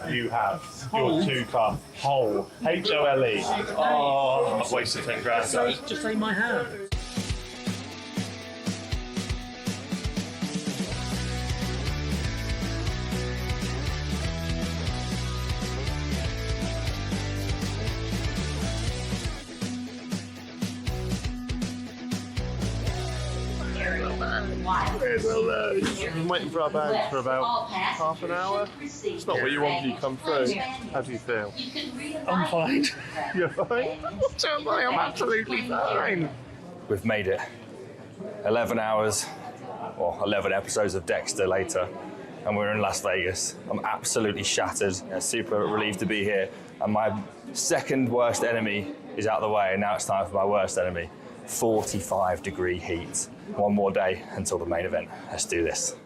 you have your two-cup hole. H-O-L-E. Oh, I've wasted 10 grand. Just say my hand. I've been waiting for our bag for about half an hour. It's not what you want when you come through. How do you feel? I'm fine. You're fine? I'm absolutely fine. We've made it. 11 hours, or 11 episodes of Dexter later, and we're in Las Vegas. I'm absolutely shattered. Super relieved to be here. And my second worst enemy is out of the way, and now it's time for my worst enemy. 45-degree heat. One more day until the main event. Let's do this.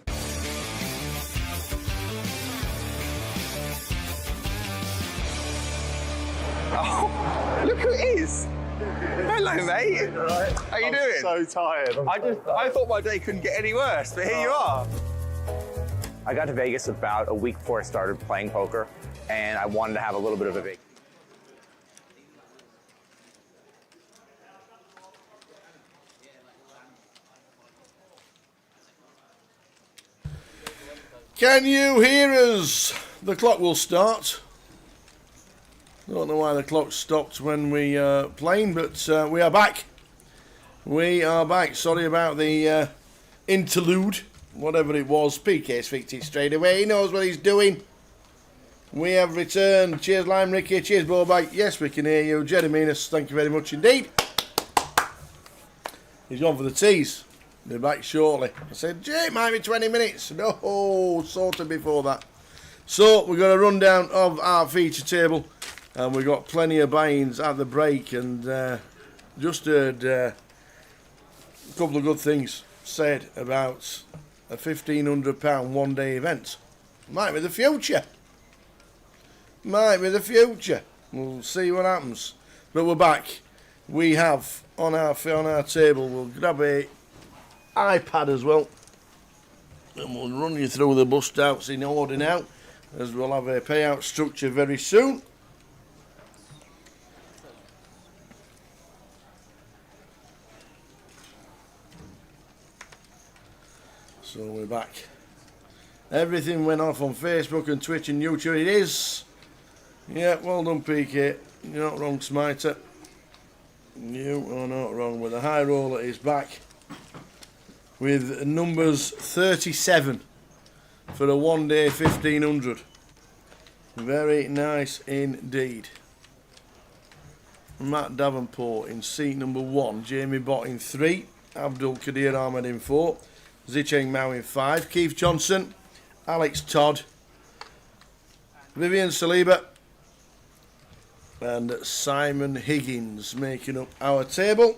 Oh, look who it is. Hello, mate. Right. How you doing? So tired. I thought my day couldn't get any worse, but here you are. I got to Vegas about a week before I started playing poker, and I wanted to have a little bit of a vacation. Can you hear us? The clock will start. Don't know why the clock stopped when we playing, but we are back. We are back. Sorry about the interlude, whatever it was. PK's fixed it straight away. He knows what he's doing. We have returned. Cheers, Lime Ricky. Cheers, Bowbag. Yes, we can hear you. Jereminas, thank you very much indeed. He's gone for the teas. They're back shortly. I said, Jay, it might be 20 minutes. No, sort of before that. So, we're going to run down of our feature table. And we've got plenty of buy-ins at the break. And just heard a couple of good things said about a £1,500 one-day event. Might be the future. Might be the future. We'll see what happens. But we're back. We have on our table, we'll grab a iPad as well, and we'll run you through the bust outs in order now, as we'll have a payout structure very soon. So we're back. Everything went off on Facebook and Twitch and YouTube. It is. Yeah, well done, PK. You're not wrong, Smiter. You are not wrong. But the high roller is back with numbers 37 for a one-day 1,500. Very nice indeed. Matt Davenport in seat number 1, Jamie Bott in 3, Abdul Kadir Ahmed in 4, Zicheng Mao in 5, Keith Johnson, Alex Todd, Vivian Saliba and Simon Higgins making up our table.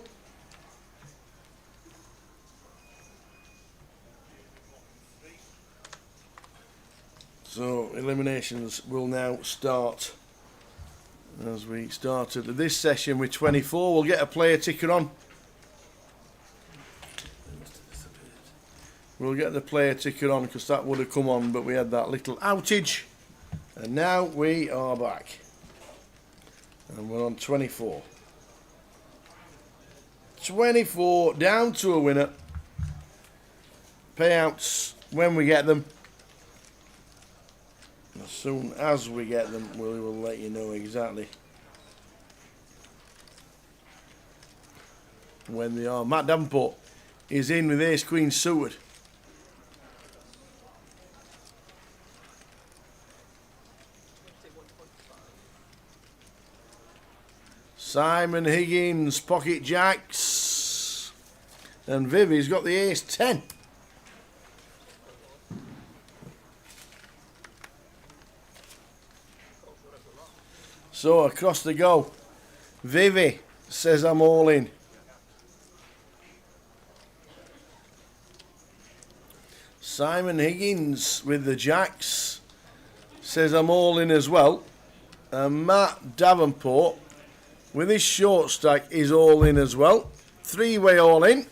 So eliminations will now start. As we started this session with 24, we'll get a player ticker on. We'll get the player ticker on because that would have come on, but we had that little outage. And now we are back. And we're on 24. 24 down to a winner. Payouts when we get them. As soon as we get them, we will let you know exactly when they are. Matt Davenport is in with Ace Queen suited. Simon Higgins, pocket jacks. And Vivi's got the Ace 10. So across the go. Vivi says I'm all in. Simon Higgins with the jacks says I'm all in as well. And Matt Davenport with his short stack is all in as well. Three-way all in.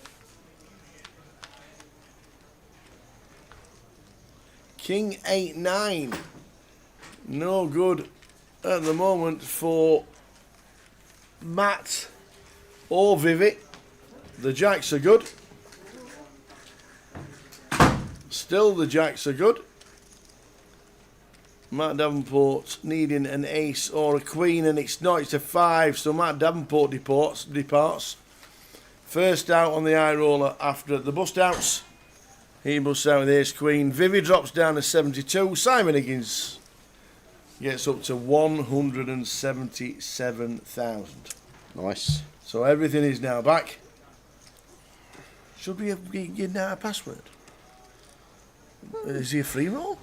King 8-9 No good at the moment for Matt or Vivi. The jacks are good. Still the jacks are good. Matt Davenport needing an ace or a queen, and it's not, it's a 5, so Matt Davenport departs. First out on the high roller after the bust outs. He busts out with ace queen. Vivi drops down to 72. Simon Higgins gets up to 177,000. Nice. So everything is now back. Should we have given out a password? Is he a free roll?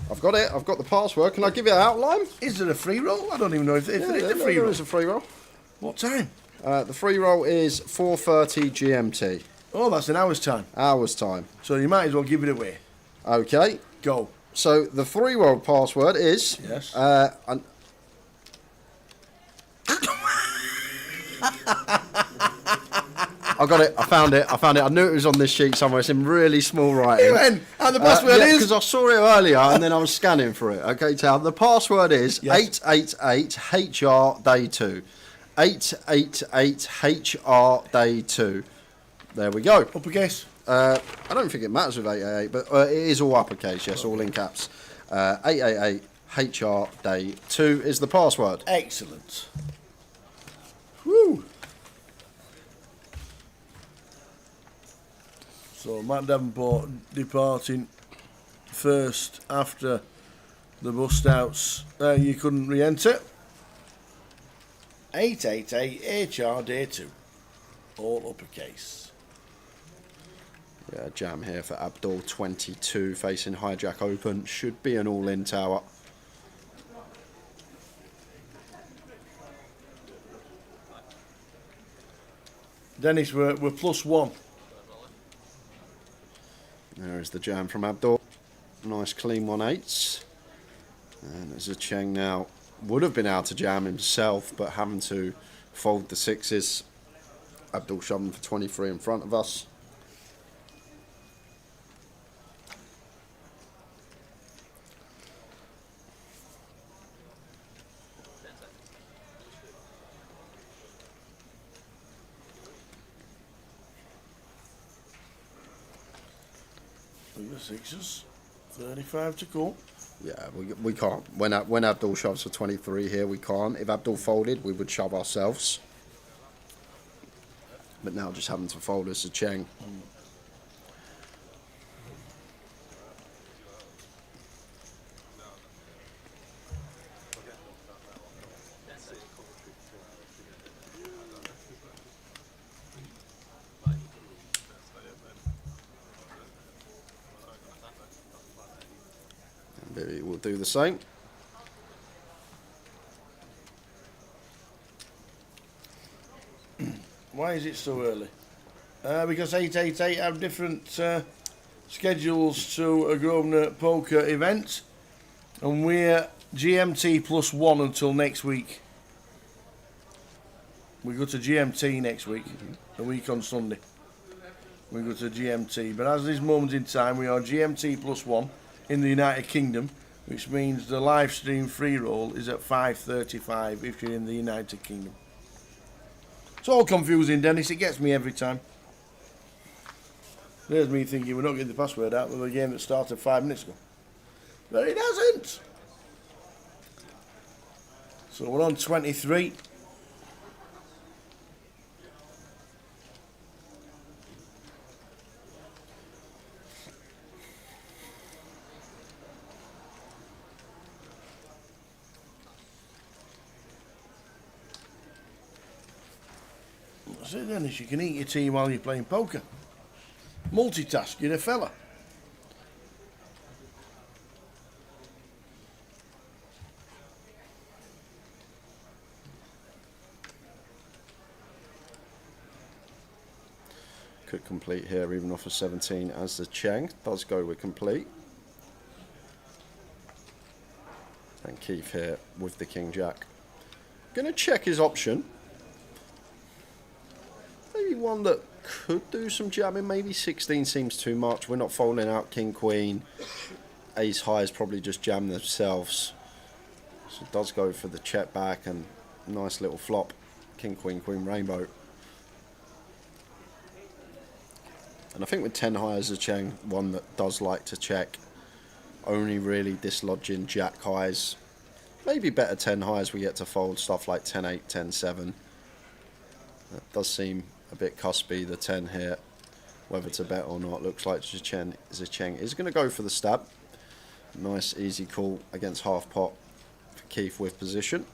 I've got it. I've got the password. Can I give you an outline? Is there a free roll? I don't even know if there is a free roll. There is a free roll. What time? The free roll is 4:30 GMT. Oh, that's an hour's time. Hours time. So you might as well give it away. Okay. Go. So the free roll password is... Yes. I got it. I found it. I knew it was on this sheet somewhere. It's in really small writing. And the password is... because I saw it earlier and then I was scanning for it. Okay, Tal. The password is 888HR Day 2. 888HR Day 2. There we go. Uppercase? I don't think it matters with 888, but it is all uppercase, yes, all in caps. 888HR Day 2 is the password. Excellent. Whew. So Matt Davenport departing first after the bust outs. You couldn't re-enter. 888 HR Day 2. All uppercase. Yeah, jam here for Abdul 22 facing hijack open. Should be an all-in tower. Dennis, we're +1. There is the jam from Abdul. Nice clean 1/8. And there's a Cheng now. Would have been able to jam himself, but having to fold the 6s. Abdul shoving for 23 in front of us. The 6s. 35 to go. Yeah, we can't. When Abdul shoves for 23 here, we can't. If Abdul folded, we would shove ourselves. But now just having to fold us a Cheng. And Billy will do the same. Why is it so early? Because 888 have different schedules to a Grosvenor poker event, and we're GMT +1 until next week. We go to GMT next week, a week on Sunday. We go to GMT, but as this moment in time, we are GMT +1 in the United Kingdom, which means the live stream free roll is at 5:35 if you're in the United Kingdom. It's all confusing, Dennis. It gets me every time. There's me thinking we're not getting the password out with a game that started 5 minutes ago. But it hasn't. So we're on 23. That's it, Dennis. You can eat your tea while you're playing poker. Multitask, you're a fella. Could complete here, even off of 17 as the Cheng. Does go with complete. And Keith here with the King Jack. Gonna check his option. Maybe one that could do some jamming. Maybe 16 seems too much. We're not folding out King Queen. Ace Highs probably just jam themselves. So it does go for the check back and nice little flop. King, queen, queen, rainbow. And I think with 10 high as a Cheng, one that does like to check, only really dislodging jack highs. Maybe better 10 highs we get to fold stuff like 10-8, 10-7. That does seem a bit cuspy, the 10 here. Whether to bet or not, looks like Zheng is going to go for the stab. Nice easy call against half pot for Keith with position.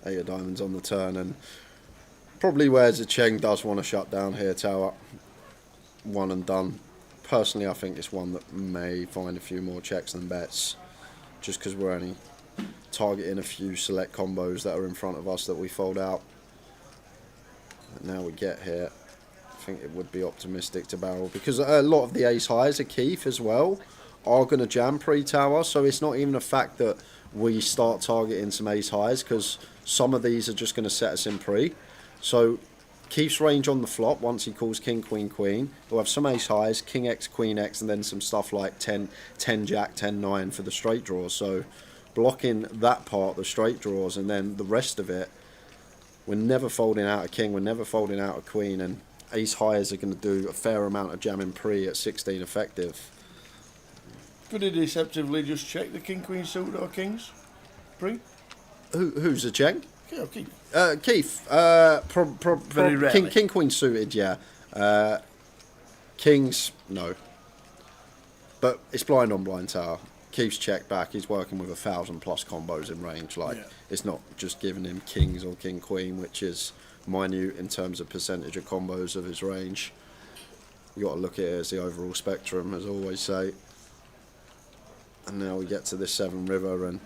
Eight of diamonds on the turn, and probably where Zheng does want to shut down here, tower. One and done. Personally, I think it's one that may find a few more checks than bets, just because we're only targeting a few select combos that are in front of us that we fold out. And now we get here, I think it would be optimistic to barrel, because a lot of the ace highs of Keith as well are going to jam pre-tower, so it's not even a fact that we start targeting some ace highs, because some of these are just going to set us in pre. So Keith's range on the flop, once he calls king, queen, queen, he'll have some ace highs, king x, queen x, and then some stuff like 10 jack, 10 9 for the straight draws. So blocking that part, the straight draws, and then the rest of it, we're never folding out a king, we're never folding out a queen, and ace highs are going to do a fair amount of jamming pre at 16 effective. Could he deceptively just check the king, queen suit or kings? Pre? Who's a Cheng? Yeah, Keith. Keith. Very rarely. King, queen suited, yeah. Kings, no. But it's blind on blind tower. Keith's check back. He's working with 1,000+ combos in range. Like, it's not just giving him kings or king, queen, which is minute in terms of percentage of combos of his range. You got to look at it as the overall spectrum, as I always say. And now we get to this 7 river, and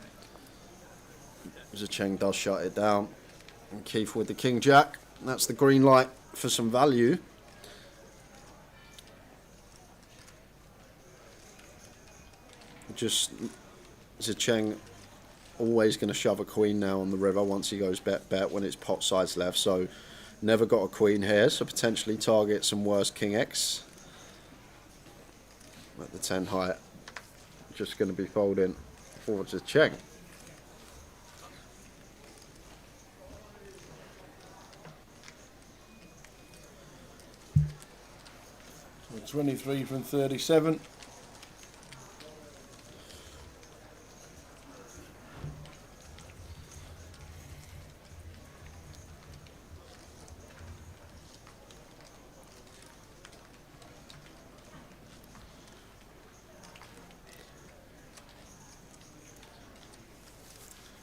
Zheng does shut it down. And Keith with the king jack. That's the green light for some value. Just Zheng always going to shove a queen now on the river once he goes bet when it's pot sides left. So never got a queen here, so potentially target some worse king x. At the 10 high, just going to be folding forward to Zheng. 23 from 37.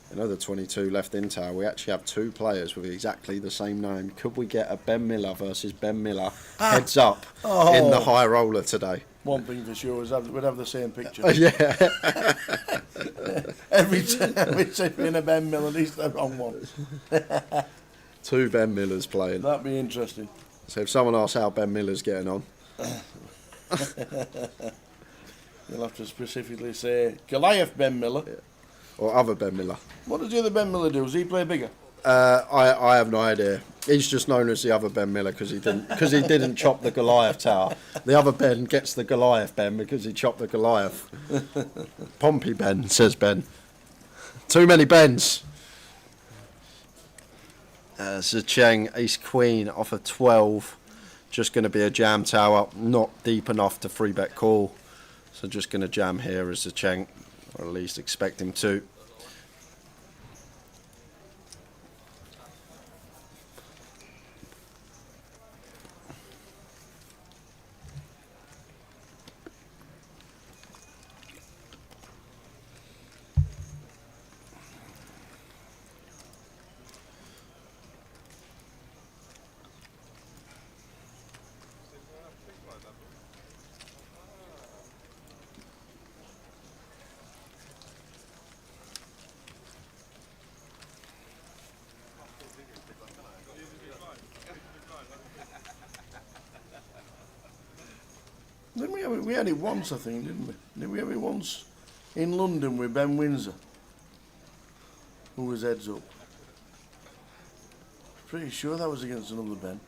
Another 22 left in tower. We actually have 2 players with exactly the same name. Could we get a Ben Miller versus Ben Miller heads up in the high roller today? One thing for sure is we'd have the same picture. Yeah. Every time we tip in a Ben Miller, he's the wrong one. 2 Ben Millers playing. That'd be interesting. So if someone asks how Ben Miller's getting on, you'll have to specifically say Goliath Ben Miller. Yeah. Or other Ben Miller. What does the other Ben Miller do? Does he play bigger? I have no idea. He's just known as the other Ben Miller because he didn't chop the Goliath tower. The other Ben gets the Goliath Ben because he chopped the Goliath. Pompey Ben, says Ben. Too many Bens. Zheng, ace queen off of 12. Just going to be a jam tower, not deep enough to free bet call. So just going to jam here as Zheng, or at least expect him to. We had it once, I think, didn't we? Did we have it once in London with Ben Windsor, who was heads up? Pretty sure that was against another Ben.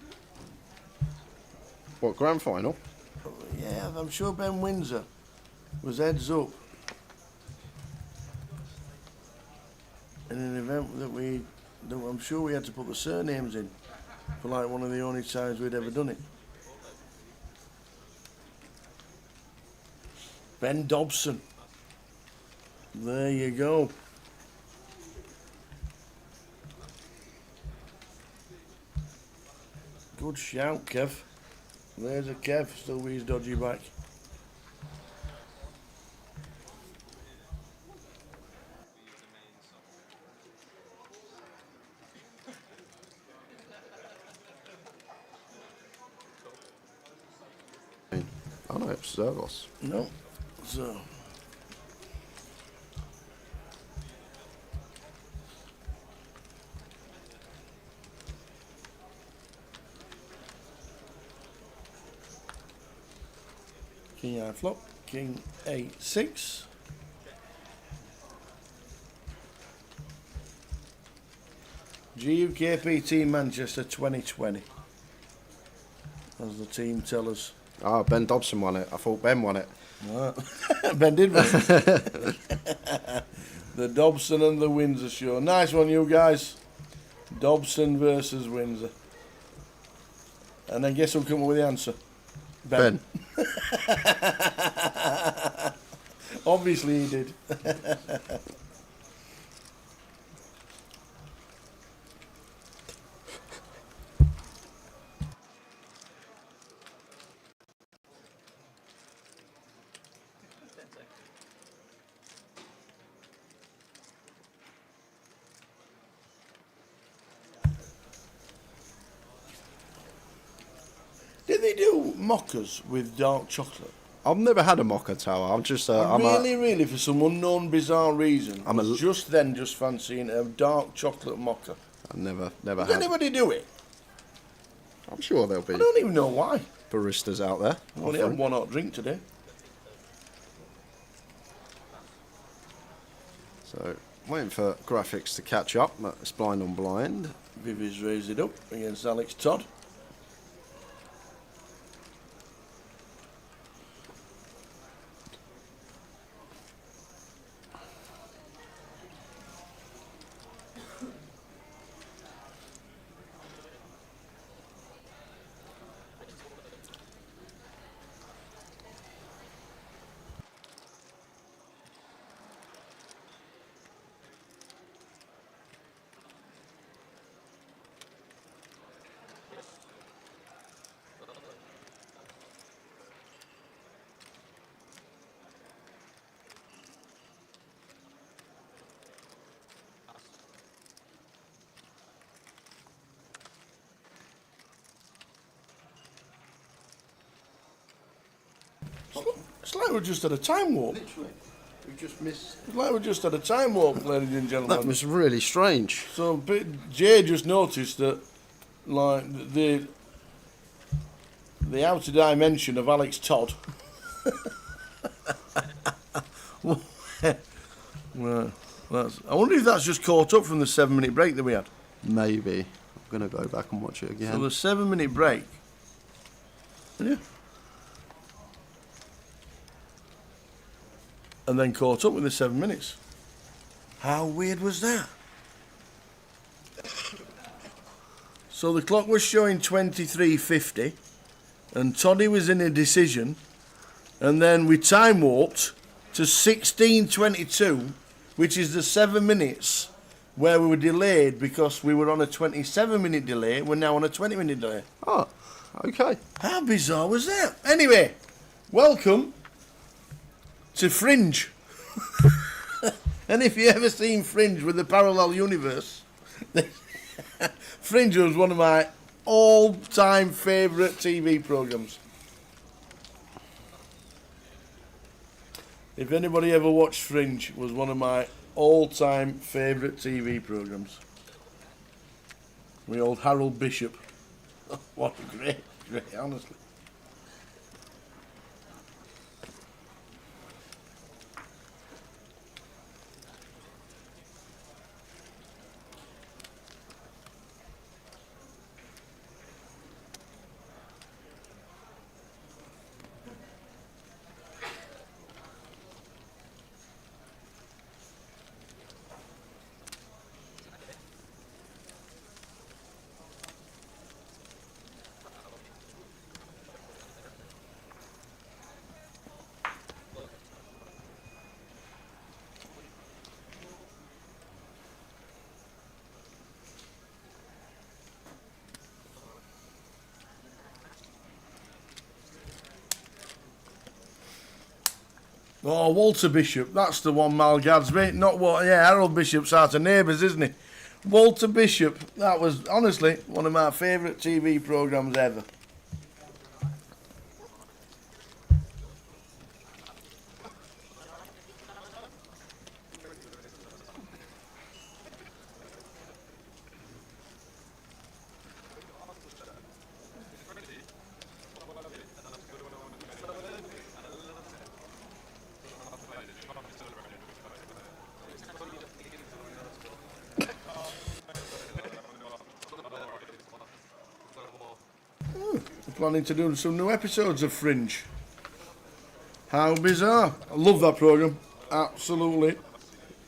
What, grand final? Yeah, I'm sure Ben Windsor was heads up in an event that I'm sure we had to put the surnames in for like one of the only times we'd ever done it. Ben Dobson. There you go. Good shout, Kev. There's a Kev, still with his dodgy back. Oh no, it's Zergos. No. So. King high flop, King 8-6. GUKP Team Manchester 2020. As the team tell us. Ah, Ben Dobson won it. I thought Ben won it. Right. Ben did win. The Dobson and the Windsor show. Nice one, you guys. Dobson versus Windsor. And then guess who'll come up with the answer? Ben. Obviously he did. Did they do mockers with dark chocolate? I've never had a mocha tower. I'm just Really, for some unknown bizarre reason, I'm a- was just fancying a dark chocolate mocha. I've never Did had. anybody do it? I'm sure there'll be I don't even know why. baristas out there. I only had one hot drink today. So waiting for graphics to catch up. It's blind on blind. Vivi's raised it up against Alex Todd. It's like we're just at a time warp. Literally, we just missed. It's like we're just at a time warp, ladies and gentlemen. That was really strange. So Jay just noticed that, like the outer dimension of Alex Todd. Well, I wonder if that's just caught up from the 7-minute break that we had. Maybe. I'm gonna go back and watch it again. So the 7-minute break. Yeah. And then caught up with the 7 minutes. How weird was that? So the clock was showing 23:50, and Toddy was in a decision, and then we time warped to 16:22, which is the 7 minutes where we were delayed because we were on a 27-minute delay. We're now on a 20-minute delay. Oh, okay. How bizarre was that? Anyway, welcome to Fringe. And if you ever seen Fringe with the parallel universe, Fringe was one of my all-time favourite TV programmes. If anybody ever watched Fringe, it was one of my all-time favourite TV programmes. The old Harold Bishop. What a great, honestly. Oh, Walter Bishop, that's the one, Mal Gadsby. Not what, yeah, Harold Bishop's out of Neighbours, isn't he? Walter Bishop, that was honestly one of my favourite TV programmes ever. Planning to do some new episodes of Fringe. How bizarre. I love that programme. Absolutely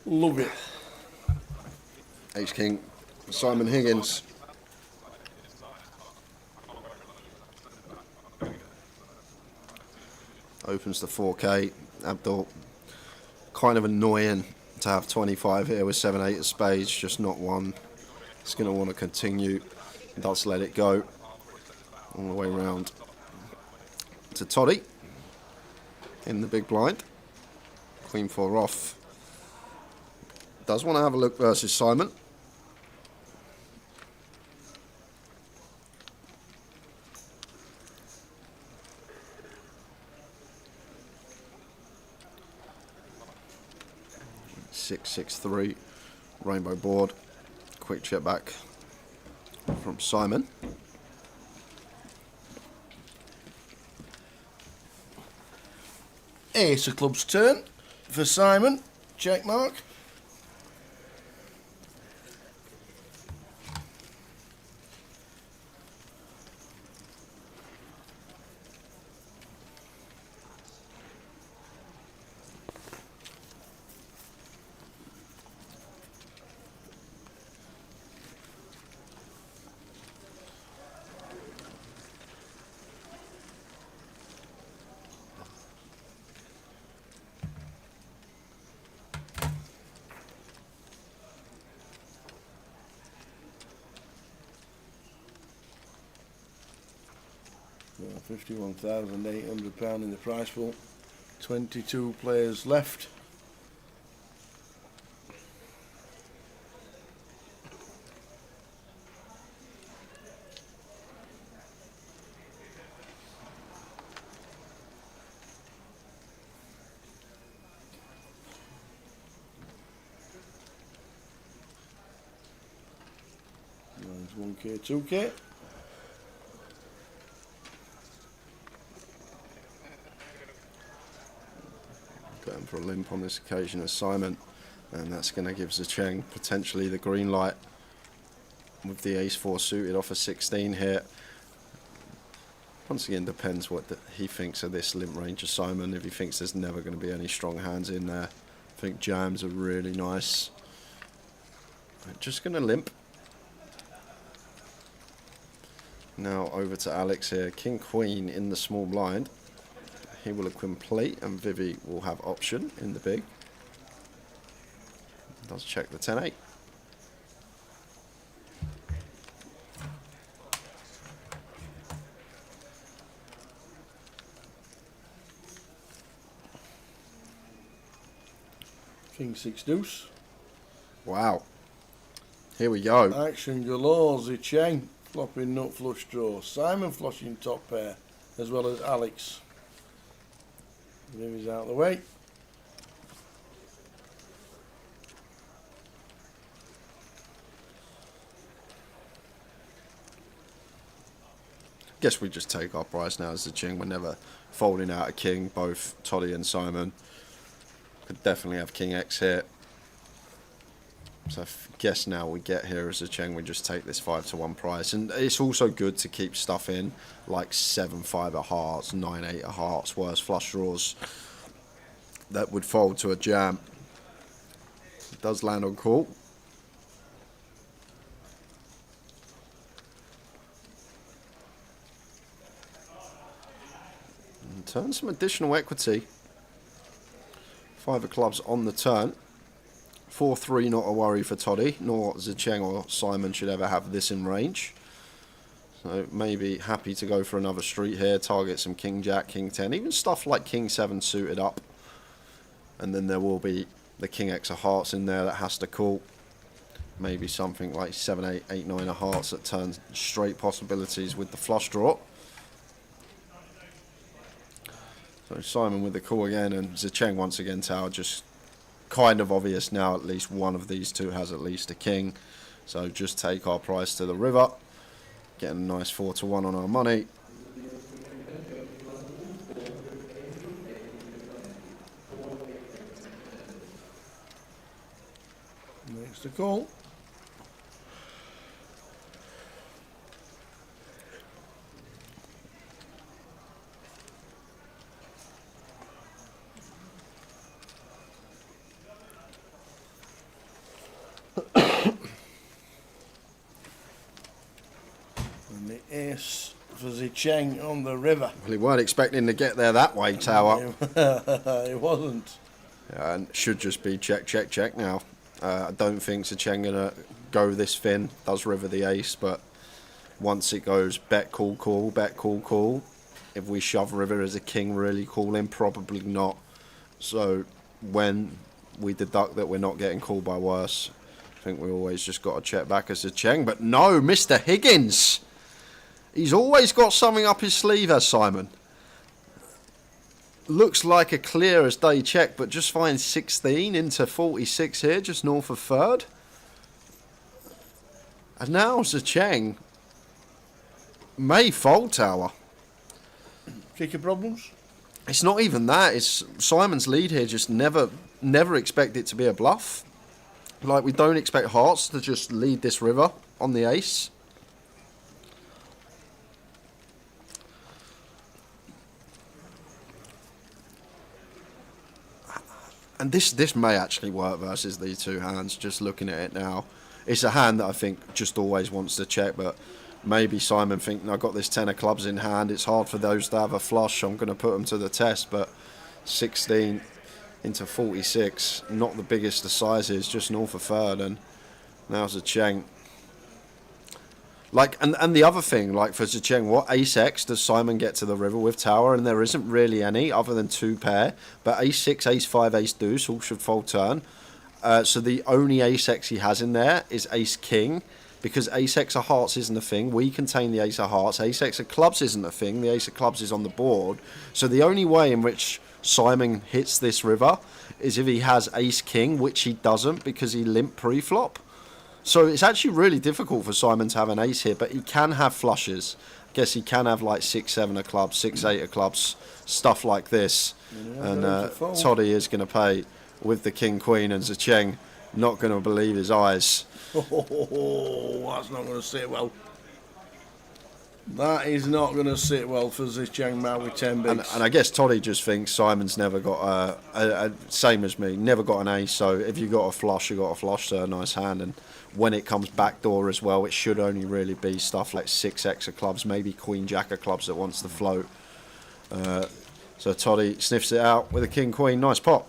love it. Ace King, Simon Higgins. Opens the 4K. Abdul, kind of annoying to have 25 here with 7-8 of spades, just not one. He's going to want to continue. Does let it go. All the way round to Toddy in the big blind. Queen 4 off. Does want to have a look versus Simon. Six, 6-3, rainbow board. Quick check back from Simon. Ace of clubs turn for Simon. Check mark. £51,800 in the prize pool. 22 players left. There's 1K, 2K. Going for a limp on this occasion as Simon, and that's going to give Zheng potentially the green light with the ace-4 suited off a 16 here. Once again, depends what he thinks of this limp range of Simon. If he thinks there's never going to be any strong hands in there, I think jams are really nice. Just going to limp. Now over to Alex here. King Queen in the small blind. He will have complete, and Vivi will have option in the big. Does check the 10-8. King 6 deuce. Wow. Here we go. Action galore. Zheng flopping nut flush draw. Simon flushing top pair, as well as Alex. Vivi's out of the way. Guess we just take our price now as the Ching. We're never folding out a king, both Toddy and Simon. Could definitely have King X here. So I guess now we get here as a Cheng, we just take this 5-1 price. And it's also good to keep stuff in like 7-5 of hearts, 9-8 of hearts, worse flush draws that would fold to a jam. It does land on call. And turn some additional equity. 5 of clubs on the turn. 4-3 not a worry for Toddy, nor Zheng or Simon should ever have this in range. So maybe happy to go for another street here, target some King Jack, King 10, even stuff like King 7 suited up. and then there will be the king x of hearts in there that has to call. Maybe something like 7, 8, 8, 9 of hearts that turns straight possibilities with the flush draw. So Simon with the call again, and Zecheng once again tower. Just kind of obvious now, at least one of these two has at least a king. So just take our price to the river, getting a nice 4-1 on our money. Makes the call. And the ace for Zecheng on the river. Well, he weren't expecting to get there that way, tower. It wasn't. And should just be check, check, check now. I don't think Zecheng gonna go this thin. Does river the ace, but once it goes bet, call, call, bet, call, call. If we shove river as a king really calling, probably not. So when we deduct that we're not getting called by worse, I think we always just got to check back as Zecheng. But no, Mr. Higgins. He's always got something up his sleeve, as Simon. Looks like a clear as day check, but just finds 16 into 46 here, just north of third. And now Zecheng may fold, tower. Kicker problems? It's not even that. It's Simon's lead here. Just never expect it to be a bluff. Like, we don't expect hearts to just lead this river on the ace. And this may actually work versus these two hands, just looking at it now. It's a hand that I think just always wants to check, but maybe Simon thinking, I've got this 10 of clubs in hand, it's hard for those to have a flush, I'm going to put them to the test, but 16 into 46, not the biggest of sizes, just north of third, and now Zecheng. Like, and the other thing, like for Zecheng, what ace X does Simon get to the river with tower? And there isn't really any other than two pair. But ace 6, ace 5, ace deuce all should fold turn. So the only ace X he has in there is ace king. Because ace X of hearts isn't a thing. We contain the ace of hearts. Ace X of clubs isn't a thing. The ace of clubs is on the board. So the only way in which Simon hits this river is if he has ace king, which he doesn't because he limp pre-flop. So it's actually really difficult for Simon to have an ace here, but he can have flushes. I guess he can have like 6, 7 of clubs, 6, 8 of clubs, stuff like this. And Toddy is going to pay with the king, queen, and Zecheng not going to believe his eyes. Oh, that's not going to sit well. That is not going to sit well for Zecheng now with 10 bigs. And I guess Toddy just thinks Simon's never got same as me, never got an ace. So if you got a flush, you got a flush, so a nice hand. And when it comes backdoor as well, it should only really be stuff like 6x of clubs, maybe queen jack of clubs that wants to float. So Toddy sniffs it out with a king queen, nice pot.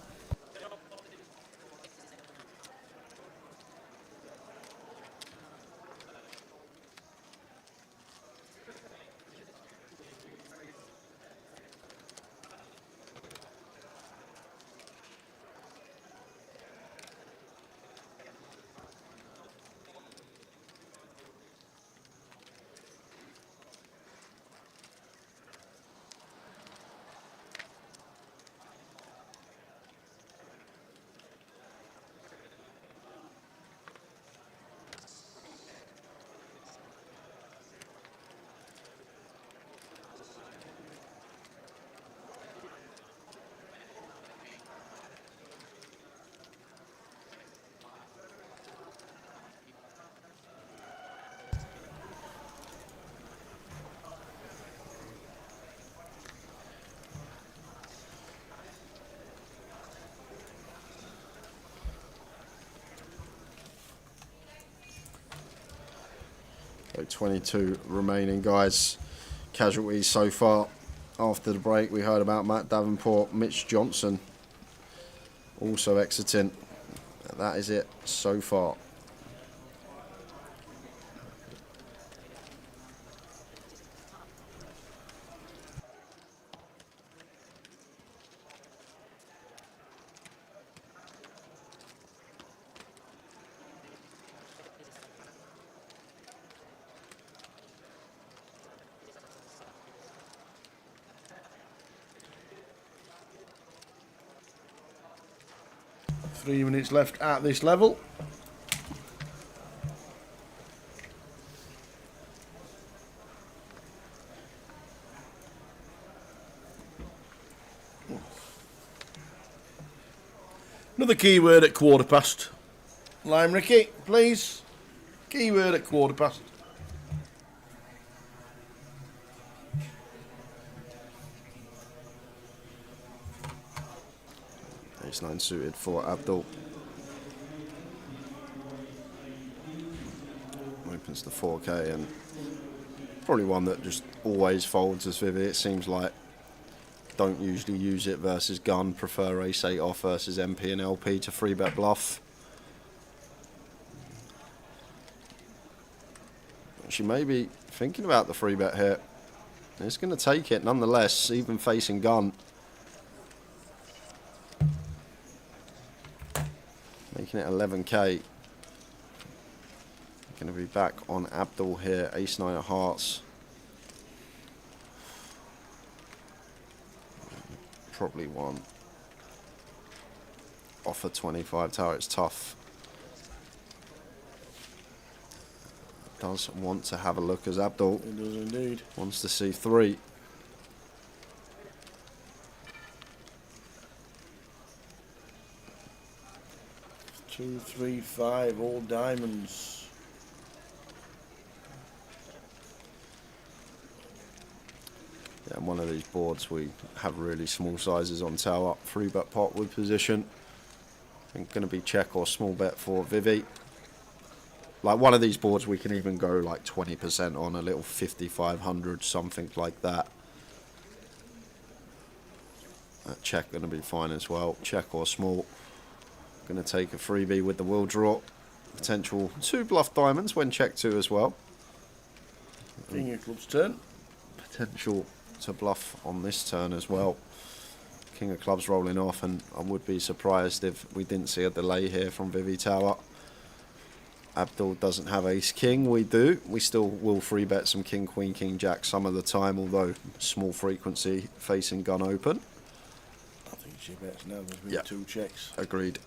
So 22 remaining, guys. Casualties so far. After the break, we heard about Matt Davenport, Mitch Johnson also exiting. That is it so far. 3 minutes left at this level. Another keyword at quarter past. Lime Ricky, please. Keyword at quarter past. Ace-9 suited for Abdul. Opens the 4K and probably one that just always folds as Vivi. It seems like don't usually use it versus gun. Prefer Ace-8 off versus MP and LP to 3-bet bluff. She may be thinking about the 3-bet here. It's going to take it nonetheless, even facing gun. Making it 11K. Going to be back on Abdul here. Ace-9 of hearts. Probably one. Offer 25 tower. It's tough. Does want to have a look as Abdul. It does indeed. Wants to see 3. Two, three, five, all diamonds. Yeah, on one of these boards we have really small sizes on tower. 3-bet pot with position. I think going to be check or small bet for Vivi. Like one of these boards we can even go like 20% on, a little 5,500, something like that. Check going to be fine as well. Check or small. Going to take a freebie with the will draw. Potential 2 bluff diamonds when check 2 as well. King of clubs turn. Potential to bluff on this turn as well. King of clubs rolling off, and I would be surprised if we didn't see a delay here from Vivi Tower. Abdul doesn't have ace king, we do. We still will free bet some king, queen, king, jack some of the time, although small frequency facing gun open. I think she bets now. There's been 2 checks. Agreed.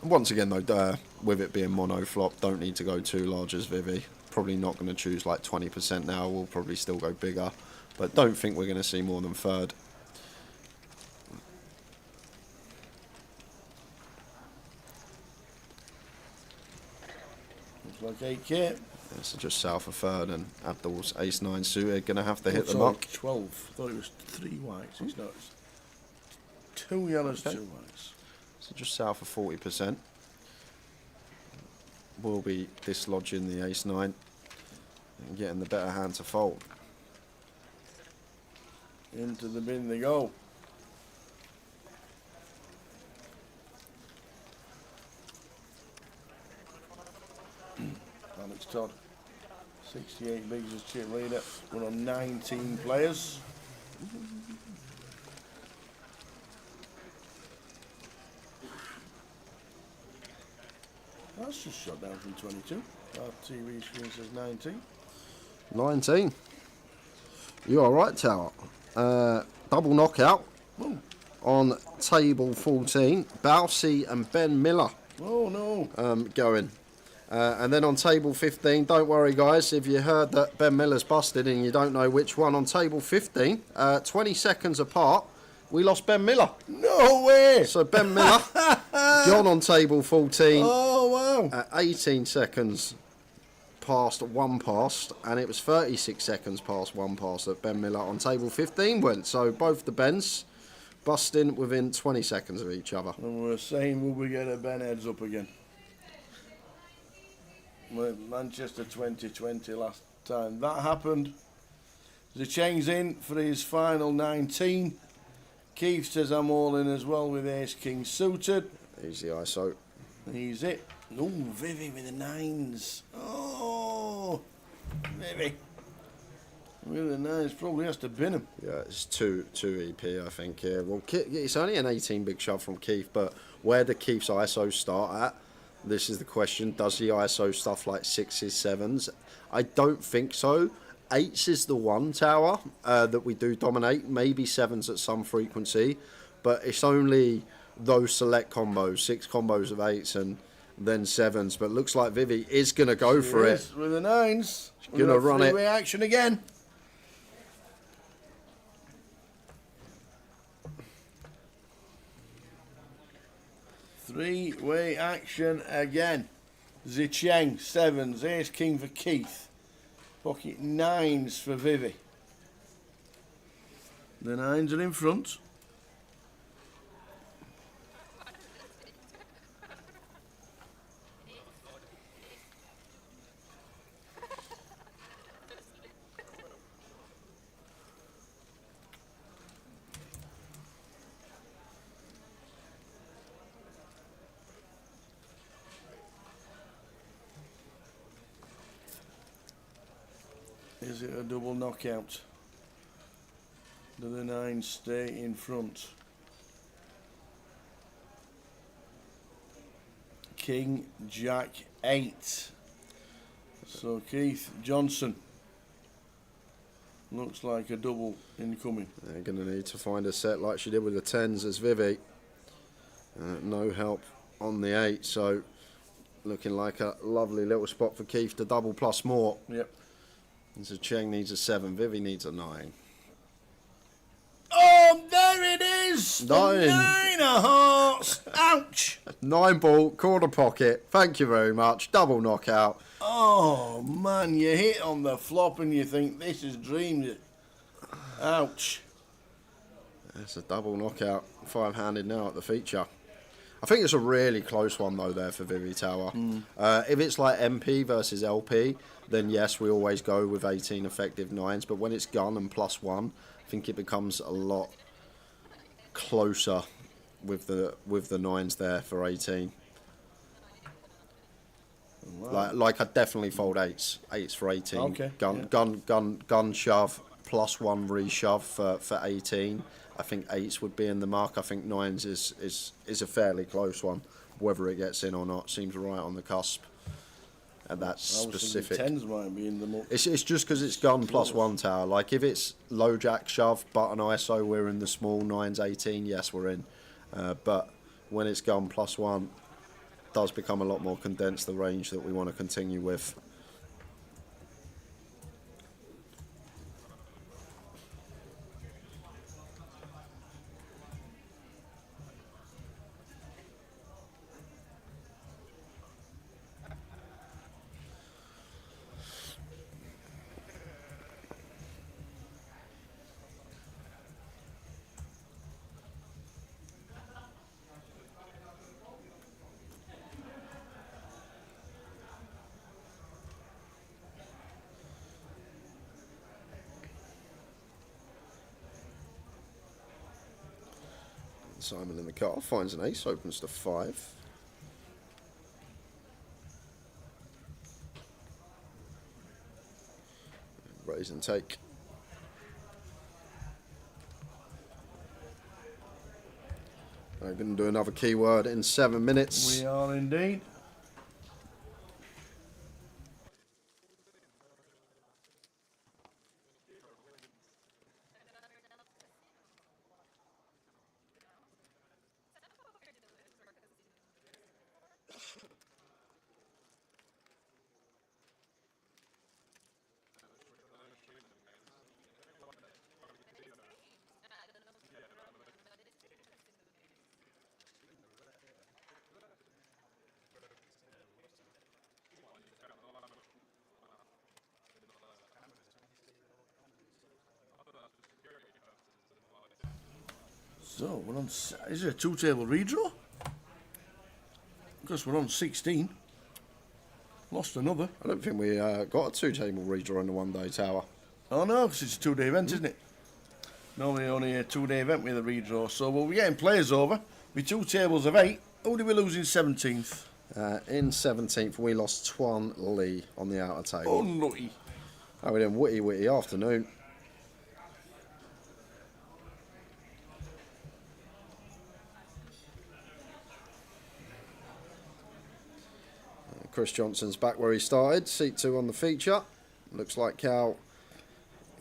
Once again though, with it being mono flop, don't need to go too large as Vivi. Probably not going to choose like 20% now. We'll probably still go bigger, but don't think we're going to see more than third. Looks like 8K. This is just south of third, and Abdul's ace-9 suited. Going to have to hit the Sorry, mark. 12. Thought it was 3 whites. It's not. It's 2 yellows, Okay. 2 whites. So just south of 40%. Will be dislodging the ace-9 and getting the better hand to fold. Into the bin they go. Alex Todd, 68 bigs as chip leader. We're on 19 players. That's just shot down from 22. Our TV screen says 19. 19. You are right, Tower. Double knockout on table 14. Bowsy and Ben Miller Oh no. going. And then on table 15, don't worry guys, if you heard that Ben Miller's busted and you don't know which one, on table 15, 20 seconds apart, we lost Ben Miller. No way. So Ben Miller, John on table 14, Oh wow. 18 seconds past 1 past, and it was 36 seconds past 1 past that Ben Miller on table 15 went. So both the Bens busting within 20 seconds of each other. And we're saying, will we get a Ben heads up again? Manchester 2020 last time that happened. The Cheng's in for his final 19. Keith says I'm all in as well with ace king suited. Easy ISO. He's it. Oh, Vivi with the 9s. Oh, Vivi with the 9s. Probably has to bin him. Yeah, it's 2 EP, I think. Yeah. Well, it's only an 18 big shove from Keith, but where do Keith's ISO start at? This is the question. Does he ISO stuff like 6s, 7s? I don't think so. 8s is the one, Tower, that we do dominate. Maybe 7s at some frequency, but it's only those select combos, 6 combos of 8s and then 7s. But looks like Vivi is going to go for it. With the 9s. She's going to run it. Three-way action again. Three-way action again. Zicheng, 7s, ace king for Keith. Pocket 9s for Vivi. The 9s are in front. Is it a double knockout? Do the 9s stay in front? King, Jack, 8. So Keith Johnson. Looks like a double incoming. They're going to need to find a set like she did with the 10s as Vivi. No help on the 8, so looking like a lovely little spot for Keith to double plus more. Yep. And so Cheng needs a 7, Vivi needs a 9. Oh, there it is! The 9. 9 of hearts! Ouch! 9 ball, quarter pocket. Thank you very much. Double knockout. Oh, man, you hit on the flop and you think this is dreams. Ouch. It's a double knockout. 5-handed now at the feature. I think it's a really close one, though, there for Vivi Tower. If it's like MP versus LP, then yes, we always go with 18 effective 9s. But when it's gun and +1, I think it becomes a lot closer with the 9s there for 18. Wow. Like I'd definitely fold 8s. 8s for 18. Okay. Gun shove, +1 reshove for 18. I think 8s would be in the mark. I think 9s is a fairly close one. Whether it gets in or not seems right on the cusp. At that specific. 10s might be in the mark. It's just because it's gun +1 tower. Like if it's low jack shove, button ISO, we're in the small. 9s 18, yes, we're in. But when it's gun +1, it does become a lot more condensed, the range that we want to continue with. Simon in the car finds an ace, opens to 5. Raise and take. I'm going to do another keyword in 7 minutes. We are indeed. So we're on. Is it a 2-table redraw? Because we're on 16. Lost another. I don't think we got a 2-table redraw in the 1-day tower. Oh no, because it's a 2-day event, isn't it? Normally only a 2-day event with a redraw. So we'll be getting players over with 2 tables of 8. Who did we lose in 17th? In 17th, we lost Twan Lee on the outer table. Unlucky. Oh, we did witty afternoon. Chris Johnson's back where he started, seat 2 on the feature. Looks like Cal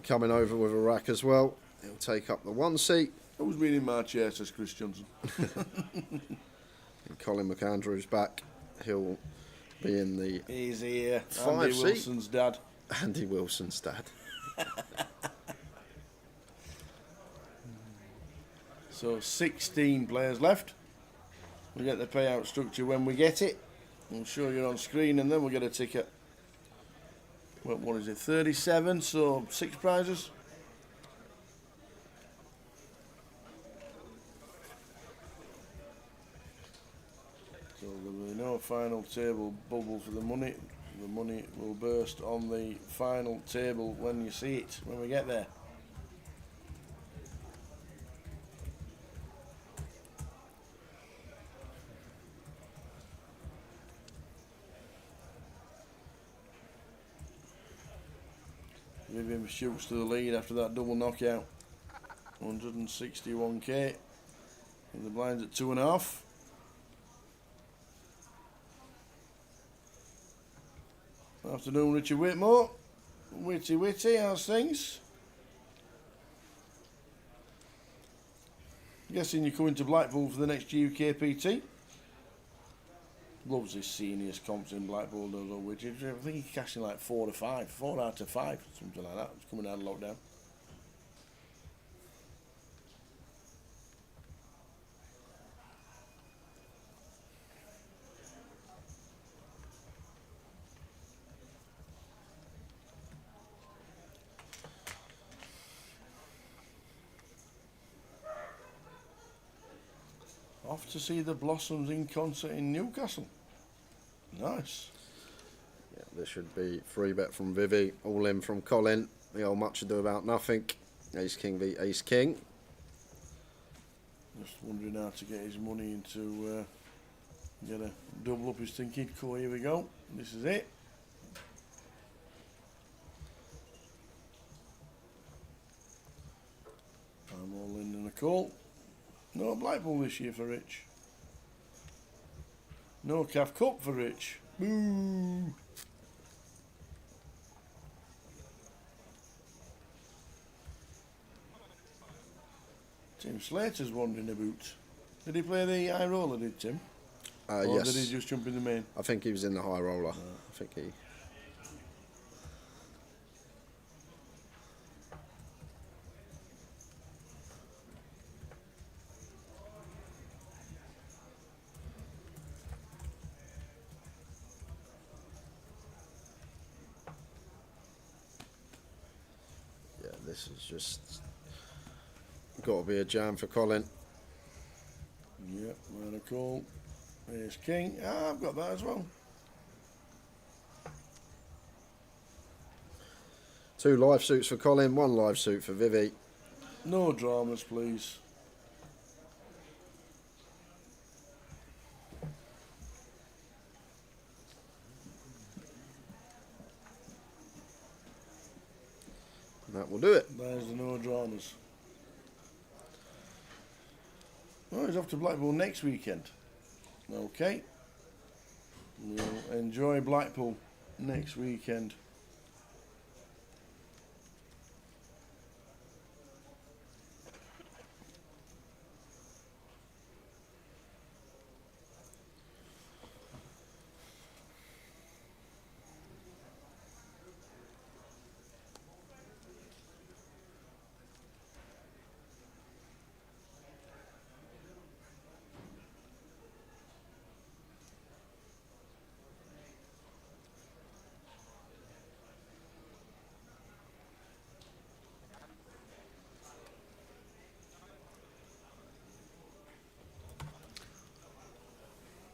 coming over with a rack as well. He'll take up the 1 seat. Who's been in my chair, says Chris Johnson. And Colin McAndrew's back. He'll be in the He's here. 5 Andy seat. Wilson's dad. Andy Wilson's dad. So 16 players left. We get the payout structure when we get it. We'll show you on screen and then we'll get a ticket. Well, what is it? 37, so 6 prizes. So there will be no final table bubble for the money. The money will burst on the final table when you see it, when we get there. Vivian shoots to the lead after that double knockout. 161k. And the blind's at 2.5. Afternoon, Richard Whitmore. Witty, how's things? Guessing you're coming to Blackpool for the next GUKPT? Loves his seniors comps in Blackpool, does old Witty. I think he's cashing like 4 out of 5, something like that. It's coming out of lockdown. Off to see the Blossoms in concert in Newcastle. Nice. Yeah, this should be free bet from Vivi, all in from Colin. The old much ado about nothing. Ace King v Ace King. Just wondering how to get his money into get a double up his thinking. Cool, here we go. This is it. I'm all in and a call. No Blackpool this year for Rich. No Calf Cup for Rich. Boo! Tim Slater's wandering about. Did he play the high roller, did Tim? Or Yes. did he just jump in the main? I think he was in the high roller. I think he... Yeah, this is just... got to be a jam for Colin. Yep, and a call. There's King. Ah, I've got that as well. 2 live suits for Colin, 1 live suit for Vivi. No dramas, please. That will do it. There's the no dramas. Oh, he's off to Blackpool next weekend. Okay. We'll enjoy Blackpool next weekend.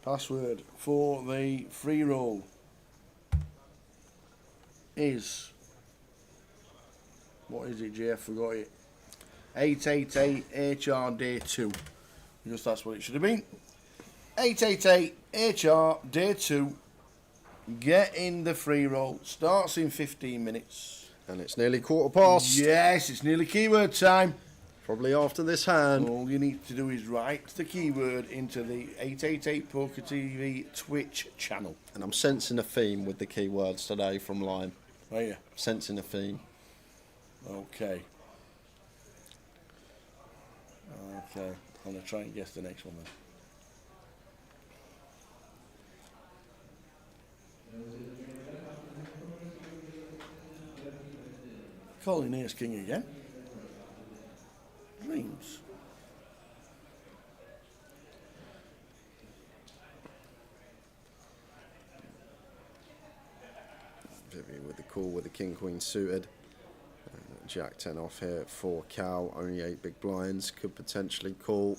Password for the free roll is, what is it, Jay? I forgot it. 888 HR Day 2. Because that's what it should have been. 888 HR Day 2. Get in the free roll. Starts in 15 minutes. And it's nearly 1:15. Yes, it's nearly keyword time. Probably after this hand. All you need to do is write the keyword into the 888 Poker TV Twitch channel. And I'm sensing a theme with the keywords today from Lime. Oh yeah. Sensing a theme. Okay. Okay, I'm going to try and guess the next one then. Calling Ace King again. Dreams. Vivi with the call with the King Queen suited. Jack 10 off here for Cal. Only 8 big blinds. Could potentially call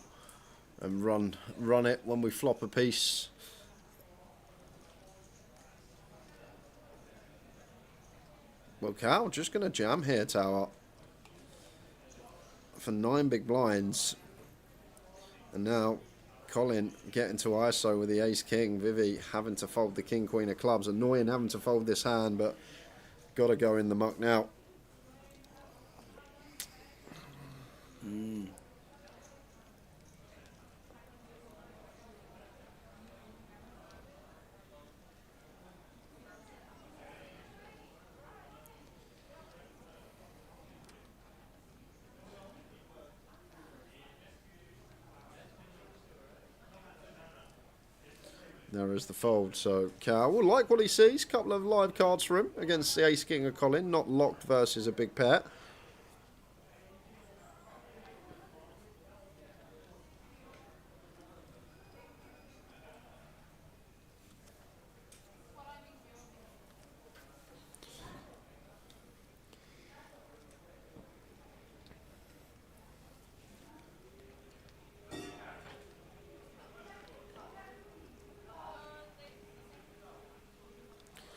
and run it when we flop a piece. Well, Cal just going to jam here, Tower. For 9 big blinds. And now Colin getting to ISO with the Ace King. Vivi having to fold the King Queen of clubs. Annoying having to fold this hand, but got to go in the muck now. There is the fold, so Cal will like what he sees. Couple of live cards for him against the Ace King of Colin. Not locked versus a big pair.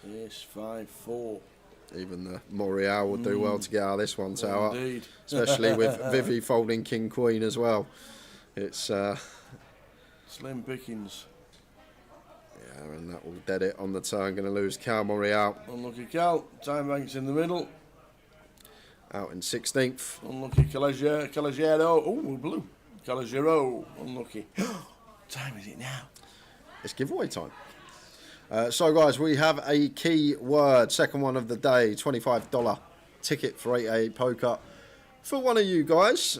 Yes, 5-4. Even the Morial would do well to get out of this one, Tower. Indeed. Especially with Vivi folding King Queen as well. It's Slim pickings. yeah, and that will dead it on the turn. Going to lose Cal Morial Unlucky Cal. Time Bank's in the middle. out in 16th. Unlucky Calagero. Oh, blue. Calagero. Unlucky. Time is it now? It's giveaway time. So guys, we have a key word, second one of the day, $25 ticket for 888 poker for one of you guys.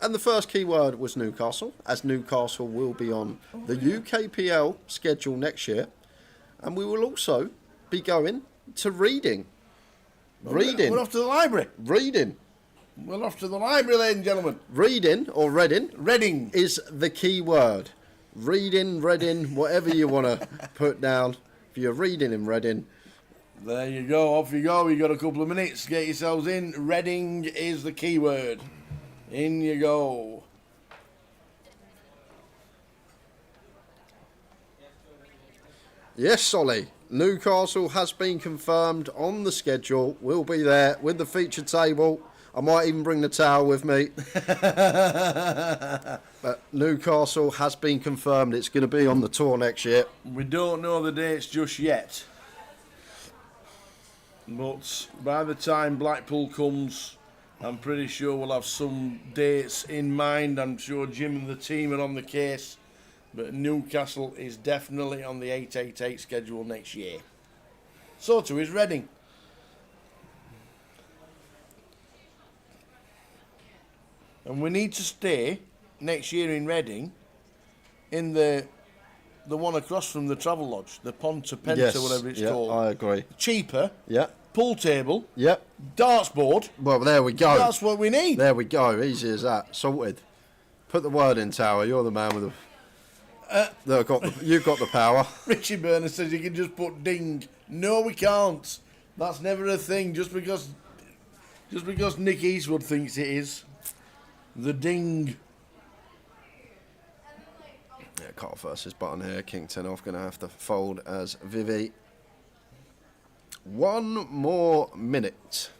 And the first key word was Newcastle, as Newcastle will be on the UKPL schedule next year. And we will also be going to Reading. We're off to the library. Reading. We're off to the library, ladies and gentlemen. Reading, or Reading, Reading. is the key word. Reading, Reading, whatever you want to put down. If you're reading in Reading, There you go. Off you go. You got a couple of minutes. Get yourselves in. Reading is the keyword. In you go. yes, Solly. Newcastle has been confirmed on the schedule. We'll be there with the feature table. I might even bring the towel with me. But Newcastle has been confirmed. It's going to be on the tour next year. We don't know the dates just yet. But by the time Blackpool comes, I'm pretty sure we'll have some dates in mind. I'm sure Jim and the team are on the case. But Newcastle is definitely on the 888 schedule next year. So too is Reading. And we need to stay next year in Reading in the one across from the Travel Lodge, the Ponta Penta, Yes, whatever it's yeah, called. I agree. Cheaper, Yeah, pool table, yeah. darts board. Well, there we go. That's what we need. There we go. Easy as that. Sorted. Put the word in, Tower. You're the man with the... you've got the power. Richie Burner says you can just put ding. No, we can't. That's never a thing. Just because Nick Eastwood thinks it is. The ding. Yeah, cut off versus button here. King 10 off. Going to have to fold as Vivi. One more minute.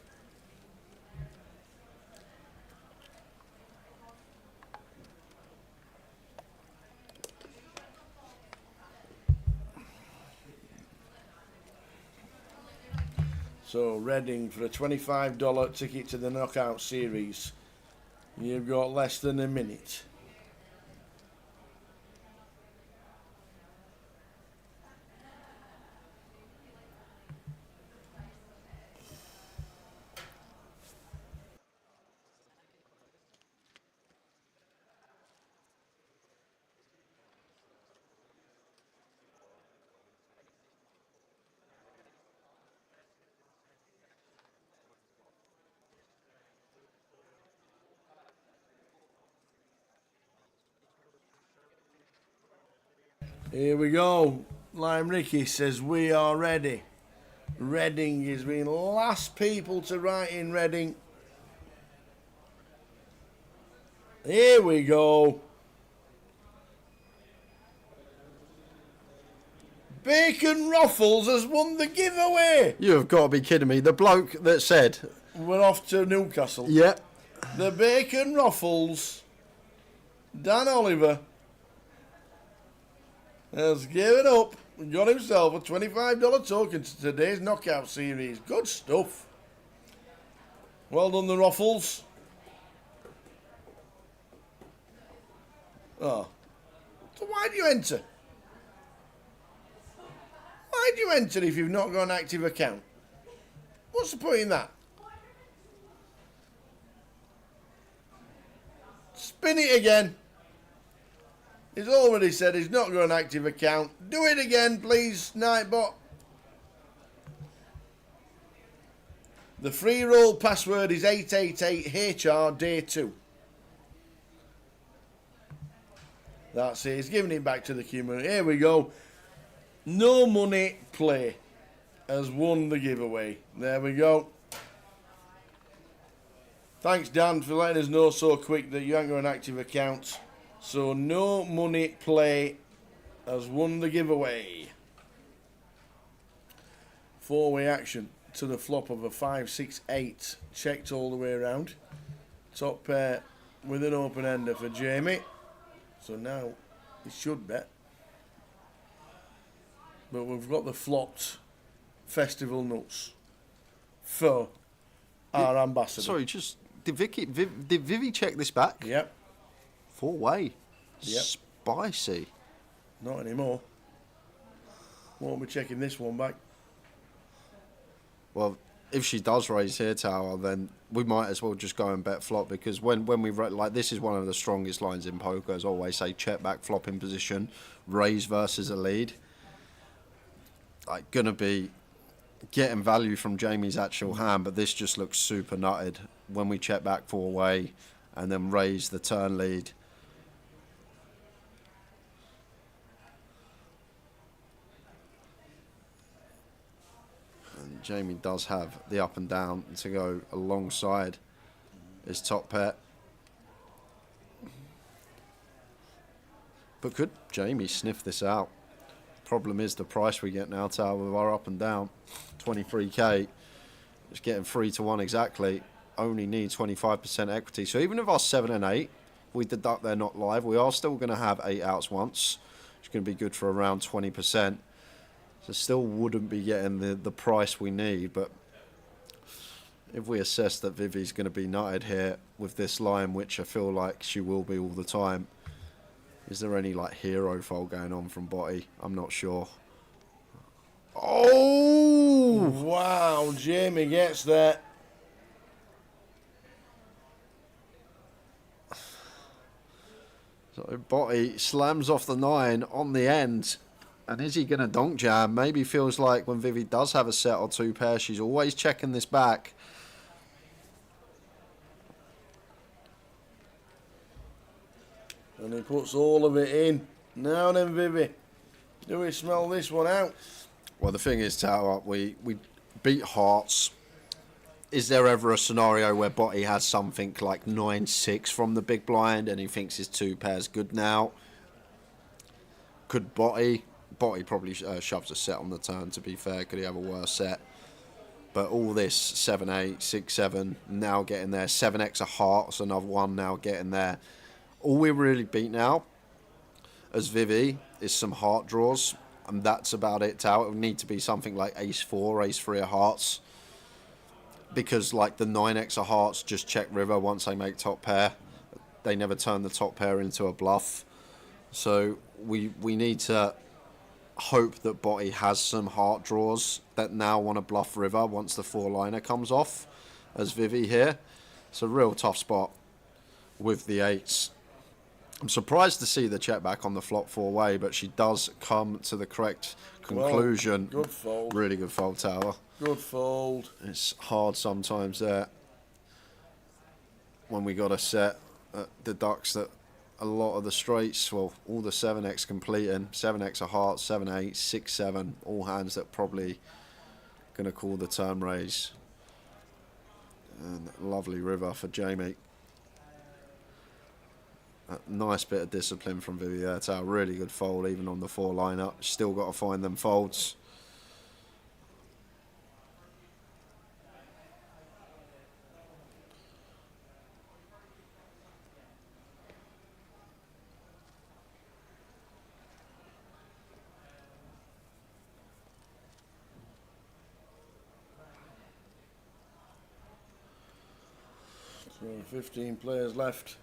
So Reading for a $25 ticket to the knockout series. You've got less than a minute. Here we go. Lime Ricky says we are ready. Reading is being last people to write in Reading. Here we go. Bacon Ruffles has won the giveaway. You have got to be kidding me. The bloke that said, We're off to Newcastle. yeah, The Bacon Ruffles, Dan Oliver, has given up and got himself a $25 token to today's knockout series. Good stuff. Well done, the Ruffles. Oh. So why do you enter? Why do you enter if you've not got an active account? What's the point in that? Spin it again. He's already said he's not got an active account. Do it again, please, Nightbot. The free roll password is 888HR day 2. That's it. He's giving it back to the community. Here we go. No Money Play has won the giveaway. There we go. Thanks, Dan, for letting us know so quick that you haven't got an active account. So No Money Play has won the giveaway. 4-way action to the flop of a 5-6-8. Checked all the way around. Top pair with an open ender for Jamie. So now he should bet. But we've got the flopped festival nuts for our ambassador. sorry, just did Vivi check this back? Yep. 4-way. Yep. Spicy. Not anymore. Won't be checking this one back. Well, if she does raise here, Tower, then we might as well just go and bet flop, because when we like, this is one of the strongest lines in poker, as always say, check back flop in position, raise versus a lead. Like, gonna be getting value from Jamie's actual hand, but this just looks super nutted when we check back 4-way and then raise the turn lead. And Jamie does have the up and down to go alongside his top pair. But could Jamie sniff this out? Problem is the price we get now, Tower, with our up and down, 23k. It's getting 3-1 exactly. Only need 25% equity. So even if our 7 and 8, we deduct they're not live, we are still going to have 8 outs once. It's going to be good for around 20%. So still wouldn't be getting the price we need. But if we assess that Vivi's going to be nutted here with this line, which I feel like she will be all the time, is there any like hero fold going on from Botty? I'm not sure. Oh! Wow, Jamie gets that. So Botty slams off the 9 on the end. And is he going to donk jam? Maybe feels like when Vivi does have a set or 2 pair, she's always checking this back. And he puts all of it in. Now then, Vivi, do we smell this one out? Well, the thing is, Tower, we beat hearts. Is there ever a scenario where Botty has something like 9-6 from the big blind and he thinks his 2 pairs good now? Could Botty probably shoves a set on the turn, to be fair. Could he have a worse set? But all this 7-8, 6-7, now getting there. 7x of hearts, another one now getting there. All we really beat now as Vivi is some heart draws, and that's about it, Tower. It would need to be something like ace-4, ace-3 of hearts, because like the 9x of hearts just check river once they make top pair. They never turn the top pair into a bluff. So we need to hope that Botty has some heart draws that now want to bluff river once the 4-liner comes off, as Vivi here. It's a real tough spot with the 8s. I'm surprised to see the check back on the flop 4-way, but she does come to the correct conclusion. Well, good fold. Really good fold, Tower. Good fold. It's hard sometimes there when we got a set that deducts that a lot of the straights, well, all the 7x completing, 7x of hearts, 7-8, 6-7, all hands that probably going to call the turn raise. And lovely river for Jamie. A nice bit of discipline from Vivietta. Really good fold, even on the 4 lineup. Still got to find them folds. So 15 players left.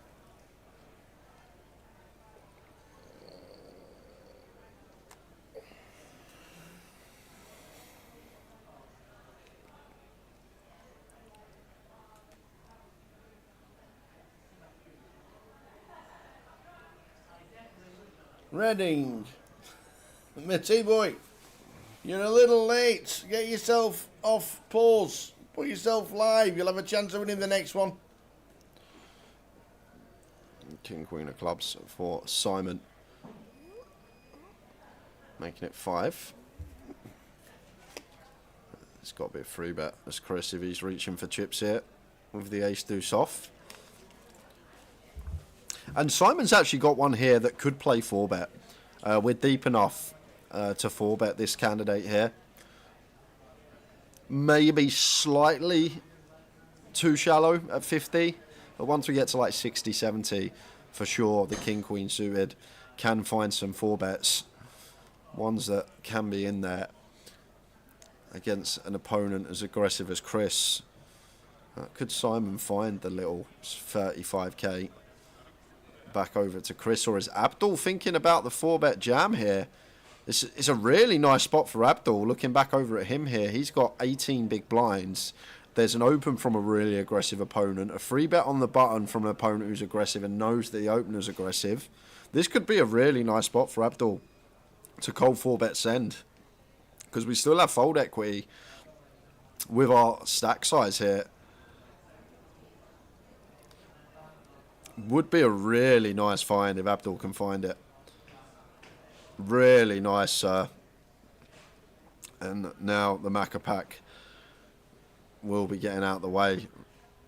Reading, Mitty boy, you're a little late. Get yourself off pause. Put yourself live. You'll have a chance of winning the next one. King, queen of clubs for Simon. Making it 5. It's got to be a free bet as Chris if he's reaching for chips here with the ace deuce off. And Simon's actually got one here that could play 4-bet. We're deep enough to 4-bet this candidate here. Maybe slightly too shallow at 50. But once we get to like 60, 70, for sure, the king-queen suited can find some 4-bets. Ones that can be in there against an opponent as aggressive as Chris. Could Simon find the little 35k back over to Chris? Or is Abdul thinking about the 4-bet jam here? This is a really nice spot for Abdul. Looking back over at him here, he's got 18 big blinds. There's an open from a really aggressive opponent, a free bet on the button from an opponent who's aggressive and knows that the opener's aggressive. This could be a really nice spot for Abdul to cold 4-bet send, because we still have fold equity with our stack size here. Would be a really nice find if Abdul can find it. Really nice. And now the Macca pack will be getting out of the way.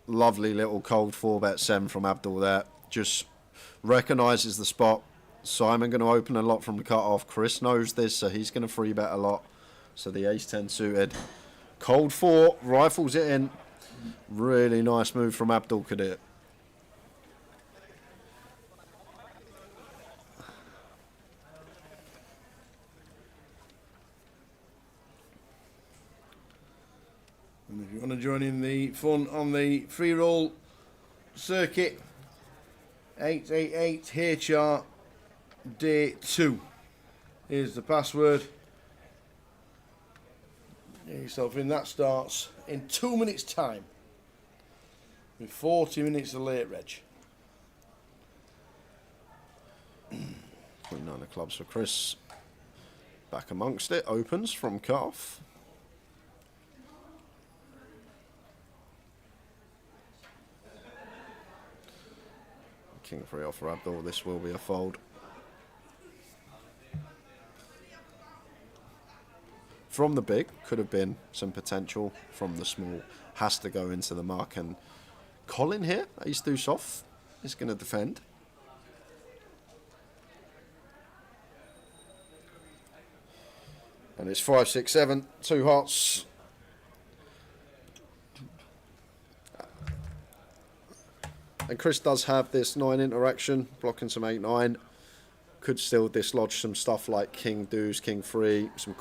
Lovely little cold 4-bet send from Abdul there. Just recognises the spot. Simon going to open a lot from the cut-off. Chris knows this, so he's going to free bet a lot. So the ace-10 suited. Cold 4, rifles it in. Really nice move from Abdul Kadir. And if you want to join in the fun on the free roll circuit, 888HR day 2. Here's the password. Get yourself in. That starts in 2 minutes' time with 40 minutes of late reg. Queen 9 of clubs for Chris. Back amongst it. Opens from cut-off. King 3 off for Abdul. This will be a fold. From the big, could have been some potential. From the small, has to go into the mark. And Colin here, ace deuce off, is going to defend. And it's 5, 6, 7, 2 hearts. And Chris does have this 9 interaction, blocking some 8, 9. Could still dislodge some stuff like king deuce, king 3, some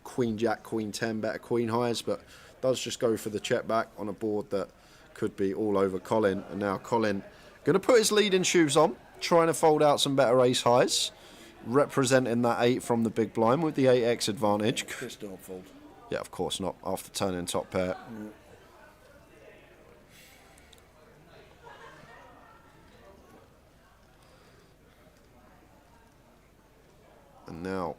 queen jack, queen 10, better queen highs, but does just go for the check back on a board that could be all over Colin. And now Colin going to put his leading shoes on, trying to fold out some better ace highs, representing that 8 from the big blind with the 8x advantage. Chris don't fold. Yeah, of course not, after turning top pair. And now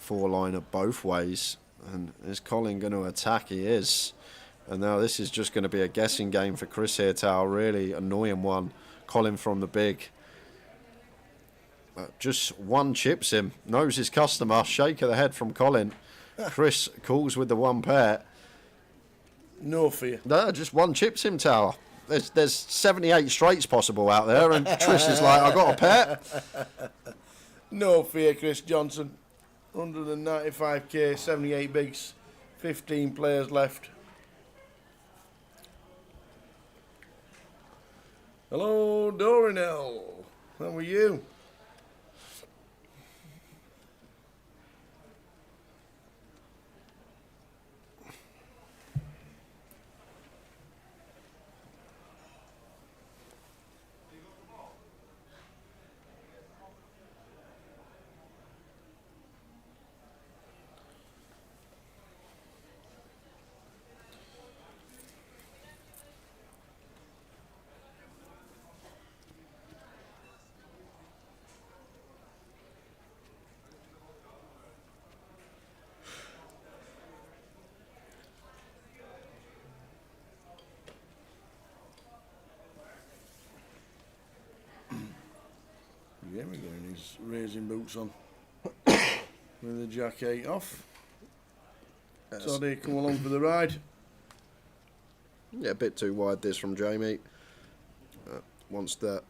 4-liner both ways. And is Colin going to attack? He is. And now this is just going to be a guessing game for Chris here, Tao. Really annoying one. Colin from the big. Just one chips him. Knows his customer. Shake of the head from Colin. Chris calls with the one pair. No fear. No, just one chips him, Tower. There's 78 straights possible out there, and Tris is like, I got a pair. No fear, Chris Johnson. 195k, 78 bigs, 15 players left. Hello, Dorinel. How are you? There we go, and he's racing boots on with the jack 8 off. So they come along for the ride. Yeah, a bit too wide this from Jamie. Wants to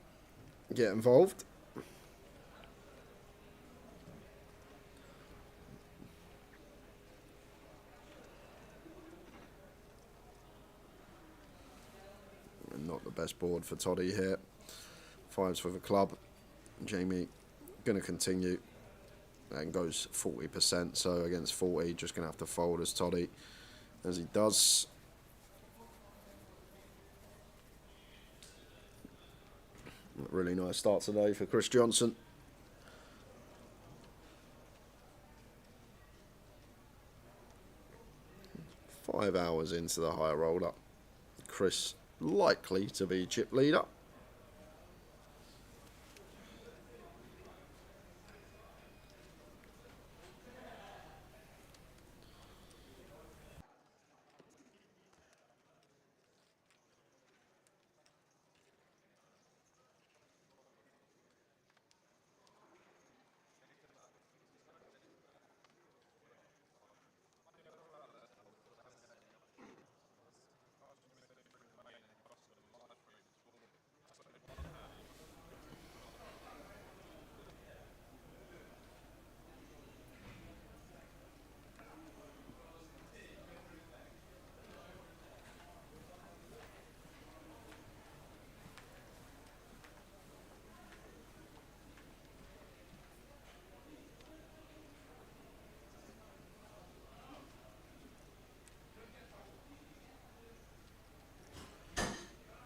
get involved. Not the best board for Toddy here. Fives for the club. Jamie going to continue and goes 40%, so against 40 just going to have to fold as Toddy as he does. Really nice start today for Chris Johnson. Five hours into the high roller. Chris likely to be chip leader.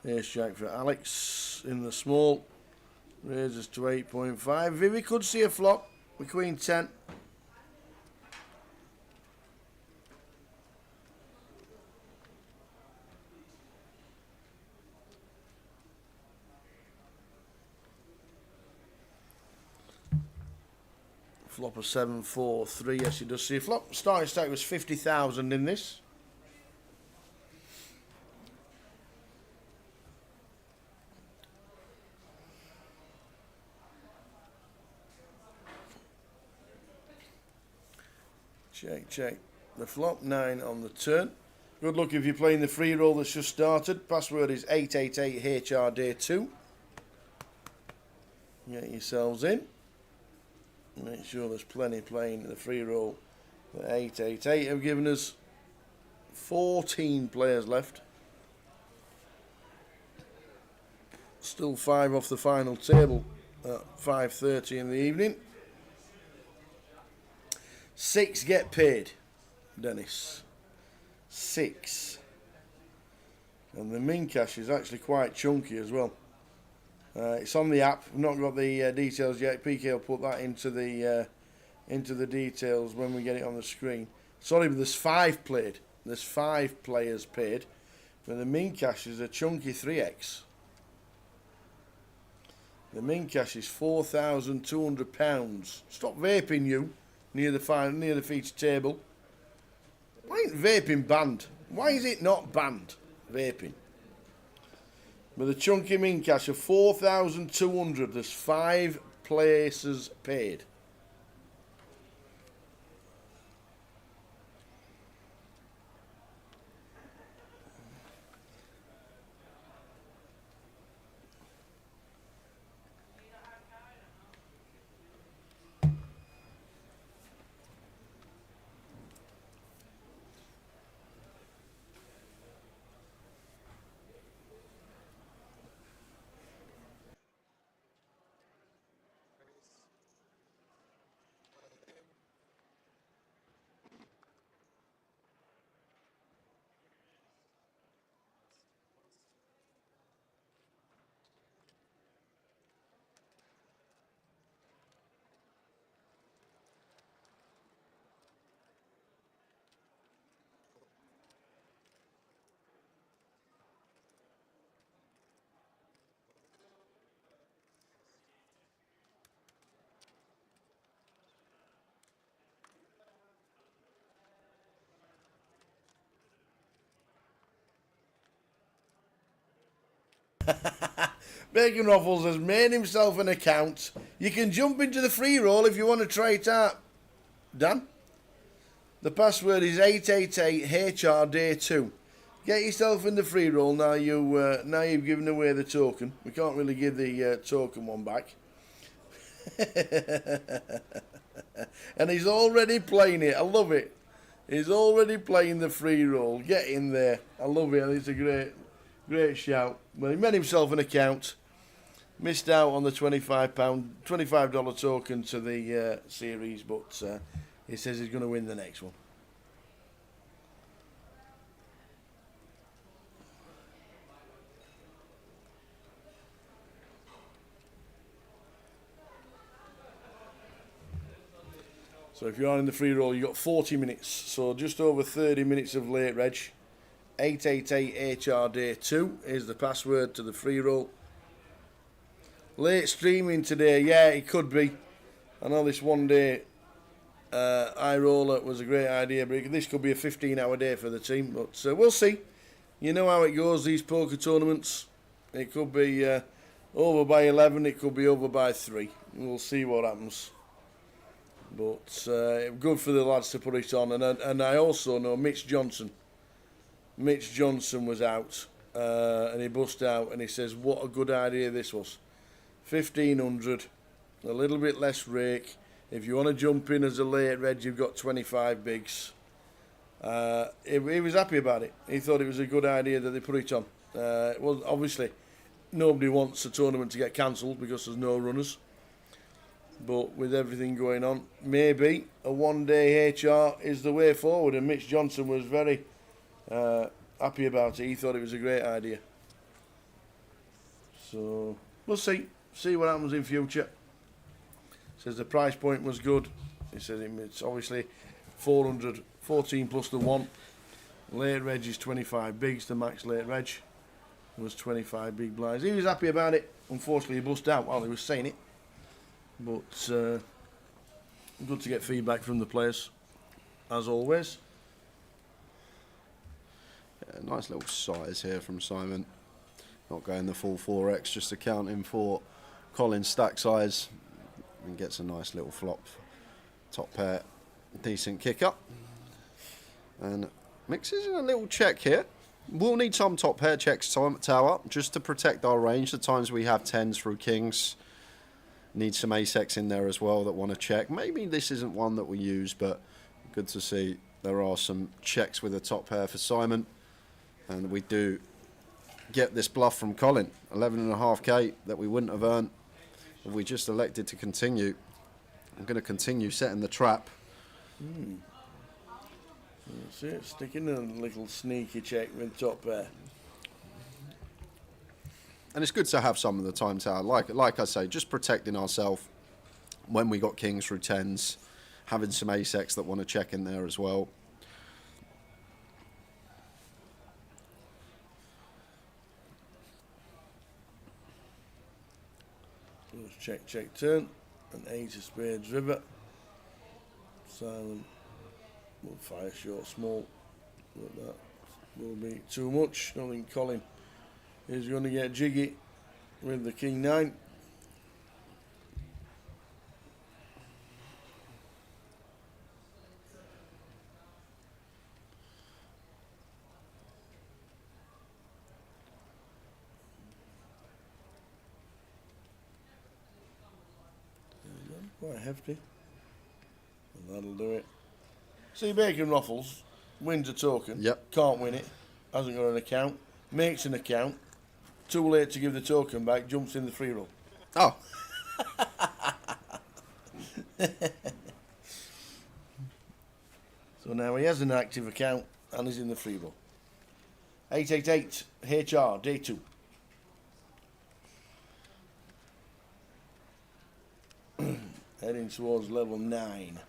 Ace jack for Alex in the small. Raises to 8.5. Vivi could see a flop with Queen 10. Flop of 7-4-3. Yes, he does see a flop. Starting stack was 50,000 in this. Check, check. The flop, 9 on the turn. Good luck if you're playing the free roll that's just started. Password is 888HRD2. Get yourselves in. Make sure there's plenty playing the free roll. The 888 have given us 14 players left. Still 5 off the final table at 5:30 in the evening. 6 get paid, Dennis. 6. And the min cash is actually quite chunky as well. It's on the app. I've not got the details yet. PK will put that into the details when we get it on the screen. Sorry, but there's 5 played. There's 5 players paid. But the min cash is a chunky 3x. The min cash is £4,200. Stop vaping, you. Near the feature table. Why ain't vaping banned? Why is it not banned? Vaping. With a chunky min cash of 4,200, there's 5 places paid. Bacon Ruffles has made himself an account. You can jump into the free roll if you want to try it out. Dan? The password is 888HR day 2. Get yourself in the free roll now you've given away the token. We can't really give the token one back. And he's already playing it. I love it. He's already playing the free roll. Get in there. I love it. It's a great shout. Well, he made himself an account. Missed out on the $25 token to the series, but he says he's going to win the next one. So if you are in the free roll, you've got 40 minutes. So just over 30 minutes of late reg. 888HR day 2 is the password to the free roll. Late streaming today, yeah, it could be. I know this one day iRoller was a great idea, but this could be a 15-hour day for the team. But we'll see. You know how it goes, these poker tournaments. It could be over by 11, it could be over by 3. We'll see what happens. But good for the lads to put it on. And I also know Mitch Johnson was out, and he bust out, and he says, what a good idea this was. 1,500, a little bit less rake. If you want to jump in as a late red, you've got 25 bigs. He was happy about it. He thought it was a good idea that they put it on. Well, obviously, nobody wants a tournament to get cancelled because there's no runners. But with everything going on, maybe a one-day HR is the way forward. And Mitch Johnson was very happy about it. He thought it was a great idea. So we'll see what happens in future. Says the price point was good. He said it's obviously 400, 14 plus the 1. Late reg is 25 bigs. The max late reg was 25 big blinds. He was happy about it. Unfortunately, he bust out while he was saying it. But good to get feedback from the players, as always. Yeah, nice little size here from Simon. Not going the full 4x, just accounting for Colin's stack size. And gets a nice little flop. Top pair, decent kick up. And mixes in a little check here. We'll need some top pair checks tower just to protect our range. The times we have 10s through kings. Need some ace-x in there as well that want to check. Maybe this isn't one that we use, but good to see there are some checks with a top pair for Simon. And we do get this bluff from Colin. 11.5k that we wouldn't have earned if we just elected to continue. I'm going to continue setting the trap. That's it. Sticking a little sneaky check with top pair. And it's good to have some of the time tower. Like I say, just protecting ourselves when we got kings through 10s. Having some ace-x that want to check in there as well. Check, check, turn. An 8 of spades river. Silent. We'll fire short, small. But that will be too much. I think Colin is going to get jiggy with the king 9. Quite hefty. And that'll do it. See, Bacon Ruffles wins a token. Yep. Can't win it. Hasn't got an account. Makes an account. Too late to give the token back. Jumps in the free roll. Oh. So now he has an active account and he's in the free roll. 888 HR day 2. Heading towards level 9.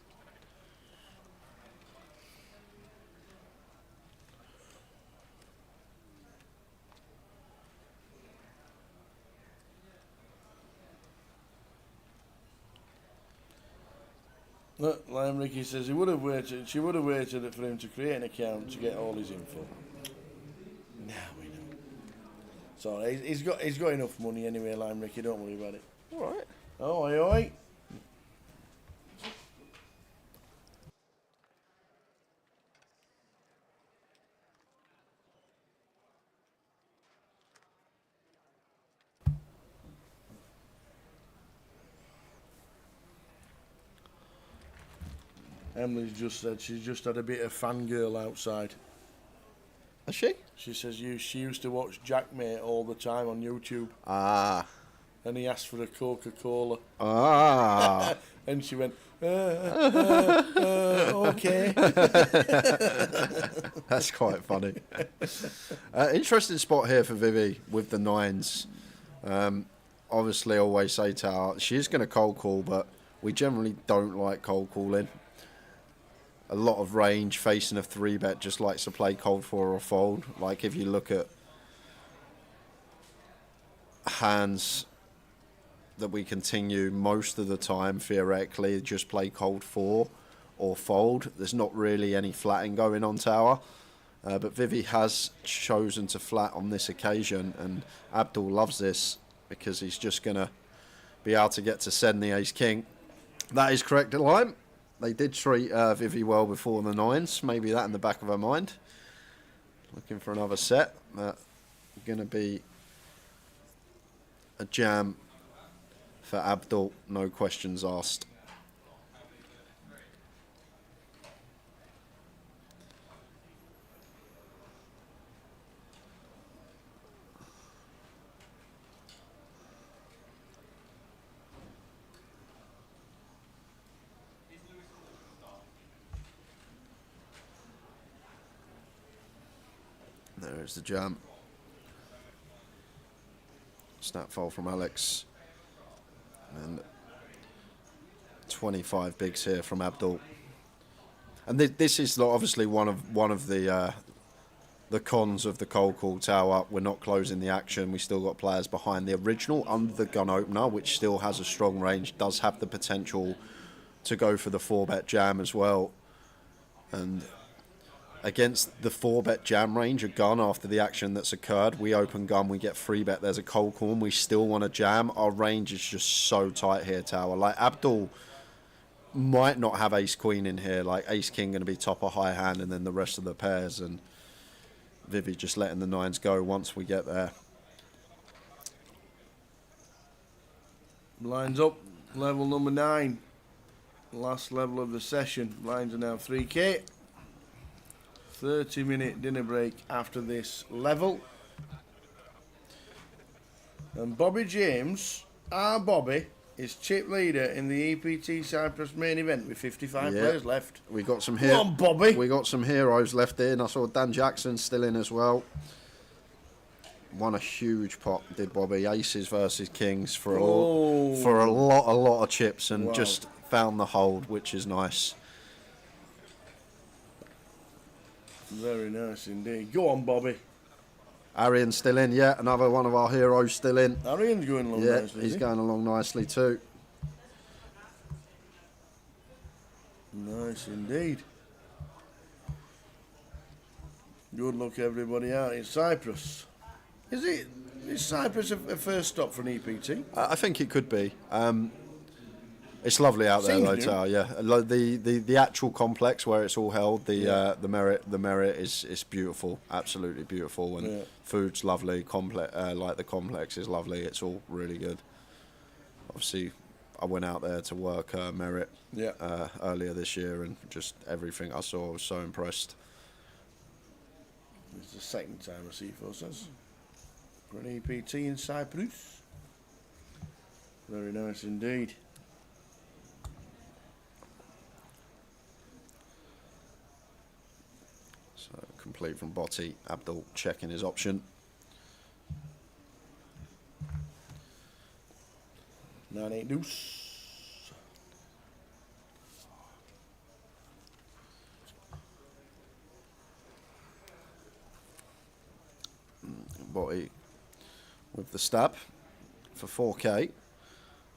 Look, Lime Ricky says she would have waited for him to create an account to get all his info. Now we know. Sorry, he's got enough money anyway, Lime Ricky, don't worry about it. Alright. Oi, oi. Emily's just said she's just had a bit of fangirl outside. Is she? She says she used to watch Jackmate all the time on YouTube. Ah. And he asked for a Coca-Cola. Ah. And she went, okay. That's quite funny. Interesting spot here for Vivi with the 9s. Obviously, I always say to her, she's going to cold call, but we generally don't like cold calling. A lot of range, facing a 3-bet, just likes to play cold 4 or fold. Like if you look at hands that we continue most of the time, theoretically, just play cold 4 or fold. There's not really any flatting going on tower. But Vivi has chosen to flat on this occasion, and Abdul loves this because he's just going to be able to get to send the ace-king. That is correct, Lime. They did treat Vivi well before the 9s. Maybe that in the back of her mind. Looking for another set. Going to be a jam for Abdul. No questions asked. There's the jam. Snap fold from Alex. And 25 bigs here from Abdul. And this is obviously one of the cons of the cold call tower. We're not closing the action. We still got players behind the original under the gun opener, which still has a strong range, does have the potential to go for the 4-bet jam as well. And against the 4-bet jam range, a gun after the action that's occurred, we open gun, we get 3-bet, there's a cold call, and we still want to jam. Our range is just so tight here, tower. Like, Abdul might not have ace-queen in here, like ace-king going to be top of high hand, and then the rest of the pairs, and Vivi just letting the 9s go once we get there. Lines up, level number 9. Last level of the session. Lines are now 3k. 30-minute dinner break after this level. And Bobby James, our Bobby, is chip leader in the EPT Cyprus main event with 55 players left. We got some Come on, Bobby. We got some heroes left in. I saw Dan Jackson still in as well. Won a huge pot, did Bobby. Aces versus kings for a lot of chips, and just found the hold, which is nice. Very nice indeed. Go on, Bobby. Arian's still in, yeah. Another one of our heroes still in. Arian's going along nicely. He's going along nicely too. Nice indeed. Good luck, everybody out in Cyprus. Is Cyprus a first stop for an EPT? I think it could be. It's lovely out there, though, Tao. Yeah, the actual complex where it's all held, the Merit is beautiful, absolutely beautiful, and food's lovely. Like the complex is lovely. It's all really good. Obviously, I went out there to work Merit Yeah. earlier this year, and just everything I saw, I was so impressed. It's the second time a C4 says. For an EPT in Cyprus. Very nice indeed. So complete from Botti. Abdul checking his option. 9-8 deuce. Botti with the stab for 4k.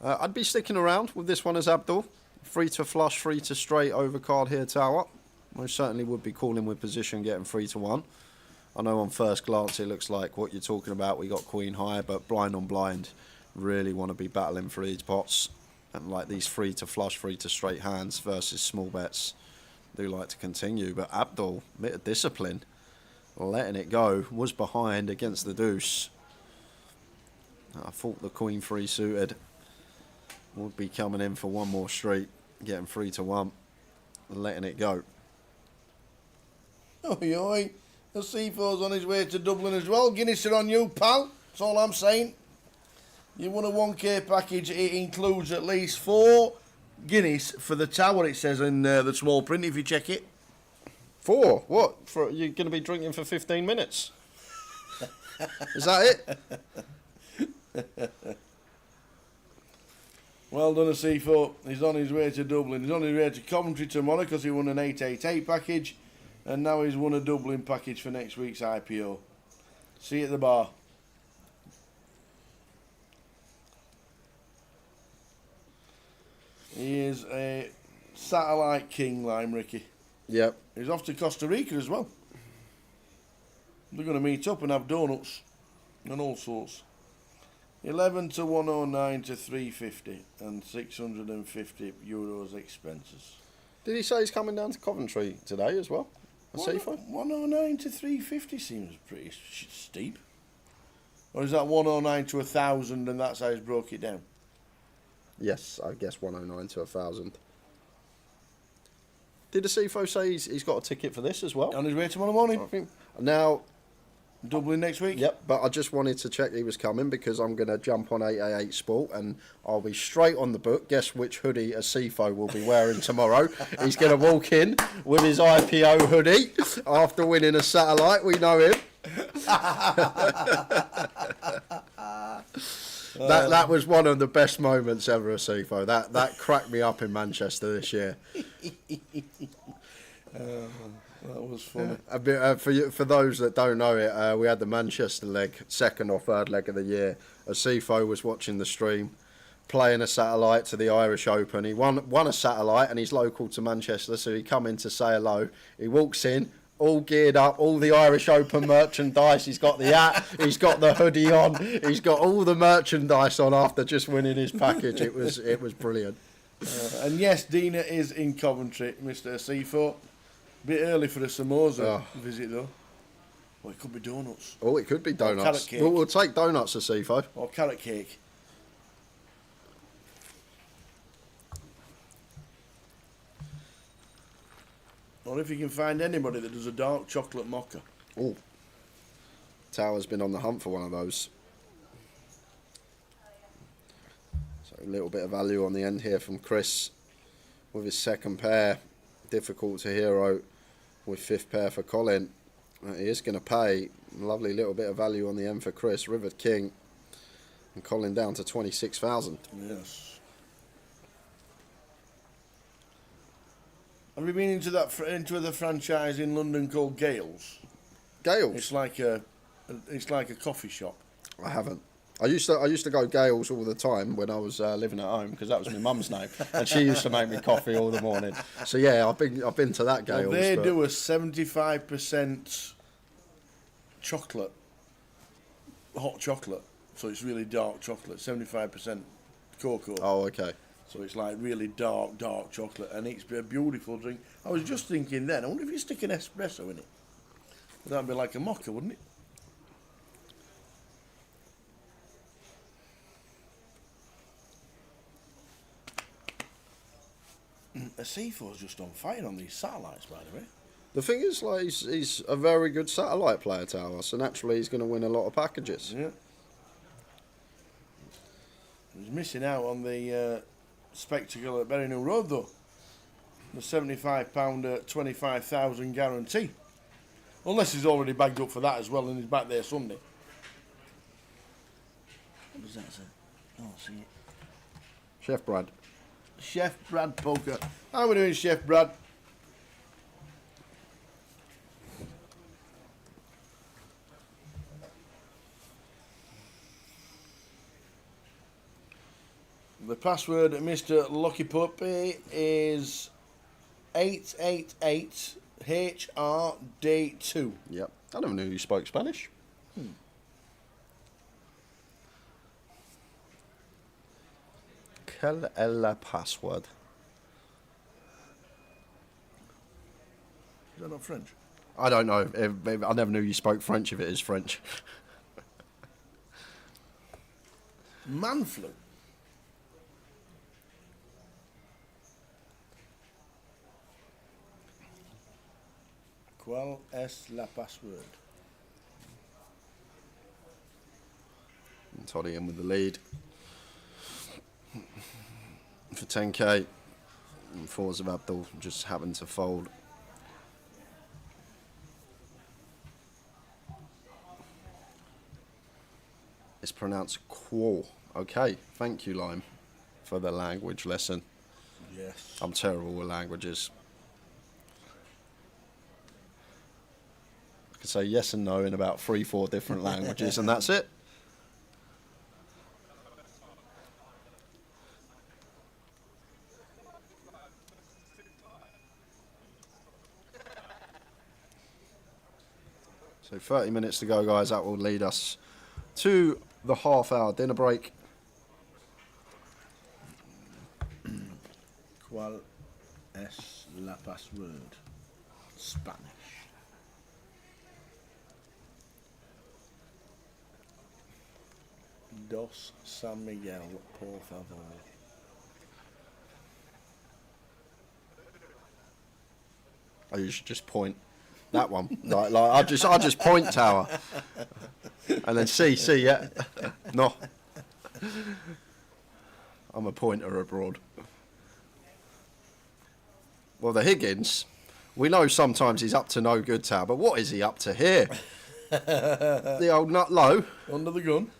I'd be sticking around with this one as Abdul. Free to flush, free to straight, overcard here tower. Most certainly would be calling with position, getting 3 to 1. I know on first glance it looks like what you're talking about. We got queen high, but blind on blind, really want to be battling for these pots. And like these free to flush, free to straight hands versus small bets, do like to continue. But Abdul, bit of discipline, letting it go, was behind against the deuce. I thought the queen 3 suited would be coming in for one more street, getting 3 to 1, letting it go. Oi, oi. The C4's on his way to Dublin as well. Guinness are on you, pal. That's all I'm saying. You won a 1k package. It includes at least 4 Guinness for the tower, it says in the small print, if you check it. 4? What? You're going to be drinking for 15 minutes? Is that it? Well done, a C4. He's on his way to Dublin. He's on his way to Coventry tomorrow because he won an 888 package. And now he's won a Dublin package for next week's IPO. See you at the bar. He is a satellite king, Lime Ricky. Yep. He's off to Costa Rica as well. They're going to meet up and have donuts and all sorts. 11 to 109 to 350 and 650 euros expenses. Did he say he's coming down to Coventry today as well? A C4? 109 to 350 seems pretty steep. Or is that 109 to 1,000 and that's how he's broke it down? Yes, I guess 109 to 1,000. Did the CFO say he's got a ticket for this as well? On his way tomorrow morning. I think. Now, Dublin next week? Yep, but I just wanted to check he was coming because I'm going to jump on 888 Sport and I'll be straight on the book. Guess which hoodie a CFO will be wearing tomorrow. He's going to walk in with his IPO hoodie after winning a satellite. We know him. That was one of the best moments ever at CFO. That cracked me up in Manchester this year. That was funny. For those that don't know it, we had the Manchester leg, second or third leg of the year. Sifo was watching the stream, playing a satellite to the Irish Open. He won a satellite and he's local to Manchester, so he come in to say hello. He walks in, all geared up, all the Irish Open merchandise. He's got the hat, he's got the hoodie on, he's got all the merchandise on after just winning his package. It was brilliant. And yes, Dina is in Coventry, Mr. Sifo. Bit early for a samosa visit though. Well, it could be donuts. Oh, it could be donuts. Or carrot cake. We'll take donuts at Sifo. Or carrot cake. Or if you can find anybody that does a dark chocolate mocha. Oh, Tower's been on the hunt for one of those. So a little bit of value on the end here from Chris with his second pair. Difficult to hero with fifth pair for Colin. He is going to pay. Lovely little bit of value on the end for Chris. River King. And Colin down to 26,000. Yes. Have you been into the franchise in London called Gales? Gales? It's like a coffee shop. I haven't. I used to go Gales all the time when I was living at home because that was my mum's name, and she used to make me coffee all the morning. So yeah, I've been to that Gales. Well, they do a 75% chocolate, hot chocolate, so it's really dark chocolate. 75% cocoa. Oh, okay. So it's like really dark chocolate, and it's a beautiful drink. I was just thinking then, I wonder if you stick an espresso in it. That'd be like a mocha, wouldn't it? C4's just on fire on these satellites, by the way. The thing is, like, he's a very good satellite player, Tower, so naturally he's going to win a lot of packages. Yeah. He's missing out on the spectacle at Berry New Road, though. The £75 25,000 guarantee. Unless he's already bagged up for that as well and he's back there Sunday. What does that say? Oh, I see it. Chef Brad. Chef Brad Poker. How are we doing, Chef Brad? The password, Mr. Lucky Puppy, is 888HRD2. Yep. I never knew you spoke Spanish. Quel est la password? Is that not French? I don't know. I never knew you spoke French if it is French. Manflu. ¿Cuál es la password? And Toddy in with the lead for 10k. And fours of Abdul just happened to fold. It's pronounced quo. Okay, thank you, Lime, for the language lesson. Yes. I'm terrible with languages. I can say yes and no in about 3-4 different languages, and that's it. So 30 minutes to go, guys. That will lead us to the half-hour dinner break. ¿Cuál es la password? Spanish. Dos San Miguel, por favor. Oh, you should just point. That one. like I'll just point, Tower. And then see, yeah. No. I'm a pointer abroad. Well, the Higgins, we know sometimes he's up to no good, Tower, but what is he up to here? The old nut low. Under the gun.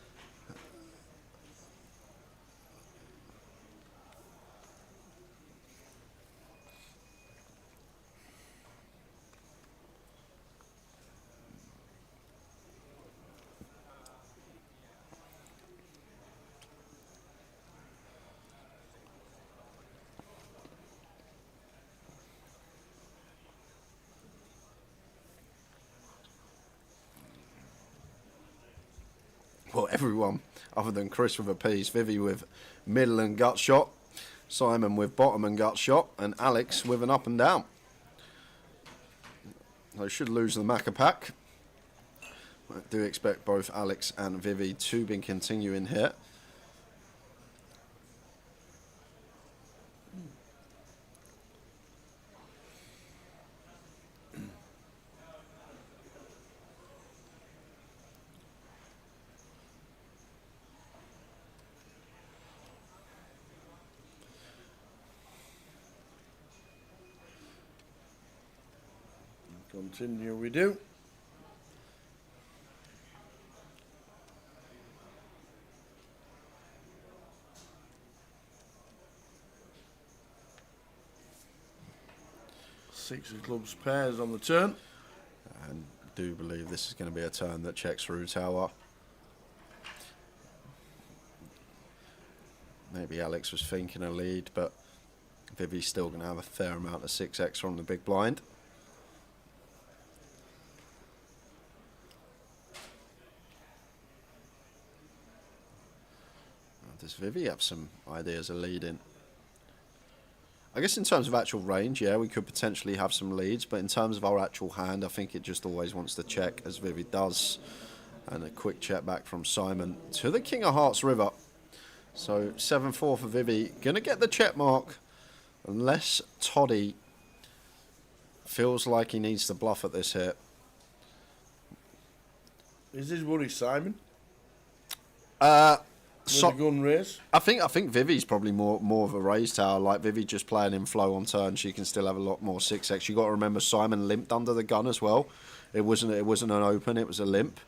Well, everyone other than Chris with a piece, Vivi with middle and gut shot, Simon with bottom and gut shot, and Alex with an up and down. They should lose the Macca pack. I do expect both Alex and Vivi to be continuing here. Continue we do. Six of clubs pairs on the turn. And do believe this is going to be a turn that checks through Tower. Maybe Alex was thinking a lead, but Vivi's still going to have a fair amount of 6x from the big blind. Does Vivi have some ideas of leading? I guess in terms of actual range, yeah, we could potentially have some leads, but in terms of our actual hand, I think it just always wants to check, as Vivi does. And a quick check back from Simon to the King of Hearts river. So 7-4 for Vivi. Going to get the check mark Unless Toddy feels like he needs to bluff at this hit. Is this worry Simon? With So, the gun raise? I think Vivi's probably more of a raise tower. Like Vivi just playing in flow on turn, she can still have a lot more 6x. You got to remember Simon limped under the gun as well. It wasn't an open, it was a limp.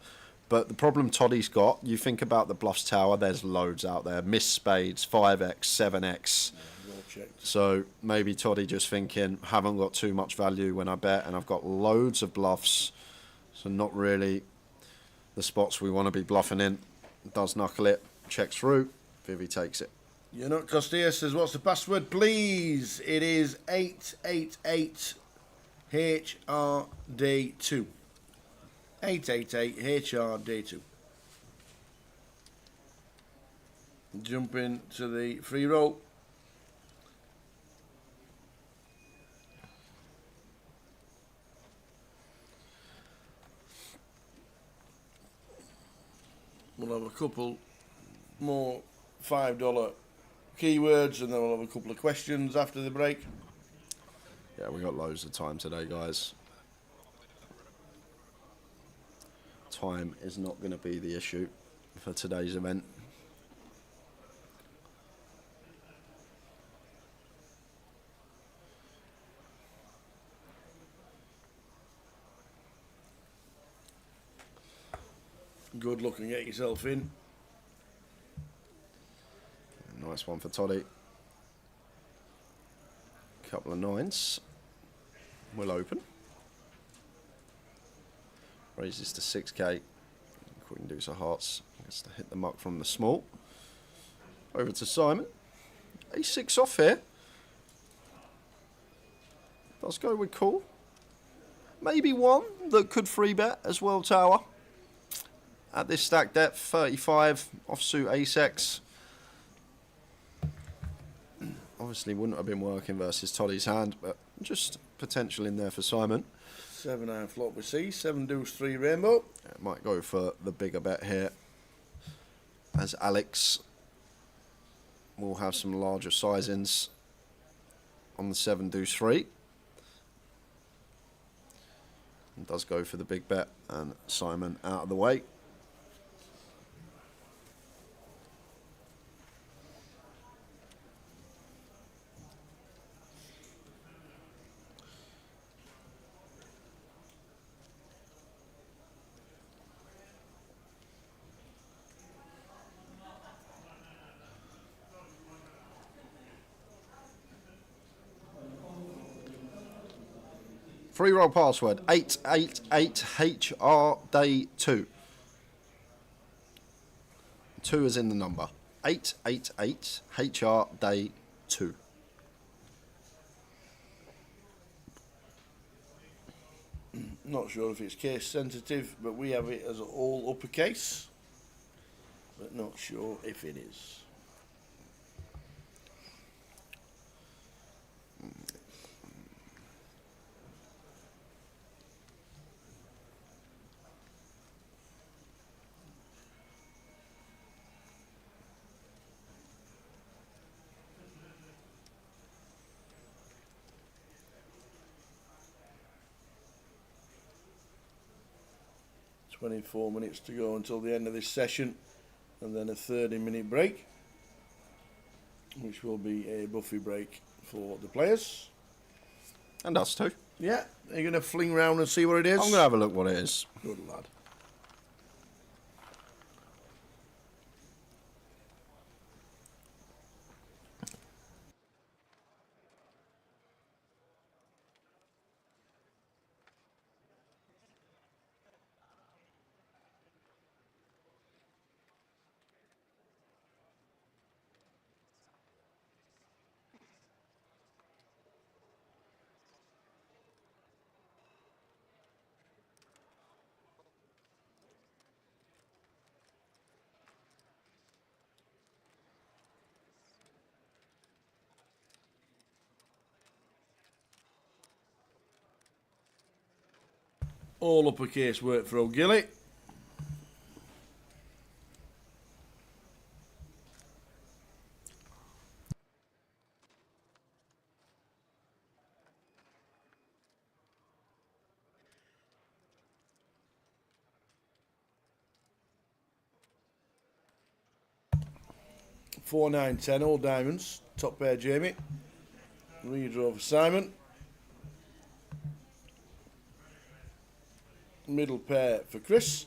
But the problem Toddy's got, you think about the bluffs tower, there's loads out there. Miss spades, 5x, 7x. Yeah, so maybe Toddy just thinking, haven't got too much value when I bet, and I've got loads of bluffs. So not really the spots we want to be bluffing in. Does knuckle it. Checks through, Vivi takes it. You're not Costea says, what's the password, please? It is 888 HRD2. 888 HRD2. Jump into the free roll. We'll have a couple more $5 keywords, and then we'll have a couple of questions after the break. Yeah, we got loads of time today, guys. Time is not going to be the issue for today's event. Good luck and get yourself in. Nice one for Toddy. Couple of nines. Will open. Raises to 6k. Queen deuce of hearts. Gets to hit the muck from the small. Over to Simon. A6 off here. Does go with call. Maybe one that could free bet as well, tower. At this stack depth, 35 offsuit ace-x. Obviously wouldn't have been working versus Toddy's hand, but just potential in there for Simon. 7-9 flop we see, 7 deuce 3 rainbow. Yeah, might go for the bigger bet here, as Alex will have some larger sizings on the 7 deuce 3. And does go for the big bet, and Simon out of the way. Free roll password 888HRD2. 2 is in the number. 888HRD2. Not sure if it's case sensitive, but we have it as all uppercase. But not sure if it is. $24 minutes to go until the end of this session, and then a 30-minute break, which will be a buffet break for the players. And us too. Yeah, are you going to fling round and see what it is? I'm going to have a look what it is. Good lad. All uppercase work for O'Gilly. 4, 9, 10, all diamonds. Top pair, Jamie. Redraw for Simon. Middle pair for Chris.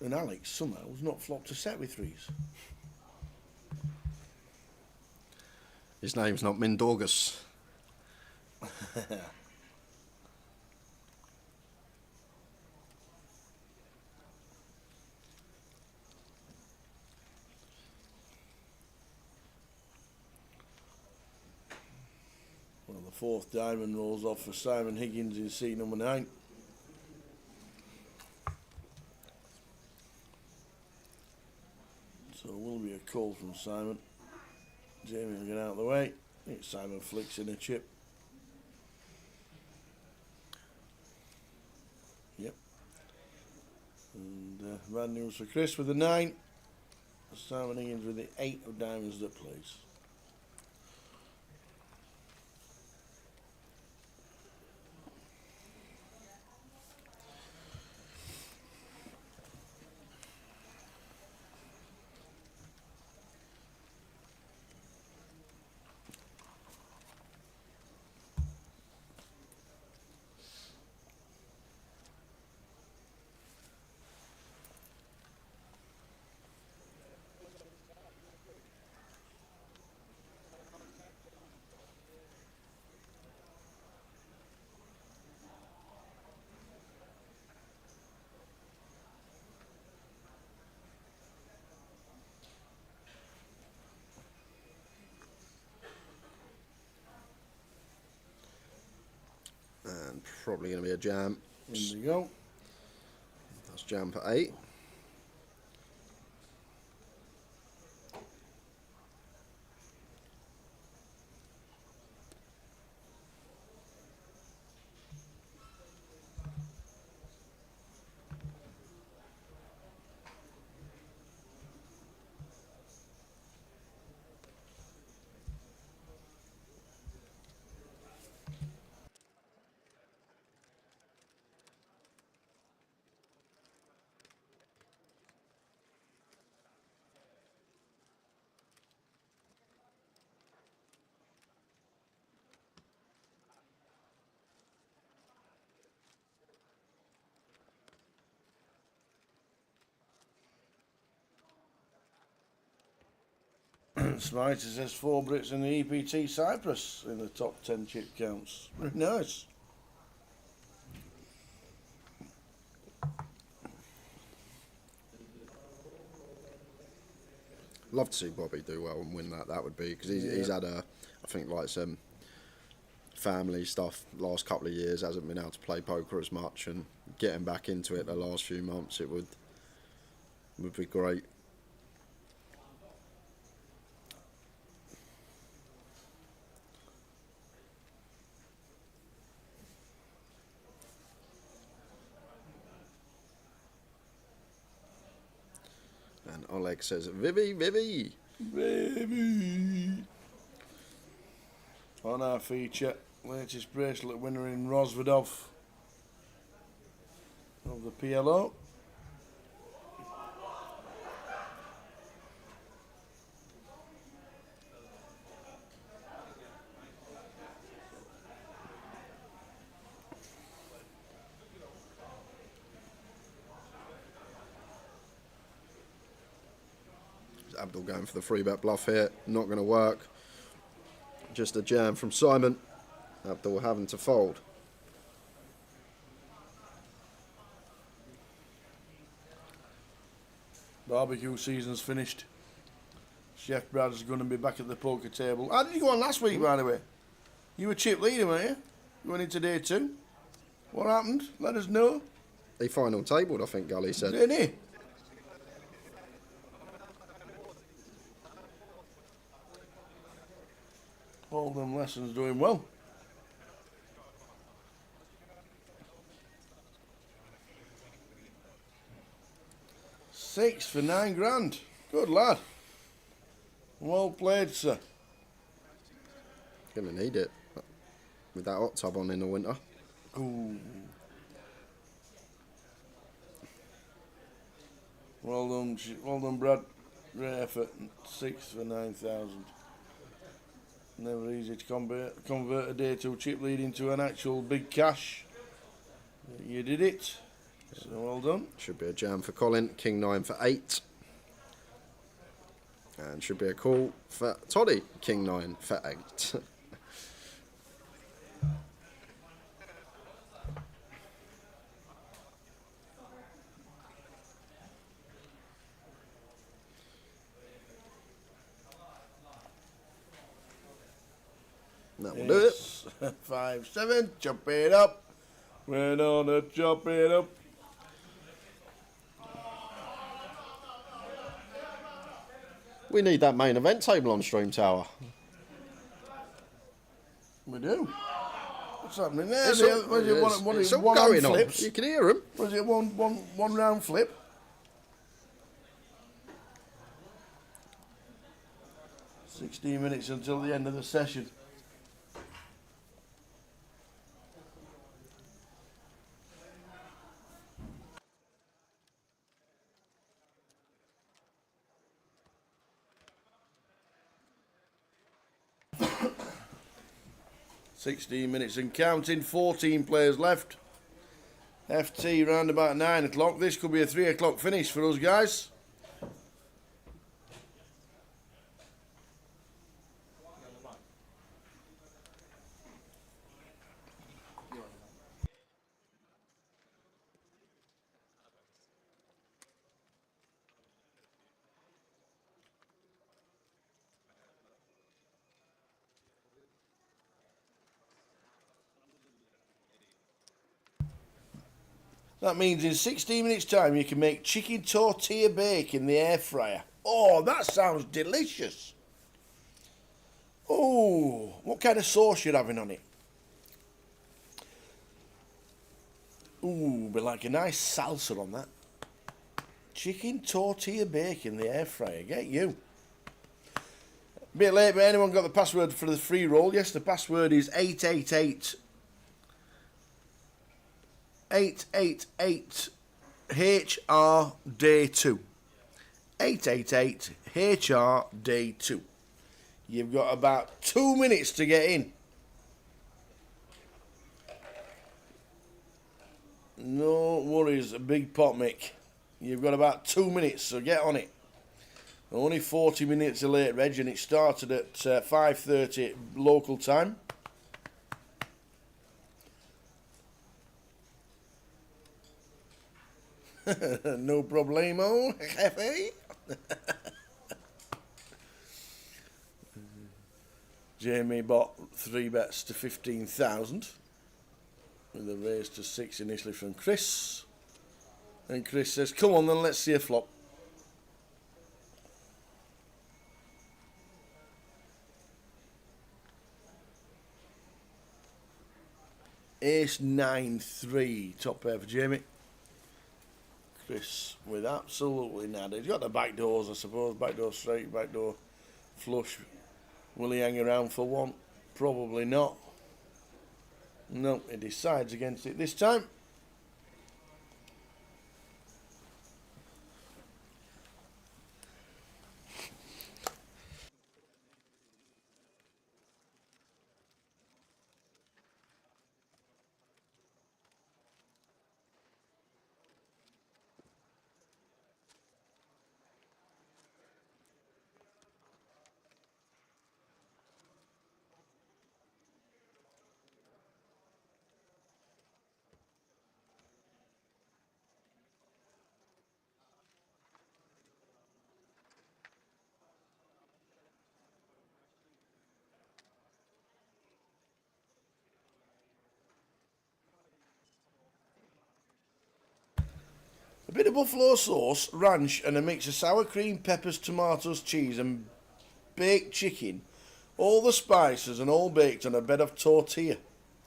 And Alex somehow has not flopped a set with threes. His name's not Mindorgus. Well, the fourth diamond rolls off for Simon Higgins in seat number 9. So it will be a call from Simon. Jamie will get out of the way. I think Simon flicks in a chip. Yep. And bad news for Chris with the 9. Simon Higgins with the 8 of diamonds that plays. And probably going to be a jam. There we go. That's jam for 8. Smiter says 4 Brits in the EPT Cyprus in the top 10 chip counts. Very nice. Love to see Bobby do well and win that. That would be, because he's had I think like some family stuff last couple of years, hasn't been able to play poker as much, and getting back into it the last few months, it would be great. And Oleg says, Vivi, Vivi. Baby. On our feature, latest bracelet winner in Rosvedov of the PLO. Abdul going for the 3-bet bluff here. Not going to work. Just a jam from Simon. Abdul having to fold. Barbecue season's finished. Chef Brad's going to be back at the poker table. How did you go on last week, by the way? You were chip leader, weren't you? Going into day 2. What happened? Let us know. He final tabled, I think Gully said. Didn't he? All them lessons doing well. Six for 9 grand. Good lad. Well played, sir. Gonna need it with that hot tub on in the winter. Ooh. Well done, Brad. Great effort. 6 for 9,000. Never easy to convert a day 2 chip lead into an actual big cash. You did it. So well done. Should be a jam for Colin. King 9 for 8. And should be a call for Toddy. King 9 for 8. That will do it. 5, 7. Chop it up. We're gonna chop it up. We need that main event table on Stream Tower. We do. What's happening there? It's all going on. You can hear him. Was it one round flip? "16 minutes until the end of the session." "16 minutes and counting, 14 players left. FT round about 9 o'clock. This could be a 3 o'clock finish for us guys. That means in 16 minutes time you can make chicken tortilla bake in the air fryer. Oh, that sounds delicious. Oh, what kind of sauce you're having on it? Ooh, be like a nice salsa on that. Chicken tortilla bake in the air fryer. Get you. A bit late, but anyone got the password for the free roll? Yes, the password is 888 HR day 2. 888 HR day 2. You've got about 2 minutes to get in. No worries, a big pot, Mick. You've got about 2 minutes, so get on it. Only 40 minutes late, Reg, and it started at 5:30 local time. No problemo, jefe. Jamie bought 3 bets to 15,000 with a raise to 6 initially from Chris. And Chris says, "Come on then, let's see a flop." Ace 9-3, top pair for Jamie. Chris with absolutely nada. He's got the back doors, I suppose. Backdoor straight, backdoor flush. Will he hang around for one? Probably not. No, he decides against it this time. A bit of buffalo sauce, ranch, and a mix of sour cream, peppers, tomatoes, cheese, and baked chicken. All the spices and all baked on a bed of tortilla.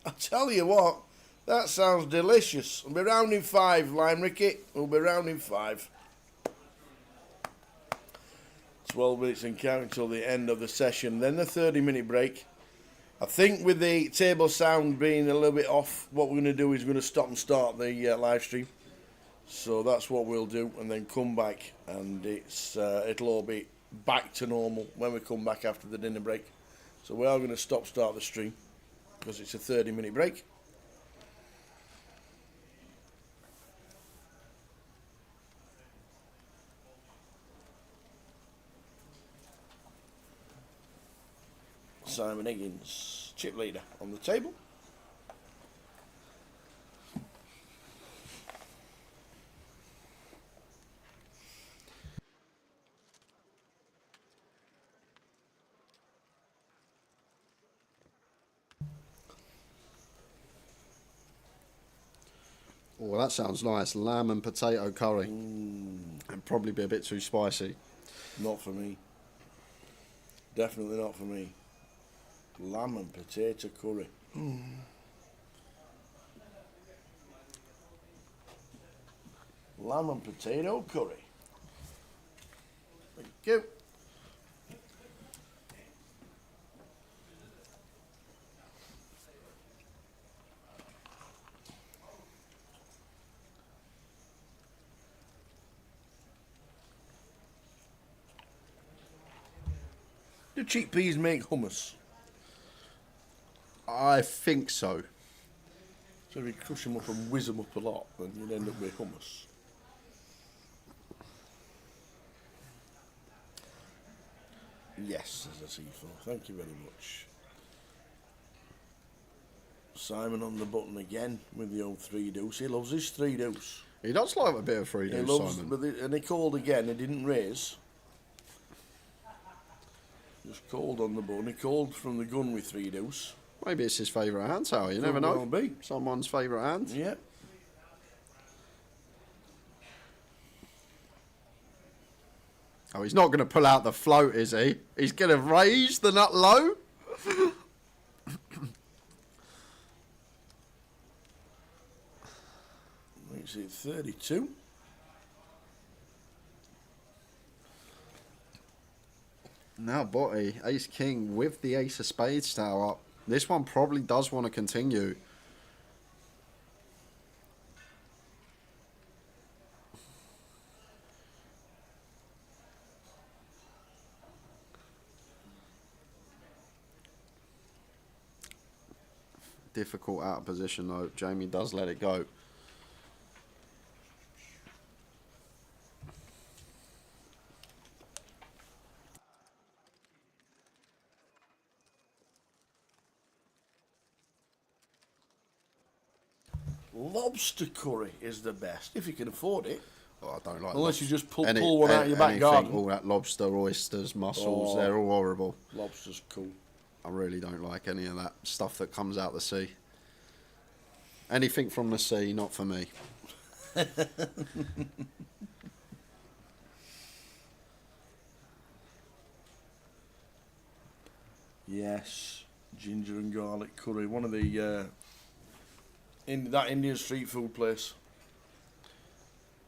I tell you what, that sounds delicious. We'll be rounding 5, Lime Ricky. We'll be rounding 5. 12 minutes and counting till the end of the session. Then the 30-minute break. I think with the table sound being a little bit off, what we're going to do is we're going to stop and start the live stream. So that's what we'll do, and then come back, and it'll all be back to normal when we come back after the dinner break. So we are going to start the stream because it's a 30-minute break. Simon Higgins, chip leader on the table. Oh, that sounds nice. Lamb and potato curry. And probably be a bit too spicy. Not for me. Definitely not for me. Lamb and potato curry. Lamb and potato curry. Thank you. Do chickpeas make hummus? I think so. So if you crush them up and whiz them up a lot, then you'd end up with hummus. Yes, as I see for. Thank you very much. Simon on the button again with the old 3-deuce. He loves his 3-deuce. He does like a bit of He 3-deuce, loves, Simon. and he called again. He didn't raise. Just called on the button. He called from the gun with 3-deuce. Maybe it's his favourite hand, Tower. You never Could know. well be. Someone's favourite hand. Yeah. Oh, he's not going to pull out the float, is he? He's going to raise the nut low? Makes it 32. Now, Botty, Ace King with the Ace of Spades Tower up. This one probably does want to continue. Difficult out of position though. Jamie does let it go. Lobster curry is the best, if you can afford it. Oh, I don't like Unless lobster. you just pull one out of your back anything, garden. all that lobster, oysters, mussels, Oh. they're all horrible. Lobster's cool. I really don't like any of that stuff that comes out the sea. Anything from the sea, not for me. Yes, ginger and garlic curry. One of the that Indian street food place.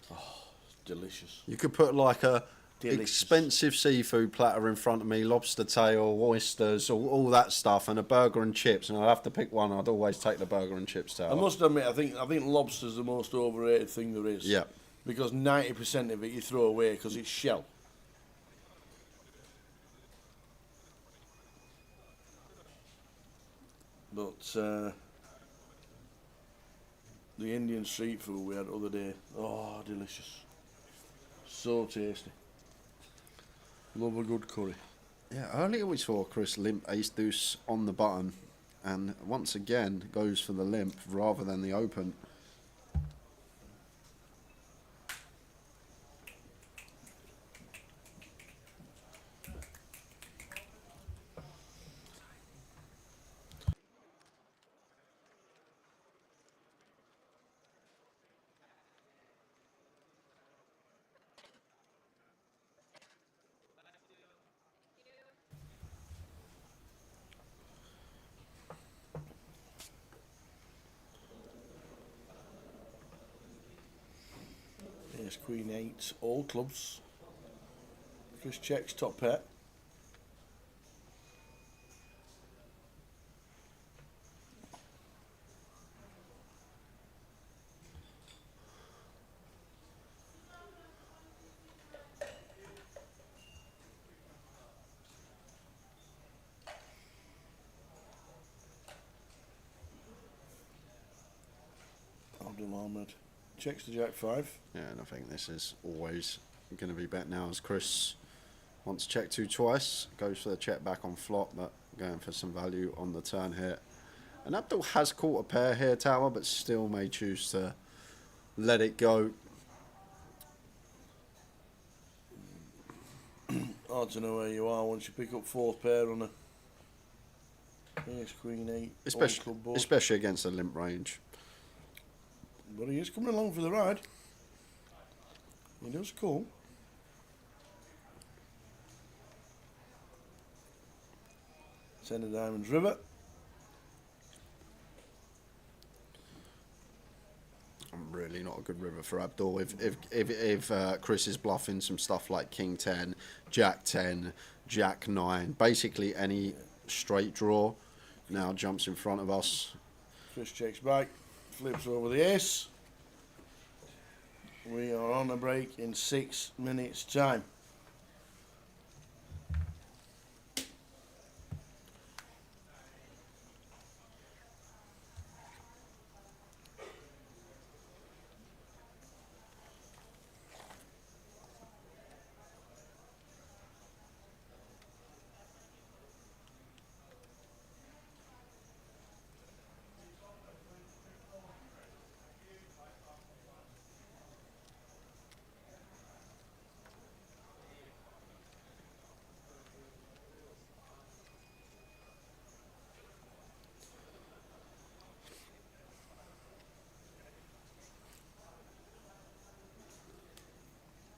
Oh, it's delicious. You could put like a Delicious. expensive seafood platter in front of me, lobster tail, oysters, all that stuff, and a burger and chips, and I'd have to pick one. I'd always take the burger and chips tail. I must admit, I think lobster's the most overrated thing there is. Yeah. Because 90% of it you throw away because it's shell. But the Indian street food we had the other day, oh, delicious. So tasty. Love a good curry. Yeah, earlier we saw Chris limp ace deuce on the button, and once again goes for the limp rather than the open. Yes, Queen 8, all clubs. Chris checks top pair. Abdul Ahmed checks the Jack 5. Yeah, and I think this is always going to be bet now as Chris wants check 2 twice. Goes for the check back on flop, but going for some value on the turn here. And Abdul has caught a pair here, Tower, but still may choose to let it go. Hard to know where you are once you pick up 4th pair on a Ace, Queen, 8, especially against a limp range. But he is coming along for the ride. He does call. Ten of Diamonds River. Really not a good river for Abdul. If Chris is bluffing some stuff like King 10, Jack 10, Jack 9, basically any straight draw now jumps in front of us. Chris checks back, flips over the ace. We are on a break in 6 minutes time.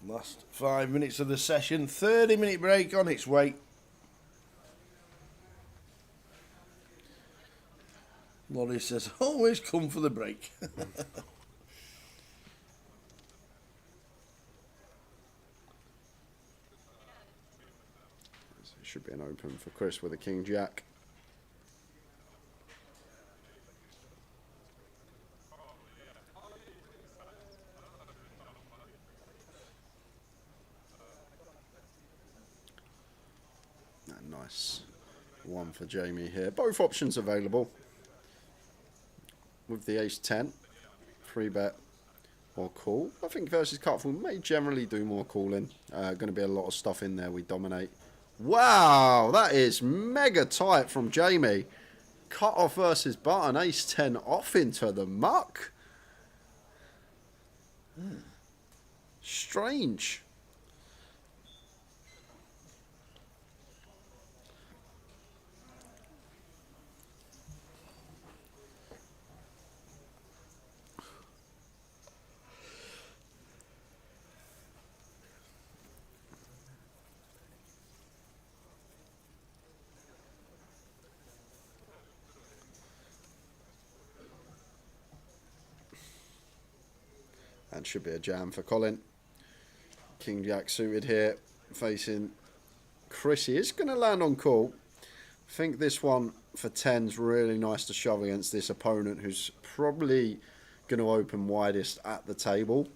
Last 5 minutes of the session, 30-minute break on its way. Laurie says, always come for the break. Should be an open for Chris with a King Jack. Nice one for Jamie here. Both options available with the Ace 10, 3-bet or call. I think versus cut we may generally do more calling. Going to be a lot of stuff in there we dominate. Wow, that is mega tight from Jamie. Cut off versus button, Ace 10 off into the muck. Strange. And should be a jam for Colin. King Jack suited here, facing Chris. He is going to land on call. I think this one for 10's really nice to shove against this opponent who's probably going to open widest at the table.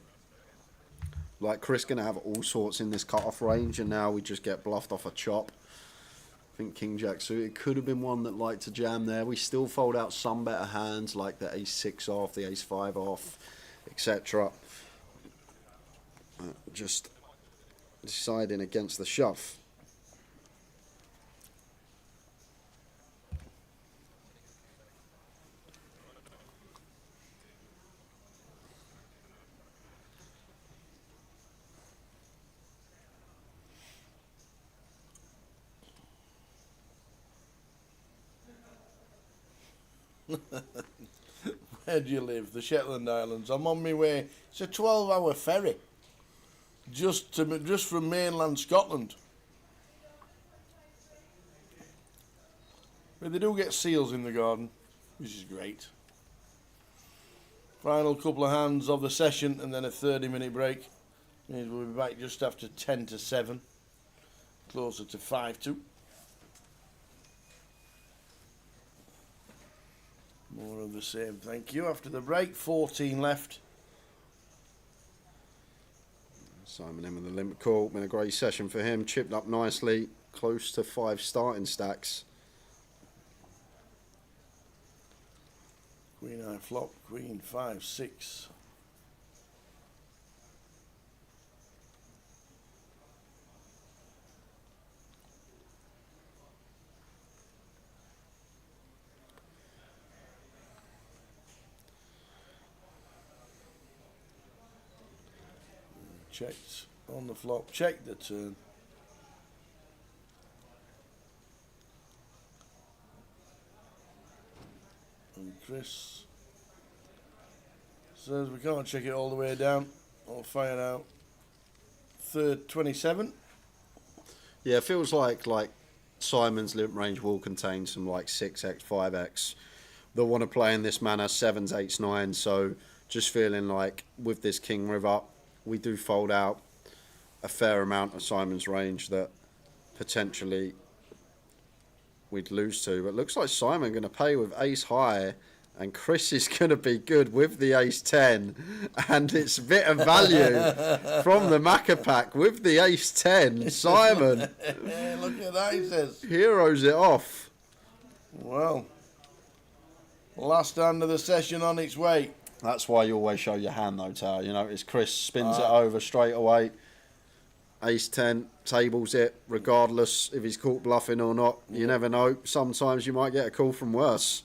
Like Chris going to have all sorts in this cut-off range, and now we just get bluffed off a chop. I think King Jack suited could have been one that liked to jam there. We still fold out some better hands like the Ace 6 off, the Ace 5 off, etc. Just deciding against the shove. Where do you live? The Shetland Islands. I'm on my way. It's a 12-hour ferry. Just from mainland Scotland. But they do get seals in the garden, which is great. Final couple of hands of the session and then a 30-minute break. Means we'll be back just after 10 to 7. Closer to 5 to. More of the same, thank you. After the break, 14 left. Simon in with the limp call. Been a great session for him. Chipped up nicely. Close to 5 starting stacks. Queen high flop, queen 5, 6. Checked on the flop, checked the turn. And Chris says we can't check it all the way down. I'll find out. Third 27. Yeah, it feels like Simon's limit range will contain some like 6x, 5x that want to play in this manner, 7s, 8s, 9s. So just feeling like with this king river, we do fold out a fair amount of Simon's range that potentially we'd lose to. But looks like Simon going to pay with ace high, and Chris is going to be good with the ace 10, and it's a bit of value from the Macca pack with the ace 10. Simon, Look at that, he says. Heroes it off. Well, last hand of the session on its way. That's why you always show your hand though, Tower. You know, it's Chris spins it over straight away. Ace 10 tables it, regardless if he's caught bluffing or not. You never know. Sometimes you might get a call from worse.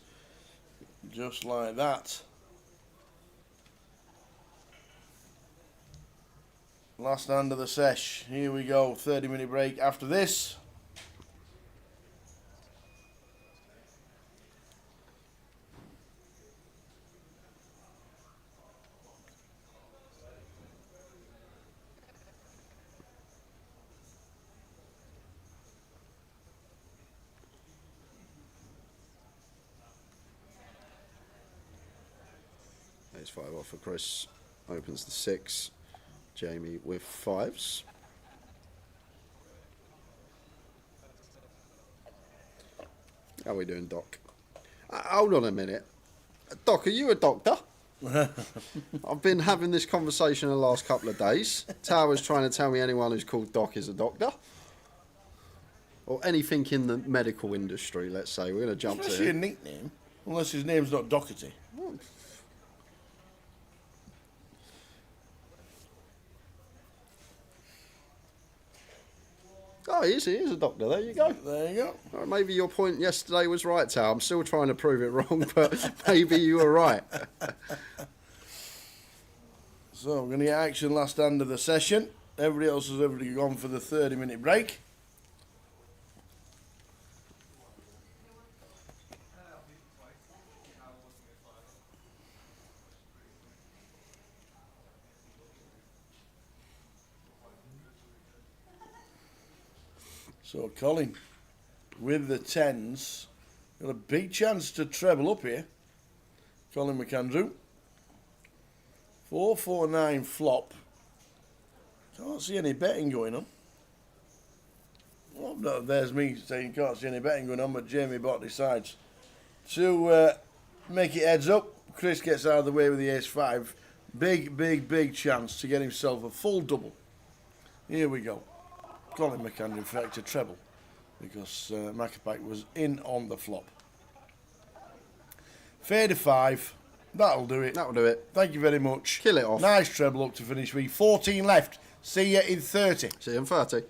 Just like that. Last hand of the sesh. Here we go. 30-minute break after this. Ace 5 off for Chris. Opens the 6. Jamie with 5s. How are we doing, Doc? Hold on a minute. Doc, are you a doctor? I've been having this conversation the last couple of days. Tower's trying to tell me anyone who's called Doc is a doctor. Or anything in the medical industry, let's say. We're going to jump It's to a it. nickname, unless his name's not Doherty. Oh, he is a doctor. There you go. There you go. All right, maybe your point yesterday was right, Tal. I'm still trying to prove it wrong, but maybe you were right. So we're going to get action last hand of the session. Everybody else has already gone for the 30-minute break. So Colin, with the 10s, got a big chance to treble up here. Colin McAndrew. 4-4-9 flop. Can't see any betting going on. Well, no, there's me saying can't see any betting going on, but Jamie Bott decides to make it heads up. Chris gets out of the way with the ace 5. Big chance to get himself a full double. Here we go. Colin McAndrew, in fact, a treble, because Maccapack was in on the flop. Fade of 5. That'll do it. That'll do it. Thank you very much. Kill it off. Nice treble up to finish with. 14 left. See you in 30. See you in 30.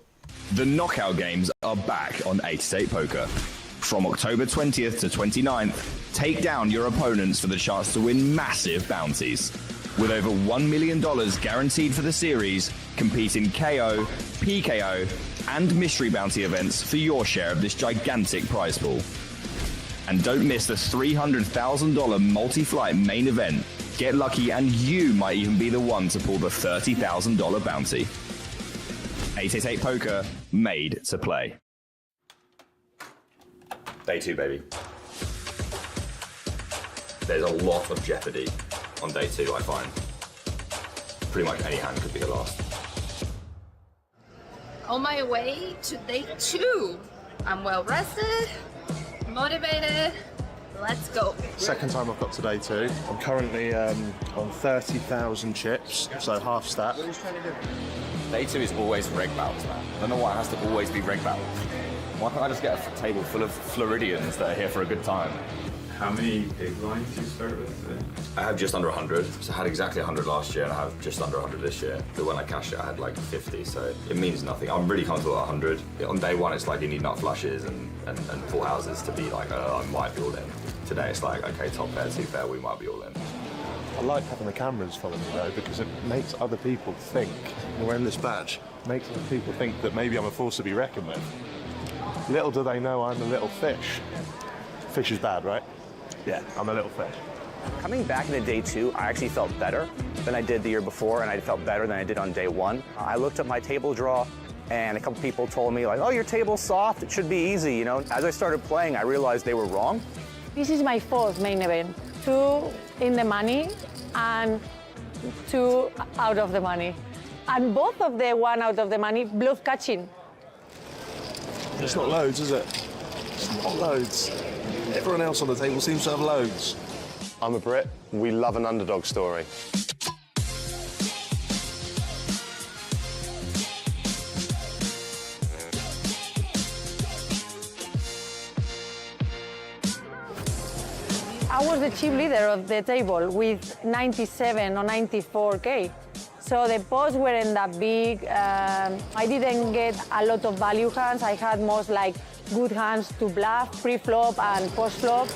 The knockout games are back on 888 Poker. From October 20th to 29th, take down your opponents for the chance to win massive bounties. With over $1 million guaranteed for the series, compete in KO, PKO, and mystery bounty events for your share of this gigantic prize pool. And don't miss the $300,000 multi-flight main event. Get lucky and you might even be the one to pull the $30,000 bounty. 888 Poker, made to play. Day 2, baby. There's a lot of jeopardy on day 2, I find. Pretty much any hand could be the last. On my way to day 2. I'm well rested, motivated. Let's go. Second time I've got to day 2. I'm currently on 30,000 chips, so half stack. Day 2 is always reg battles, man. I don't know why it has to always be reg battles. Why can't I just get a table full of Floridians that are here for a good time? How many big blinds do you start with? I have just under 100. So I had exactly 100 last year and I have just under 100 this year. But when I cashed it, I had like 50, so it means nothing. I'm really comfortable at 100. On day one, it's like you need nut flushes and full houses to be like, oh, I might be all in. Today, it's like, okay, top pair, two pair, we might be all in. I like having the cameras follow me though, because it makes other people think, wearing this badge, makes other people think that maybe I'm a force to be reckoned with. Little do they know I'm a little fish. Fish is bad, right? Yeah, I'm a little fish. Coming back into day 2, I actually felt better than I did the year before, and I felt better than I did on day 1. I looked at my table draw, and a couple people told me like, oh, your table's soft, it should be easy, you know? As I started playing, I realized they were wrong. This is my 4th main event. 2 in the money and 2 out of the money. And both of the 1 out of the money bluff catching. It's not loads, is it? It's not loads. Everyone else on the table seems to have loads. I'm a Brit. We love an underdog story. I was the chief leader of the table with 97 or 94K. So the pots weren't that big. I didn't get a lot of value hands. I had most like good hands to bluff, pre-flop and post-flop.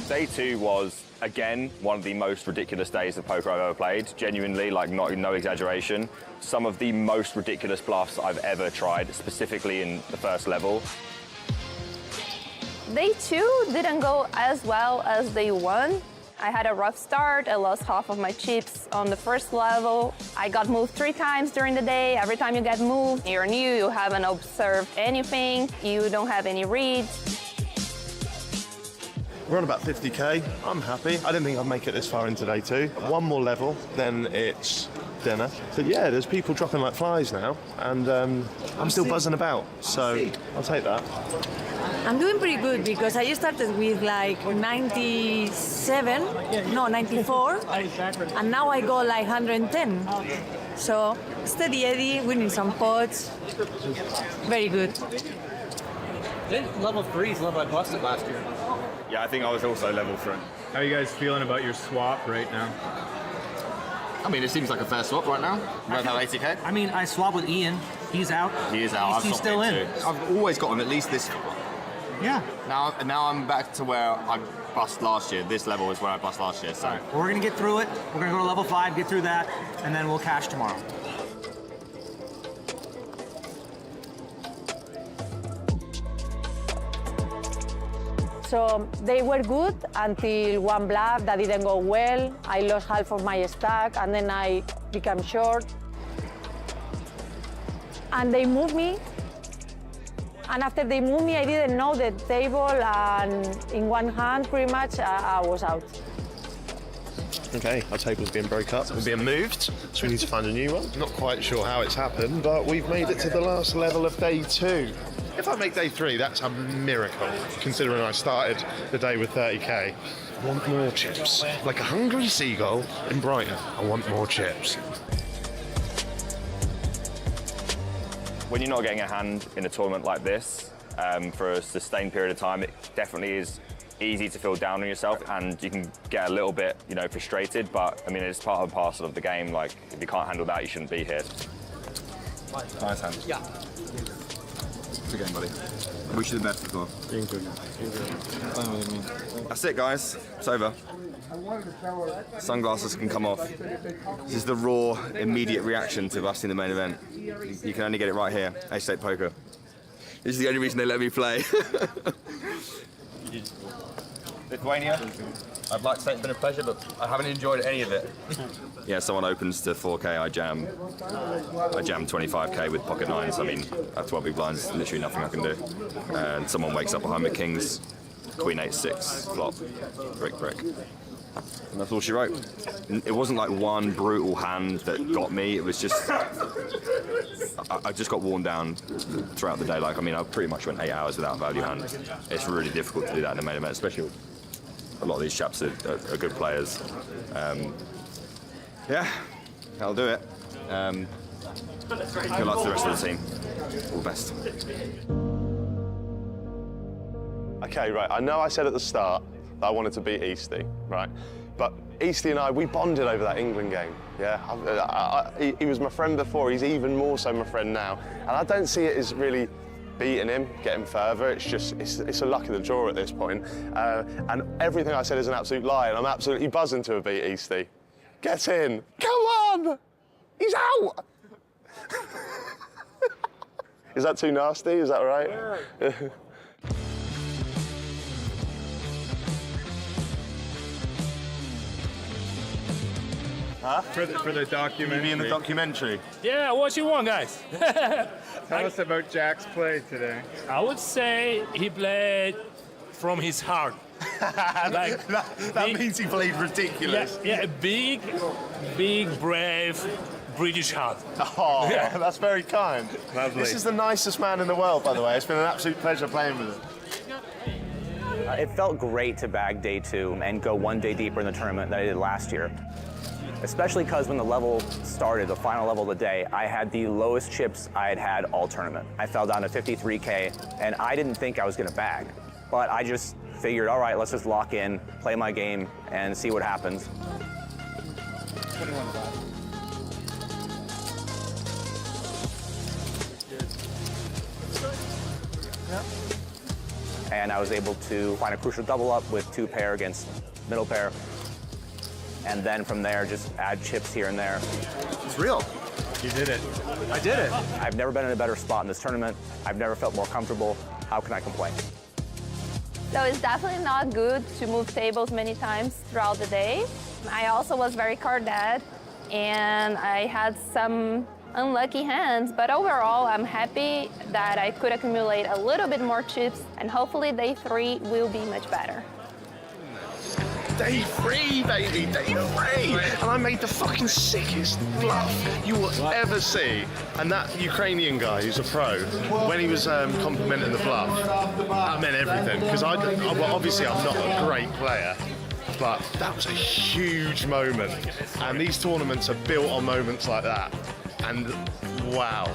Day 2 was, again, one of the most ridiculous days of poker I've ever played. Genuinely, like no exaggeration. Some of the most ridiculous bluffs I've ever tried, specifically in the first level. Day 2 didn't go as well as day 1. I had a rough start. I lost half of my chips on the first level. I got moved 3 times during the day. Every time you get moved, you're new, you haven't observed anything, you don't have any reads. We're on about 50K. I'm happy. I didn't think I'd make it this far into day 2. One more level, then it's dinner. So yeah, there's people dropping like flies now, and I'm still buzzing about, so I'll take that. I'm doing pretty good because I started with like 94, and now I go like 110. So steady Eddie, winning some pots, very good. Level 3 is level I busted last year. Yeah, I think I was also level 3. How are you guys feeling about your swap right now? I mean, it seems like a fair swap right now. You both have 80K. I mean, I swapped with Ian. He's out. He is out. He's still in. I've always got him at least this. Yeah. Now I'm back to where I bust last year. This level is where I bust last year. So Well, we're gonna get through it. We're gonna go to level 5, get through that, and then we'll cash tomorrow. So they were good until one bluff that didn't go well. I lost half of my stack and then I became short. And they moved me. And after they moved me, I didn't know the table, and in one hand, pretty much, I was out. Okay, our table's being broke up. We're being moved, so we need to find a new one. Not quite sure how it's happened, but we've made it to the last level of day 2. If I make day 3, that's a miracle, considering I started the day with 30K. I want more chips. Like a hungry seagull in Brighton, I want more chips. When you're not getting a hand in a tournament like this for a sustained period of time, it definitely is easy to feel down on yourself, and you can get a little bit, frustrated. But I mean, it's part and parcel of the game. Like, if you can't handle that, you shouldn't be here. nice hand. Yeah. Good game, buddy. Wish you the best as well. That's it, guys. It's over. Sunglasses can come off. This is the raw, immediate reaction to busting the main event. You can only get it right here, 888poker. This is the only reason they let me play. Lithuania, I'd like to say it's been a pleasure, but I haven't enjoyed any of it. Yeah, someone opens to 4K, I jam 25K with pocket nines. I mean, that's 12 big blinds, literally nothing I can do. And someone wakes up behind me, kings, queen 8-6, flop, brick. And that's all she wrote. It wasn't like one brutal hand that got me. It was just, I just got worn down throughout the day. Like, I mean, I pretty much went 8 hours without a value hand. It's really difficult to do that in a main event, especially a lot of these chaps are good players. Yeah, that'll do it. Good luck to the rest of the team. All the best. Okay, right, I know I said at the start that I wanted to beat Easty, right? But Easty and I, we bonded over that England game, yeah? He was my friend before, he's even more so my friend now. And I don't see it as really beating him, getting further, it's a luck of the draw at this point. And everything I said is an absolute lie, and I'm absolutely buzzing to have beat Easty. Get in, come on! He's out! Is that too nasty, is that right? Yeah. Huh? For the documentary. You mean the documentary? Yeah, what you want, guys? Tell us about Jack's play today. I would say he played from his heart. that means he played ridiculous. Yeah, a big, brave British heart. Oh, yeah. That's very kind. Lovely. This is the nicest man in the world, by the way. It's been an absolute pleasure playing with him. It felt great to bag day 2 and go one day deeper in the tournament than I did last year. Especially because when the level started, the final level of the day, I had the lowest chips I had had all tournament. I fell down to 53K, and I didn't think I was gonna bag. But I just figured, all right, let's just lock in, play my game, and see what happens. And I was able to find a crucial double up with 2 pair against middle pair. And then from there, just add chips here and there. It's real. You did it. I did it. I've never been in a better spot in this tournament. I've never felt more comfortable. How can I complain? So it's definitely not good to move tables many times throughout the day. I also was very card dead, and I had some unlucky hands, but overall I'm happy that I could accumulate a little bit more chips, and hopefully day 3 will be much better. Day 3, baby, day 3! And I made the fucking sickest bluff you will ever see. And that Ukrainian guy who's a pro, when he was complimenting the bluff, that meant everything. Because well, obviously I'm not a great player, but that was a huge moment. And these tournaments are built on moments like that. And wow.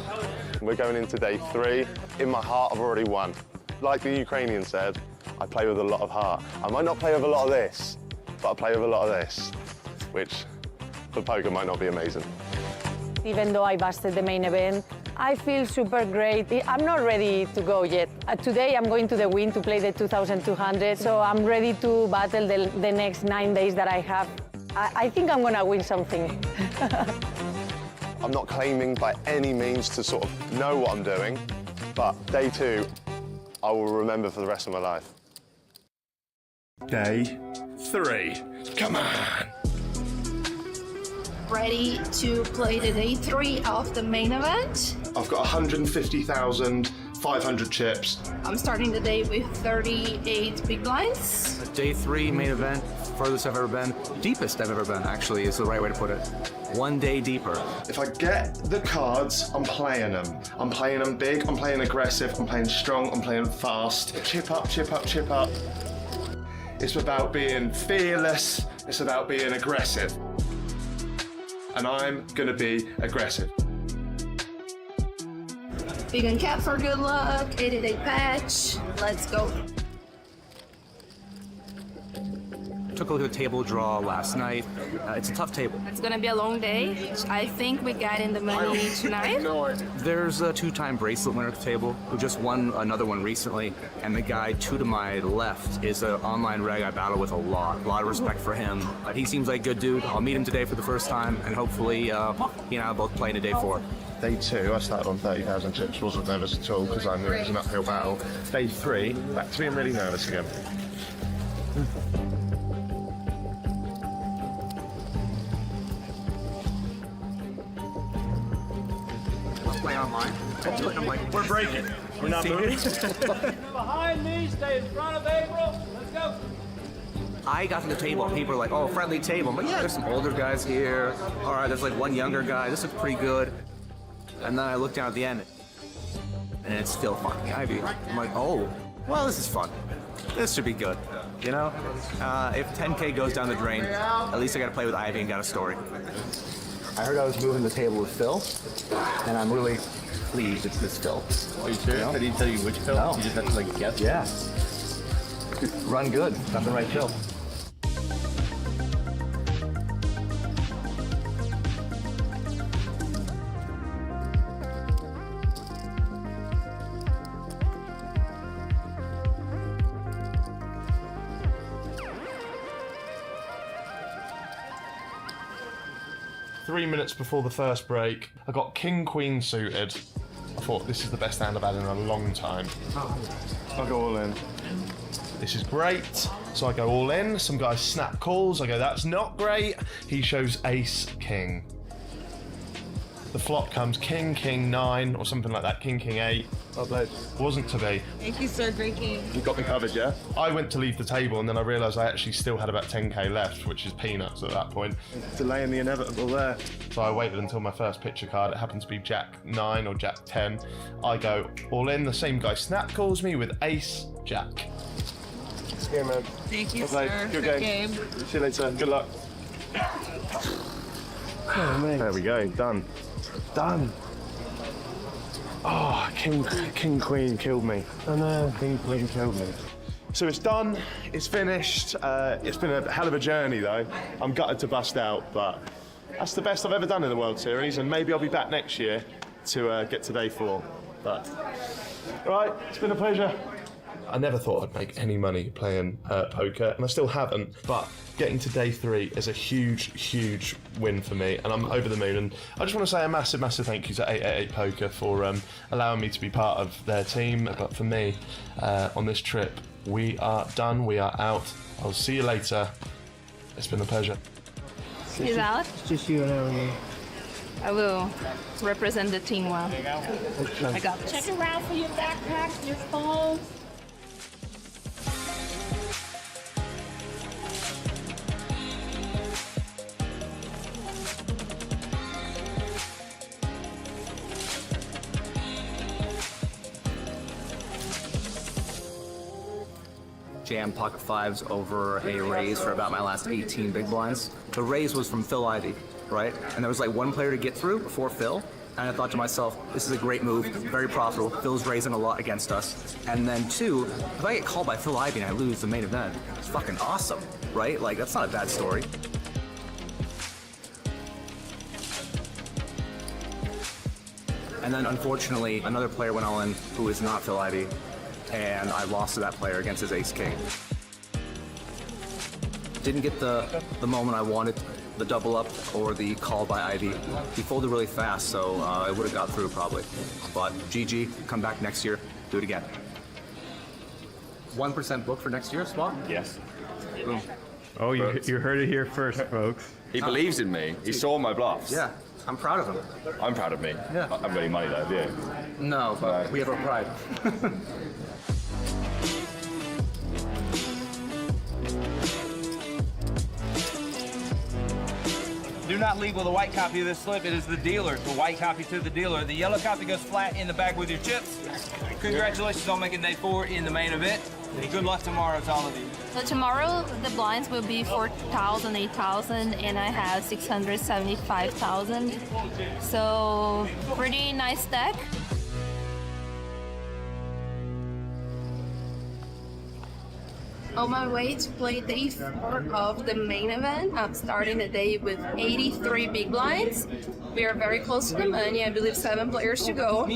We're going into day 3. In my heart, I've already won. Like the Ukrainian said, I play with a lot of heart. I might not play with a lot of this, but I play with a lot of this, which for poker might not be amazing. Even though I busted the main event, I feel super great. I'm not ready to go yet. Today I'm going to the Win to play the 2200, so I'm ready to battle the next 9 days that I have. I think I'm gonna win something. I'm not claiming by any means to sort of know what I'm doing, but day 2, I will remember for the rest of my life. Day 3. Come on! Ready to play the day 3 of the main event. I've got 150,500 chips. I'm starting the day with 38 big blinds. Day 3 main event, furthest I've ever been. Deepest I've ever been, actually, is the right way to put it. One day deeper. If I get the cards, I'm playing them. I'm playing them big, I'm playing aggressive, I'm playing strong, I'm playing fast. Chip up, chip up, chip up. It's about being fearless, it's about being aggressive. And I'm gonna be aggressive. Big and cap for good luck, 888 patch, let's go. Took a look at the table draw last night. It's a tough table. It's gonna be a long day. I think we got in the money tonight. There's a 2-time bracelet winner at the table who just won another one recently, and the guy 2 to my left is an online reg I battle with a lot of respect for him. He seems like a good dude. I'll meet him today for the first time, and hopefully he and I will both play in a day 4. Day 2, I started on 30,000 chips, wasn't nervous at all because I knew it was an uphill battle. Day 3, back to being really nervous again. Play online. I'm like, we're breaking. We're not moving. Behind me, stay in front of April. Let's go. I got to the table and people were like, oh, friendly table. I'm like, yeah, there's some older guys here. All right, there's like one younger guy. This looks pretty good. And then I look down at the end and it's still fucking Ivy. I'm like, oh, well, this is fun. This should be good. You know? If 10K goes down the drain, at least I got to play with Ivy and got a story. I heard I was moving the table with Phil, and I'm really pleased it's this Phil. Are you serious? I didn't tell you which Phil? No. You just have to like guess? Yeah. Run good. Got the right Phil. Three minutes before the first break, I got King Queen suited. I thought this is the best hand I've had in a long time. I'll go all in. This is great. So I go all in. Some guys snap calls. I go, that's not great. He shows ace king. The flop comes king, king 9, or something like that. King, king 8. Well played. Wasn't to be. Thank you, sir. Great game. You got me covered, yeah? I went to leave the table and then I realised I actually still had about 10k left, which is peanuts at that point. Delaying the inevitable there. So I waited until my first picture card. It happened to be Jack 9 or Jack 10. I go all in. The same guy snap calls me with ace Jack. Yeah, man. Thank you, Well played. sir. Good game. See you later. Good luck. Oh, man. There we go. Done. Done. Oh, King Queen killed me. I know, King Queen killed me. So it's done, it's finished. It's been a hell of a journey though. I'm gutted to bust out, but that's the best I've ever done in the World Series, and maybe I'll be back next year to get to day 4. But, all right, it's been a pleasure. I never thought I'd make any money playing poker, and I still haven't, but getting to day 3 is a huge, huge win for me, and I'm over the moon. And I just want to say a massive, massive thank you to 888poker for allowing me to be part of their team. But for me, on this trip, we are done, we are out. I'll see you later. It's been a pleasure. He's out. It's just you and Aaron. I will represent the team well. I got this. Check around for your backpacks, your phones. Jam pocket 5s over a raise for about my last 18 big blinds. The raise was from Phil Ivey, right? And there was like one player to get through before Phil. And I thought to myself, this is a great move, very profitable. Phil's raising a lot against us. And then 2, if I get called by Phil Ivey and I lose the main event, it's fucking awesome, right? Like, that's not a bad story. And then unfortunately, another player went all in who is not Phil Ivey, and I lost to that player against his ace king. Didn't get the moment I wanted, the double up or the call by Ivy. He folded really fast, so I would have got through probably. But GG, come back next year, do it again. 1% book for next year, Swap? Yes. Boom. Oh, you heard it here first, folks. He believes in me. He saw my bluffs. Yeah, I'm proud of him. I'm proud of me. Yeah. I haven't got any money though, have you? No, but we have our pride. Do not leave with a white copy of this slip. It is the dealer. The white copy to the dealer. The yellow copy goes flat in the bag with your chips. Congratulations on making day 4 in the main event. And good luck tomorrow to all of you. So tomorrow the blinds will be 4,000, 8,000, and I have 675,000. So pretty nice deck. On my way to play day 4 of the main event, I'm starting the day with 83 big blinds. We are very close to the money, I believe 7 players to go.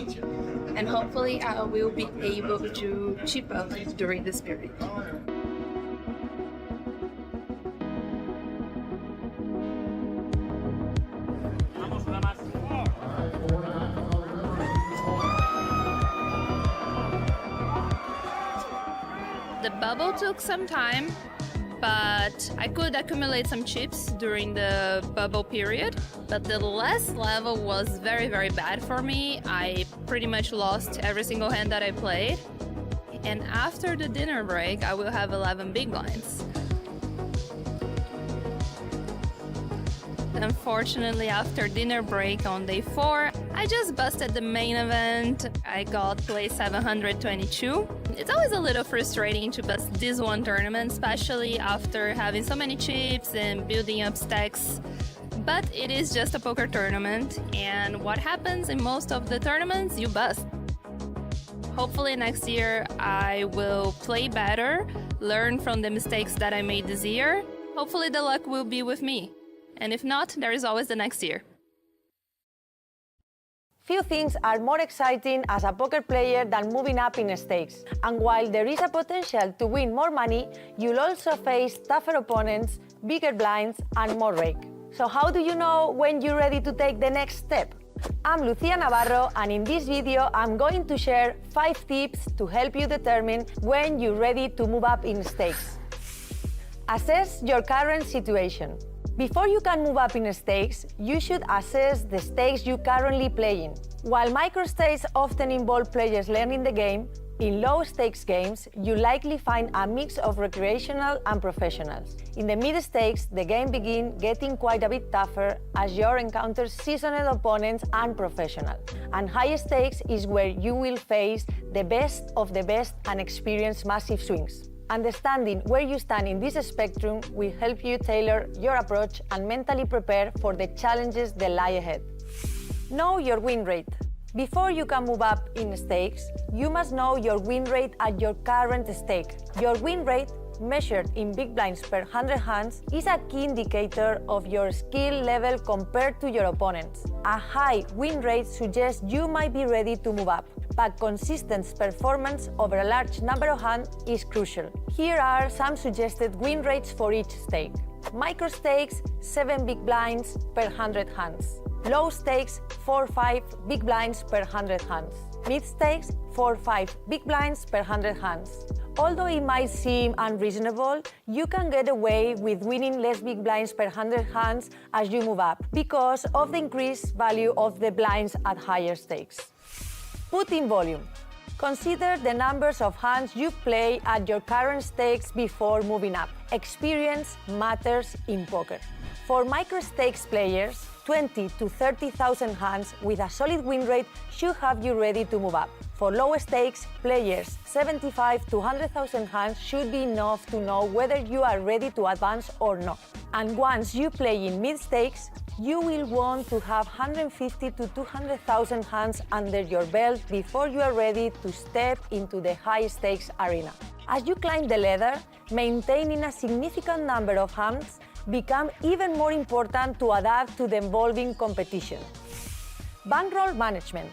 And hopefully I will be able to chip up during this period. The bubble took some time, but I could accumulate some chips during the bubble period. But the last level was very, very bad for me. I pretty much lost every single hand that I played. And after the dinner break, I will have 11 big blinds. Unfortunately, after dinner break on day 4, I just busted the main event. I got place 722. It's always a little frustrating to bust this one tournament, especially after having so many chips and building up stacks But it is just a poker tournament, and what happens in most of the tournaments, you bust. Hopefully next year I will play better, learn from the mistakes that I made this year. Hopefully the luck will be with me. And if not, there is always the next year. Few things are more exciting as a poker player than moving up in stakes. And while there is a potential to win more money, you'll also face tougher opponents, bigger blinds, and more rake. So how do you know when you're ready to take the next step? I'm Lucia Navarro, and in this video I'm going to share 5 tips to help you determine when you're ready to move up in stakes. Assess your current situation. Before you can move up in stakes, you should assess the stakes you currently play in. While micro stakes often involve players learning the game, in low-stakes games, you likely find a mix of recreational and professionals. In the mid-stakes, the game begins getting quite a bit tougher as you encounter seasoned opponents and professionals. And high stakes is where you will face the best of the best and experience massive swings. Understanding where you stand in this spectrum will help you tailor your approach and mentally prepare for the challenges that lie ahead. Know your win rate. Before you can move up in stakes, you must know your win rate at your current stake. Your win rate, measured in big blinds per 100 hands, is a key indicator of your skill level compared to your opponents. A high win rate suggests you might be ready to move up, but consistent performance over a large number of hands is crucial. Here are some suggested win rates for each stake. Micro stakes, 7 big blinds per 100 hands. Low stakes, 4-5 big blinds per 100 hands. Mid stakes, 4-5 big blinds per 100 hands. Although it might seem unreasonable, you can get away with winning less big blinds per 100 hands as you move up because of the increased value of the blinds at higher stakes. Put in volume. Consider the numbers of hands you play at your current stakes before moving up. Experience matters in poker. For micro stakes players, 20 to 30,000 hands with a solid win rate should have you ready to move up. For low stakes players, 75 to 100,000 hands should be enough to know whether you are ready to advance or not. And once you play in mid stakes, you will want to have 150 to 200,000 hands under your belt before you are ready to step into the high stakes arena. As you climb the ladder, maintaining a significant number of hands becomes even more important to adapt to the evolving competition. Bankroll management.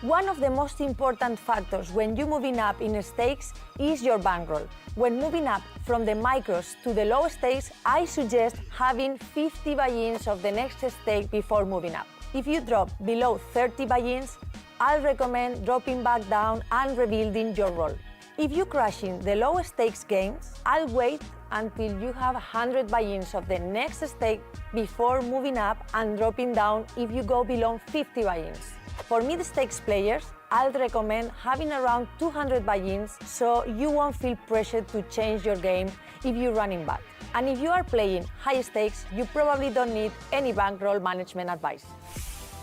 One of the most important factors when you're moving up in stakes is your bankroll. When moving up from the micros to the low stakes, I suggest having 50 buy-ins of the next stake before moving up. If you drop below 30 buy-ins, I'll recommend dropping back down and rebuilding your roll. If you're crashing the low stakes games, I'll wait until you have 100 buy-ins of the next stake before moving up and dropping down if you go below 50 buy-ins. For mid-stakes players, I'll recommend having around 200 buy-ins so you won't feel pressured to change your game if you're running back. And if you are playing high stakes, you probably don't need any bankroll management advice.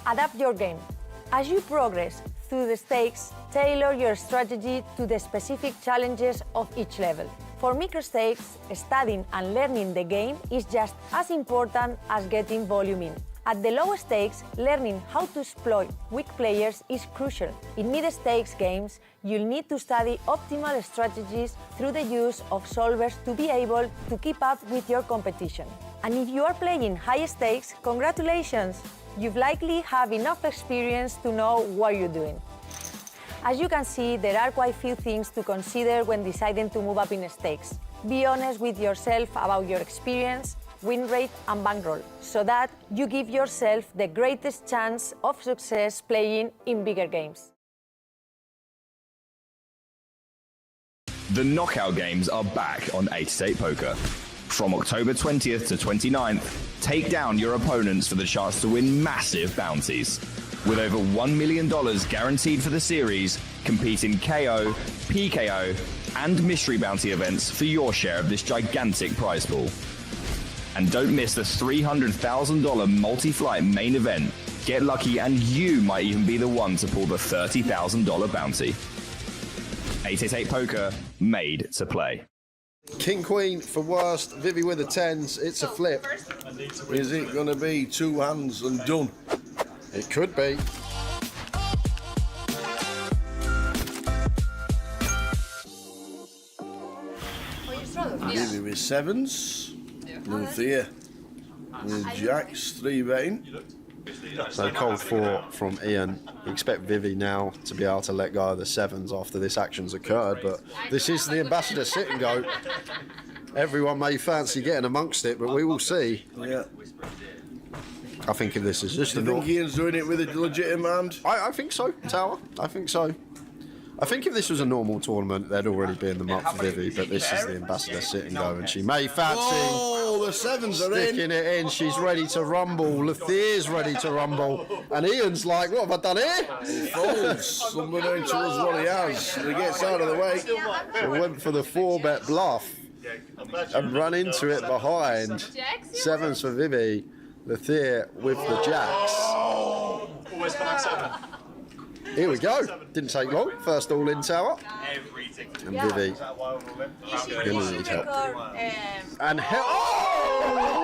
Adapt your game. As you progress through the stakes, tailor your strategy to the specific challenges of each level. For micro stakes, studying and learning the game is just as important as getting volume in. At the low stakes, learning how to exploit weak players is crucial. In mid-stakes games, you'll need to study optimal strategies through the use of solvers to be able to keep up with your competition. And if you are playing high stakes, congratulations! You've likely have enough experience to know what you're doing. As you can see, there are quite few things to consider when deciding to move up in stakes. Be honest with yourself about your experience, win rate and bankroll, so that you give yourself the greatest chance of success playing in bigger games. The knockout games are back on 888poker. From October 20th to 29th, take down your opponents for the chance to win massive bounties. With over $1 million guaranteed for the series, compete in KO, PKO, and mystery bounty events for your share of this gigantic prize pool. And don't miss the $300,000 multi-flight main event. Get lucky and you might even be the one to pull the $30,000 bounty. 888poker, made to play. King Queen for worst. Vivi with the 10s. It's a flip. Is it going to be 2 hands and done? It could be. Vivi with 7s. Luthia with jacks, 3 betting. So cold 4 from Ian. We expect Vivi now to be able to let go of the 7s after this action's occurred, but this is the Ambassador sit and go. Everyone may fancy getting amongst it, but we will see. Yeah. I think if this is just Do you think Ian's doing it with a legitimate hand? I think so, Tower. I think so. I think if this was a normal tournament, they'd already be in the muck for Vivi, but this is the Ambassador sit and go, and she may fancy. Oh, the 7s are in. Sticking it in, she's ready to rumble. Luthier's ready to rumble, and Ian's like, "What have I done here?" He folds. Unbeknown to us what he has. He gets out of the way. So went for the 4-bet bluff and run into it behind. 7s for Vivi. Luthier with the jacks. Always coming 7. Here we go. Didn't take long. First all in tower. And Vivi gonna need help. And help. Oh!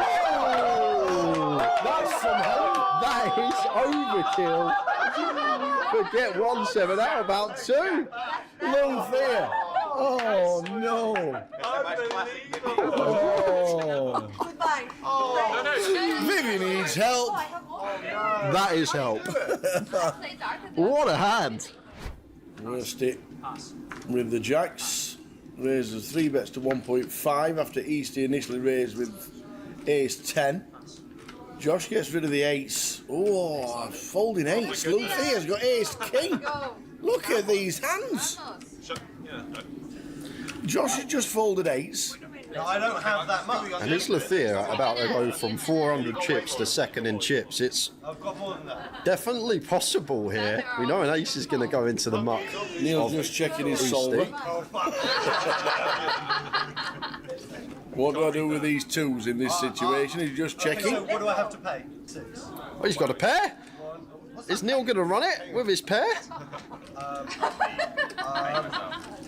That's some help. That is overkill. Forget 1-7. How about 2? Luthier. Oh no. Oh. Vivi needs help. That is help. What a hand. Worst it with the jacks. Raises 3 bets to 1.5 after Eastie initially raised with ace 10. Josh gets rid of the 8s. Oh, folding 8s. Luthier's got ace king. Look at these hands. Josh has just folded 8s. No, I don't have that much. And it's Luthier about to go from 400 chips to second in chips. It's definitely possible here. We know an ace is going to go into the muck. Neil's just checking his solver. What do I do with these 2s in this situation? He's just checking. So what do I have to pay? 6. Oh, he's got a pair. Is Neil going to run it with his pair?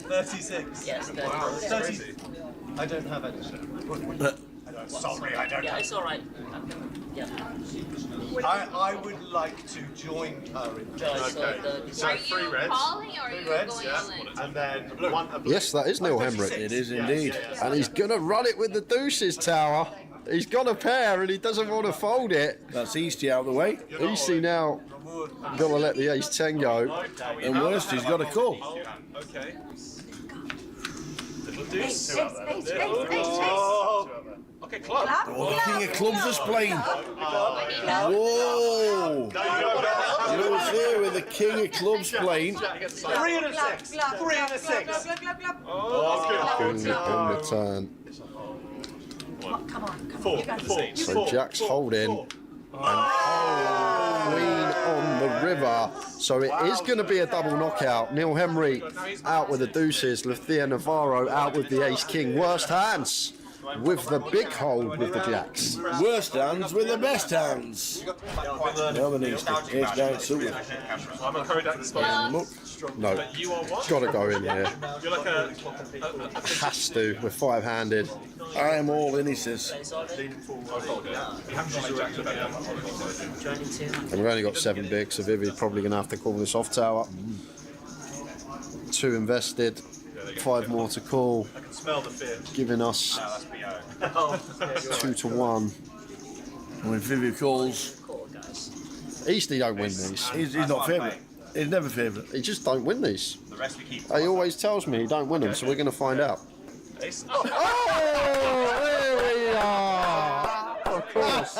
36. Yes, 30. I don't have any. Sorry, I don't. Yeah, it's all right. Yeah. I would like to join her in. Okay. So 3 reds. Calling or are you Reds, going yeah. all in? And then 1 a blue. Yes, that is Neil Hemrick. It is indeed. And he's going to run it with the deuces, Tower. He's got a pair and he doesn't want to fold it. That's Eastie out of the way. Eastie now got to let the ace 10 go. And worst, he's got a call. Okay. Ace. Okay, club. Oh, king of clubs is playing. Whoa! Luthier with the king of clubs playing. 3 and a 6. 3 and a 6. King on the turn. Come on. 4. So Jack's holding. And Queen on the river. So it is going to be a double knockout. Neil Hemry out with the deuces. Luthier Navarro out with the ace king. Worst hands with the big hold with the jacks. Worst hands with the best hands. No, the Eastie. Ace 9 suited. I'm a Kodak disposal. No, got to go in here. You're like a Has to with 5-handed. I am all in, he says. And we've only got 7 bigs, so Vivi's probably going to have to call this off tower. 2 invested, 5 more to call, smell the fear. giving us 2 to 1. When Vivi calls, Eastie don't win these. he's not favourite. He's never favourite. He just don't win these. He always tells me he don't win them, so we're going to find out. Oh, here we are! Of course.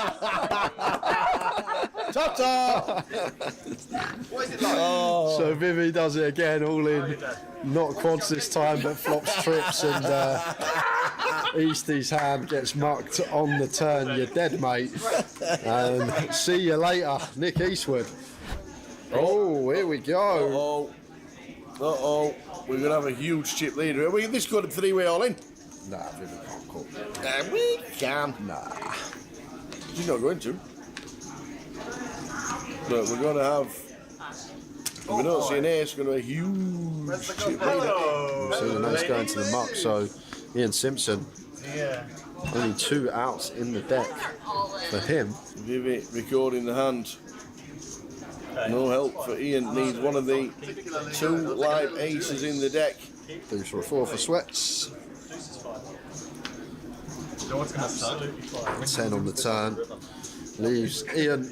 Ta-ta! So Vivi does it again, all in. Not quads this time, but flops trips, and Eastie's hand gets mucked on the turn. You're dead, mate. And see you later, Nick Eastwood. Oh, here we go. Uh-oh. We're going to have a huge chip leader. Are we this good at 3-way all in? Nah, Vivi can't call. We can. Nah. She's not going to. But we're going to have... If we don't see an ace, we're going to have a huge chip leader. We've seen an ace going to the muck, so Ian Simpson. Yeah. Only 2 outs in the deck for him. Vivi recording the hand. No help for Ian. Needs one of the 2 live aces in the deck. Deuce for a 4 for Sweats. 10 on the turn. Leaves Ian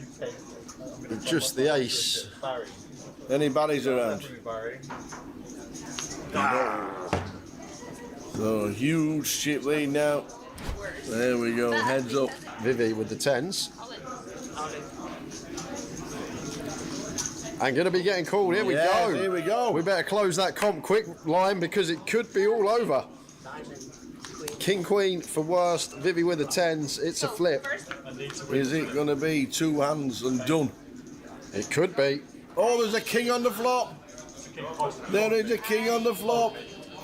with just the ace. Any baddies around? So huge chip lead now. There we go, heads up. Vivi with the 10s. And going to be getting called. Here we go. Here we go. We better close that comp quick line because it could be all over. King Queen for worst. Vivi with the 10s. It's a flip. Is it going to be 2 hands and done? It could be. Oh, there's a king on the flop. There is a king on the flop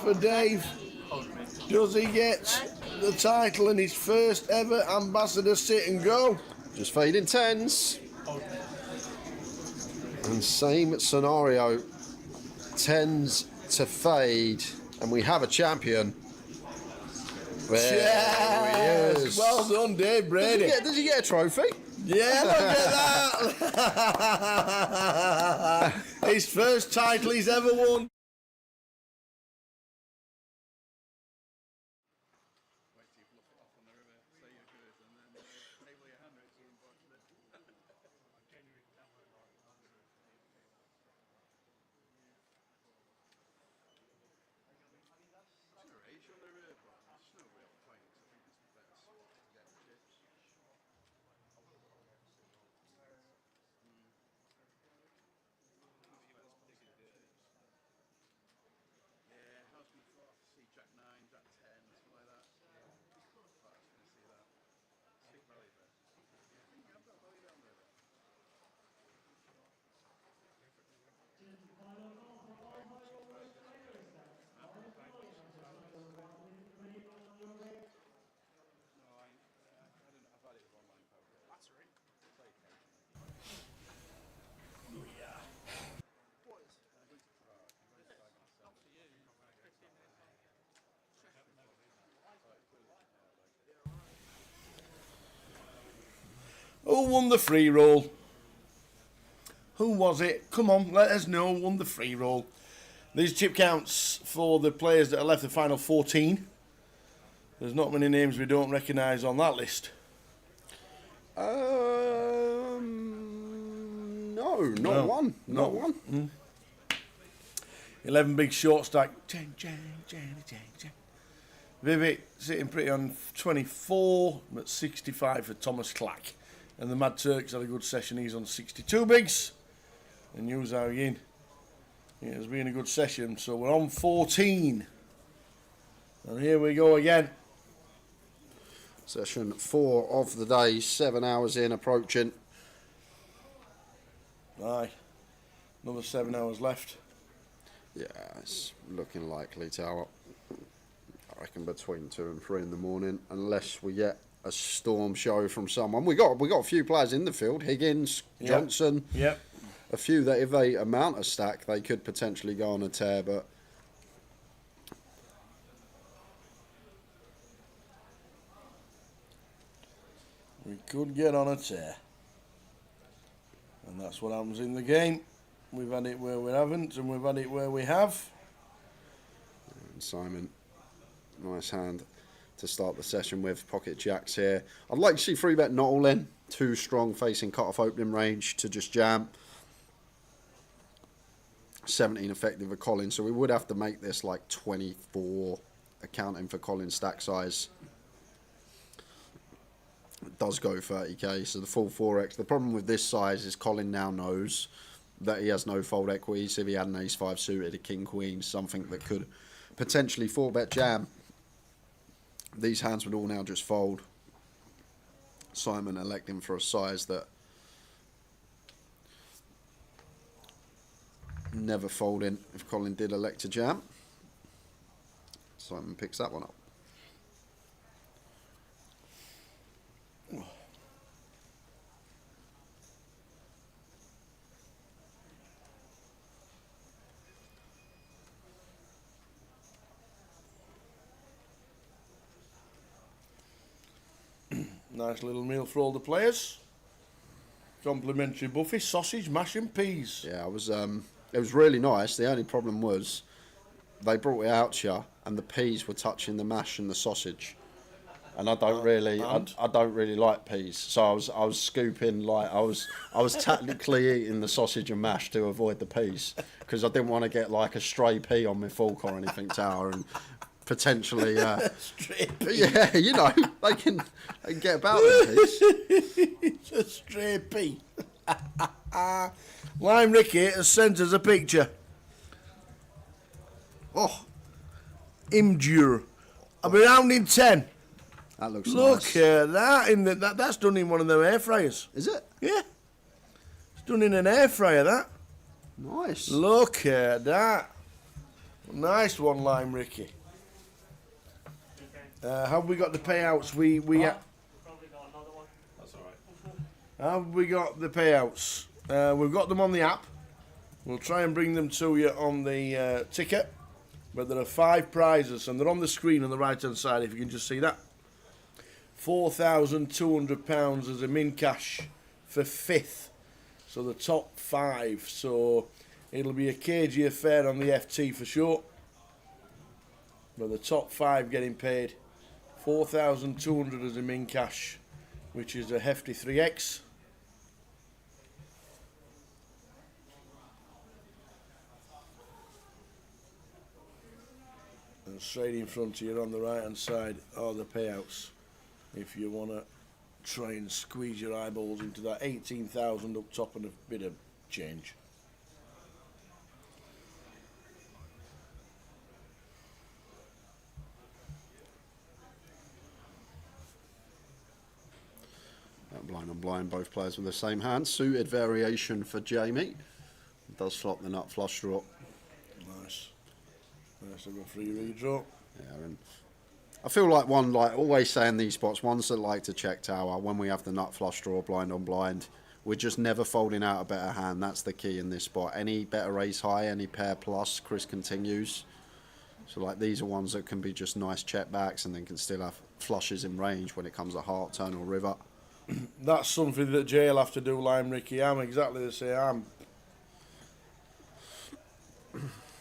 for Dave. Does he get the title and his first ever ambassador sit and go? Just fading 10s. And same scenario. 10s to fade. And we have a champion. There Yes! he is. Well done, Dave Brady. Does he get a trophy? Yeah, look at that! His first title he's ever won. Who won the free roll? Who was it? Come on, let us know who won the free roll. These chip counts for the players that are left the final 14. There's not many names we don't recognise on that list. No, not one. Not one. 11 big short stack. Vivi sitting pretty on 24, but 65 for Thomas Clack. And the Mad Turk's had a good session. He's on 62 bigs. And Yuzao Yin. It has been a good session. So we're on 14. And here we go again. Session 4 of the day. 7 hours in, approaching. Aye. Another 7 hours left. Yeah, it's looking likely to I reckon between 2 and 3 in the morning, unless we get a storm show from someone. We got a few players in the field. Higgins, Johnson. Yep. A few that if they amount a stack, they could potentially go on a tear, but we could get on a tear. And that's what happens in the game. We've had it where we haven't, and we've had it where we have. And Simon, nice hand to start the session with. Pocket jacks here. I'd like to see 3-bet not all in. Too strong facing cut-off opening range to just jam. 17 effective for Colin, so we would have to make this like 24 accounting for Colin's stack size. It does go 30k, so the full 4x. The problem with this size is Colin now knows that he has no fold equity, so if he had an ace-5 suited, a king-queen, something that could potentially 4-bet jam, these hands would all now just fold. Simon electing for a size that never folding if Colin did elect to jam. Simon picks that one up. Nice little meal for all the players. Complimentary buffet, sausage, mash and peas. Yeah, it was really nice. The only problem was they brought it out to you and the peas were touching the mash and the sausage. And I don't really like peas. So I was scooping, like I was technically eating the sausage and mash to avoid the peas because I didn't want to get like a stray pea on my fork or anything, Tower, and potentially stray pea. Yeah, you know, they can get about the peas. It's a stray pea. Lime Ricky has sent us a picture. Oh, Imdure. I'll be rounding 10. That looks Look nice. at that. That's done in one of them air fryers. Is it? Yeah. It's done in an air fryer, that. Nice. Look at that. Nice one, Lime Ricky. Have we got the payouts? We have we got the payouts? We've got them on the app. We'll try and bring them to you on the ticket. But there are 5 prizes, and they're on the screen on the right-hand side, if you can just see that. £4,200 as a min cash for 5th. So the top 5. So it'll be a cagey affair on the FT for sure. But the top 5 getting paid. 4,200 as a min cash, which is a hefty 3x. And straight in front of you on the right hand side are the payouts. If you want to try and squeeze your eyeballs into that 18,000 up top and a bit of change. Blind on blind, both players with the same hand. Suited variation for Jamie. Does flop the nut flush draw. Nice. Nice of a free redraw. Yeah, and I feel like always saying these spots, ones that like to check Tower, when we have the nut flush draw, blind on blind, we're just never folding out a better hand. That's the key in this spot. Any better ace high, any pair plus, Chris continues. So like these are ones that can be just nice check backs and then can still have flushes in range when it comes to heart, turn or river. That's something that Jay will have to do, Lime Ricky. I'm exactly the same.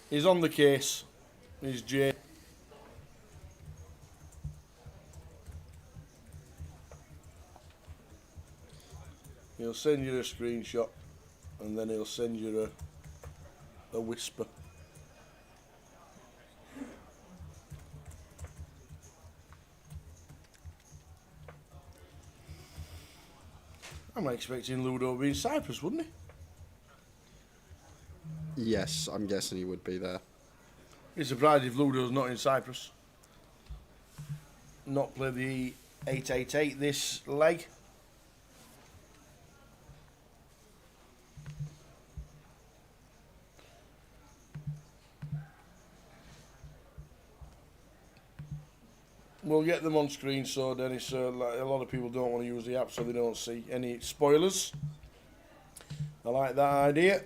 He's on the case. He's Jay. He'll send you a screenshot and then he'll send you a whisper. I'm expecting Ludo to be in Cyprus, wouldn't he? Yes, I'm guessing he would be there. Be surprised if Ludo's not in Cyprus. Not play the 888 this leg. We'll get them on screen, so Dennis, like a lot of people don't want to use the app so they don't see any spoilers. I like that idea.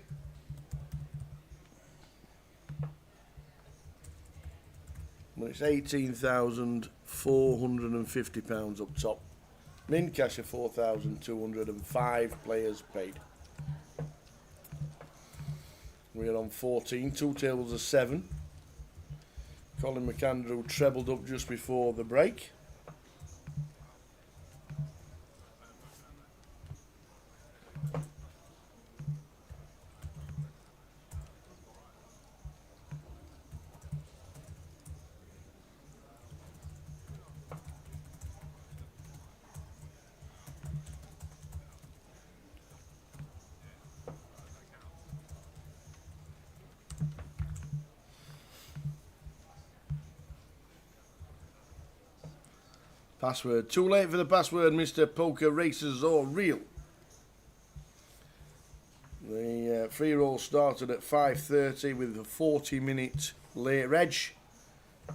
But it's £18,450 up top. Min cash of 4,205 players paid. We're on 14, 2 tables of 7. Colin McAndrew trebled up just before the break. Password. Too late for the password, Mr. Poker Racers or Real. The free roll started at 5:30 with a 40-minute late reg.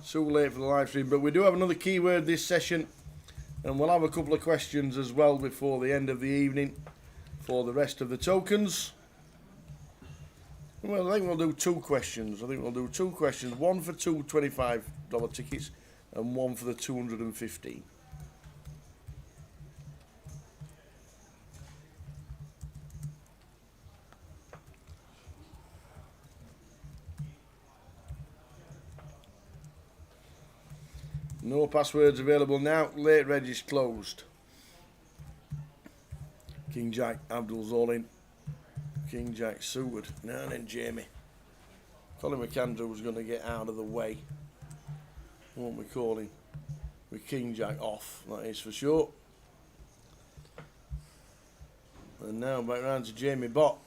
Too late for the live stream, but we do have another keyword this session, and we'll have a couple of questions as well before the end of the evening for the rest of the tokens. Well, I think we'll do 2 questions. One for 2 $25 tickets and one for the 215. passwords available now. Late reg is closed. King Jack, Abdul's all in. King Jack suited. Now then, Jamie. Colin McAndrew was going to get out of the way. Won't we call him? With King Jack off, that is for sure. And now back round to Jamie Bott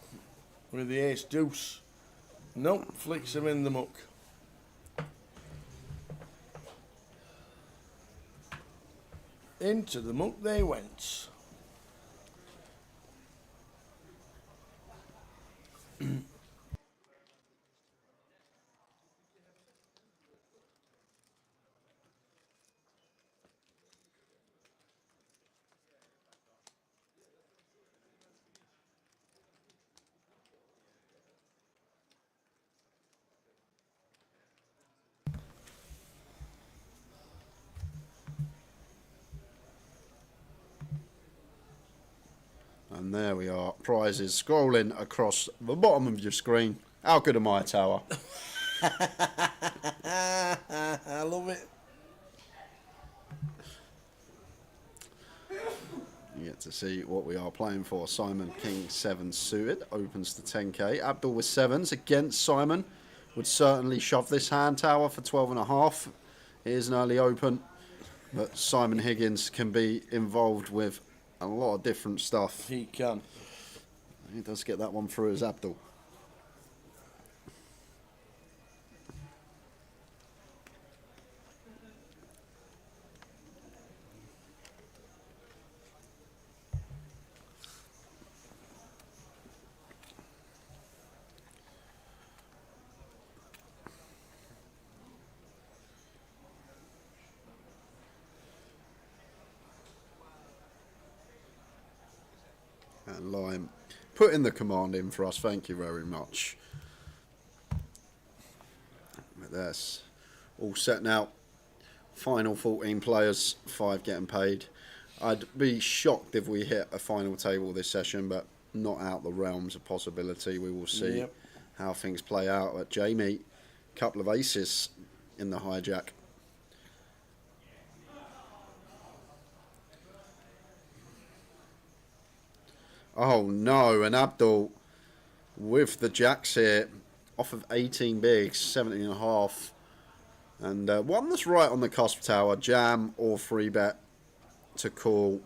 with the ace deuce. Nope, flicks him in the muck. Into the muck they went. And there we are, prizes scrolling across the bottom of your screen. How good am I, Tower? I love it. You get to see what we are playing for. Simon, King 7 suited, opens to 10k. Abdul with 7s against Simon. Would certainly shove this hand, Tower, for 12.5. It is an early open, but Simon Higgins can be involved with a lot of different stuff. He can. He does get that one through as Abdul. And Lime putting the command in for us, thank you very much. But that's all set now. Final 14 players, 5 getting paid. I'd be shocked if we hit a final table this session, but not out the realms of possibility. We will see how things play out. But Jamie, couple of aces in the hijack. Oh no, and Abdul with the jacks here, off of 18 bigs, 17.5. And one that's right on the cusp, Tower, jam or free bet to call.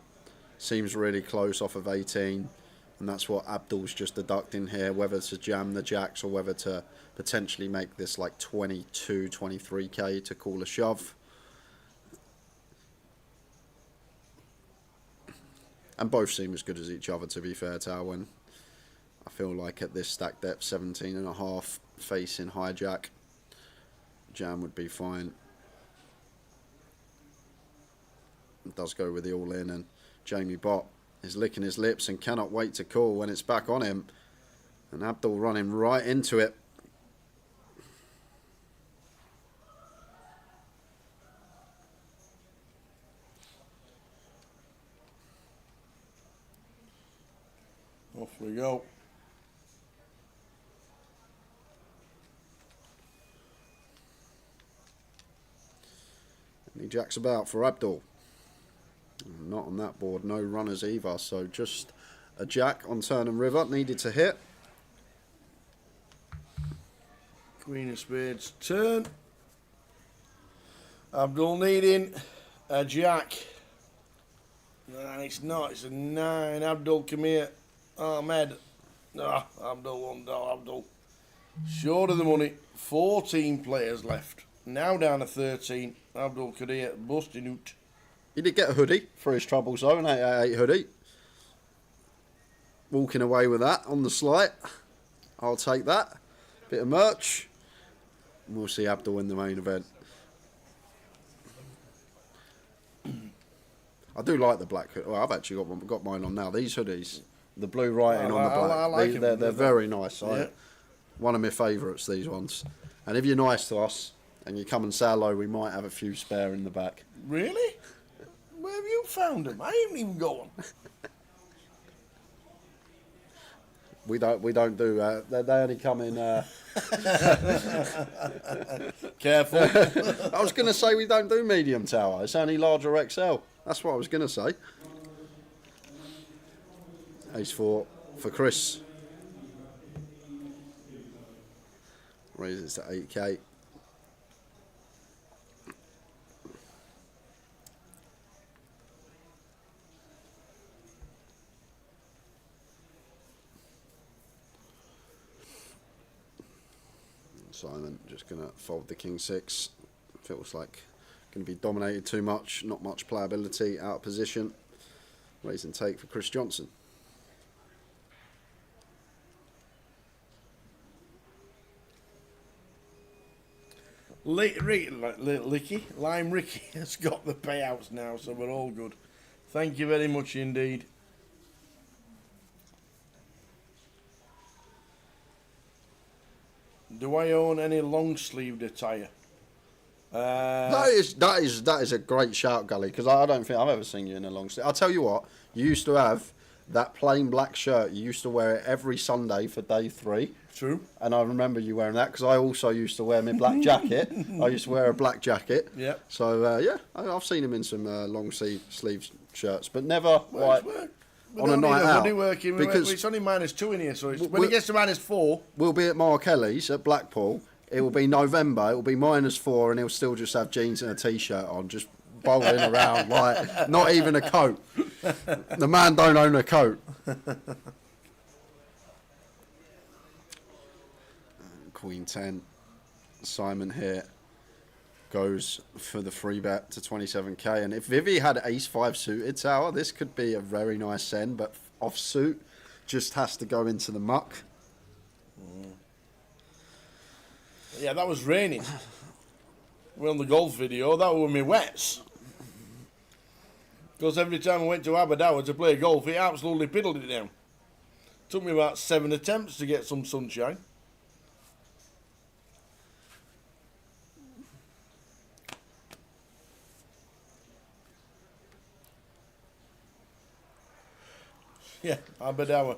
Seems really close off of 18. And that's what Abdul's just deducting here, whether to jam the jacks or whether to potentially make this like 22, 23k to call a shove. And both seem as good as each other, to be fair, Tower. I feel like at this stack depth, 17.5, facing hijack, jam would be fine. It does go with the all-in, and Jamie Bott is licking his lips and cannot wait to call when it's back on him. And Abdul running right into it. Off we go. And he jacks about for Abdul. Not on that board, no runners either, so just a jack on turn and river needed to hit. Queen of spades, turn. Abdul needing a jack. No, it's not, it's a 9. Abdul, come here. Ahmed. No, Abdul won't do, Abdul. Short of the money, 14 players left. Now down to 13. Abdul Kadir busting out. He did get a hoodie for his troubles though, an 888 hoodie. Walking away with that on the slight. I'll take that. Bit of merch. And we'll see Abdul win the main event. I do like the black hoodie. Well, I've actually got mine on now. These hoodies, the blue writing on the black, I like they're very nice. Yeah. One of my favourites, these ones. And if you're nice to us and you come and say hello, we might have a few spare in the back. Really? Where have you found them? I ain't even going. We don't do. They only come in. Careful. I was going to say we don't do medium tower. It's only large or XL. That's what I was going to say. Ace 4 for Chris. Raises to 8k. Simon just going to fold the king 6. Feels like going to be dominated too much. Not much playability, out of position. Raise and take for Chris Johnson. Lime Ricky has got the payouts now, so we're all good. Thank you very much indeed. Do I own any long sleeved attire? That is a great shout, Gully, because I don't think I've ever seen you in a long sleeve. I'll tell you what, you used to have that plain black shirt. You used to wear it every Sunday for day 3. True. And I remember you wearing that because I also used to wear my black jacket. I used to wear a black jacket. Yeah. So yeah, I've seen him in some long sleeve shirts, but never like on a night out. Because it's only -2 in here, so when it gets to -4, we'll be at Mark Kelly's at Blackpool. It will be November. It will be -4, and he'll still just have jeans and a t-shirt on, just bowling around like not even a coat. The man don't own a coat. Queen 10. Simon here goes for the free bet to 27k, and if Vivi had ace 5 suited tower, this could be a very nice send, but off suit just has to go into the muck. Yeah, that was raining. We're on the golf video. That were my wets. Because every time I went to Aberdour to play golf, it absolutely piddled it down. Took me about 7 attempts to get some sunshine. Yeah, Aberdour.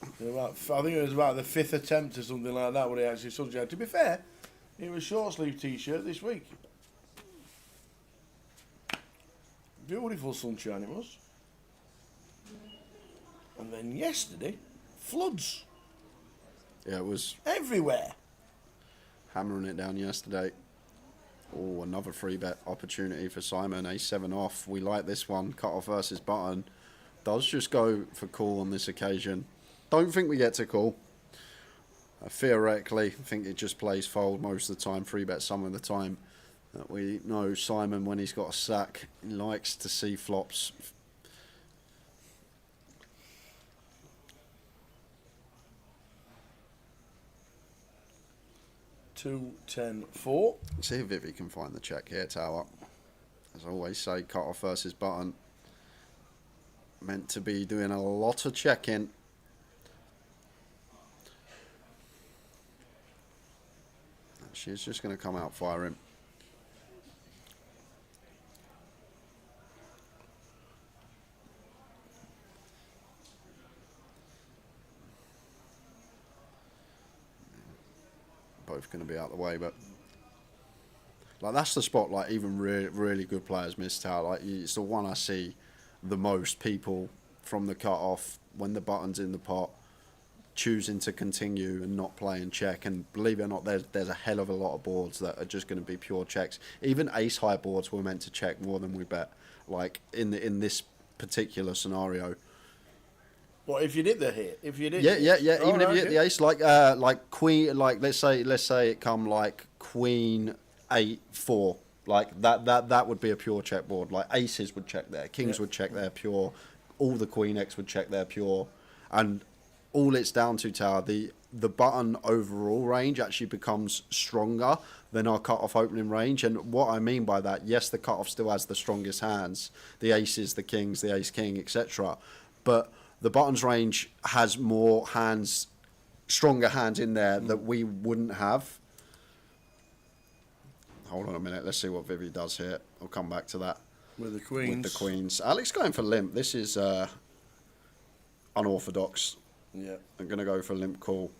I think it was about the 5th attempt or something like that where he actually sunshine. To be fair, it was short sleeve t-shirt this week. Beautiful sunshine it was. And then yesterday, floods. Yeah, it was everywhere. Hammering it down yesterday. Oh, another free bet opportunity for Simon. Ace 7 off. We like this one. Cut off versus button. Does just go for call on this occasion. Don't think we get to call. Theoretically, I think it just plays fold most of the time. Free bet some of the time. We know Simon, when he's got a sack, he likes to see flops. Two, 10, 4. See if Vivi can find the check here, Tower. As I always say, cut off versus button. Meant to be doing a lot of checking. She's just going to come out firing. Both going to be out the way, but like that's the spot. Like even really good players miss Tower. Like it's the one I see the most people from the cut off when the button's in the pot, choosing to continue and not play and check. And believe it or not, there's a hell of a lot of boards that are just going to be pure checks. Even ace high boards were meant to check more than we bet. Like in this particular scenario. What if you did the hit? If you did, yeah. Even if you hit the ace, like queen, like let's say it come like queen 8-4. Like that would be a pure check board. Like aces would check there, kings would check there pure, all the queen X would check there pure, and all it's down to Tower, the button overall range actually becomes stronger than our cut-off opening range. And what I mean by that, yes, the cut-off still has the strongest hands, the aces, the kings, the ace-king, etc. But the button's range has more hands, stronger hands in there that we wouldn't have. Hold on a minute, let's see what Vivi does here. I'll come back to that. With the queens. Alex going for limp. This is unorthodox. Yeah. I'm going to go for limp call.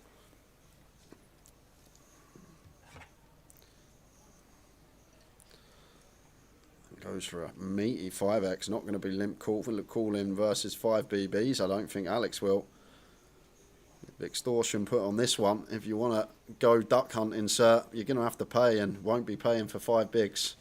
Goes for a meaty 5x. Not going to be limp call for call in versus 5 BBs. I don't think Alex will. Extortion put on this one. If you want to go duck hunting, sir, you're going to have to pay and won't be paying for 5 bigs.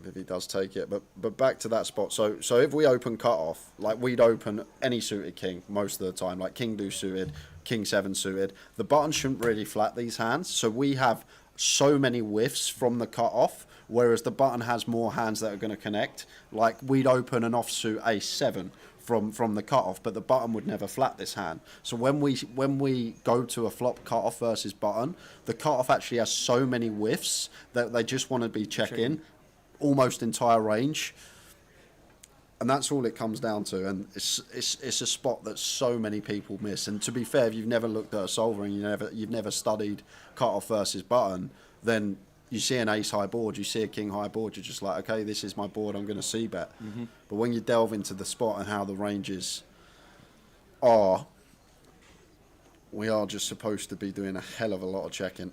If he does take it, but back to that spot. So if we open cut off, like we'd open any suited king most of the time, like king deuce suited, king 7 suited, the button shouldn't really flat these hands. So we have so many whiffs from the cut off, whereas the button has more hands that are going to connect. Like we'd open an offsuit ace 7 from the cut off, but the button would never flat this hand. So when we go to a flop cut off versus button, the cut off actually has so many whiffs that they just want to be check-in. Almost entire range, and that's all it comes down to. And it's a spot that so many people miss. And to be fair, if you've never looked at a solver and you've never studied cut off versus button, then you see an ace high board, you see a king high board, you're just like, okay, this is my board, I'm going to c bet. But when you delve into the spot and how the ranges are, we are just supposed to be doing a hell of a lot of checking.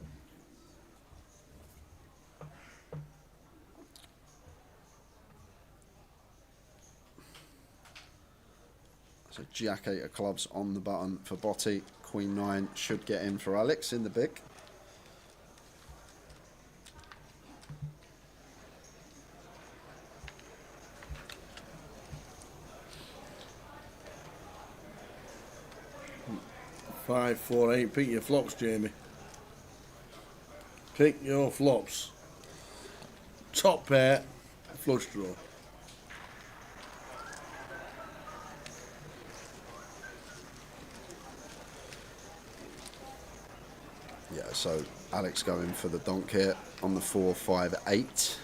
So Jack 8 of clubs on the button for Botti. Queen 9 should get in for Alex in the big. Five, 4, 8. Pick your flops, Jamie. Pick your flops. Top pair, flush draw. Yeah, so Alex going for the donk here on the 4, 5, 8.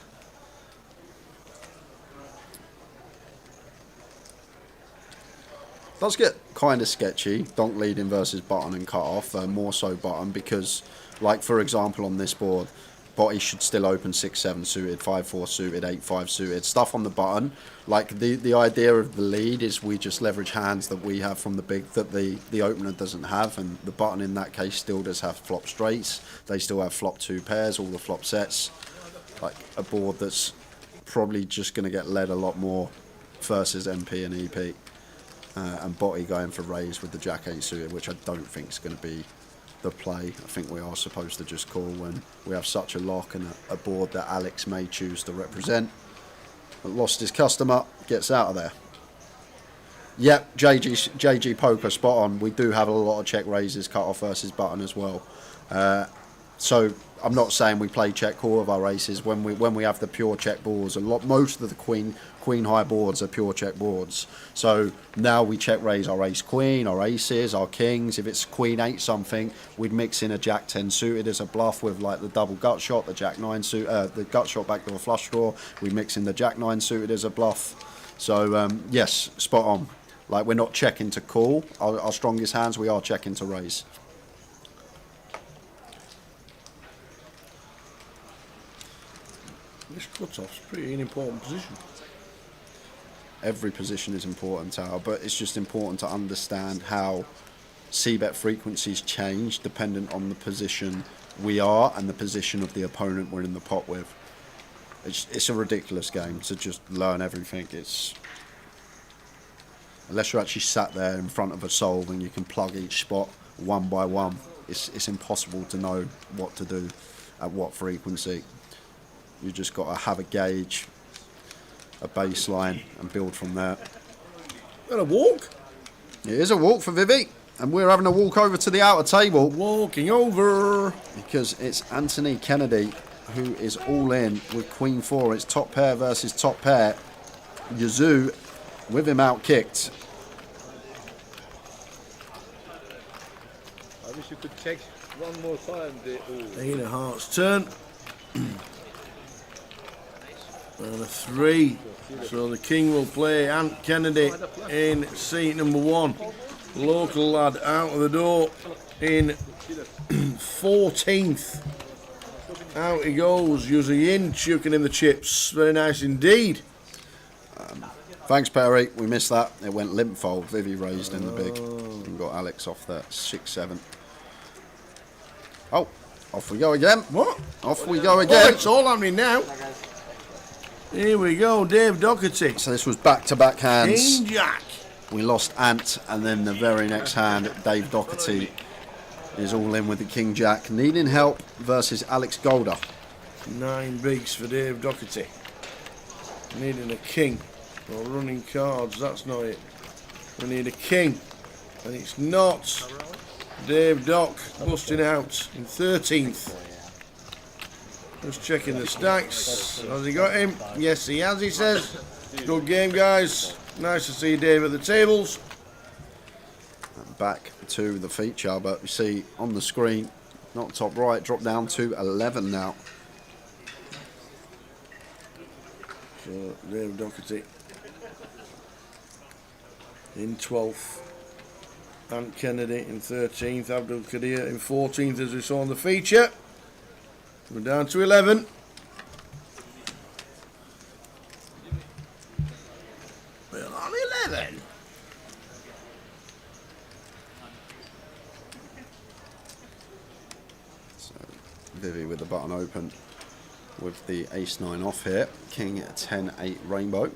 Does get kind of sketchy, donk leading versus button and cut off, more so button, because, like for example on this board, Botti should still open 6, 7 suited, 5, 4 suited, 8, 5 suited. Stuff on the button, like the idea of the lead is we just leverage hands that we have from the big that the opener doesn't have, and the button in that case still does have flop straights. They still have flop 2 pairs, all the flop sets. Like a board that's probably just going to get led a lot more versus MP and EP. And Botti going for raise with the Jack 8 suited, which I don't think is going to be the play. I think we are supposed to just call when we have such a lock and a board that Alex may choose to represent. But lost his customer, gets out of there. Yep, JG poker spot on. We do have a lot of check raises, cut off versus button as well. So I'm not saying we play check call of our aces. When we have the pure check boards, most of the queen high boards are pure check boards. So now we check raise our ace queen, our aces, our kings. If it's queen 8 something, we'd mix in a jack 10 suited as a bluff with like the double gut shot, the jack 9 suit, the gut shot backdoor flush draw. We mix in the jack 9 suited as a bluff. So yes, spot on. Like we're not checking to call our strongest hands. We are checking to raise. This cut-off's pretty an important position. Every position is important, Tao, but it's just important to understand how c-bet frequencies change dependent on the position we are and the position of the opponent we're in the pot with. It's a ridiculous game to just learn everything. It's unless you're actually sat there in front of a solve and you can plug each spot one by one, it's impossible to know what to do at what frequency. You just got to have a gauge, a baseline, and build from there. And a walk? It is a walk for Vivi, and we're having a walk over to the outer table. Walking over. Because it's Anthony Kennedy who is all in with Queen 4. It's top pair versus top pair. Yazoo with him out kicked. I wish you could check one more time. Eight of hearts turn. And a 3. So the king will play Ant Kennedy in seat number 1. Local lad out of the door in 14th. Out he goes. Yuzi in, chuking in the chips. Very nice indeed. Thanks, Perry. We missed that. It went limp fold. Vivi raised in the big and got Alex off that 6-7. Oh, off we go again. What? Off we go again. Oh, it's all happening now. Here we go, Dave Doherty. So this was back-to-back hands. King Jack. We lost Ant, and then the very next hand, Dave Doherty is all in with the King Jack. Needing help versus Alex Golder. 9 bigs for Dave Doherty. Needing a king. Or running cards, that's not it. We need a king. And it's not. Dave Dock busting out in 13th. Just checking the stacks. Has he got him? Yes, he has, he says. Good game, guys. Nice to see Dave at the tables. Back to the feature, but you see on the screen, not top right, drop down to 11 now. So, Dave Doherty in 12th. Ant Kennedy in 13th. Abdul Kadir in 14th, as we saw on the feature. We're down to 11. We're on 11. So Vivi with the button open with the ace-9 off here. King 10-8 rainbow.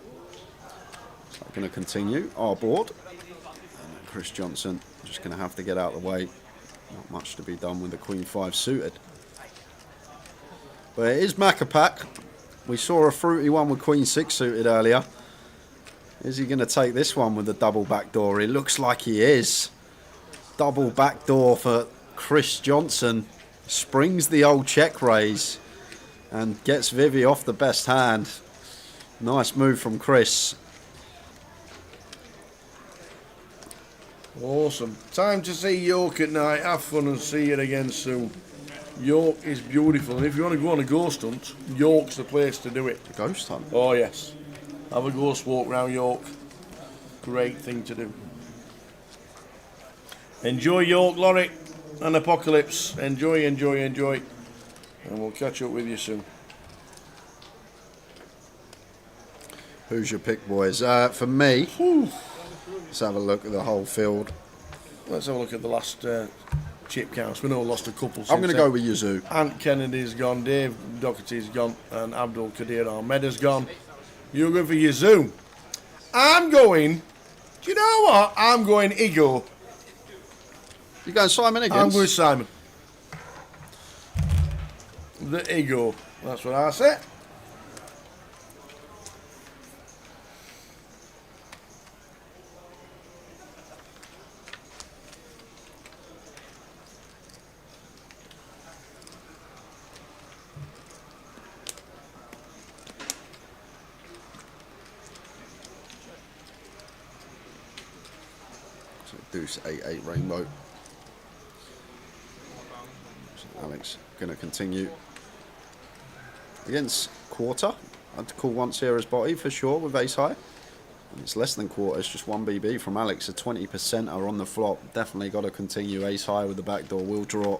So going to continue our board. And Chris Johnson just going to have to get out of the way. Not much to be done with the Queen 5 suited. But it is Macapac. We saw a fruity one with Queen 6 suited earlier. Is he going to take this one with the double backdoor? It looks like he is. Double backdoor for Chris Johnson. Springs the old check raise and gets Vivi off the best hand. Nice move from Chris. Awesome. Time to see York at night. Have fun and see it again soon. York is beautiful, and if you want to go on a ghost hunt, York's the place to do it. A ghost hunt? Oh yes. Have a ghost walk round York. Great thing to do. Enjoy York, Laurie, and Apocalypse. Enjoy, enjoy, enjoy. And we'll catch up with you soon. Who's your pick, boys? For me, let's have a look at the whole field. Let's have a look at the last chip counts. We know we lost a couple. I'm going to go with Yazoo. Ant Kennedy's gone, Dave Doherty's gone, and Abdul Kadir Ahmed has gone. You're going for Yazoo. I'm going. Do you know what? I'm going Ego. You going Simon Higgins? I'm going Simon. The Ego. That's what I said. Deuce 8-8 rainbow. So Alex going to continue against quarter. I had to call once here as body for sure with ace high. And it's less than quarter, it's just 1 BB from Alex. A 20% are on the flop. Definitely got to continue ace high with the backdoor. Will draw.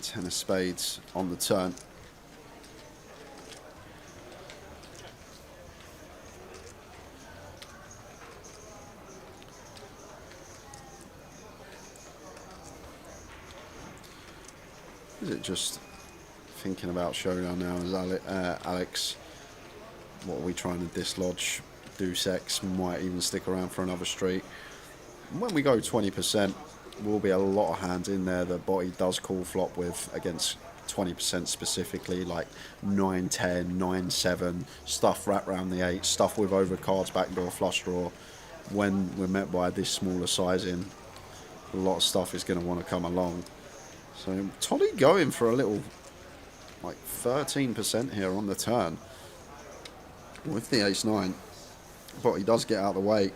10 of spades on the turn. Is it just thinking about showdown now as Alex? What are we trying to dislodge? Deuce X might even stick around for another street. And when we go 20%, will be a lot of hands in there that body does call flop with against 20% specifically, like 9-10, 9-7, stuff wrapped around the 8, stuff with overcards, backdoor flush draw. When we're met by this smaller sizing, a lot of stuff is going to want to come along. So Toddy going for a little, like 13% here on the turn with the ace-9, but he does get out of the way.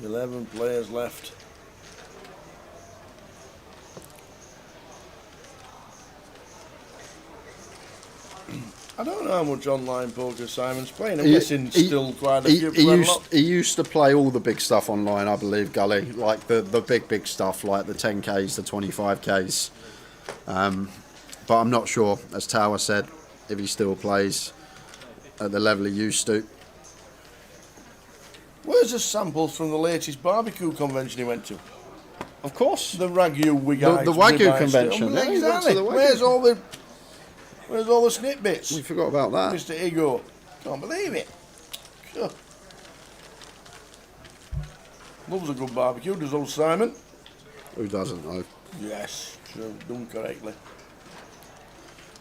11 players left. I don't know how much online poker Simon's playing. I'm guessing still quite a few. He used to play all the big stuff online, I believe, Gully. Like the big stuff, like the 10Ks, the 25Ks. But I'm not sure, as Tower said. if he still plays at the level he used to. Where's the samples from the latest barbecue convention he went to? Of course. The Wagyu The Wagyu convention. Yeah, He went to exactly. the Wagyu. Where's all the snip bits? We forgot about that. Mr. Ego. Can't believe it. Sure. Loves a good barbecue, does old Simon? Who doesn't know? Yes, true. Done correctly.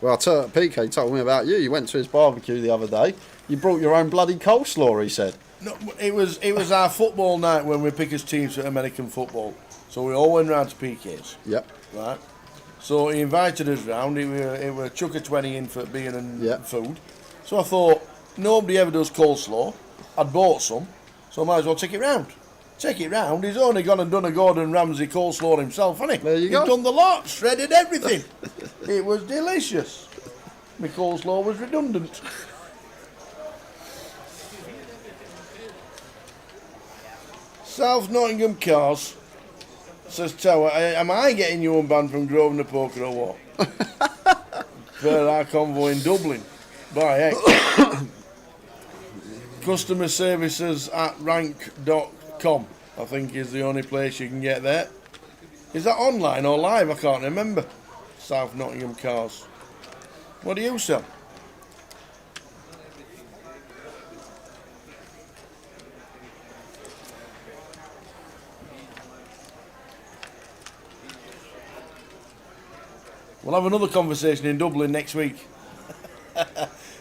Well, PK told me about you. You went to his barbecue the other day. You brought your own bloody coleslaw, he said. No, it was our football night when we pick as teams for American football. So we all went round to PK's. Yep. Right. So he invited us round. It were chuck a 20 in for beer and food. So I thought, nobody ever does coleslaw. I'd bought some, so I might as well take it round. Take it round. He's only gone and done a Gordon Ramsay coleslaw himself, hasn't he? There you go. He's done the lot, shredded everything. It was delicious. My coleslaw was redundant. South Nottingham Cars says, Tower, am I getting you unbanned from Grosvenor Poker or what? For our convoy in Dublin. By heck. Customer services at rank.com, I think, is the only place you can get there. Is that online or live? I can't remember. South Nottingham Cars. What do you sell? We'll have another conversation in Dublin next week.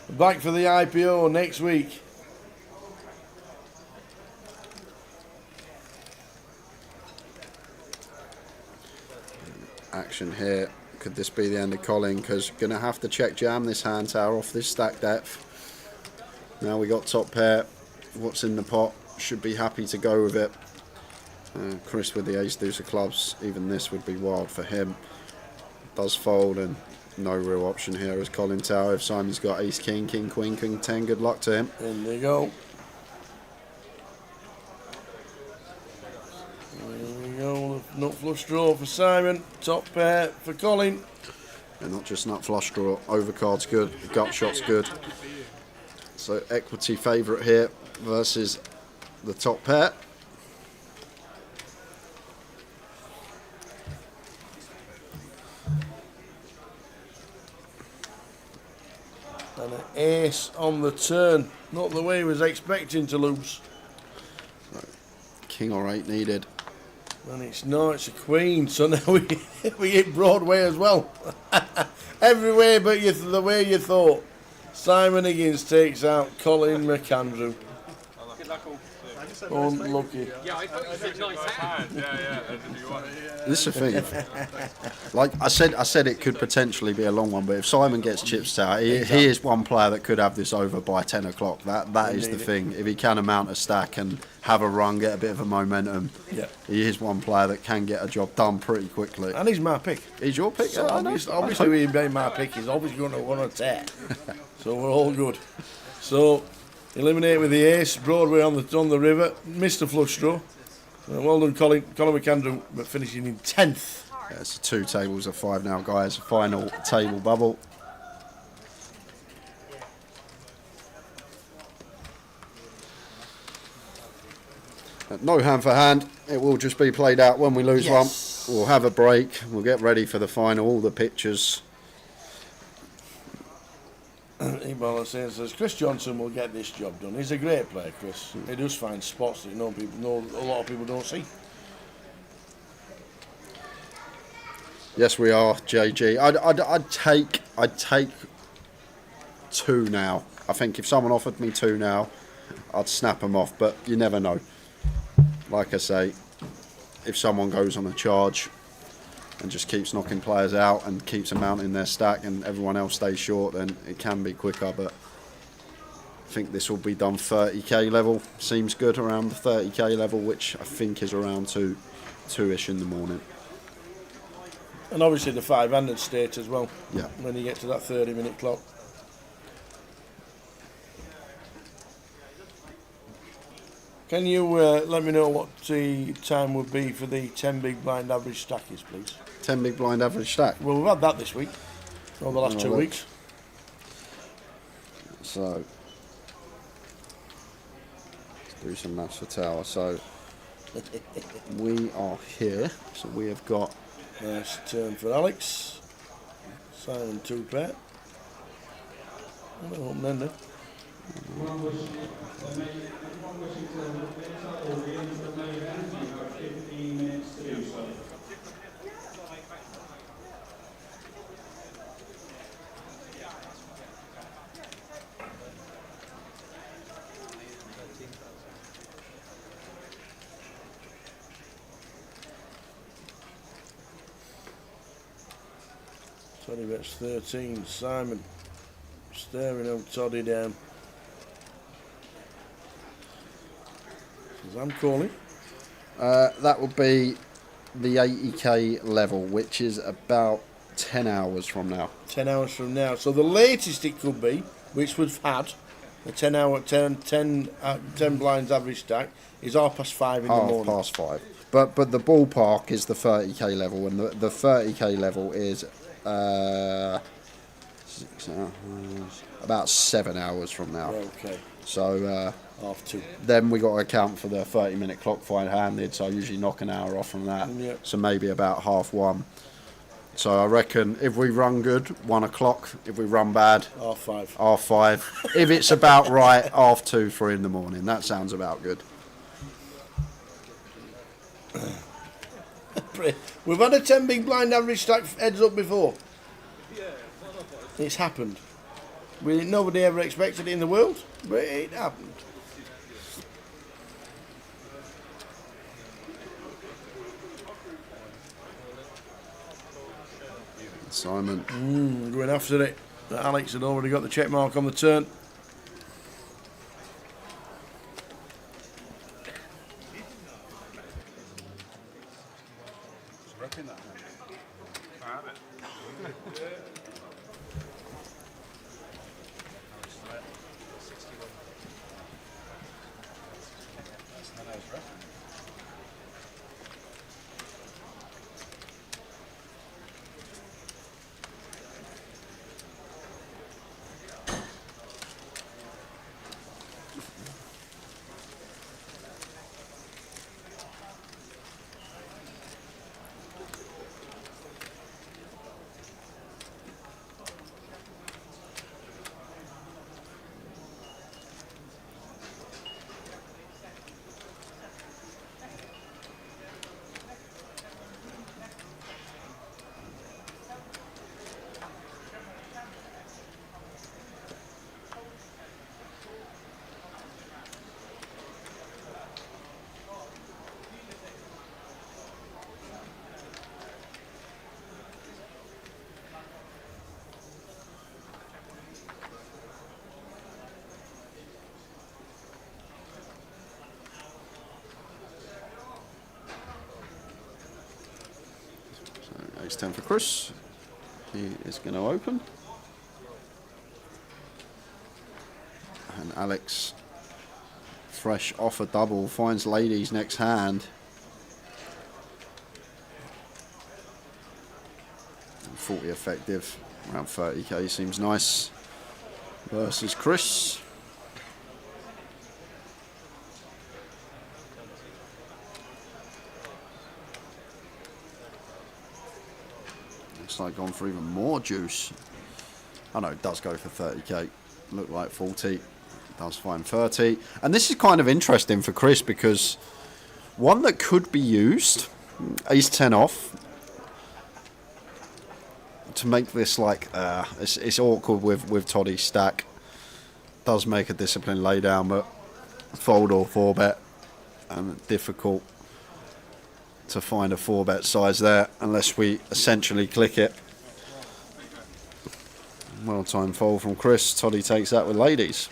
Back for the IPO next week. Action here. Could this be the end of Colin? Because going to have to check jam this hand tower off this stack depth. Now we got top pair. What's in the pot? Should be happy to go with it. Chris with the ace deuce of clubs. Even this would be wild for him. Does fold and no real option here as Colin Tower. If Simon's got ace king, king queen, king 10, good luck to him. In they go. There we go. Nut flush draw for Simon. Top pair for Colin. And not just nut flush draw. Overcard's good. Gut shot's good. So equity favourite here versus the top pair. And an ace on the turn. Not the way he was expecting to lose. King or 8 needed. And it's not, it's a queen. So now we hit Broadway as well. Everywhere but the way you thought. Simon Higgins takes out Colin McAndrew. Unlucky. Yeah, I thought you said nice hand. Yeah. This is the thing. Like I said it could potentially be a long one, but if Simon gets chips out, he is one player that could have this over by 10 o'clock. That is the thing. If he can amount a stack and have a run, get a bit of a momentum, he is one player that can get a job done pretty quickly. And he's my pick. He's your pick? So obviously he made my pick. He's obviously going to want to tear. So we're all good. So eliminate with the ace. Broadway on the river. Mr. Flush draw. Well done, Colin McAndrew, but finishing in 10th. Yeah, it's 2 tables of 5 now, guys. Final table bubble. No hand for hand. It will just be played out when we lose one. We'll have a break. We'll get ready for the final. All the pictures. Ebola says Chris Johnson will get this job done. He's a great player, Chris. He does find spots that a lot of people don't see. Yes, we are, JG. I'd take 2 now. I think if someone offered me 2 now, I'd snap them off. But you never know. Like I say, if someone goes on a charge and just keeps knocking players out and keeps them mounting their stack and everyone else stays short, then it can be quicker. But I think this will be done 30k level. Seems good around the 30k level, which I think is around 2-ish in the morning. And obviously the 5-handed state as well. Yeah. When you get to that 30-minute clock. Can you let me know what the time would be for the 10 big blind average stackies, please? 10 big blind average stack? Well, we've had that this week, or the last 2 weeks. So let's do some match for tower. So we are here. So we have got nice turn for Alex. Simon 2 pair. Open ender. Toddy bets 13. Simon staring old Toddy down. As I'm calling. That will be the 80k level, which is about 10 hours from now. 10 hours from now. So the latest it could be, which we've had, a 10 blinds average stack, is 5:30 in the morning. 5:30. But the ballpark is the 30k level, and the 30k level is 6 hours, about 7 hours from now. Okay. So 2:30. Then we got to account for the 30-minute clock fight handed, so I usually knock an hour off from that. Yep. So maybe about 1:30. So I reckon if we run good, 1 o'clock. If we run bad, 5:30. 5:30. If it's about right, 2:30, 3 in the morning. That sounds about good. We've had a 10 big blind average stack heads up before. It's happened. Nobody ever expected it in the world, but it happened. Simon. Going after it. Alex had already got the check mark on the turn. Ace 10 for Chris. He is going to open. And Alex, fresh off a double, finds ladies next hand. And 40 effective, around 30k seems nice. Versus Chris. Looks like gone for even more juice. Oh no, it does go for 30k. Look like 40. Does find 30. And this is kind of interesting for Chris because one that could be used, ace 10 off, to make this like, it's awkward with Toddy's stack. Does make a disciplined laydown, but fold or 4-bet, and difficult to find a 4-bet size there unless we essentially click it. Well timed fold from Chris. Toddy takes that with ladies.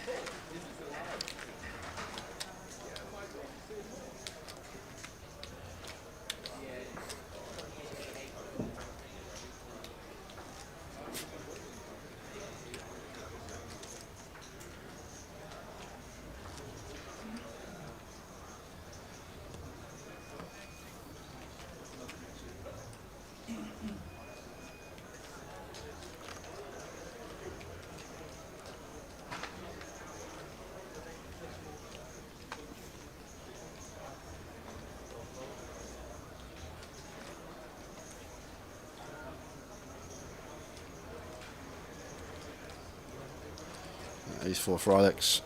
Ace 4 for Alex,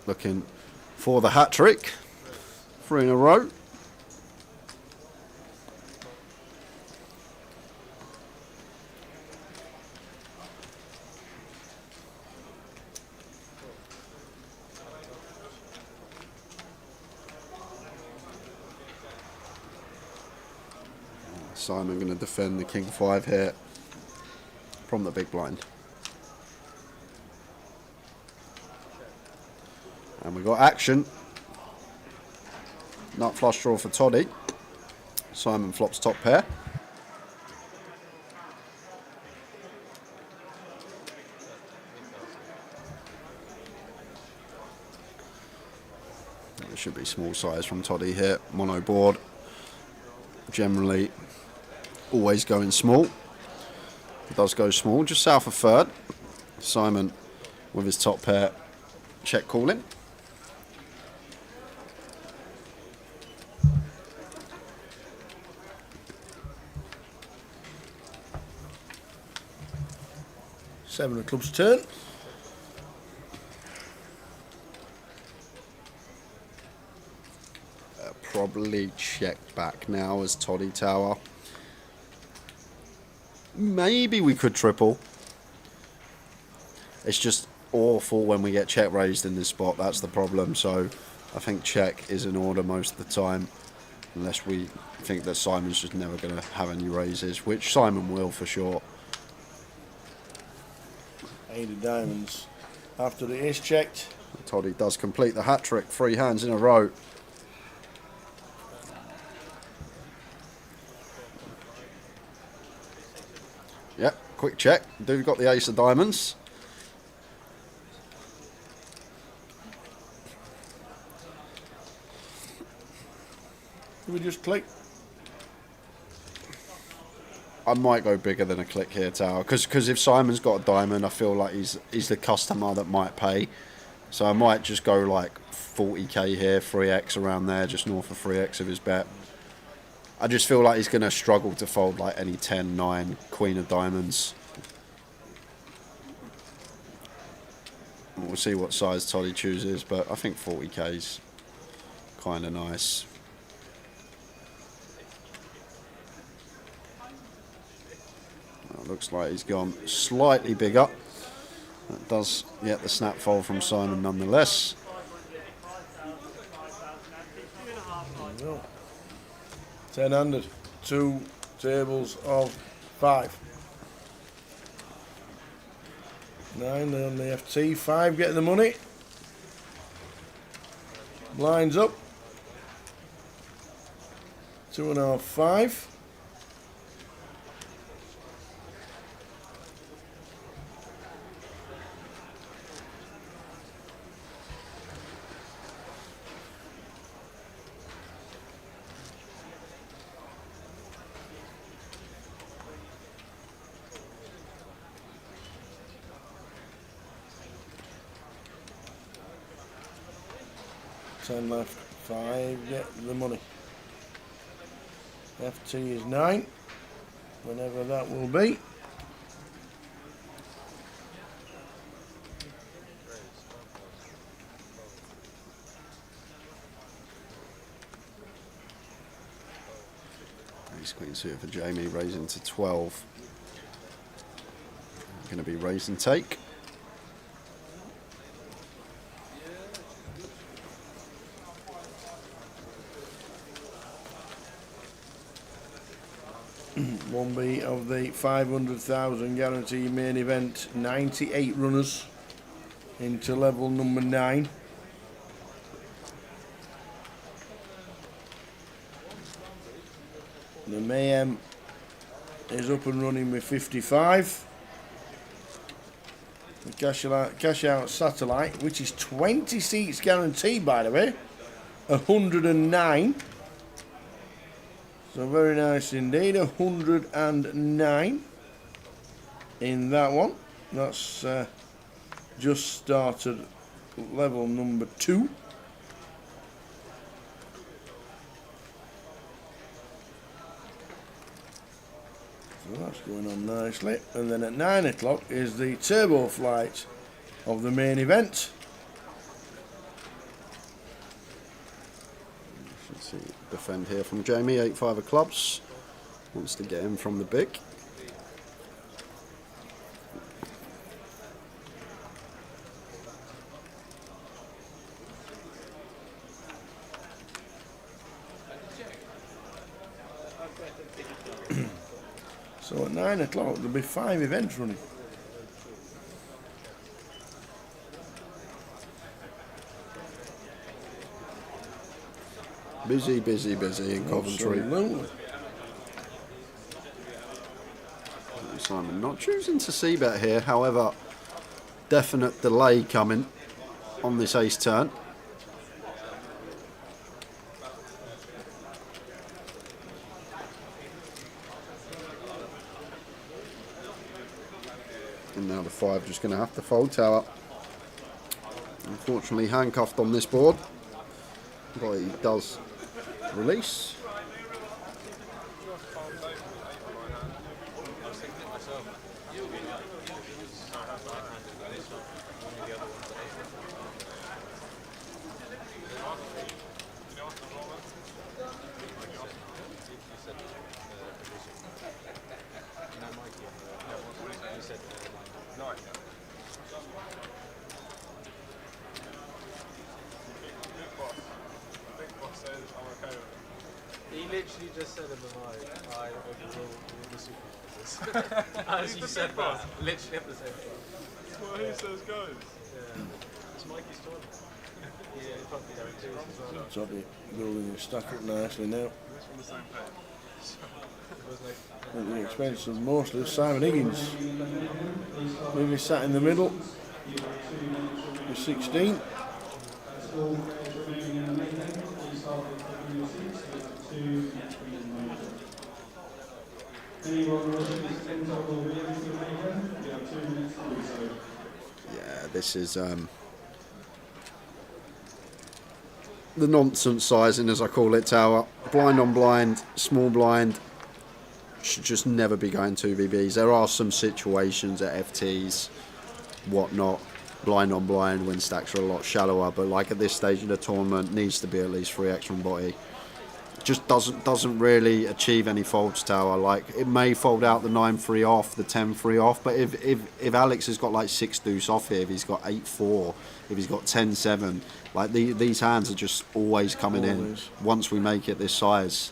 looking for the hat trick. 3 in a row. Simon going to defend the King 5 here from the big blind. And we got action. Nut flush draw for Toddy. Simon flops top pair. It should be small size from Toddy here. Mono board. Generally always going small. It does go small, just south of third. Simon with his top pair, check calling. Seven of clubs turn. Probably check back now as Toddy Tower. Maybe we could triple. It's just awful when we get check raised in this spot. That's the problem. So I think check is in order most of the time, unless we think that Simon's just never going to have any raises, which Simon will for sure. 8 of diamonds. After the ace checked. Toddy does complete the hat trick. 3 hands in a row. Yep, quick check. Dude got the ace of diamonds. Do we just click? I might go bigger than a click here, Tower, because if Simon's got a diamond, I feel like he's the customer that might pay. So I might just go like 40k here, 3x around there, just north of 3x of his bet. I just feel like he's going to struggle to fold like any 10, 9, queen of diamonds. We'll see what size Toddy chooses, but I think 40k is kind of nice. Looks like he's gone slightly bigger. That does get the snap fold from Simon nonetheless. 10-handed. 2 tables of 5. 9 on the FT. 5 getting the money. Blinds up. 2.5, 5. Ten left, 5 get the money. FT is 9, whenever that will be. Ace queen suited for Jamie, raising to 12. Going to be raise and take. One B of the 500,000 guarantee main event. 98 runners into level number 9. The Mayhem is up and running with 55. The cash out satellite, which is 20 seats guaranteed, by the way, 109. So very nice indeed, 109 in that one. That's just started level number 2. So that's going on nicely. And then at 9 o'clock is the turbo flight of the main event. Should see defend here from Jamie, 8-5 of clubs. Wants to get him from the big. So at 9 o'clock there'll be 5 events running. Busy, busy, busy in Coventry. Absolutely. Simon not choosing to see bet here, however, definite delay coming on this ace turn. And now the 5 just going to have to fold tower. Unfortunately handcuffed on this board, but he does release. He literally just said in the mic, I will the supervisors. As you said that, literally at the same time. That's what he says goes. Yeah. It's Mikey's toilet. Yeah, he's probably there too as well. Toddy building his stack up nicely now. From the same page. At the expense of mostly Simon Higgins. Maybe sat in the middle with 16. Yeah, this is the nonsense sizing, as I call it, tower. Blind on blind, small blind. Should just never be going 2BBs. There are some situations at FTs, whatnot, blind on blind when stacks are a lot shallower, but like at this stage of the tournament, needs to be at least 3x from body. Just doesn't really achieve any folds, tower. Like it may fold out the 9-3 off, the 10-3 off, but if Alex has got like 6 deuce off here, if he's got 8-4, if he's got 10-7, like these hands are just always coming in once we make it this size.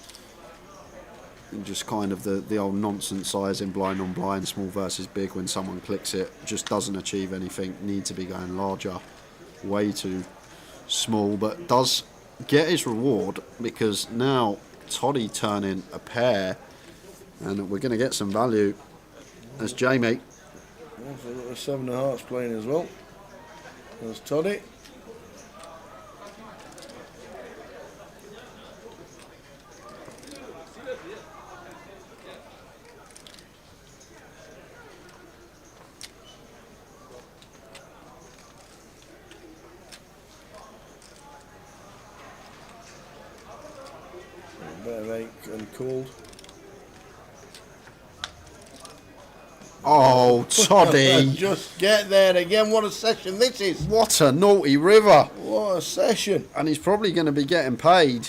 And just kind of the old nonsense size in blind on blind, small versus big, when someone clicks it, just doesn't achieve anything. Need to be going larger, way too small, but does get his reward because now Toddy turning a pair, and we're going to get some value as Jamie. Also got the 7 of hearts playing as well. There's Toddy. A bit of ache and cold. Oh, Toddy. Just get there again. What a session this is. What a naughty river. What a session. And he's probably going to be getting paid.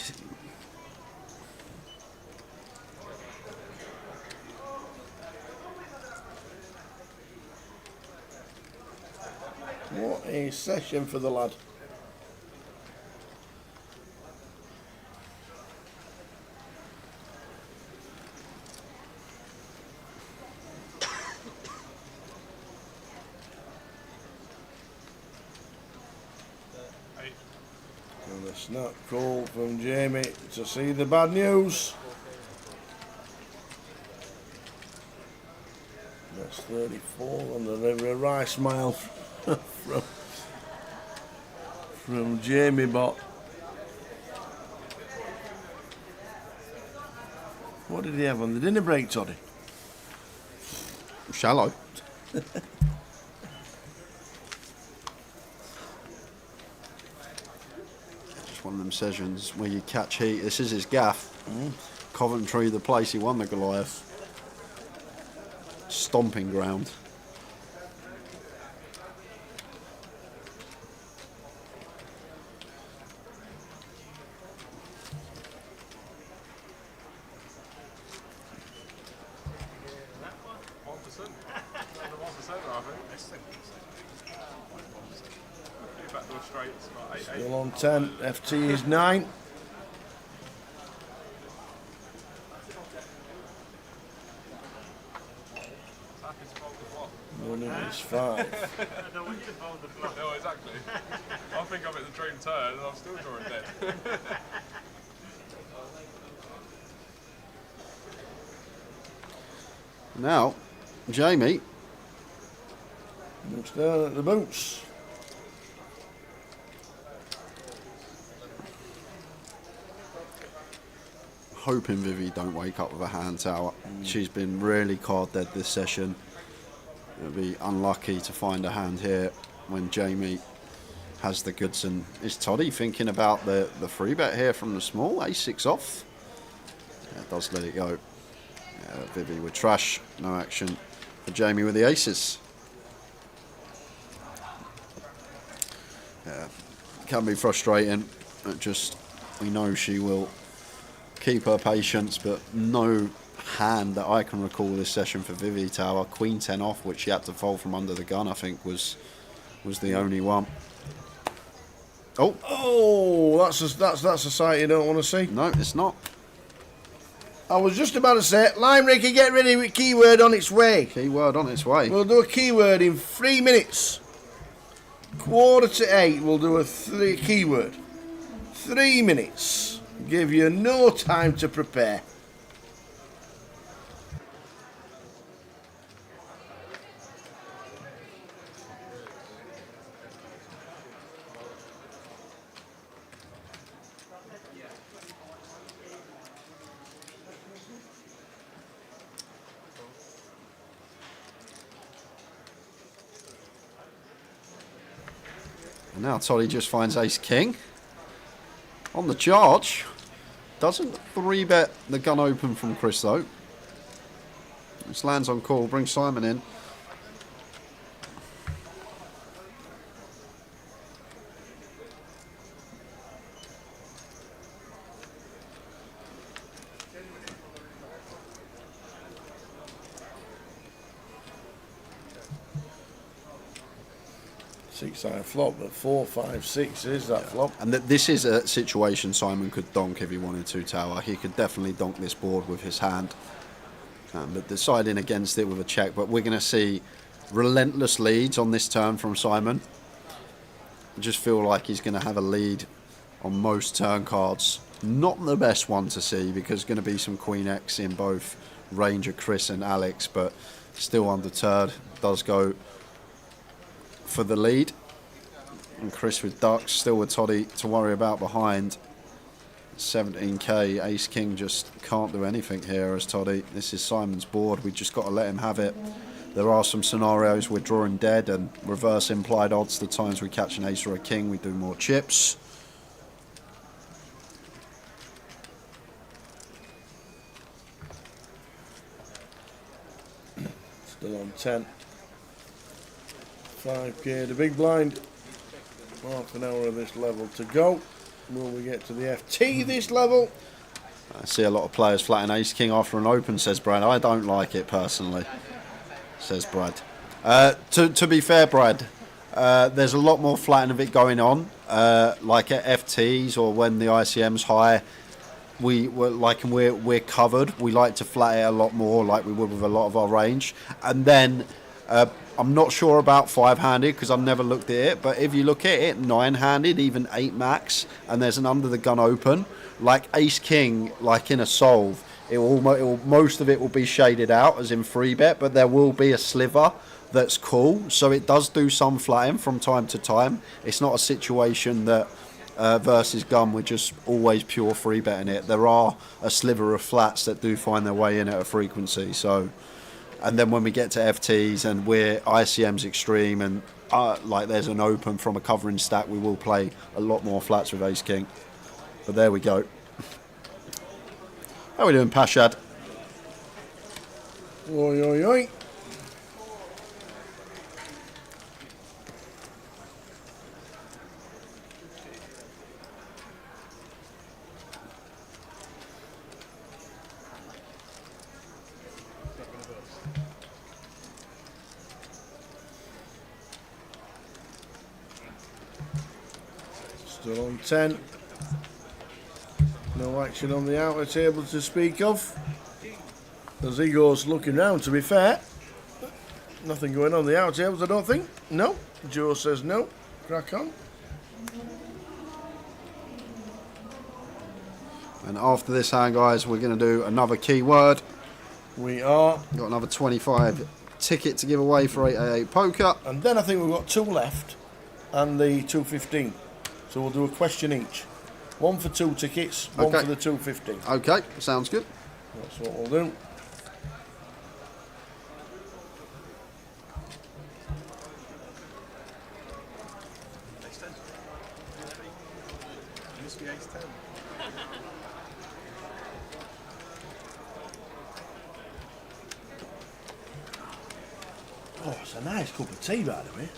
What a session for the lad. And a snap call from Jamie to see the bad news. That's 34 on the river. A wry smile from Jamie Bot. What did he have on the dinner break, Toddy? Shallow. Just one of them sessions where you catch heat. This is his gaff. Coventry, the place he won the Goliath. Stomping ground. Still on 10. FT is 9. Money is 5. No, exactly. I think I'm at the dream turn and I'm still drawing dead. Now, Jamie. Looks down at the boots. Hoping Vivi don't wake up with a hand tower. She's been really card dead this session. It'll be unlucky to find a hand here when Jamie has the goods. And is Toddy thinking about the free bet here from the small? Ace-6 off. Yeah, does let it go. Yeah, Vivi with trash. No action for Jamie with the aces. Yeah, can be frustrating. We know she will keep her patience, but no hand that I can recall this session for Vivi Tower. Queen 10 off, which she had to fold from under the gun, I think was the only one. Oh, that's a sight you don't want to see. No, it's not. I was just about to say, Line Ricky, get ready with keyword on its way. Keyword on its way. We'll do a keyword in 3 minutes. 7:45, we'll do a keyword. 3 minutes. Give you no time to prepare. And now Toddy just finds ace-king. On the charge. Doesn't 3-bet the gun open from Chris though. This lands on call, brings Simon in. Six-side flop, but 4, 5, 6 is that flop. And this is a situation Simon could donk if he wanted to, Tower. He could definitely donk this board with his hand. But deciding against it with a check. But we're going to see relentless leads on this turn from Simon. I just feel like he's going to have a lead on most turn cards. Not the best one to see because there's going to be some Queen X in both Ranger, Chris and Alex. But still undeterred. Does go for the lead. And Chris with ducks, still with Toddy to worry about behind. 17k, ace-king just can't do anything here as Toddy. This is Simon's board, we just got to let him have it. There are some scenarios we're drawing dead and reverse implied odds. The times we catch an ace or a king, we do more chips. Still on 10. 5k, the big blind. Half an hour of this level to go. Will we get to the FT this level? I see a lot of players flatting ace-king after an open, says Brad. I don't like it personally, says Brad. To be fair, Brad, there's a lot more flatting of it going on, like at FTs or when the ICM's high. We're covered. We like to flat it a lot more, like we would with a lot of our range. And then I'm not sure about 5-handed because I've never looked at it, but if you look at it 9-handed, even 8 max, and there's an under the gun open, like ace king, like in a solve, most of it will be shaded out as in free bet, but there will be a sliver that's cool, so it does do some flatting from time to time. It's not a situation that versus gun we're just always pure free betting it. There are a sliver of flats that do find their way in at a frequency. So, and then when we get to FTs and we're ICM's extreme and like there's an open from a covering stack, we will play a lot more flats with ace king. But there we go. How are we doing, Pashad? Oi, oi, oi. Still on 10. No action on the outer table to speak of. As he goes looking round, to be fair. Nothing going on the outer tables, I don't think. No. Joe says no. Crack on. And after this hand, guys, we're going to do another keyword. We are. Got another 25 ticket to give away for 888 poker. And then I think we've got 2 left and the 215. So we'll do a question each. 1 for 2 tickets, 1 Okay. for the 215. Okay, sounds good. That's what we'll do. Must be ace 10. Oh, it's a nice cup of tea, by the way.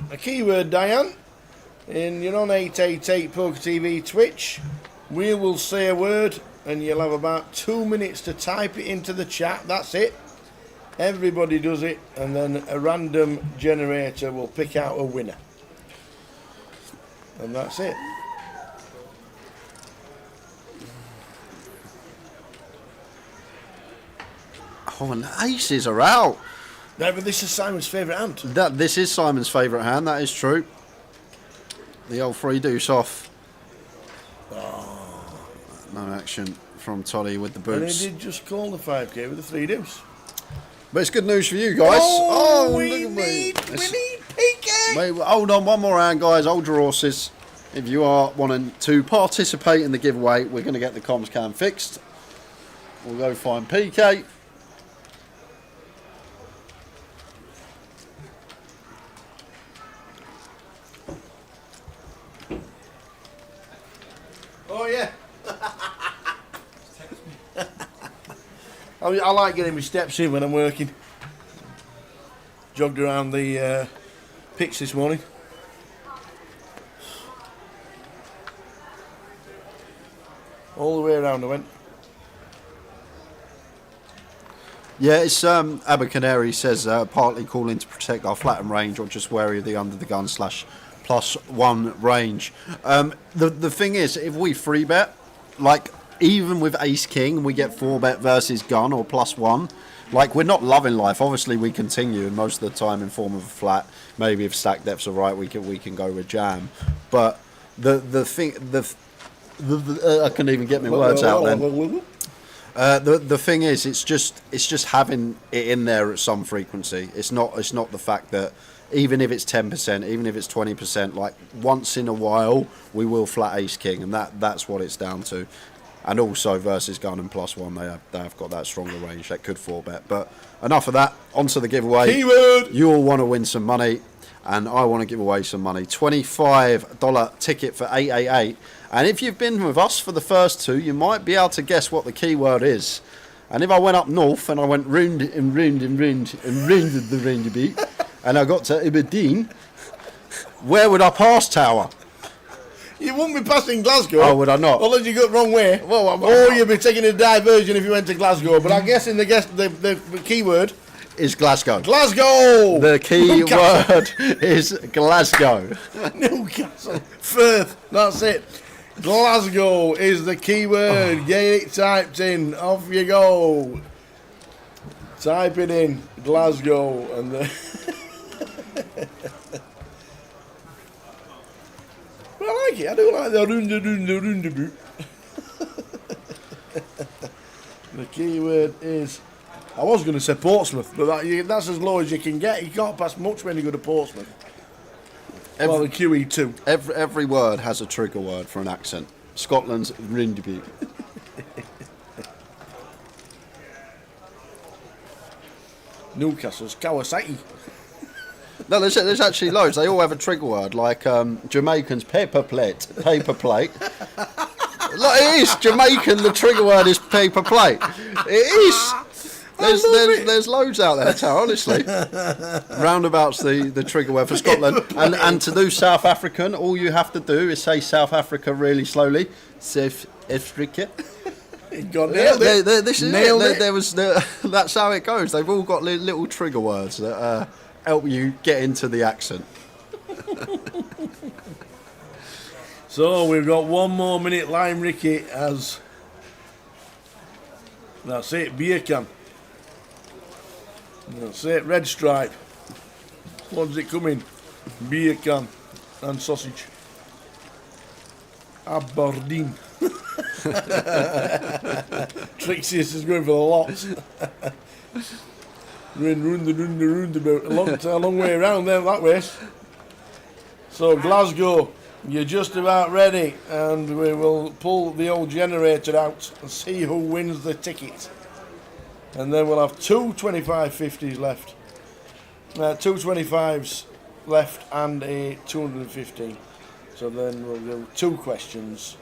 A keyword, Diane. And you're on 888 Poker TV Twitch. We will say a word and you'll have about 2 minutes to type it into the chat. That's it. Everybody does it, and then a random generator will pick out a winner. And that's it. Oh, and the aces are out. No, but this is Simon's favourite hand. This is Simon's favourite hand, that is true. The old 3 deuce off. Oh. No action from Toddy with the And boots. he did just call the 5k with the 3 deuce. But it's good news for you guys. Oh, we look at need me. PK. Wait, hold on, one more round, guys. Hold your horses. If you are wanting to participate in the giveaway, we're going to get the comms cam fixed. We'll go find PK. Oh, yeah. I like getting my steps in when I'm working. Jogged around the pitch this morning. All the way around I went. Yeah, it's Abba Canary says partly calling to protect our flatten range or just wary of the under the gun / +1 range. The thing is, if we free bet, like even with ace king, we get 4 bet versus gun or +1. Like, we're not loving life. Obviously, we continue most of the time in form of a flat. Maybe if stack depths are right, we can go with jam. But the thing, I couldn't even get my words out then. The thing is, it's just having it in there at some frequency. It's not the fact that even if it's 10%, even if it's 20%, like once in a while we will flat ace king, and that's what it's down to. And also versus gun and +1, they have got that stronger range that could 4 bet. But enough of that. Onto the giveaway. Keyword. You all want to win some money, and I want to give away some money. $25 ticket for 888. And if you've been with us for the first 2, you might be able to guess what the keyword is. And if I went up north and I went round and round and round and round the roundabout, and I got to Aberdeen, where would I pass Tower? You wouldn't be passing Glasgow. Oh, would I not? Unless you got the wrong way. Or you'd be taking a diversion if you went to Glasgow. But I'm guessing the keyword is Glasgow. Glasgow! The key word is Glasgow. Newcastle. Firth. That's it. Glasgow is the key word. Get it typed in. Off you go. Type it in. Glasgow. And the But I like it. I do like the roundabout. The key word is... I was going to say Portsmouth, but that's as low as you can get. You can't pass much when you go to Portsmouth. Well, the QE2. Every word has a trigger word for an accent. Scotland's roundabout. Newcastle's Kawasaki. No, there's actually loads. They all have a trigger word, like Jamaicans paper plate. Look, it is Jamaican. The trigger word is paper plate. It is. There's loads out there, Tara, honestly. Roundabout's the trigger word for Scotland. And to do South African, all you have to do is say South Africa really slowly. South Africa. You got nailed it. This is nailed it. That's how it goes. They've all got little trigger words that help you get into the accent. So we've got 1 more minute. Lime Ricky as... That's it, beer can. That's it, red stripe. What does it come in? Beer can and sausage. Aberdeen. Trixius is going for the lot. A long way around there that way. So Glasgow, you're just about ready, and we will pull the old generator out and see who wins the ticket. And then we'll have 2 25.50s left. 2 25s left and a 215. So then we'll do 2 questions.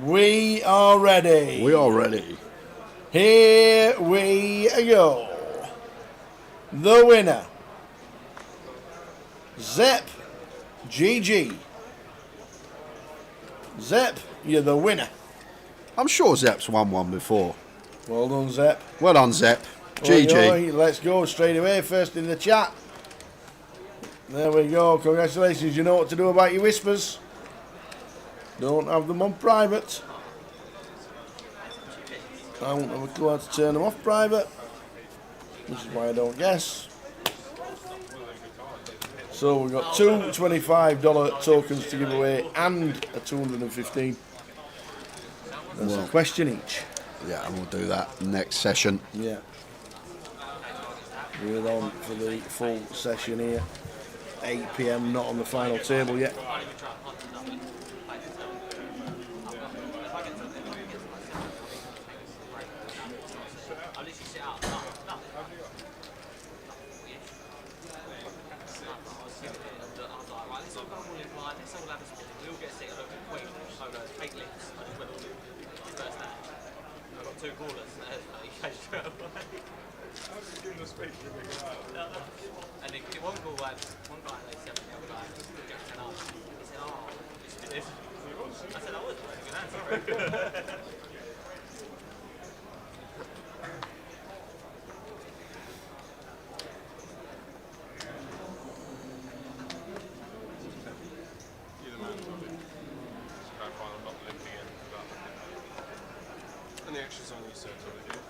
We are ready. We are ready. Here we go. The winner, Zep GG. Zep, you're the winner. I'm sure Zep's won one before. Well done, Zep. Well done, Zep. GG. Oi, let's go straight away. First in the chat. There we go. Congratulations. You know what to do about your whispers. Don't have them on private. I won't have a clue how to turn them off private. Which is why I don't guess. So we've got 2 $25 tokens to give away and a 215. That's a question each. Yeah, and we'll do that next session. Yeah. We're on for the full session here. 8 PM, not on the final table yet. And it won't go like one guy like 7 the other guy just 10 up. He said, oh, this. I said I was good answer. And the action's on you, so it's over here.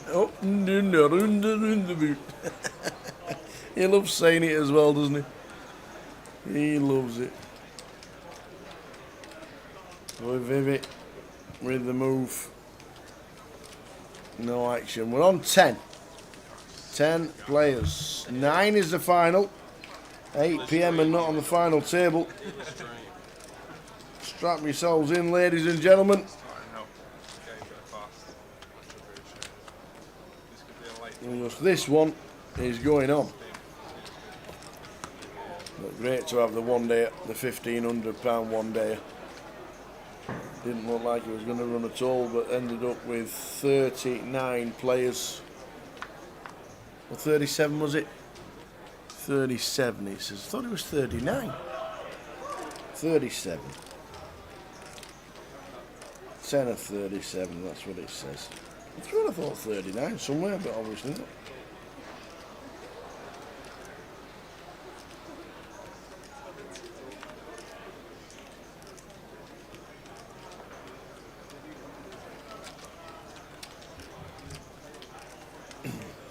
Oh, he loves saying it as well, doesn't he? He loves it. So Vivid with the move. No action. We're on 10. 10 players. 9 is the final. 8 PM and not on the final table. Strap yourselves in, ladies and gentlemen. This one is going on. But great to have the one day, the £1,500 one day. Didn't look like it was going to run at all, but ended up with 39 players. Or 37 was it? 37 it says. I thought it was 39. 37. 10 of 37, that's what it says. I thought 39 somewhere, but obviously not.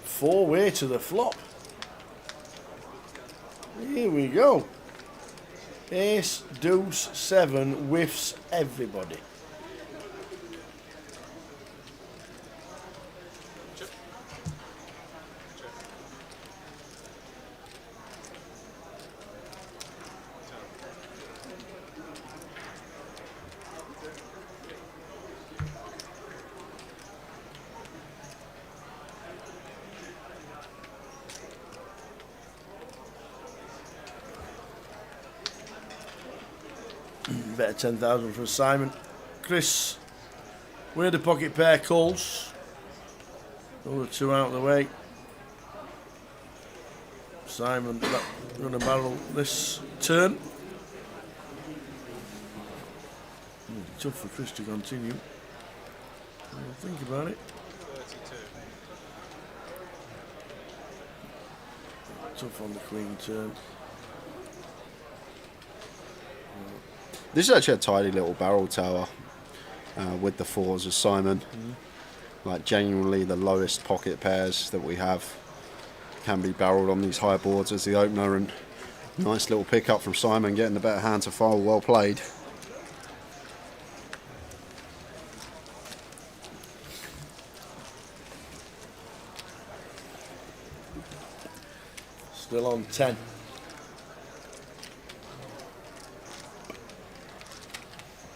Four-way to the flop. Here we go. Ace, deuce, 7, whiffs everybody. better 10,000 for Simon. Chris, where the pocket pair calls. Other two out of the way. Simon going to barrel this turn. Tough for Chris to continue. Think about it. 32. Tough on the queen turn. This is actually a tidy little barrel tower with the fours of Simon. Like genuinely the lowest pocket pairs that we have can be barreled on these high boards as the opener, and nice little pickup from Simon, getting the better hand to fold. Well played. Still on 10.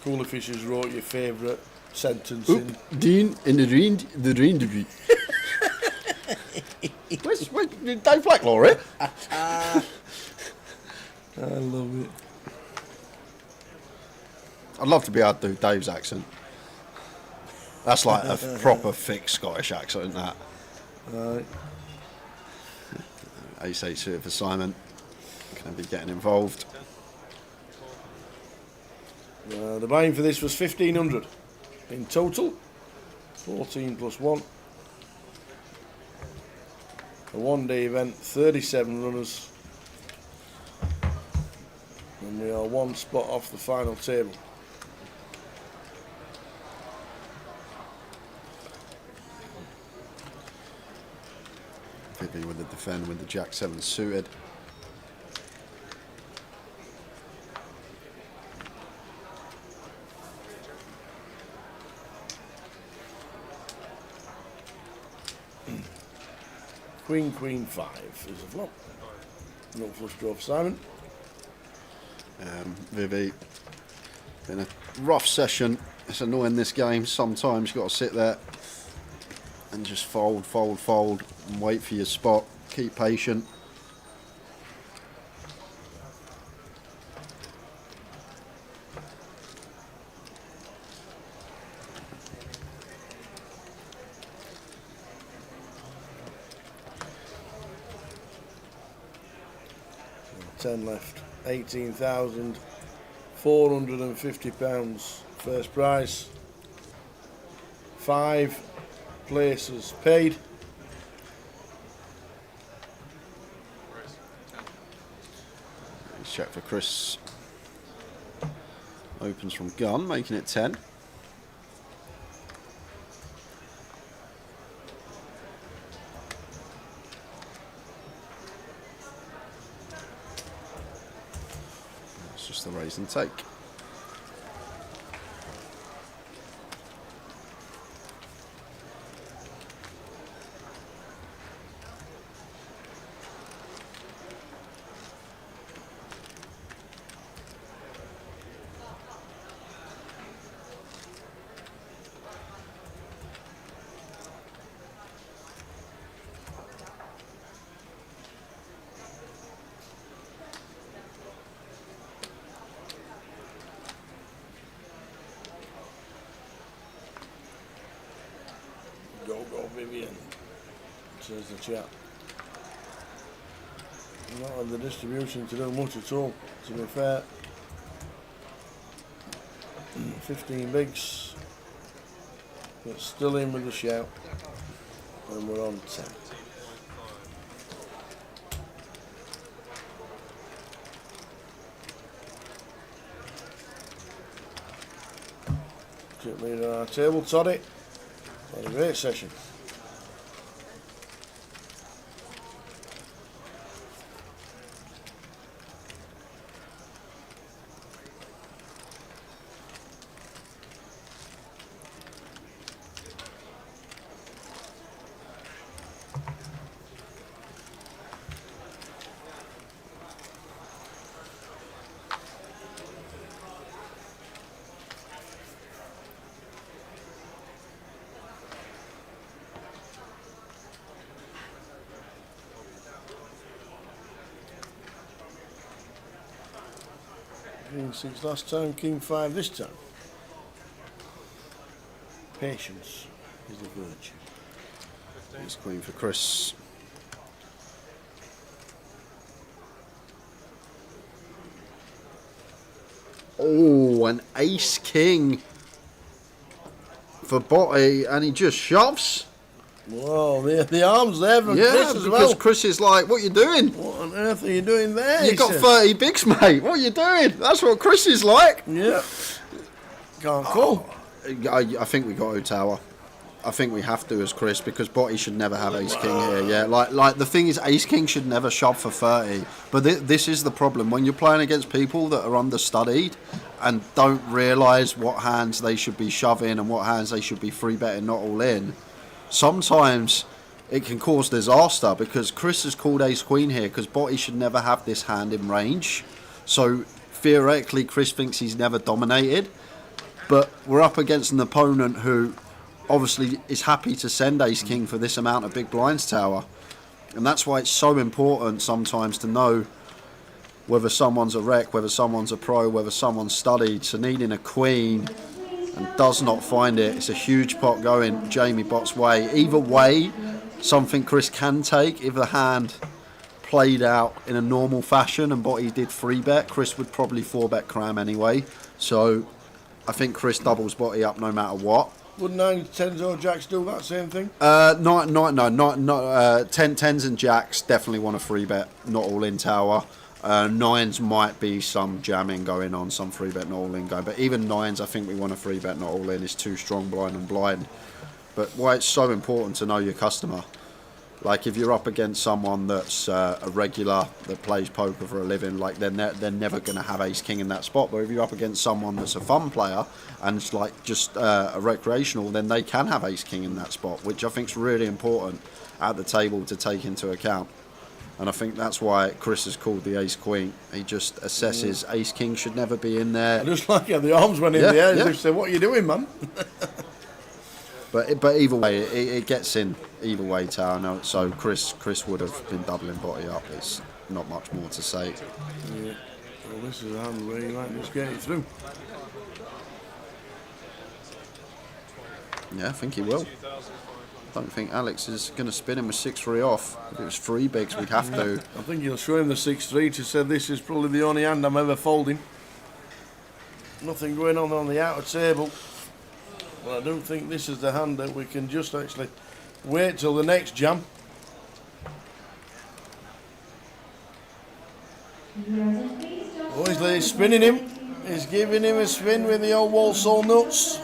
Cooler Fishes wrote your favourite sentence in. Dean in the rain debut. Where's Dave Blacklaw, it? I love it. I'd love to be able to do Dave's accent. That's like a proper thick Scottish accent, that. Right. Ace 8 suited for Simon. Going to be getting involved. The buy-in for this was 1,500 in total. 14 plus 1. A one-day event, 37 runners. And we are one spot off the final table. Vivi with the defend with the Jack 7 suited. Queen, Queen 5 is a flop. No flush draw for Simon. Vivi, in a rough session. It's annoying, this game. Sometimes you've got to sit there and just fold, fold, fold, and wait for your spot. Keep patient. £10 left. £18,450. First prize. 5 places paid. Let's check for Chris. Opens from gun, making it 10. It's just the raise and take. Go, Vivian, says the chap. Not on the distribution to do much at all, to be fair. 15 bigs, but still in with the shout, and we're on 10. Keep leading on our table, Toddy. Had a great session. King 6 last time, King 5 this time. Patience is a virtue. Ace Queen for Chris. Oh, an Ace King for Botty, and he just shoves. Whoa, the arms there from Yeah, Chris as because well. Chris is like, what are you doing? What on earth are you doing there? You got 30 bigs, mate. What are you doing? That's what Chris is like. Yeah. Can't call. I think we got O-Tower. I think we have to as Chris, because Botty should never have Ace King here. Yeah, like the thing is, Ace King should never shove for 30. But this is the problem when you're playing against people that are understudied and don't realise what hands they should be shoving and what hands they should be free betting not all in. Sometimes it can cause disaster, because Chris has called Ace Queen here because Botty should never have this hand in range. So theoretically, Chris thinks he's never dominated, but we're up against an opponent who obviously is happy to send Ace King for this amount of big blinds tower, and that's why it's so important sometimes to know whether someone's a rec, whether someone's a pro, whether someone's studied. So needing a queen and does not find it, it's a huge pot going Jamie Bott's way. Either way, something Chris can take. If the hand played out in a normal fashion and Botty did 3-bet, Chris would probably 4-bet cram anyway. So I think Chris doubles Botty up no matter what. Would 9, 10s or jacks do that same thing? No, 10s and jacks definitely want a 3-bet, not all in tower. 9s might be some jamming going on, some 3-bet not all in going, but even 9s I think we want a 3-bet not all in. Is too strong blind and blind. But why it's so important to know your customer. Like if you're up against someone that's a regular that plays poker for a living, like they're never going to have Ace King in that spot. But if you're up against someone that's a fun player and it's like just a recreational, then they can have Ace King in that spot, which I think is really important at the table to take into account. And I think that's why Chris has called the Ace Queen. He just assesses Ace King should never be in there. I just like how the arms went in the air. They said, "What are you doing, man?" But either way, it gets in either way, Tower. No, so Chris would have been doubling Botty up. It's not much more to say. Yeah. Well, this is a hand where you might just get it through. Yeah, I think he will. I don't think Alex is going to spin him with 6-3 off. If it was 3 bigs, we'd have to. I think he'll show him the 6-3 to say this is probably the only hand I'm ever folding. Nothing going on the outer table. Well, I don't think this is the hand that we can just actually wait till the next jam. He's spinning him. He's giving him a spin with the old Walsall nuts.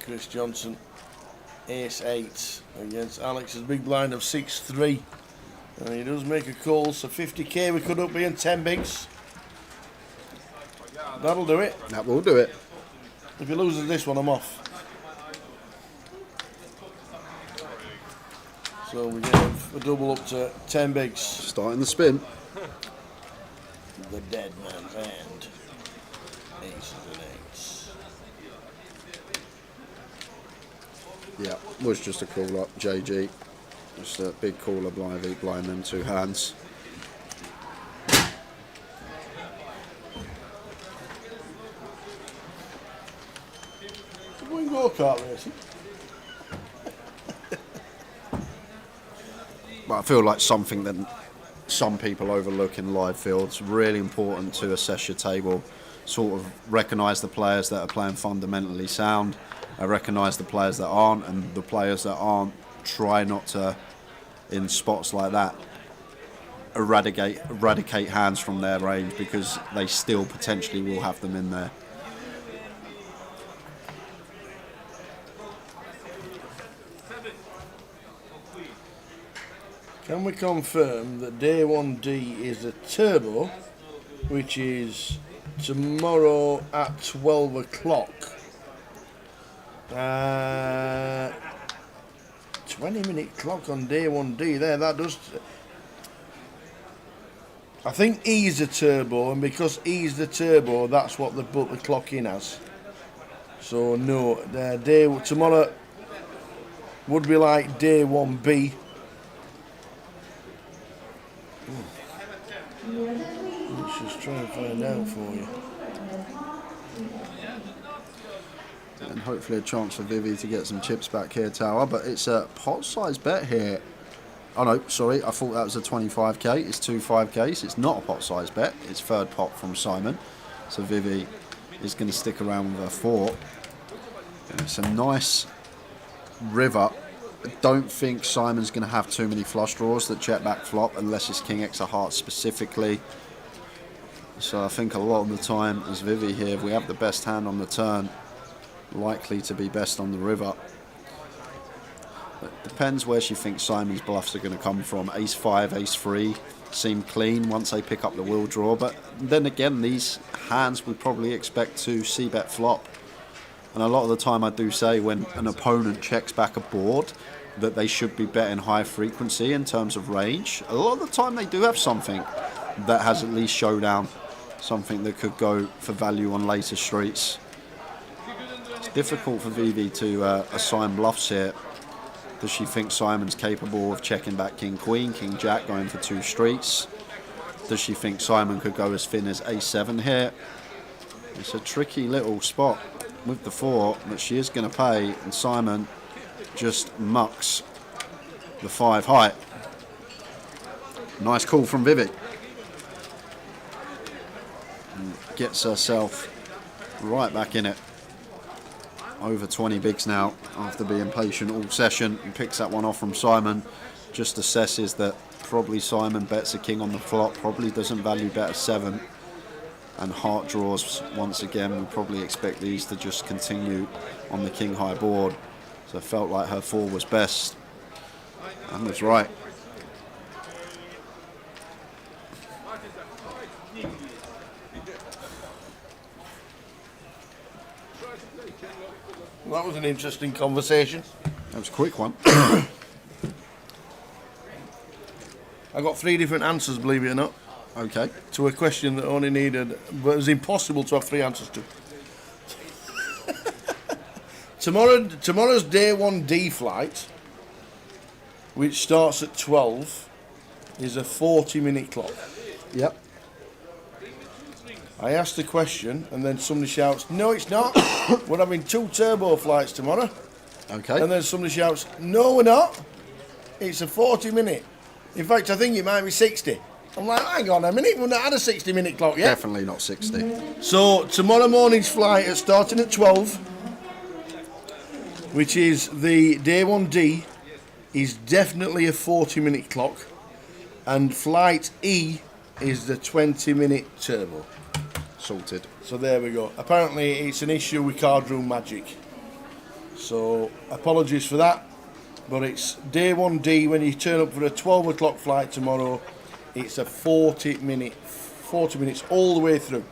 Chris Johnson, ace-8 against Alex's big blind of 6-3. And he does make a call, so 50k we could up be in 10 bigs. That'll do it. That will do it. If he loses this one, I'm off. So we get a double up to 10 bigs. Starting the spin. The dead man's hand. Aces and 8s. Yeah, was just a call up, JG. Just a big caller blind them 2 hands. Going go-kart racing. But I feel like something that some people overlook in live fields, really important to assess your table, sort of recognise the players that are playing fundamentally sound, recognise the players that aren't, and the players that aren't, try not to, in spots like that, eradicate hands from their range, because they still potentially will have them in there. Can we confirm that day 1D is a turbo, which is tomorrow at 12 o'clock? 20-minute clock on day 1D there, that does... I think E's a turbo, and because E's the turbo, that's what they put the clock in as. So no, tomorrow would be like day 1B, Let's just try and find out for you. And hopefully a chance for Vivi to get some chips back here, Tower. But it's a pot-sized bet here. Oh no, sorry, I thought that was a 25k. It's 2 5ks. It's not a pot-sized bet. It's third pot from Simon. So Vivi is going to stick around with her 4. And it's a nice river. I don't think Simon's going to have too many flush draws that check back flop unless it's King X of Hearts specifically. So I think a lot of the time as Vivi here, if we have the best hand on the turn, likely to be best on the river. It depends where she thinks Simon's bluffs are going to come from. Ace 5, Ace 3 seem clean once they pick up the wheel draw, but then again these hands we probably expect to see bet flop. And a lot of the time I do say when an opponent checks back a board that they should be betting high frequency in terms of range. A lot of the time they do have something that has at least showdown, something that could go for value on later streets. It's difficult for Vivi to assign bluffs here. Does she think Simon's capable of checking back King Queen, King Jack going for 2 streets? Does she think Simon could go as thin as Ace 7 here? It's a tricky little spot with the 4 that she is going to pay, and Simon just mucks the 5 high. Nice call from Vivi. And gets herself right back in it. Over 20 bigs now after being patient all session, and picks that one off from Simon. Just assesses that probably Simon bets a king on the flop, probably doesn't value bet a 7. And heart draws once again, we probably expect these to just continue on the king high board. So it felt like her 4 was best, and was right. Well, that was an interesting conversation. That was a quick one. I got 3 different answers, believe it or not. Okay. To a question that only needed, but it was impossible to have 3 answers to. Tomorrow's day 1D flight, which starts at 12, is a 40-minute clock. Yep. I asked the question, and then somebody shouts, "No, it's not. We're having 2 turbo flights tomorrow." Okay. And then somebody shouts, "No, we're not. It's a 40-minute. In fact, I think it might be 60." I'm like, hang on a minute, we've not had a 60-minute clock yet. Definitely not 60. So tomorrow morning's flight is starting at 12, which is the day 1D, is definitely a 40-minute clock, and flight E is the 20-minute turbo. Sorted. So there we go. Apparently it's an issue with card room magic. So apologies for that, but it's day 1D. When you turn up for a 12 o'clock flight tomorrow, it's a 40 minutes all the way through.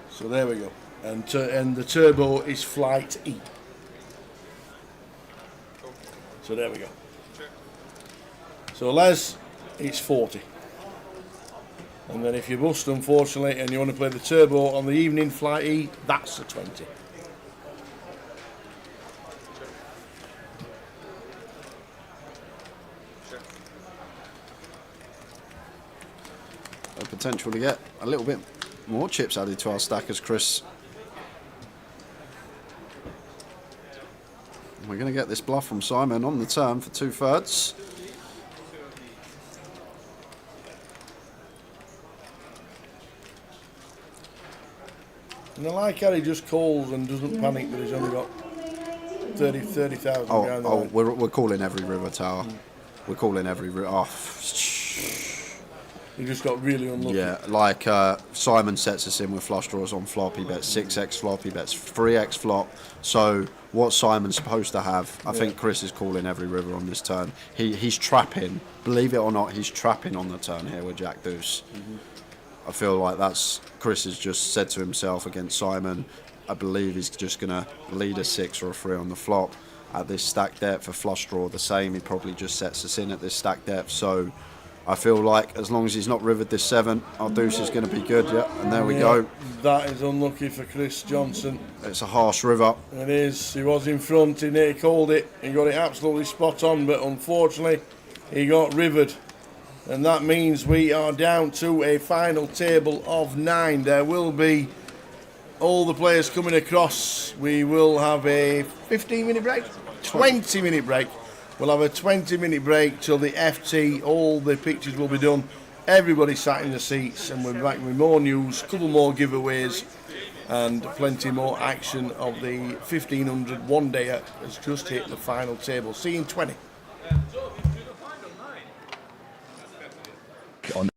So there we go. And the turbo is flight E. So there we go. So Les, it's 40. And then if you bust, unfortunately, and you want to play the turbo on the evening flight E, that's a 20. Potential to get a little bit more chips added to our stack as Chris. We're going to get this bluff from Simon on the turn for 2/3. And I like how he just calls and doesn't panic that he's only got 30,000 behind the line. We're calling every river, Tower. We're calling every river. Oh, he just got really unlucky. yeah, like Simon sets us in with flush draws on flop. He bets 6x flop. He bets 3x flop. So what Simon's supposed to have, I think Chris is calling every river on this turn. He's trapping. Believe it or not, he's trapping on the turn here with Jack Deuce. I feel like that's Chris has just said to himself against Simon. I believe he's just going to lead a 6 or a 3 on the flop at this stack depth. A flush draw the same. He probably just sets us in at this stack depth. So I feel like as long as he's not rivered this 7, our deuce is going to be good. Yeah, and there we go. That is unlucky for Chris Johnson. It's a harsh river. It is. He was in front. He called it. He got it absolutely spot on, but unfortunately, he got rivered. And that means we are down to a final table of 9. There will be all the players coming across. We will have a 15-minute break, 20-minute break. We'll have a 20-minute break till the FT. All the pictures will be done. Everybody sat in the seats, and we'll be back with more news, a couple more giveaways, and plenty more action of the 1500 one-dayer has just hit the final table. See you in 20. On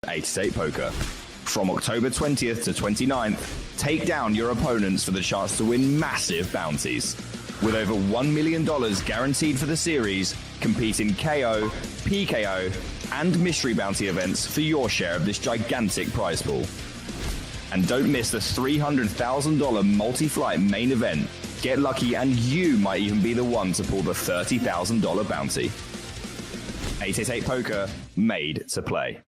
888 Poker. From October 20th to 29th, take down your opponents for the chance to win massive bounties. With over $1 million guaranteed for the series, compete in KO, PKO, and mystery bounty events for your share of this gigantic prize pool. And don't miss the $300,000 multi-flight main event. Get lucky and you might even be the one to pull the $30,000 bounty. 888 Poker, made to play.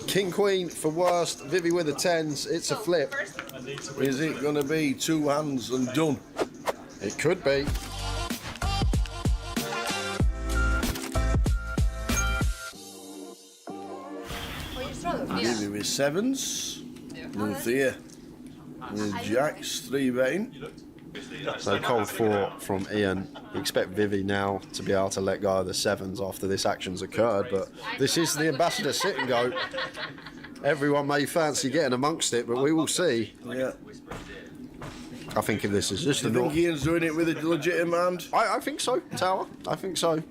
King Queen for worst, Vivi with the 10s, it's a flip. Is it going to be 2 hands and done? It could be. Vivi with 7s, Luthia with jacks, 3 betting. So cold 4 from Ian. You expect Vivi now to be able to let go of the 7s after this action's occurred, but this is the Ambassador sit and go. Everyone may fancy getting amongst it, but we will see. Yeah. I think if this is just Do you think Ian's doing it with a legitimate hand? I think so, Tower. I think so.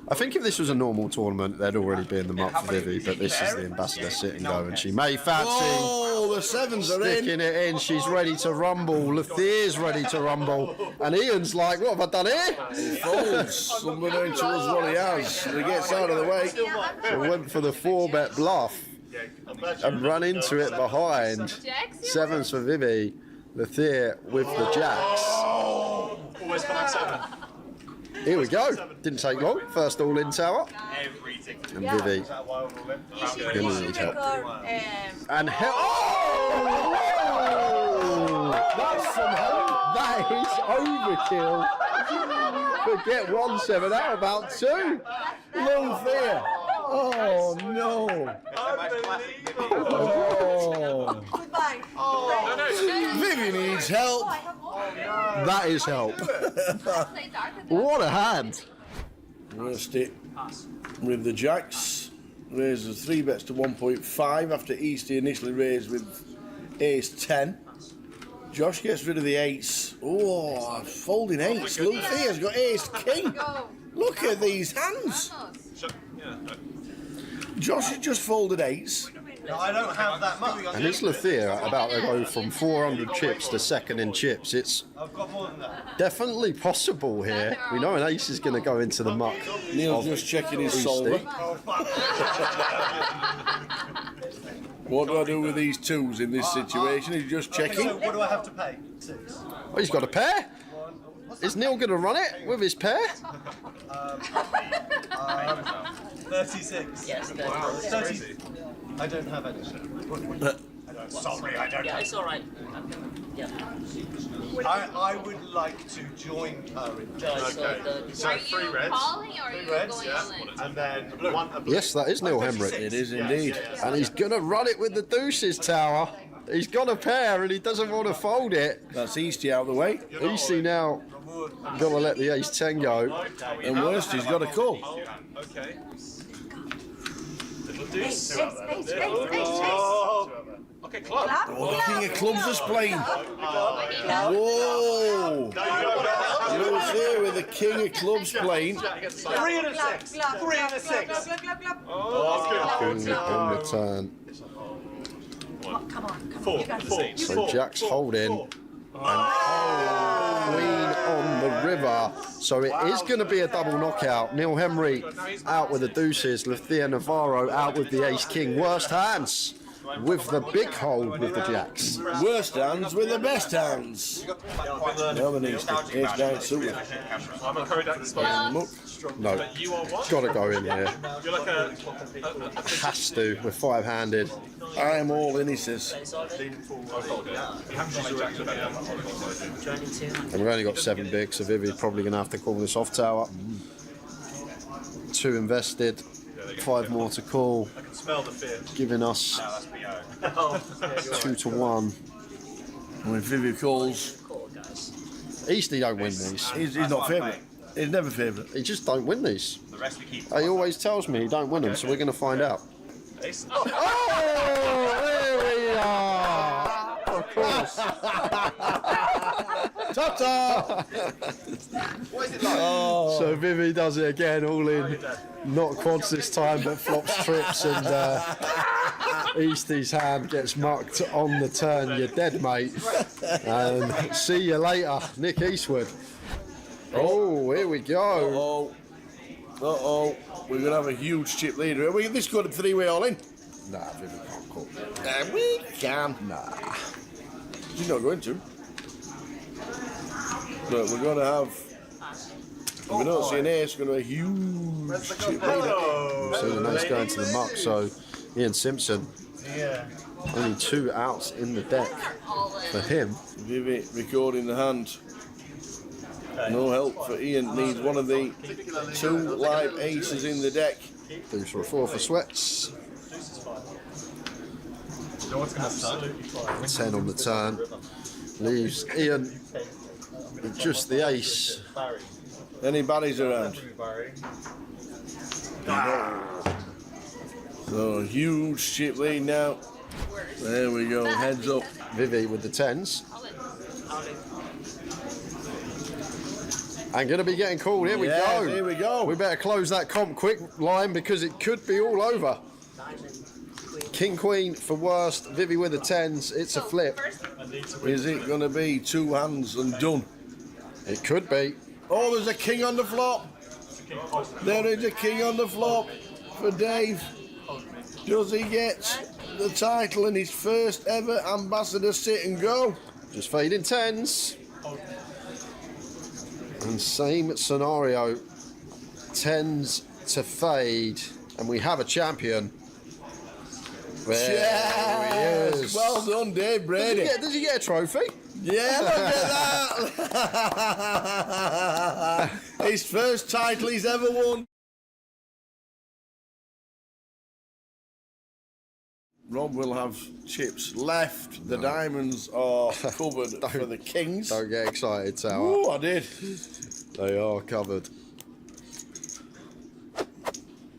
I think if this was a normal tournament, they'd already be in the muck for Vivi, but this is the Ambassador sit and go, and she may fancy. Oh, the 7s are in. Sticking it in, she's ready to rumble. Luthier's ready to rumble, and Ian's like, "What have I done here?" He folds, unbeknown to us what he has. He gets out of the way. So went for the 4-bet bluff and run into it behind. 7s for Vivi. Luthier with the jacks. Always coming 7. Here we go. Didn't take long. First all in tower. And Vivi gonna need help. And help. Oh! That's some help. That is overkill. Forget 1-7. How about 2? Luthia. Oh no. Oh. Vivi needs help. That is help. What a hand. Worst it with the jacks. Raises 3 bets to 1.5 after Eastie initially raised with ace 10. Josh gets rid of the 8s. Oh, folding 8s. Luthia's got ace king. Look at these hands. Josh has just folded 8s. No, I don't have that much. And it's Luthier about to go from 400 chips to second in chips. It's I've got more than that. definitely possible here. We know an ace is going to go into the muck. Neil's just checking his solver. What do I do with these 2s in this situation? He's just checking. So what do I have to pay? 6. Oh, he's got a pair. Is Neil going to run it with his pair? 36. Yes, 30. I don't have any. Sorry, I don't. Yeah, it's all right. Yeah. I would like to join her in. So 3 reds. Calling or are you 3 reds, going yeah. all in? And then 1 a blue. Yes, that is Neil Hemrick. It is indeed. And he's going to run it with the deuces tower. He's got a pair and he doesn't want to fold it. That's Eastie out of the way. Eastie now got to let the ace 10 go. And worst, he's got a call. Okay. Okay, club. Oh, the king of clubs is playing. Whoa! Luthia with the king of clubs playing. 3 and a 6. 3 and a 6. King on the turn. Come on. 4. So Jack's holding. And Queen on the river. So it is going to be a double knockout. Neil Hemry out with the deuces. Luthia Navarro out with the ace king. Worst hands with the big hold with the jacks. Worst hands with the best hands. No, ace down suited. I'm a Kodak disposal. No, got to go in here. You're like a Has to. We're 5-handed. I am all in, he says. And we've only got 7 bigs, so Vivi's probably going to have to call this off tower. 2 invested. 5 more to call, I can smell the fear. giving us 2 to 1. When Vivi calls, Easty don't win these. he's not favourite. He's never favourite. He just don't win these. The rest we keep. He always tells me he don't win them, so we're going to find out. Ace. Oh, here we are! Of course. Ta-ta! What is it like? So Vivi does it again, all in. Not quads this time, but flops trips, and Easty's hand gets mucked on the turn. You're dead, mate. And see you later, Nick Eastwood. Oh, here we go. Uh-oh. We're going to have a huge chip leader. Are we this good at 3-way all in? Nah, Vivi can't call. We can. Nah. She's not going to. But we're going to have... If we don't see an ace, we're going to have a huge chip leader. So the ace going to the muck, so Ian Simpson. Yeah. Only 2 outs in the deck for him. Vivi recording the hand. No help for Ian. Needs one of the 2 live aces in the deck. Goes for a 4 for sweats. 10 on the turn. Leaves Ian with just the ace. Any baddies around? So huge chip lead now. There we go. Heads up. Vivi with the 10s. And going to be getting called. Here we go. Here we go. We better close that comp quick line because it could be all over. King Queen for worst. Vivi with the 10s. It's a flip. Is it going to be 2 hands and done? It could be. Oh, there's a king on the flop. There is a king on the flop for Dave. Does he get the title in his first ever ambassador sit and go? Just fading 10s. And same scenario. 10s to fade. And we have a champion. There he is. Well done, Dave Brady. Does he get a trophy? Yeah, look at that. His first title he's ever won. Rob will have chips left. The diamonds are covered for the kings. Don't get excited, Tower. Ooh, I did. They are covered.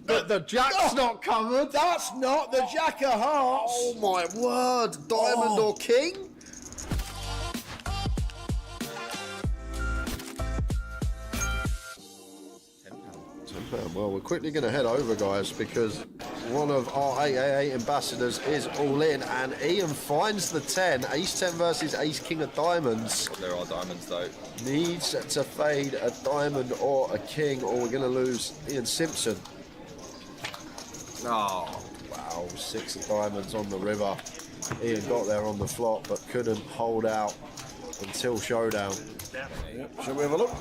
But the jack's not covered. That's not the jack of hearts. Oh my word. Diamond or king? Well, we're quickly going to head over, guys, because one of our 888 ambassadors is all in, and Ian finds the 10. Ace 10 versus Ace King of Diamonds. There are diamonds though. Needs to fade a diamond or a king, or we're going to lose Ian Simpson. Oh, wow, 6 of diamonds on the river. Ian got there on the flop, but couldn't hold out until showdown. Yep. Shall we have a look?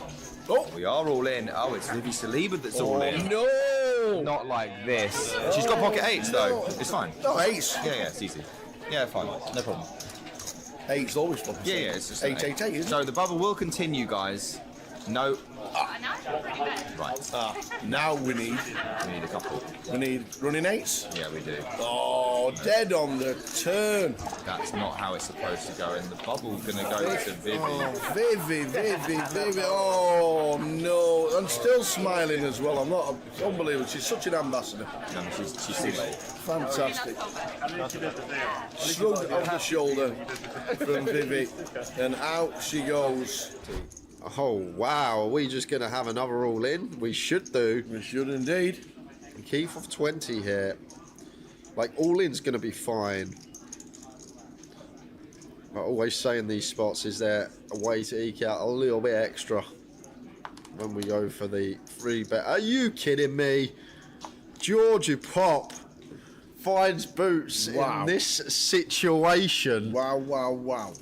Oh, we are all in. Oh, it's Vivi Saliba that's all in. No! Not like this. She's got pocket 8s though. It's fine. No, 8s. Yeah, it's easy. Yeah, fine. No problem. 8's always fun. Yeah, it's just 888, isn't it? So the bubble will continue, guys. No. Right. Now we need a couple. We need running 8s. Yeah, we do. Oh, dead on the turn. That's not how it's supposed to go. And the bubble gonna go to Vivi. Oh, Vivi. Oh no! I'm still smiling as well. I'm not. It's unbelievable. She's such an ambassador. She's fantastic. Shrugged off the shoulder from Vivi, and out she goes. Oh wow, are we just going to have another all in? We should do. We should indeed. Keith of 20 here. Like, all in's going to be fine. I always say in these spots, is there a way to eke out a little bit extra when we go for the free bet? Are you kidding me? Georgie Pop finds boots in this situation. Wow.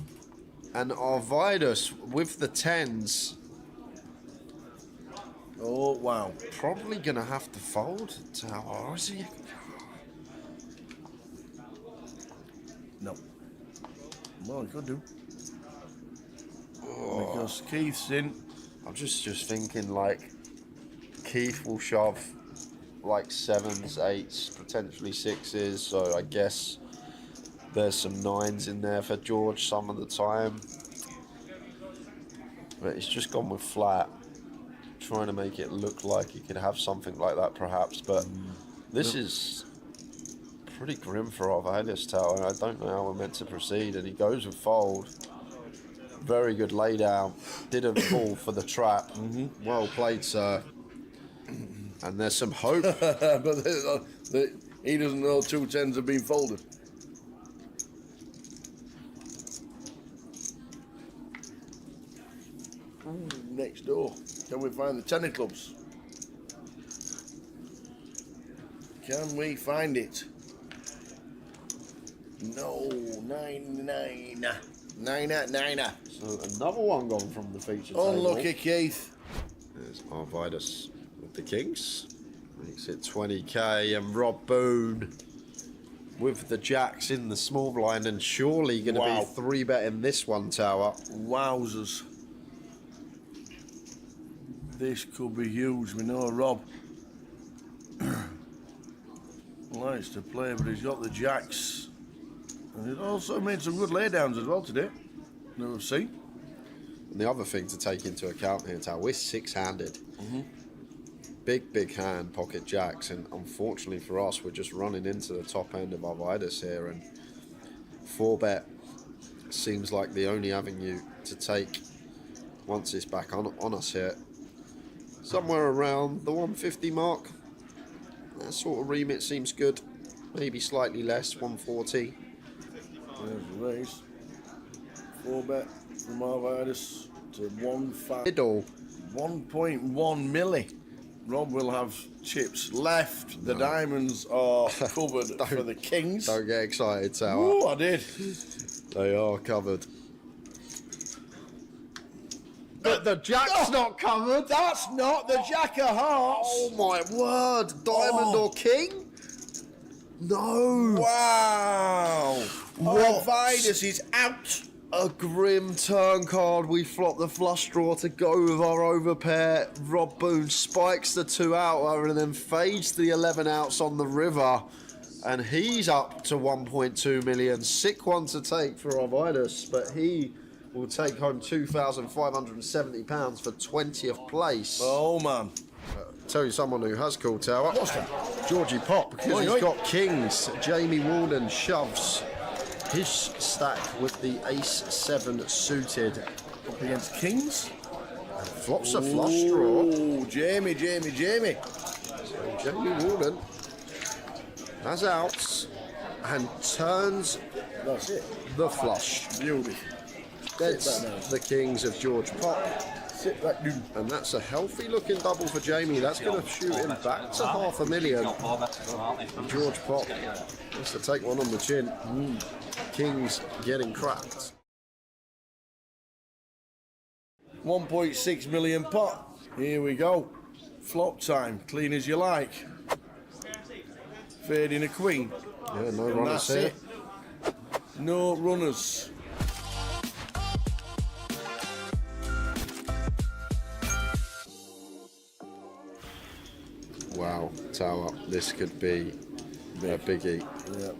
And Arvidus with the 10s. Oh, wow. Probably going to have to fold. Or is he? No. Well, he could do. Because Keith's in. I'm just thinking, like, Keith will shove like 7s, 8s, potentially 6s, so I guess there's some 9s in there for George some of the time. But he's just gone with flat, trying to make it look like he could have something like that perhaps, but this is pretty grim for Arvidas Tower. I don't know how we're meant to proceed, and he goes with fold. Very good lay down, didn't fall for the trap. Well played, sir. And there's some hope. But he doesn't know 2 10s have been folded. Next door. Can we find the 10 of clubs? Can we find it? No, 9-9. 9-9. So another one gone from the feature table. Unlucky, Keith. There's Arvidas with the kings. Makes it 20k, and Rob Boone with the jacks in the small blind, and surely going to be 3-betting this one, Tower. Wowzers. This could be huge. We know Rob likes to play, but he's got the jacks. And he's also made some good laydowns as well today. Never seen. And the other thing to take into account here, Tower, we're 6-handed. Big hand, pocket jacks, and unfortunately for us, we're just running into the top end of Arvidas here, and 4-bet seems like the only avenue to take once it's back on us here. Somewhere around the 150 mark. That sort of remit seems good. Maybe slightly less, 140. There's the raise. 4-bet from Arvidas to 1.5. Middle. 1.1 milli. Rob will have chips left. The diamonds are covered for the kings. Don't get excited, Tower. Ooh, I did. They are covered. But the jack's not covered. That's not the jack of hearts. Oh my word. Diamond or king? No. Wow. What? Arvidas is out. A grim turn card. We flop the flush draw to go with our overpair. Rob Boone spikes the 2 outer and then fades the 11 outs on the river. And he's up to 1.2 million. Sick one to take for Arvidas, but he will take home £2,570 for 20th place. Oh, man. Tell you someone who has called Tower. What's that? Georgie Pop, because he's got kings. Jamie Walden shoves his stack with the ace-7 suited. Up against kings. And flops a flush draw. Oh, Jamie. So Jamie Walden has outs and turns That's it. the flush. Beauty. That's the kings of George Pop. Sit back, dude. And that's a healthy looking double for Jamie. That's going to shoot him back to $500,000. And George Pop has to take one on the chin. Kings getting cracked. 1.6 million pot. Here we go. Flop time. Clean as you like. Fading a queen. Yeah, no And runners that's here. it. No runners. Wow, Tower, this could be a biggie. Yeah.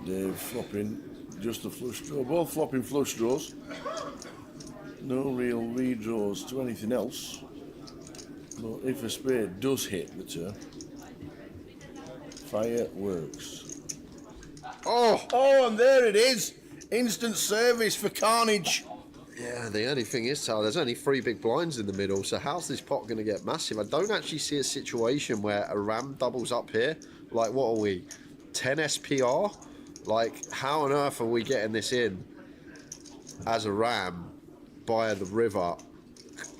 They're flopping just a flush draw. Both flopping flush draws. No real redraws to anything else. But if a spade does hit the turn, fireworks. Oh, and there it is. Instant service for carnage. Yeah, the only thing is, Tower, there's only 3 big blinds in the middle, so how's this pot going to get massive? I don't actually see a situation where a ram doubles up here. Like, what are we, 10 SPR? Like, how on earth are we getting this in as a ram by the river?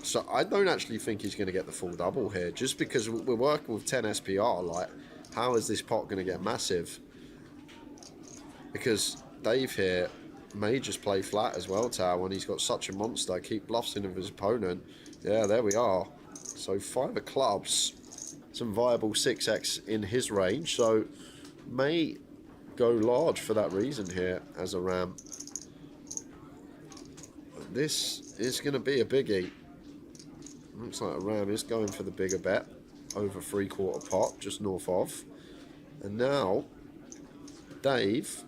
So I don't actually think he's going to get the full double here, just because we're working with 10 SPR. Like, how is this pot going to get massive? Because Dave here may just play flat as well, Tower, when he's got such a monster. Keep bluffs in of his opponent. Yeah, there we are. So 5 of clubs. Some viable 6x in his range. So may go large for that reason here as a ram. This is going to be a biggie. Looks like a ram is going for the bigger bet. over 3/4 pot, just north of. And now, Dave,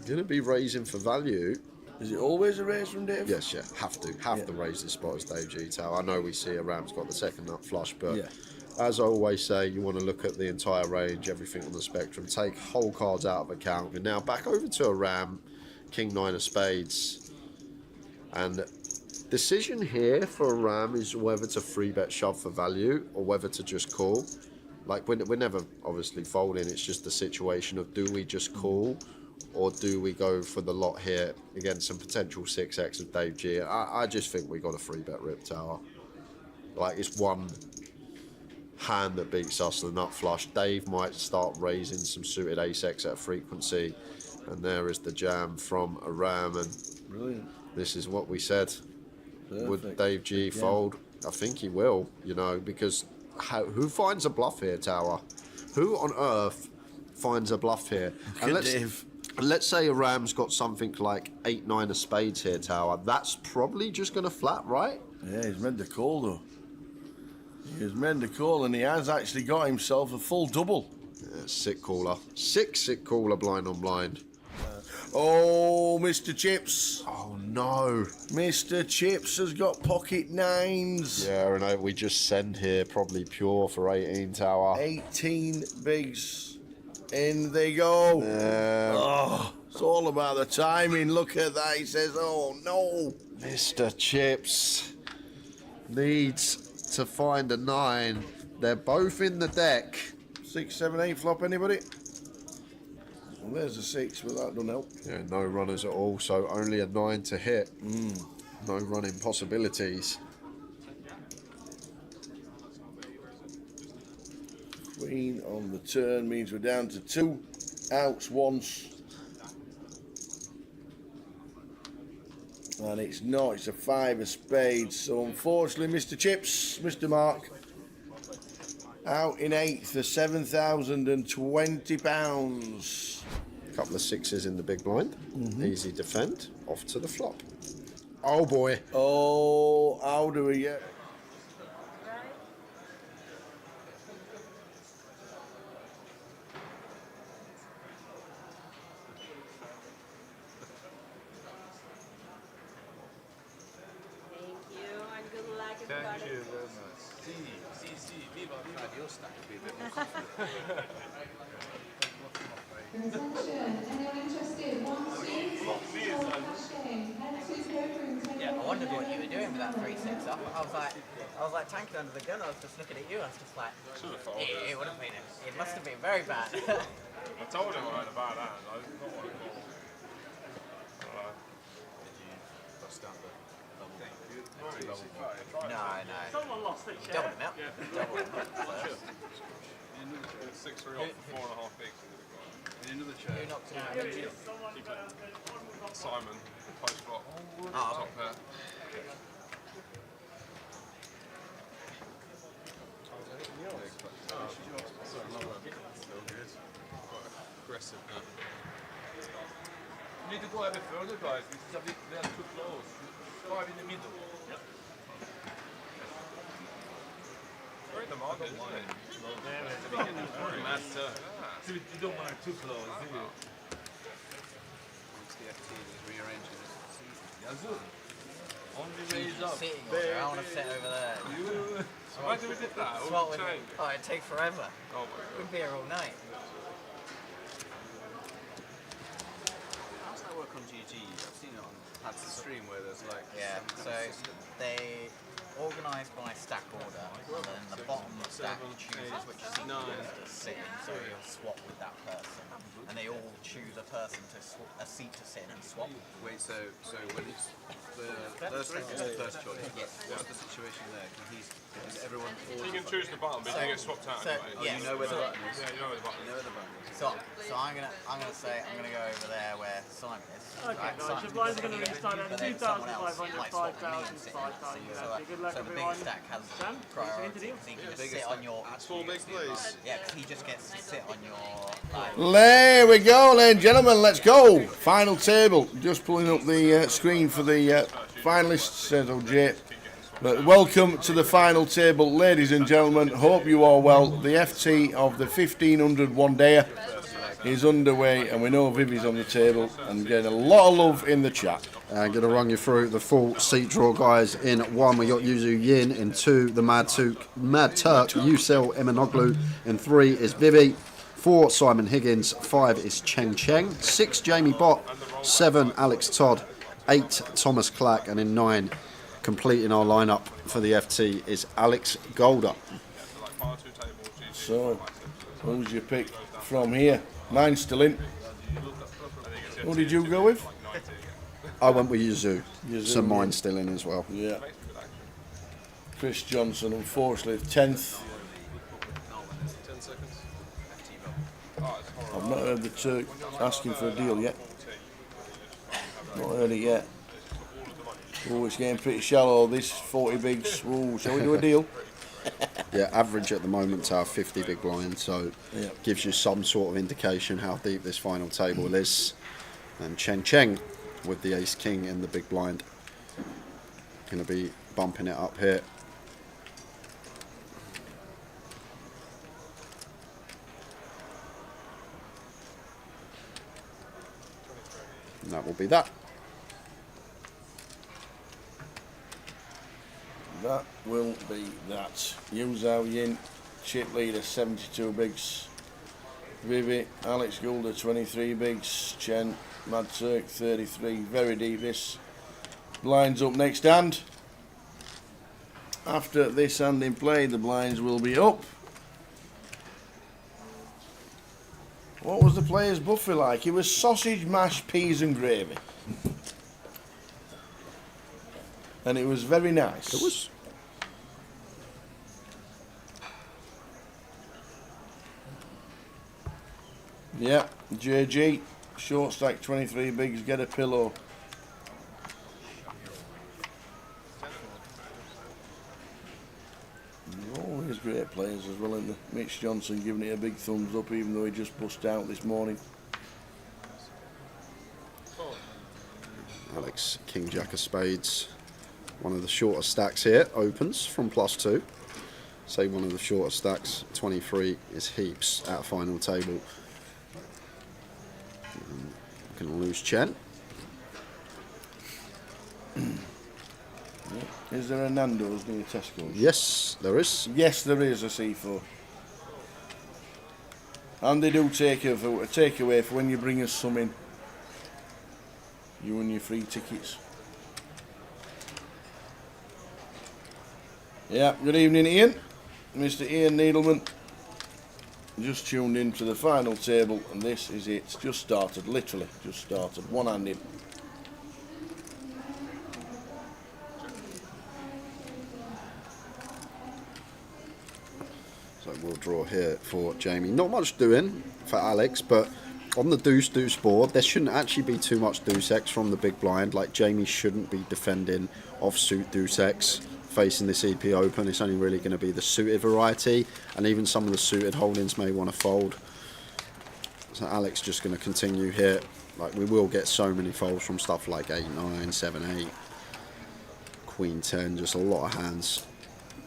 going to be raising for value. Is it always a raise from Dave? Yes, yeah, have to raise this spot as Dave G-Tail. I know we see a ram's got the second nut flush, but as I always say, you want to look at the entire range, everything on the spectrum, take whole cards out of account. And now back over to a ram, King 9 of spades. And decision here for a ram is whether to 3-bet shove for value or whether to just call. Like, we're never obviously folding, it's just the situation of do we just call or do we go for the lot here against some potential 6x of Dave G? I just think we got a 3-bet rip tower. Like, it's one hand that beats us, the nut flush. Dave might start raising some suited ace-x at a frequency, and there is the jam from a ram. And brilliant. This is what we said. Perfect. Would Dave G fold? I think he will, you know, because who finds a bluff here, Tower? Who on earth finds a bluff here? And let's say a ram's got something like 8-9 of spades here, Tower. That's probably just going to flat, right? Yeah, he's meant to call, though. He's meant to call, and he has actually got himself a full double. Yeah, sick caller. Sick caller, blind on blind. Oh, Mr. Chips. Oh, no. Mr. Chips has got pocket 9s. Yeah, and we just send here probably pure for 18, Tower. 18 bigs. In they go. Yeah. Oh, it's all about the timing. Look at that. He says, oh, no. Mr. Chips needs to find a 9. They're both in the deck. 6, 7, 8 flop, anybody? Well, there's a 6, but that don't help. Yeah, no runners at all, so only a 9 to hit. No running possibilities. Queen on the turn means we're down to 2 outs once. And it's not, it's a 5 of spades. So unfortunately, Mr. Chips, Mr. Mark, out in 8th for £7,020. Couple of 6s in the big blind. Easy defend. Off to the flop. Oh boy. Oh, how do we get? Thank you very much. See, viva your stack will be a bit more confident. Anyone interested? Yeah, I wondered what you were doing with that 3-6 up. I was like tanking under the gun. I was just looking at you. I was just like, it would have been. It must have been very bad. I told him I had a bad hand. I did not want to call. Did you bust out the double? No. Someone lost it. Doubled him out. Doubled him out. 6-3 off for 4.5 bigs. Into the chair. Who knocked him out? Simon, post flop. Top pair. Aggressive now. You need to go a bit further, guys. This is a bit, they are too close. 5 in the middle. Yep. We're in the market, isn't it? So you don't want it too close, do you? Once the FT is rearranging it. Yazoo. Only raise up. Sitting over there. I want to sit over there. Imagine we did that. Swap with me. Oh, it'd take forever. Oh my god. We'd be here all night. How's that work on GG? I've seen it on Pat's stream where there's like... Yeah, so they organise by stack order, and then the bottom stack chooses which seat to sit in, so you'll swap with that person. And they all choose a person to a seat to sit in and swap. Wait, so when it's the first stack is the first choice, but what's the situation there? Is everyone... You can choose the button, but you get swapped out anyway. Yeah, you know where the button is? Yeah, you know where the button is. So I'm gonna say I'm gonna go over there where Simon is. Okay, right, guys, your blinds are going to restart at 2,500, 5,000, 5,000. Good luck, so the big everyone. stack has priority. He can just sit on your... That's 4 bigs, please. Yeah, because he just gets to sit on your... Like, There we go, ladies and gentlemen. Let's go. Final table. Just pulling up the screen for the finalists, says OJ. But welcome to the final table, ladies and gentlemen. Hope you are well. The FT of the 1500 one-dayer is underway, and we know Vivi's on the table and getting a lot of love in the chat. I'm going to run you through the full seat draw, guys. In 1, we got Yuzu Yin. In 2, the Mad Turk, Yusel Emanoglu. In 3 is Vivi. 4, Simon Higgins. 5 is Cheng Cheng. 6, Jamie Bott. 7, Alex Todd. 8, Thomas Clack. And in 9, completing our lineup for the FT, is Alex Golder. So, who's your pick from here? Mine's still in. Who did you go with? I went with Yuzu. So mine's still in as well. Yeah. Chris Johnson, unfortunately, 10th. I've not heard the Turk asking for a deal yet. Not heard it yet. Oh, it's getting pretty shallow, this 40 bigs. Ooh, shall we do a deal? Yeah, average at the moment to have 50 big blinds, so yeah. Gives you some sort of indication how deep this final table is. And Cheng Cheng with the ace king in the big blind, going to be bumping it up here. And that will be that. That will be that. Yu Zhao Yin, chip leader, 72 bigs. Vivi, Alex Goulder, 23 bigs. Chen, Mad Turk, 33. Very deep this. Blinds up next hand. After this hand in play, the blinds will be up. What was the player's buffet like? It was sausage, mash, peas and gravy. And it was very nice. It was. Yeah, JG, short stack 23 bigs, get a pillow. Always great players as well, isn't there? Mitch Johnson giving it a big thumbs up even though he just bust out this morning. Alex, King Jack of Spades. One of the shorter stacks here opens from +2. Say one of the shorter stacks, 23 is heaps at final table. Going to lose Chen. Is there a Nando's near Tesco's? Yes, there is. Yes, there is a C4. And they do take away for when you bring us some in. You and your free tickets. Yeah, good evening, Ian. Mr. Ian Needleman. Just tuned in to the final table, and this is it. It's just started, literally, just started. One hand in. So we'll draw here for Jamie. Not much doing for Alex, but on the deuce-deuce board, there shouldn't actually be too much deuce-X from the big blind. Like, Jamie shouldn't be defending offsuit deuce-X facing this EP open. It's only really going to be the suited variety, and even some of the suited holdings may want to fold. So Alex just going to continue here. Like, we will get so many folds from stuff like 8-9, 7-8, Queen 10, just a lot of hands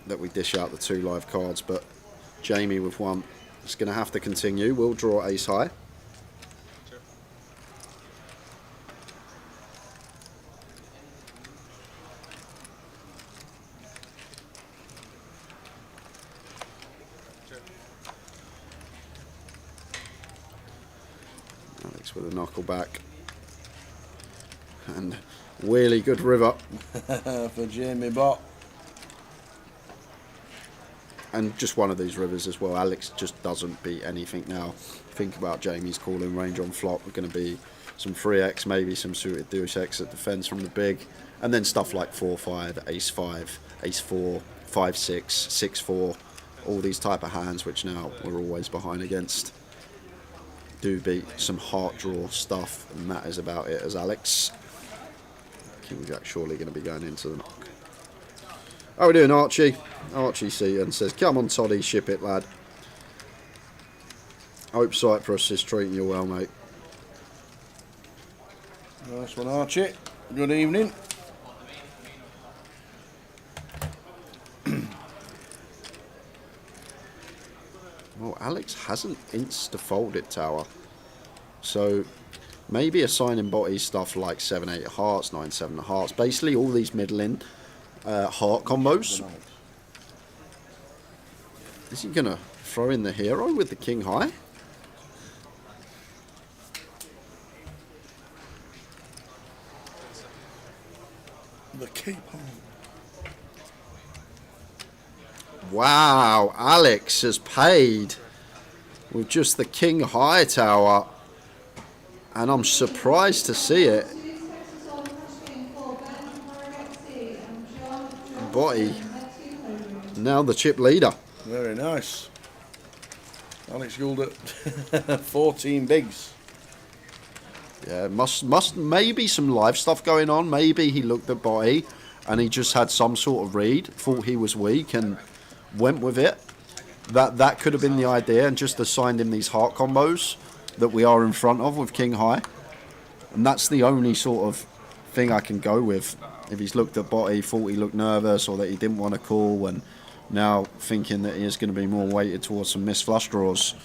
that we dish out the 2 live cards. But Jamie with 1 is going to have to continue. We'll draw ace high. Alex with a knuckle back. And really good river. For Jamie Bott. And just one of these rivers as well. Alex just doesn't beat anything now. Think about Jamie's calling range on flop. We're going to be some 3x, maybe some suited deuce X that defends from the big. And then stuff like 4-5, ace-5, ace-4, 5-6, 6-4. All these type of hands which now we're always behind against. Do beat some heart draw stuff, and that is about it as Alex. King Jack surely going to be going into the knock. How are we doing, Archie? Archie Seaton says, come on, Toddy, ship it, lad. Hope Cyprus is treating you well, mate. Nice one, Archie. Good evening. Well, Alex hasn't insta-folded tower. So maybe assigning body stuff like 7-8 of hearts, 9-7 of hearts. Basically all these middling heart combos. Is he going to throw in the hero with the king high? The keep on. Wow, Alex has paid with just the king high tower. And I'm surprised to see it. Body. Now the chip leader. Very nice. Alex Gould at 14 bigs. Yeah, must maybe some live stuff going on. Maybe he looked at body and he just had some sort of read, thought he was weak and went with it. That could have been the idea, and just assigned him these heart combos that we are in front of with king high. And that's the only sort of thing I can go with. If he's looked at body, thought he looked nervous or that he didn't want to call, and now thinking that he is going to be more weighted towards some missed flush draws.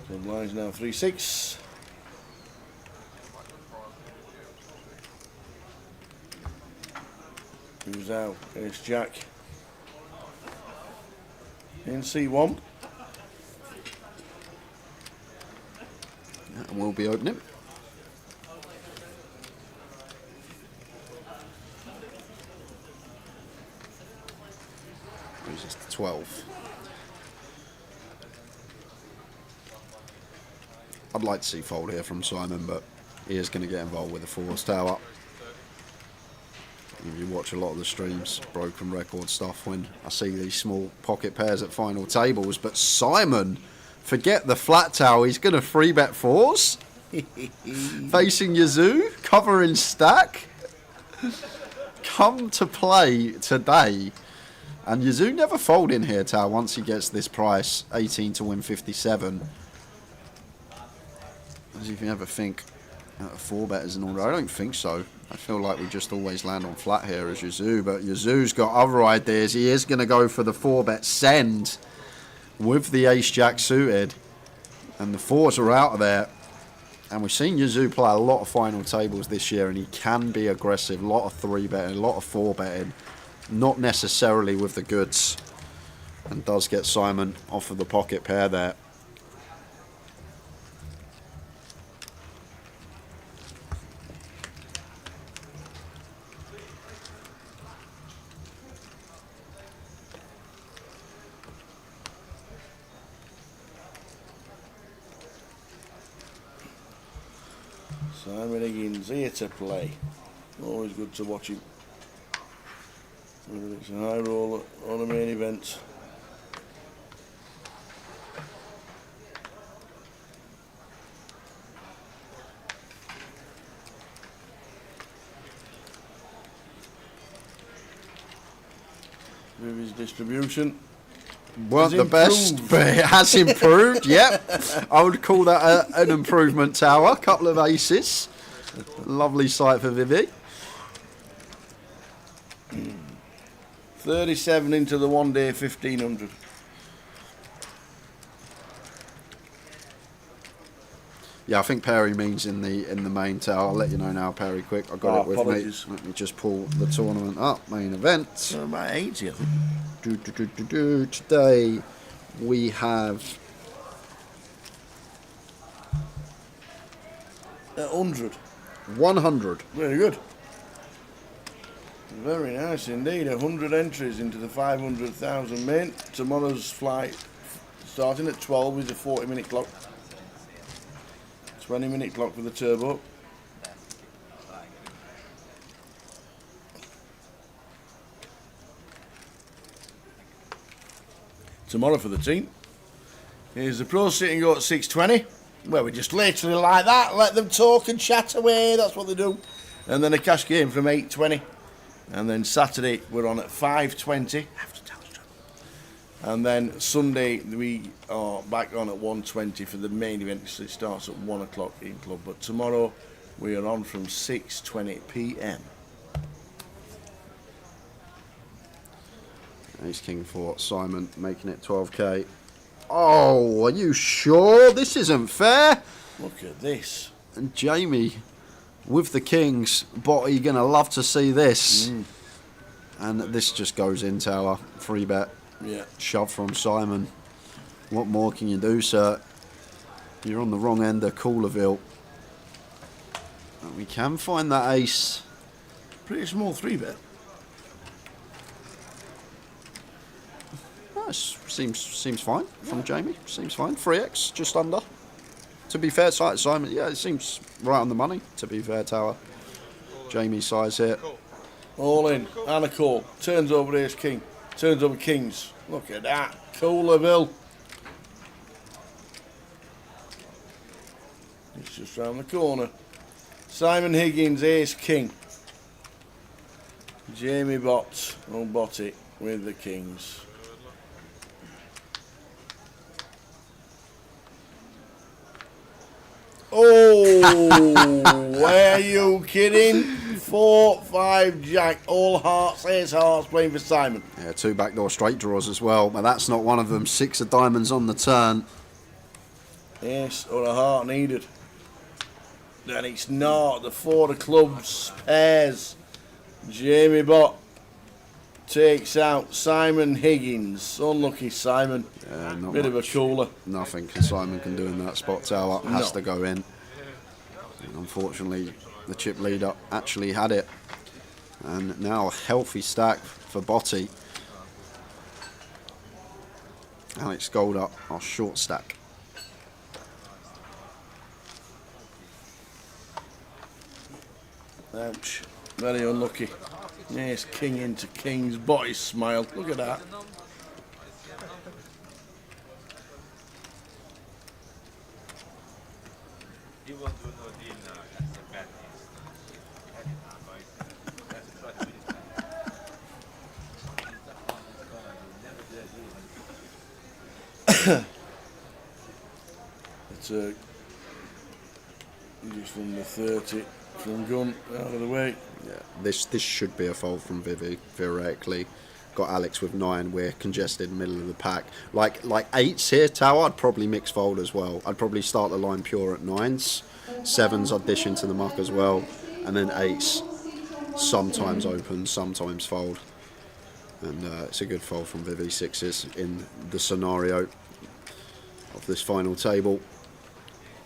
So blinds now 3-6. Who's out? Ace Jack. In C1. And we'll be opening. Loses to 12. I'd like to see fold here from Simon, but he is going to get involved with the fours tower. If you watch a lot of the streams, broken record stuff, when I see these small pocket pairs at final tables, but Simon, forget the flat tower, he's going to 3-bet fours. Facing Yazoo, covering stack. Come to play today. And Yazoo never fold in here, Tao, once he gets this price, 18 to win 57. Does he ever think a 4-bet is in order? I don't think so. I feel like we just always land on flat here as Yazoo, but Yazoo's got other ideas. He is going to go for the 4-bet send with the ace-jack suited, and the fours are out of there. And we've seen Yazoo play a lot of final tables this year, and he can be aggressive. A lot of 3-betting, a lot of 4-betting, not necessarily with the goods, and does get Simon off of the pocket pair there. Simon Higgins here to play. Always good to watch him. Whether it's a high roll or a main event. With his distribution. Weren't the best, but it has improved. Yep, I would call that an improvement, Tower. Couple of aces, lovely sight for Vivi. 37 into the 1 day 1500. Yeah, I think Perry means in the main Tower. I'll let you know now, Perry. Quick, I got it with apologies. me. Let me just pull the tournament up. Main event. About 80, I think. Today we have 100. 100. Very good. Very nice indeed. 100 entries into the 500,000 main. Tomorrow's flight starting at 12 with a 40-minute clock. 20-minute clock with the turbo. Tomorrow for the team. Here's the pro sitting go at 6:20. Well, we just literally like that, let them talk and chat away, that's what they do. And then a cash game from 8:20. And then Saturday we're on at 5:20. And then Sunday we are back on at 1:20 for the main event, so it starts at 1 o'clock in club. But tomorrow We are on from 6:20 p.m. Ace King for Simon, making it 12k. Oh, are you sure? This isn't fair. Look at this. And Jamie with the kings. Bot, are you going to love to see this? And this just goes into our free bet. Yeah. Shove from Simon. What more can you do, sir? You're on the wrong end of Coolerville. And we can find that ace. Pretty small 3-bet. Seems fine from Jamie. Seems fine. 3x, just under. To be fair, Simon, yeah, it seems right on the money. To be fair, Tower. Jamie's size here. All in. And a call. Turns over ace king. Turns over kings. Look at that. Coolerville. It's just round the corner. Simon Higgins, ace king. Jamie Bott, or Botty, with the kings. Oh, were you kidding? 4-5 jack, all hearts, ace hearts playing for Simon. Yeah, 2 backdoor straight draws as well, but that's not one of them. 6 of diamonds on the turn. Yes, or a heart needed. Then it's not. The 4 of clubs pairs. Jamie Bott takes out Simon Higgins. Unlucky Simon. Yeah, not Bit much. of a cooler. Nothing Simon can do in that spot, Tower. Has No. to go in. And unfortunately, the chip leader actually had it. And now a healthy stack for Botty. Alex Gold up, our short stack. Ouch. Very unlucky. Yes, king into kings. Botty smile. Look at that. It's just from the 30 from gun out of the way. Yeah, this should be a fold from Vivi, theoretically. Got Alex with 9, we're congested middle of the pack. Like 8s here, Tower, I'd probably mix fold as well. I'd probably start the line pure at 9s. 7s I'd dish into the muck as well. And then 8s, sometimes open, sometimes fold. And it's a good fold from Vivi. 6s in the scenario of this final table.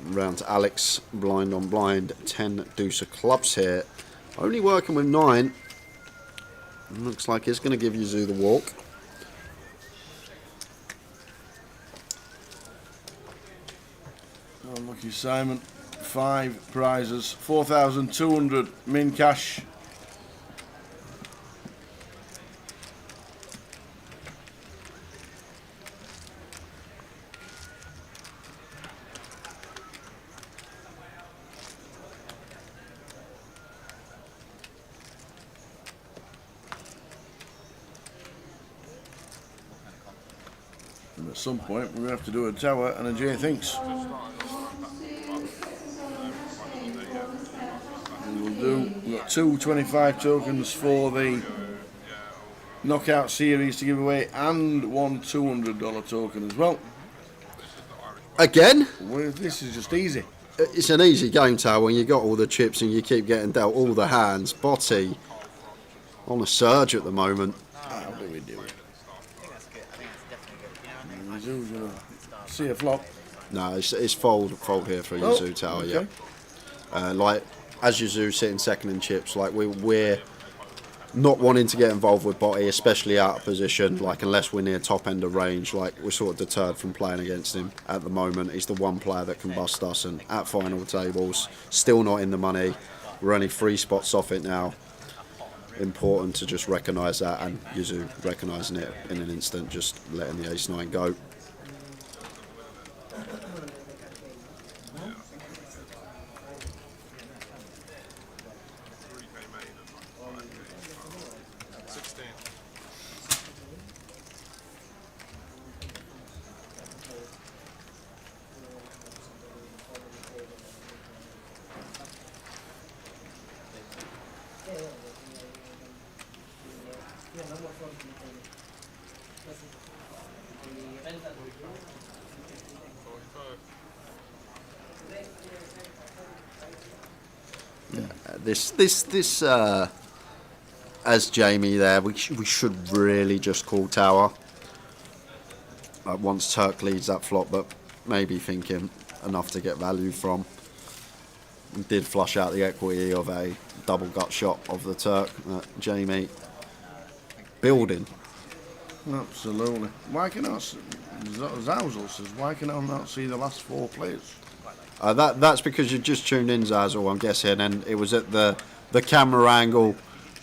Round to Alex, blind on blind, 10 deuce of clubs here. Only working with 9. Looks like it's going to give Yazoo the walk. Unlucky Simon. 5 prizes. 4,200 min cash. And at some point, we're going to have to do a tower and a J thinks. We've got 2 25 tokens for the knockout series to give away, and one $200 token as well. Again? Well, this is just easy. It's an easy game, Tower, when you got all the chips and you keep getting dealt all the hands. Botty on a surge at the moment. How do we do it? Yazoo's going to see a flop. No, it's fold here for Yazoo, Tower, okay. yeah. Like, as Yazoo sitting second in chips, like we're not wanting to get involved with Botty, especially out of position, like unless we're near top end of range, like we're sort of deterred from playing against him at the moment. He's the one player that can bust us, and at final tables, still not in the money. We're only 3 spots off it now. Important to just recognise that, and Yazoo recognising it in an instant, just letting the ace-9 go. This as Jamie there, we should really just call tower. Once Turk leads that flop, but maybe thinking enough to get value from. Did flush out the equity of a double gut shot of the Turk. Jamie building. Absolutely. Why can I? Zazzle says, why can I not see the last 4 players? That's because you just tuned in, Zazzle, I'm guessing, and it was at the camera angle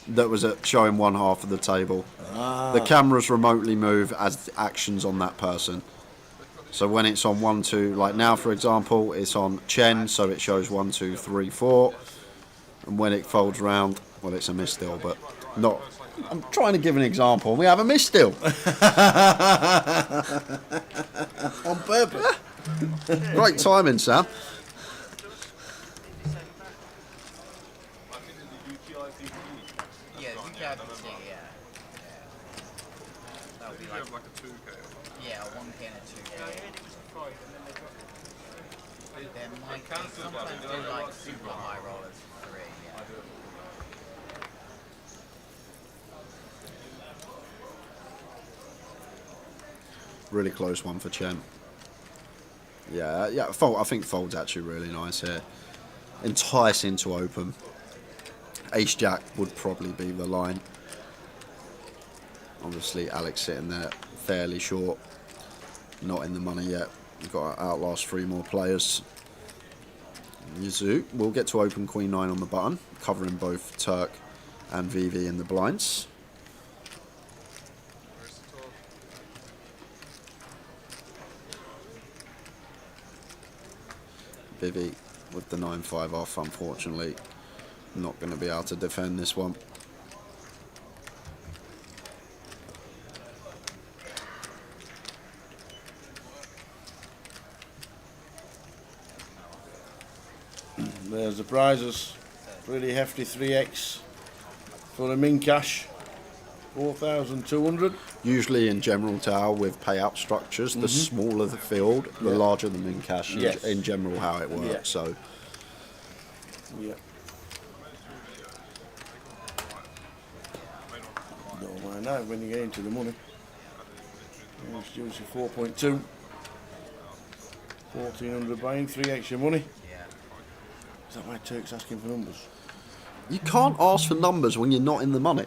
that was at showing one half of the table. The cameras remotely move as actions on that person. So when it's on 1, 2, like now for example, it's on Chen, so it shows 1, 2, 3, 4. And when it folds round, well, it's a miss still, but not. I'm trying to give an example. We have a miss still. On purpose. Great timing, Sam. Yeah, that would be like a 2K. Yeah, a 1K and a 2K. There might be sometimes do like super high rollers for 3, yeah. Really close one for Chen. Yeah. Fold. I think fold's actually really nice here. Enticing to open. Ace Jack would probably be the line. Obviously, Alex sitting there fairly short. Not in the money yet. We've got to outlast 3 more players. Yuzu will get to open Queen 9 on the button, covering both Turk and VV in the blinds. Vivi with the 9-5 off, unfortunately, not going to be able to defend this one. There's the prizes. Pretty hefty 3x for a min cash. 4,200. Usually in general tower with payout structures, the smaller the field, the larger the min cash. Yes. In general, how it works. Yeah. So. Yeah. Don't mind that when you get into the money. It's juicy 4.2. 1,400 buying, 3 extra money. Is that why Turk's asking for numbers? You can't ask for numbers when you're not in the money.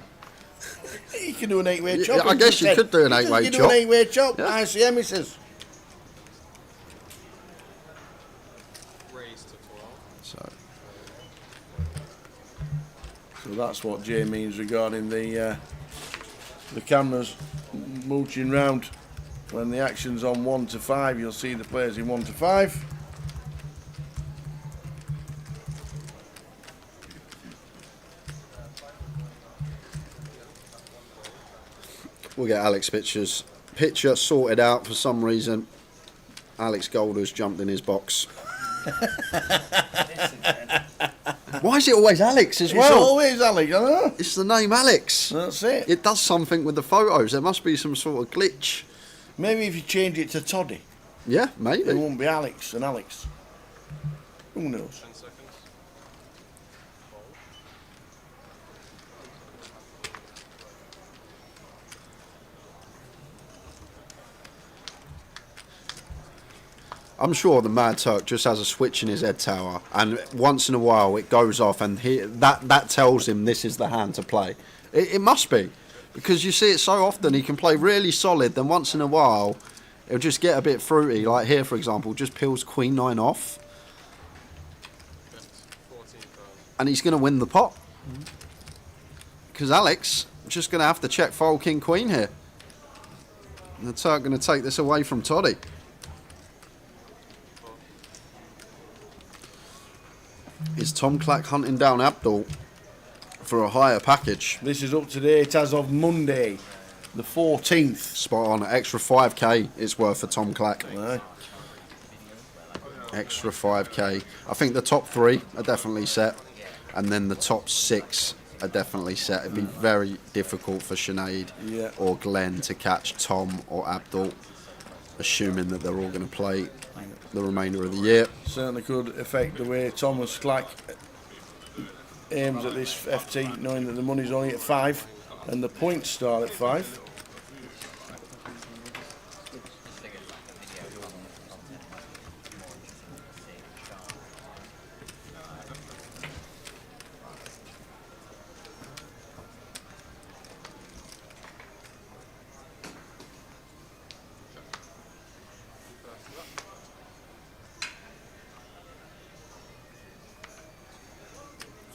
You can do an 8-way chop. I guess you could do an 8-way chop. You do an 8-way chop. Yeah. ICM, he says. So that's what Jay means regarding the cameras mooching round. When the action's on 1 to 5, you'll see the players in 1 to 5. We'll get Alex picture sorted out for some reason. Alex Golder's jumped in his box. Why is it always Alex as well? It's always Alex, I know. It's the name Alex. That's it. It does something with the photos. There must be some sort of glitch. Maybe if you change it to Toddy. Yeah, maybe. It won't be Alex and Alex. Who knows? I'm sure the Mad Turk just has a switch in his head tower, and once in a while it goes off, and that tells him this is the hand to play. It must be, because you see it so often. He can play really solid, then once in a while it'll just get a bit fruity. Like here, for example, just peels Queen 9 off, and he's going to win the pot. Because Alex just going to have to check fold King Queen here. And the Turk going to take this away from Toddy. Is Tom Clack hunting down Abdul for a higher package? This is up to date as of Monday, the 14th. Spot on. Extra 5k it's worth for Tom Clack. Aye. Extra 5k. I think the top 3 are definitely set, and then the top 6 are definitely set. It'd be very difficult for Sinead or Glenn to catch Tom or Abdul, assuming that they're all going to play the remainder of the year. Certainly could affect the way Thomas Clack aims at this FT, knowing that the money's only at 5 and the points start at 5.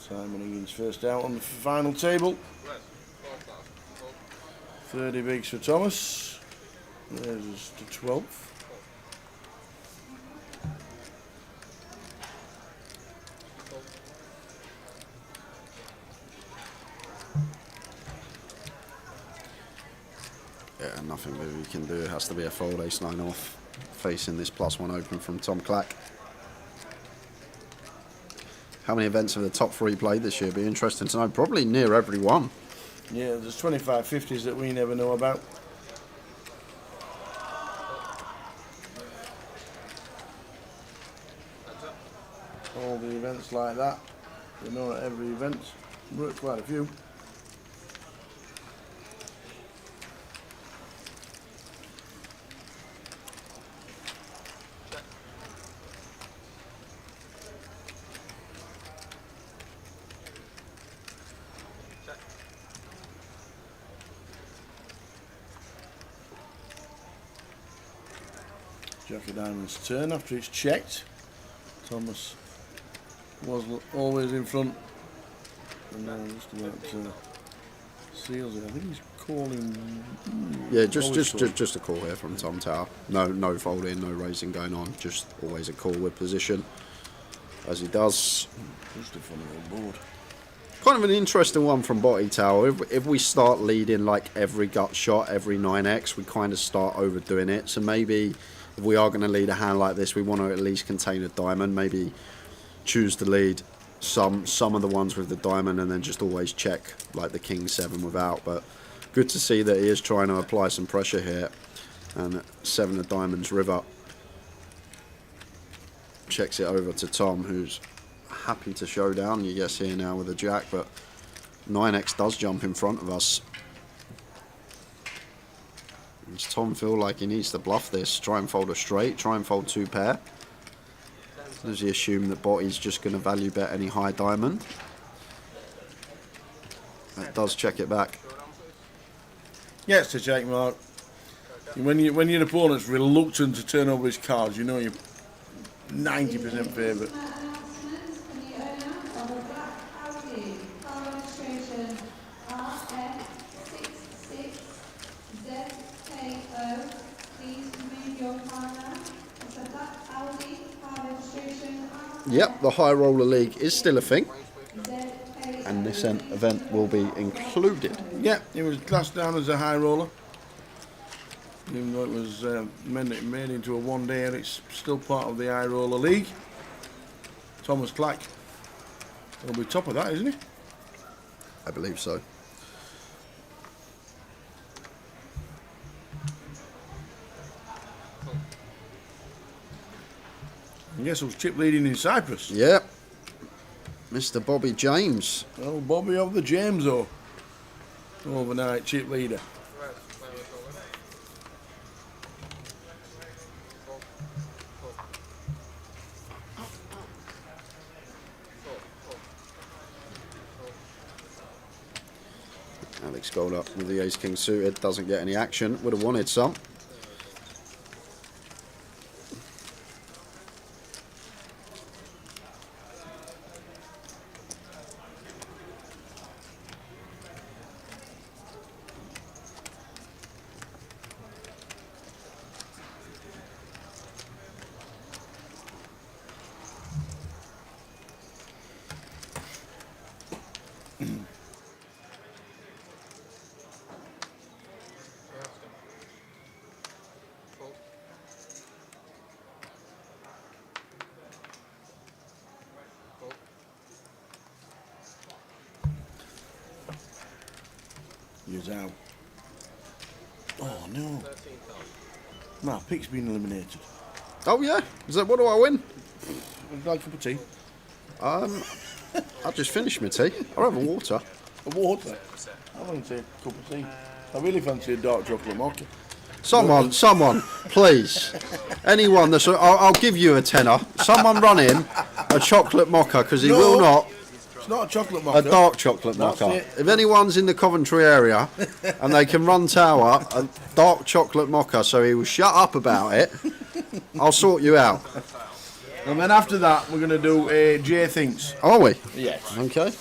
Simon Higgins first out on the final table. 30 bigs for Thomas. There's the 12th. Yeah, nothing really we can do. It has to be a fold, ace-9 off, facing this +1 open from Tom Clack. How many events have the top 3 played this year? Be interesting to know. Probably near every one. Yeah, there's 25-50s that we never know about. All the events like that. We know at every event. We're at quite a few. Jack of Diamonds' turn after it's checked. Thomas was always in front, and now just about seals it. I think he's calling. Yeah, just a call here from Tom Tower. No folding, no raising going on. Just always a call with position, as he does. Just a funny old board. Kind of an interesting one from Botty Tower. If we start leading like every gut shot, every 9x, we kind of start overdoing it. So maybe if we are going to lead a hand like this, we want to at least contain a diamond. Maybe choose to lead some of the ones with the diamond and then just always check like the King 7 without. But good to see that he is trying to apply some pressure here. And 7 of diamonds river. Checks it over to Tom, who's happy to show down. You guess here now with a jack, but 9x does jump in front of us. Does Tom feel like he needs to bluff this? Try and fold a straight, try and fold 2 pair? Does he assume that Botty's just going to value bet any high diamond? That does check it back. Yes, to check, Mark. When your opponent's reluctant to turn over his cards, you know you're 90% favourite. Yep, the High Roller League is still a thing, and this event will be included. Yeah, it was classed down as a high roller. Even though it was made into a one-dayer, it's still part of the High Roller League. Thomas Clack will be top of that, isn't he? I believe so. I guess who's chip leading in Cyprus? Yep. Mr. Bobby James. Oh, Bobby of the Jameso. Overnight chip leader. Alex Gold up with the Ace-King suited. Doesn't get any action. Would have wanted some. He's out. Oh no. My pick's been eliminated. Oh yeah? Is that, what do I win? I'd like a cup of tea. I just finished my tea. I'll have a water. A water? I fancy a cup of tea. I really fancy a dark chocolate mocha. Someone, please. Anyone that's... I'll give you a tenner. Someone run in a chocolate mocha, because he will not... It's not a chocolate mocha. A dark chocolate That's mocha. it. If anyone's in the Coventry area and they can run tower a dark chocolate mocha, so he will shut up about it, I'll sort you out. And then after that, we're going to do a Jay Thinks. Are we? Yes. Okay.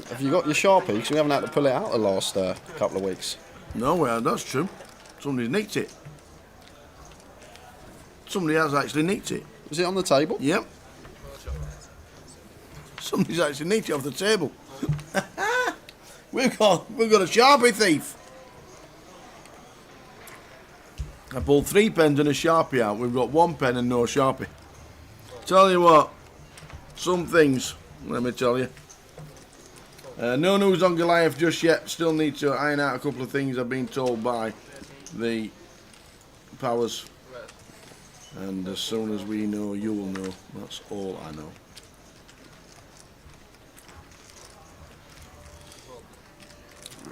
Have you got your Sharpie? Because we haven't had to pull it out the last couple of weeks. No, well, that's true. Somebody's nicked it. Somebody has actually nicked it. Is it on the table? Yep. Somebody's actually nicked it off the table. We've got a Sharpie thief. I pulled 3 pens and a Sharpie out. We've got 1 pen and no Sharpie. Tell you what, some things, let me tell you. No news on Goliath just yet. Still need to iron out a couple of things I've been told by the powers. And as soon as we know, you will know. That's all I know.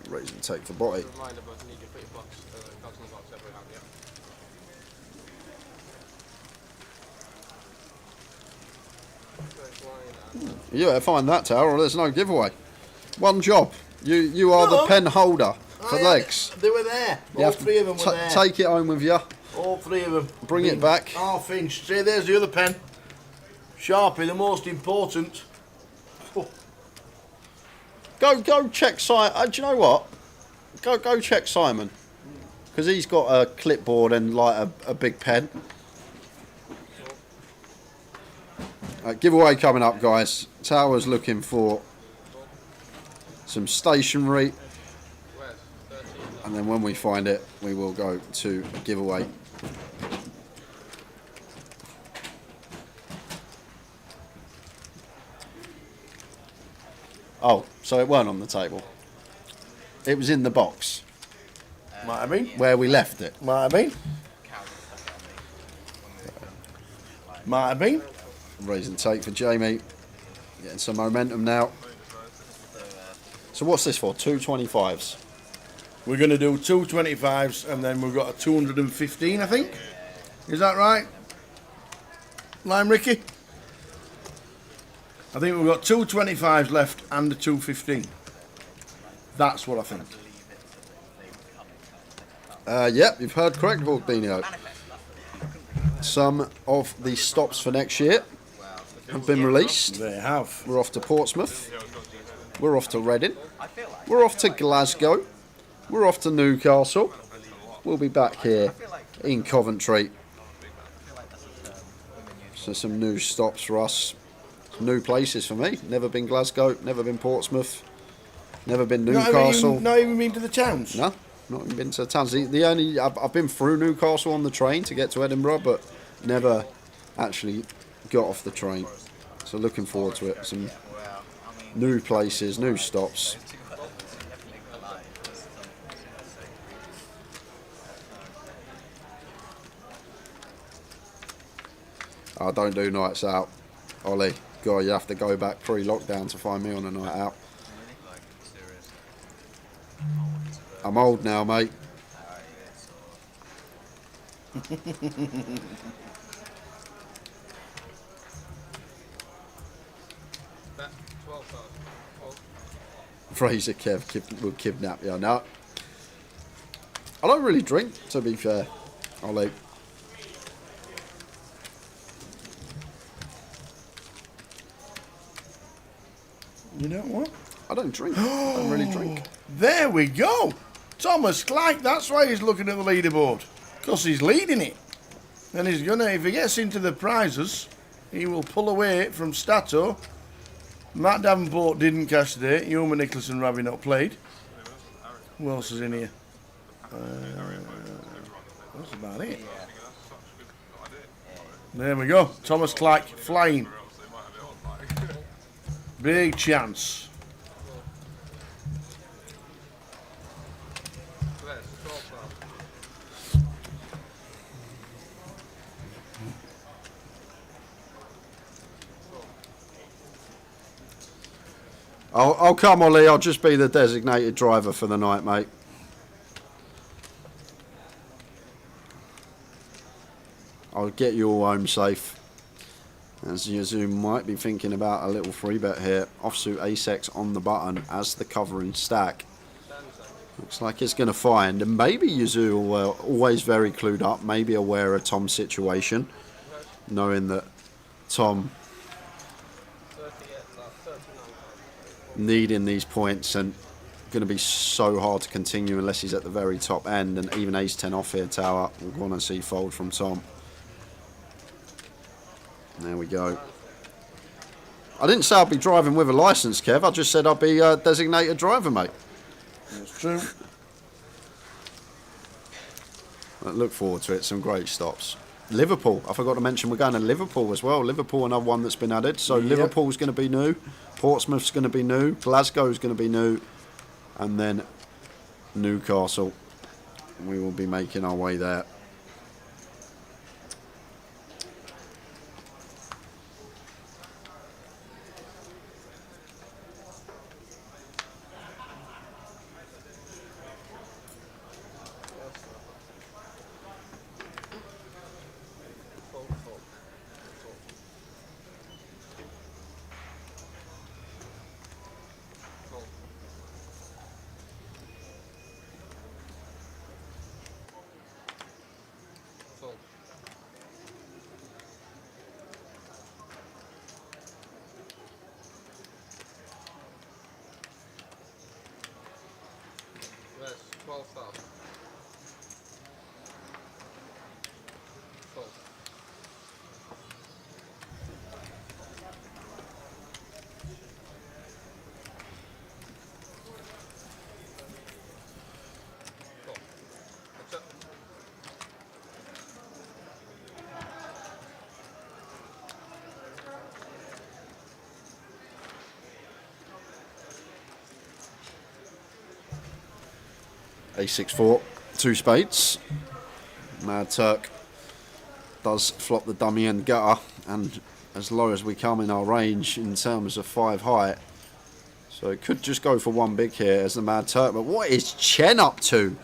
Raise and take for body. Yeah, find that tower or there's no giveaway. One job. You are the pen holder for legs. They were there. You All have to 3 of them were there. Take it home with you. All 3 of them. Bring it back. Half inch. See, there's the other pen. Sharpie, the most important. Oh. Go check Simon. Do you know what? Go check Simon, because he's got a clipboard and like a big pen. Giveaway coming up, guys. Tower's looking for some stationery, and then when we find it, we will go to a giveaway. Oh, so it weren't on the table. It was in the box. Might have been. Where we left it. Might have been. Might have been. Raise and take for Jamie. Getting some momentum now. So what's this for? 2 25s? We're going to do 2 25s and then we've got a 215, I think. Is that right? Lime Ricky? I think we've got 2 25s left and a 215. That's what I think. Yep, you've heard correct, Valdinio. Some of the stops for next year have been released. They have. We're off to Portsmouth. We're off to Reading. We're off to Glasgow. We're off to Newcastle. We'll be back here in Coventry. So some new stops for us. Some new places for me. Never been Glasgow, never been Portsmouth, never been Newcastle. Not even been to the towns? No, not even been to the towns. The only I've been through Newcastle on the train to get to Edinburgh, but never actually got off the train. So looking forward to it. Some new places, new stops. I don't do nights out, Ollie. God, you have to go back pre-lockdown to find me on a night out. I'm old now, mate. Fraser Kev will kidnap you. No, I don't really drink, to be fair, Ollie. You know what? I don't drink. I don't really drink. There we go. Thomas Clyke, that's why he's looking at the leaderboard. Because he's leading it. And he's going to, if he gets into the prizes, he will pull away from Stato. Matt Davenport didn't cash today. Ewan Nicholas and Ravi not played. Who else is in here? That's about it. There we go. Thomas Clyke flying. Big chance. I'll come, Ollie. I'll just be the designated driver for the night, mate. I'll get you all home safe. As Yazoo might be thinking about a little free bet here. Offsuit ace-X on the button as the covering stack. Looks like it's going to find. And maybe Yazoo, always very clued up, maybe aware of Tom's situation. Knowing that Tom needing these points and going to be so hard to continue unless he's at the very top end. And even ace-10 off here, tower. We're going to see fold from Tom. There we go. I didn't say I'd be driving with a license, Kev. I just said I'd be a designated driver, mate. That's true. I look forward to it. Some great stops. Liverpool. I forgot to mention we're going to Liverpool as well. Liverpool, another one that's been added. So yep. Liverpool's going to be new. Portsmouth's going to be new. Glasgow's going to be new. And then Newcastle. We will be making our way there. A6-4, 2 spades. Mad Turk does flop the dummy and gutter, and as low as we come in our range in terms of 5 high. So it could just go for one big here as the Mad Turk. But what is Chen up to?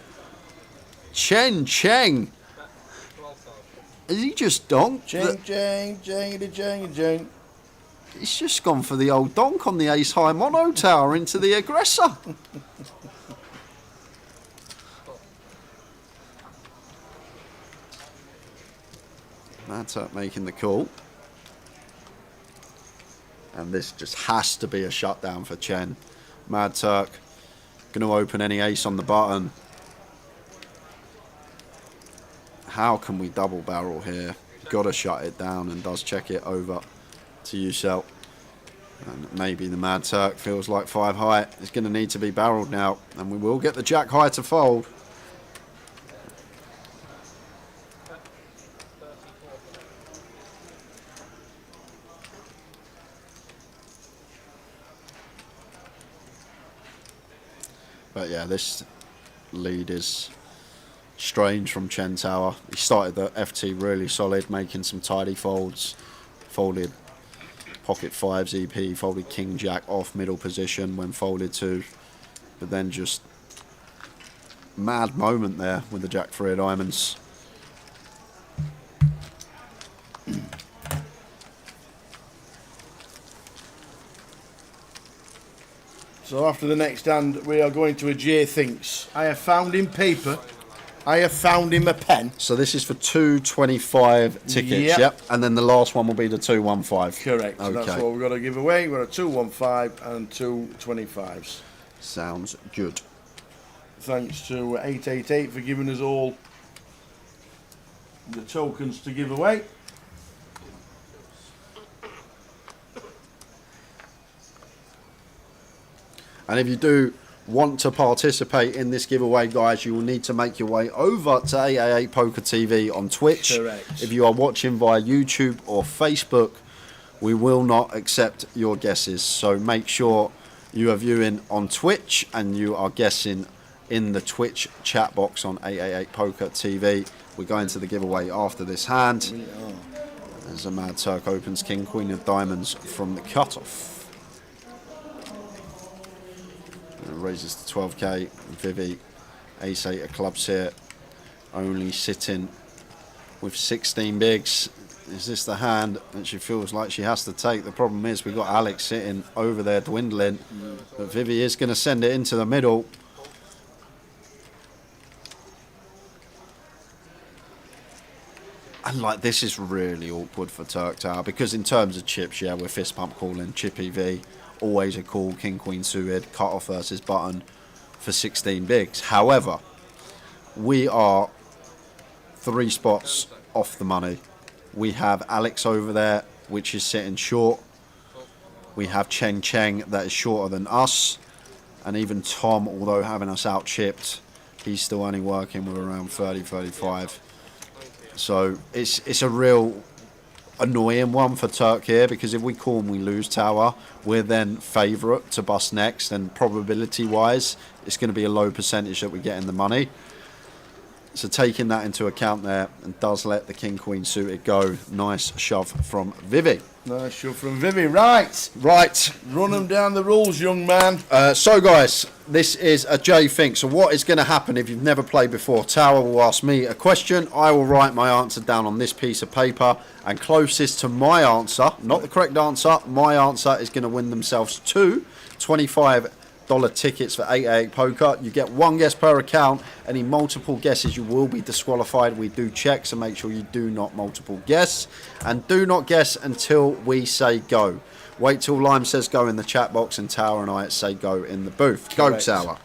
Cheng. Is he just donked? Cheng. He's just gone for the old donk on the ace high mono tower into the aggressor. That's up making the call. And this just has to be a shutdown for Chen. Mad Turk going to open any ace on the button. How can we double barrel here? Got to shut it down, and does check it over to Yusel. And maybe the Mad Turk feels like 5 high. It's going to need to be barreled now, and we will get the jack high to fold. But yeah, this lead is strange from Chen Tower. He started the FT really solid, making some tidy folds. Folded pocket 5s EP, folded King Jack off middle position when folded to. But then just mad moment there with the Jack 3 of diamonds. So after the next hand, we are going to a Jay Thinks. I have found him paper. I have found him a pen. So this is for 225 tickets, yep. And then the last one will be the 215. Correct. So that's what we've got to give away. We've got a 215 and 225s. Sounds good. Thanks to 888 for giving us all the tokens to give away. And if you do want to participate in this giveaway, guys, you will need to make your way over to 888poker TV on Twitch. Correct. If you are watching via YouTube or Facebook, we will not accept your guesses. So make sure you are viewing on Twitch and you are guessing in the Twitch chat box on 888poker TV. We're going to the giveaway after this hand. As a Mad Turk opens King Queen of Diamonds from the cutoff. raises to 12k. Vivi, ace-8 of clubs here, only sitting with 16 bigs. Is this the hand that she feels like she has to take? The problem is we've got Alex sitting over there dwindling, but Vivi is going to send it into the middle. And like, this is really awkward for Turk Tower, because in terms of chips, yeah, we're fist pump calling, chip EV, always a call, king queen suited, cut off versus button for 16 bigs. However, we are 3 spots off the money. We have Alex over there, which is sitting short. We have Cheng Cheng that is shorter than us. And even Tom, although having us out chipped, he's still only working with around 30, 35. So it's a real annoying one for Turk here, because if we call and we lose tower, we're then favourite to bust next, and probability wise it's going to be a low percentage that we get in the money. So taking that into account there, and does let the king queen suited go. Nice shove from Vivi. Nice shove from Vivi. Right, run them down the rules, young man. So guys, this is a J Think. So what is going to happen if you've never played before? Tower will ask me a question. I will write my answer down on this piece of paper, and closest to my answer, not the correct answer, my answer is going to win themselves 2 $25 tickets for 888poker. You get 1 guess per account. Any multiple guesses, you will be disqualified. We do check, so make sure you do not multiple guess, and do not guess until we say go. Wait till Lime says go in the chat box, and Tower and I say go in the booth. Correct. Go, Tower.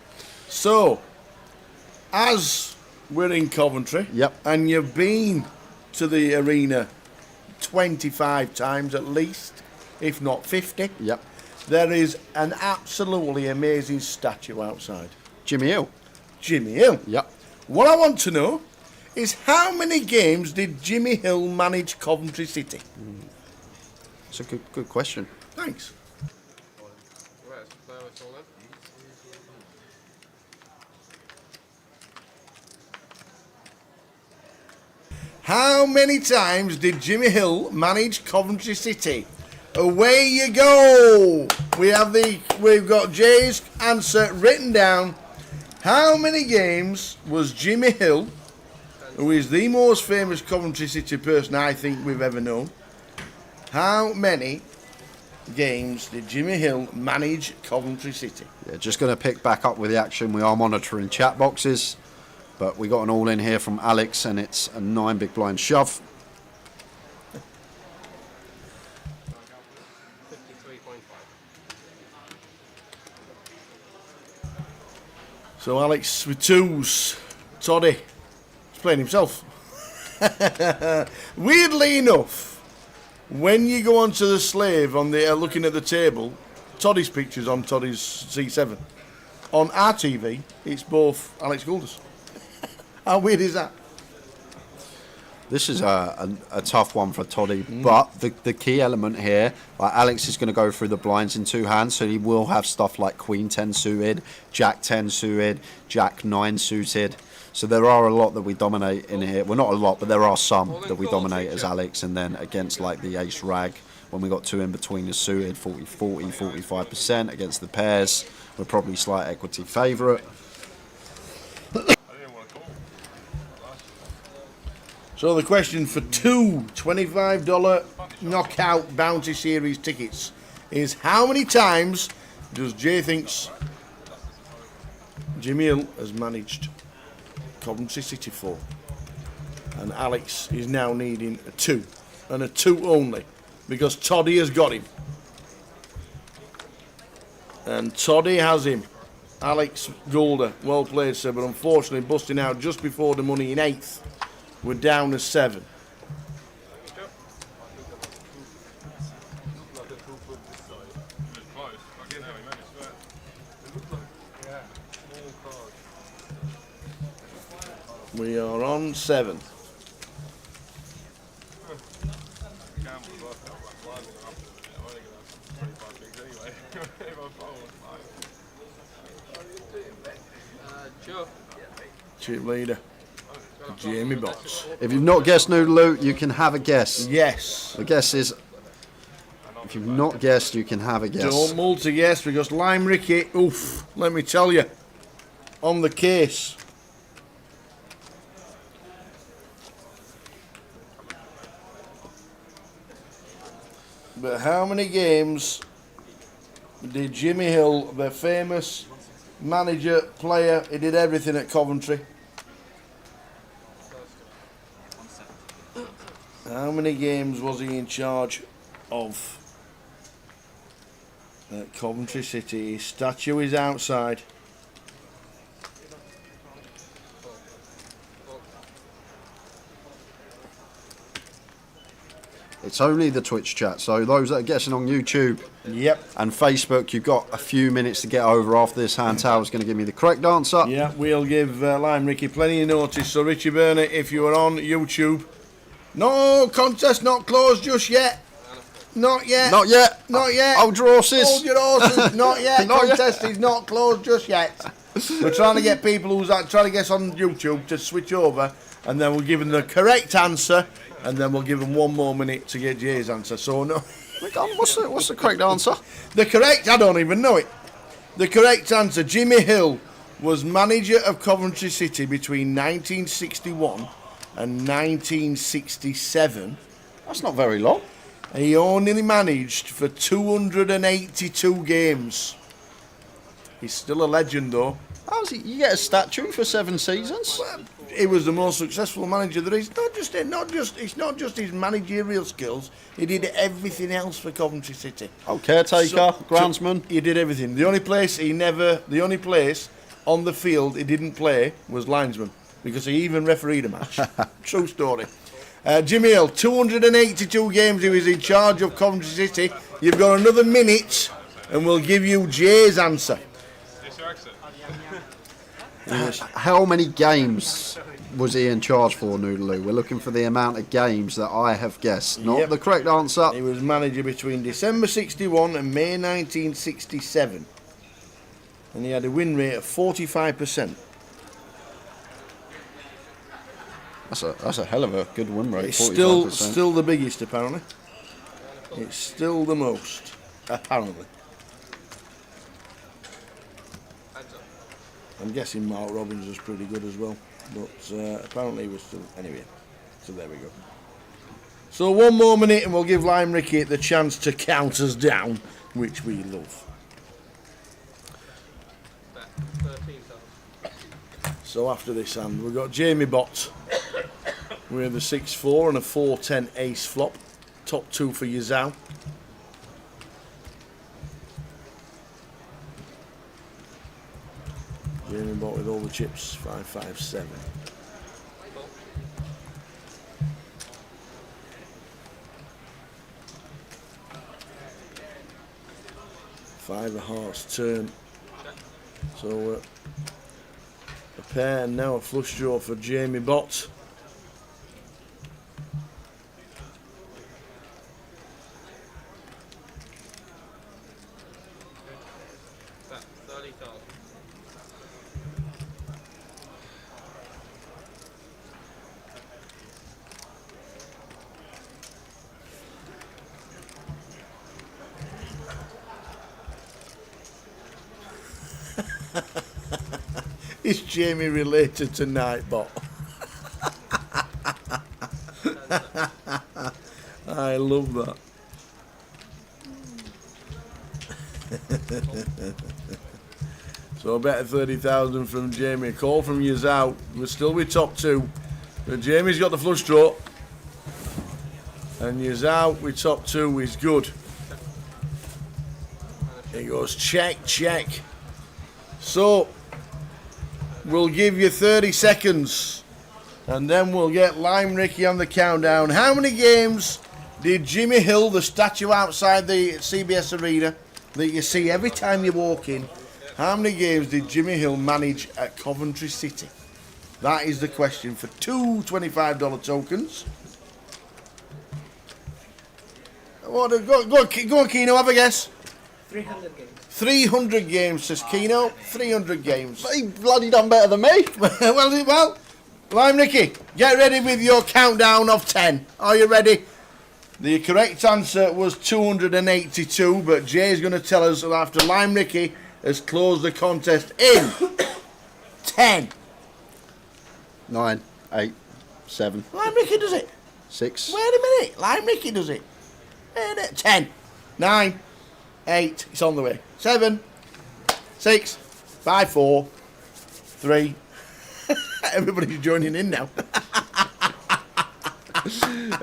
So, as we're in Coventry, and you've been to the arena 25 times at least, if not 50. There is an absolutely amazing statue outside. Jimmy Hill. Jimmy Hill? Yep. What I want to know is, how many games did Jimmy Hill manage Coventry City? It's a good question. Thanks. How many times did Jimmy Hill manage Coventry City? Away you go. We've got Jay's answer written down. How many games was Jimmy Hill, who is the most famous Coventry City person I think we've ever known, how many games did Jimmy Hill manage Coventry City? Yeah, just going to pick back up with the action. We are monitoring chat boxes, but we got an all in here from Alex, and it's a 9 big blind shove. So Alex with 2s. Toddy is playing himself. Weirdly enough, when you go onto the slave on the looking at the table, Toddy's picture's on Toddy's C7. On our TV, it's both Alex Goulders. How weird is that? This is a tough one for Toddy, but the key element here, like, Alex is going to go through the blinds in 2 hands, so he will have stuff like Queen 10 suited, Jack 10 suited, Jack 9 suited. So there are a lot that we dominate in here. Well, not a lot, but there are some that we dominate as Alex, and then against like the ace rag, when we got 2 in between the suited, 40-40, 45%. Against the pairs, we're probably slight equity favourite. So the question for 2 $25 knockout bounty series tickets is, how many times does Jay thinks Jimmy Hill has managed Coventry City for? And Alex is now needing a 2, and a 2 only, because Toddy has got him. And Toddy has him. Alex Goulder, well played, sir, but unfortunately busting out just before the money in 8th. We're down to 7. We are on 7. Chip leader. Jamie Botts. If you've not guessed Noodaloo, you can have a guess. Yes. The guess is If you've not guessed, you can have a guess. Don't multi-guess because Lime Ricky, oof, let me tell you, on the case. But how many games did Jimmy Hill, the famous manager, player, he did everything at Coventry? How many games was he in charge of at Coventry City? His statue is outside. It's only the Twitch chat, so those that are guessing on YouTube and Facebook, you've got a few minutes to get over after this. Hand towel is going to give me the correct answer. Yeah, we'll give Lime Ricky plenty of notice. So Richie Burner, if you are on YouTube, no contest not closed just yet. Not yet. Not yet. Not yet. Hold your horses. Hold your horses. Not yet. Not yet. Contest is not closed just yet. We're trying to get people who's trying to guess on YouTube to switch over, and then we'll give them the correct answer, and then we'll give them 1 more minute to get Jay's answer. So no. What's the correct answer? The correct, I don't even know it. The correct answer, Jimmy Hill was manager of Coventry City between 1961 and 1967. That's not very long. He only managed for 282 games. He's still a legend though. How's he? You get a statue for 7 seasons? Well, he was the most successful manager there is. It's not just his managerial skills. He did everything else for Coventry City. Oh, caretaker, groundsman. He did everything. The only place on the field he didn't play was linesman, because he even refereed a match. True story. Jimmy Hill, 282 games he was in charge of Coventry City. You've got another minute, and we'll give you Jay's answer. How many games was he in charge for, Noodaloo? We're looking for the amount of games that I have guessed, not the correct answer. He was manager between December 61 and May 1967. And he had a win rate of 45%. That's a hell of a good win rate. It's 45%. still the biggest, apparently. It's still the most, apparently. I'm guessing Mark Robbins was pretty good as well, but apparently he was still. Anyway, so there we go. So 1 more minute and we'll give Lime Ricky the chance to count us down, which we love. So after this hand, we've got Jamie Bott with a 6-4 and a 4-10 ace flop. Top 2 for Yazao. Jamie Bott with all the chips, 5-5-7. Five of hearts turn. So a pair and now a flush draw for Jamie Bott. Is Jamie related to Nightbot? I love that. So I bet 30,000 from Jamie. A call from Yazao. We're still with top 2. But Jamie's got the flush draw. And Yazao with top 2 is good. He goes check, check. So we'll give you 30 seconds and then we'll get Lime Ricky on the countdown. How many games did Jimmy Hill, the statue outside the CBS Arena that you see every time you walk in, how many games did Jimmy Hill manage at Coventry City? That is the question for 2 $25 tokens. Go on, Keno, have a guess. 300 games. 300 games, says Keno. 300 games. He bloody done better than me. well, Lime Ricky, get ready with your countdown of 10. Are you ready? The correct answer was 282, but Jay's going to tell us after Lime Ricky has closed the contest in 10. 9, 8, 7. Lime Ricky does it. 6. Wait a minute. Lime Ricky does it. 10, 9, 8. It's on the way. 7, 6, 5, 4, 3. Everybody's joining in now.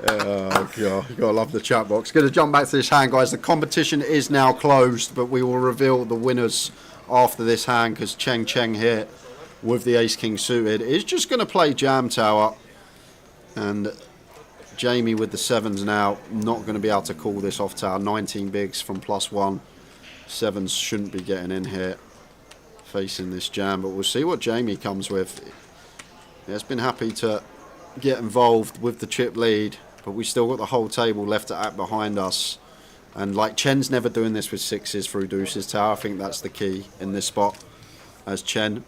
Oh god, you gotta love the chat box. Gonna jump back to this hand, guys. The competition is now closed, but we will reveal the winners after this hand because Cheng here with the ace king suited is just gonna play jam tower, and Jamie with the 7s now not gonna be able to call this off tower. 19 bigs from +1. 7s shouldn't be getting in here facing this jam, but we'll see what Jamie comes with. He has been happy to get involved with the chip lead, but we still got the whole table left to act behind us, and like Chen's never doing this with 6s through deuces tower. I think that's the key in this spot, as Chen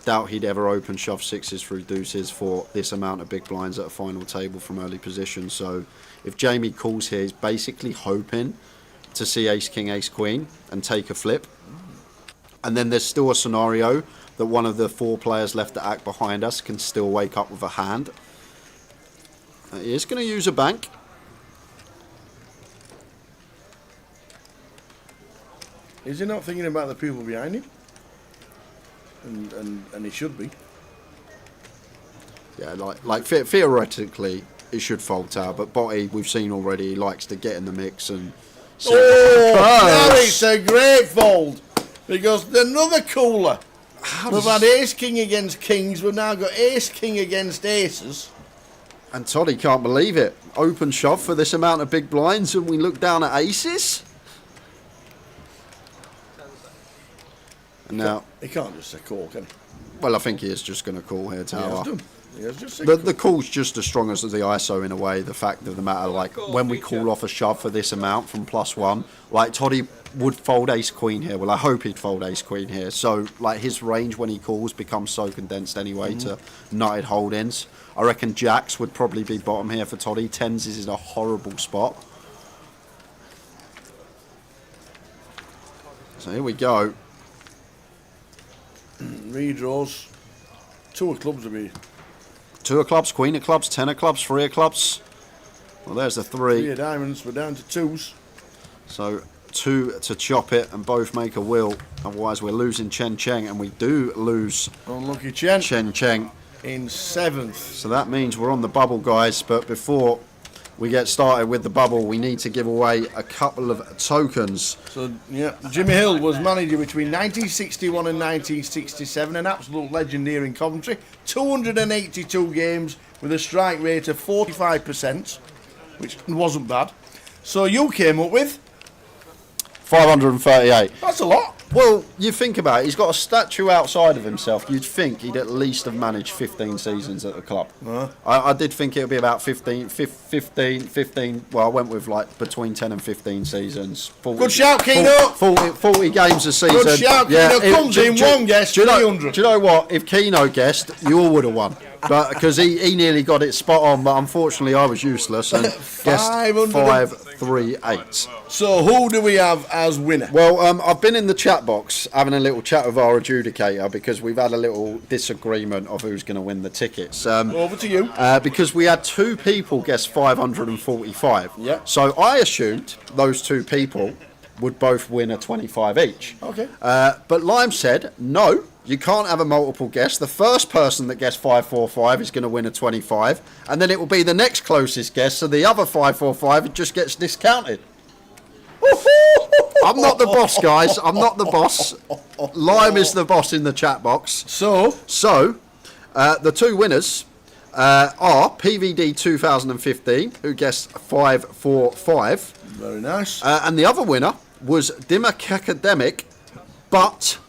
doubt he'd ever open shove 6s through deuces for this amount of big blinds at a final table from early position. So if Jamie calls here, he's basically hoping to see ace king ace queen and take a flip, and then there's still a scenario that one of the 4 players left to act behind us can still wake up with a hand. He is going to use a bank. Is he not thinking about the people behind him? And he should be. Yeah, like theoretically, it should fold tower, but Botty, we've seen already, he likes to get in the mix and... now it's a great fold, because another cooler. We've had ace king against kings, we've now got ace king against aces. And Toddy can't believe it. Open shove for this amount of big blinds and we look down at aces? And now... He can't just say call, can he? Well, I think he is just going to call here, tower. He has just said The call's just as strong as the ISO in a way. The fact of the matter, like when we call off a shove for this amount from +1, like Toddy would fold ace queen here. Well, I hope he'd fold ace queen here. So like his range when he calls becomes so condensed anyway to nutted hold-ins. I reckon jacks would probably be bottom here for Toddy. 10s is in a horrible spot. So here we go. Redraws. 2 of clubs would be... 2 of clubs, queen of clubs, 10 of clubs, 3 of clubs. Well, there's the 3. 3 of diamonds, we're down to 2s. So 2 to chop it and both make a will. Otherwise, we're losing Chen Cheng, and we do lose unlucky Chen Cheng in 7th. So that means we're on the bubble, guys. But before we get started with the bubble, we need to give away a couple of tokens. So, yeah, Jimmy Hill was manager between 1961 and 1967, an absolute legend here in Coventry. 282 games with a strike rate of 45%, which wasn't bad. So you came up with 538. That's a lot. Well, you think about it, he's got a statue outside of himself. You'd think he'd at least have managed 15 seasons at the club. I did think it would be about 15. Well, I went with like between 10 and 15 seasons. 40, good shout, Keno. 40 games a season. Good shout, Keno. Comes in one guess, 300. Do you know what? If Keno guessed, you all would have won. Because he nearly got it spot on, but unfortunately I was useless and guessed 538. So who do we have as winner? Well, I've been in the chat box having a little chat with our adjudicator because we've had a little disagreement of who's going to win the tickets. Over to you. Because we had 2 people guess 545. Yeah. So I assumed those 2 people would both win a 25 each. Okay. But Lime said, no, you can't have a multiple guess. The first person that guessed 545 is going to win a 25, and then it will be the next closest guess, so the other 545 just gets discounted. I'm not the boss, guys. I'm not the boss. Lime is the boss in the chat box. So the 2 winners are PVD 2015, who guessed 545. Very nice. And the other winner was Dimmock Academic, but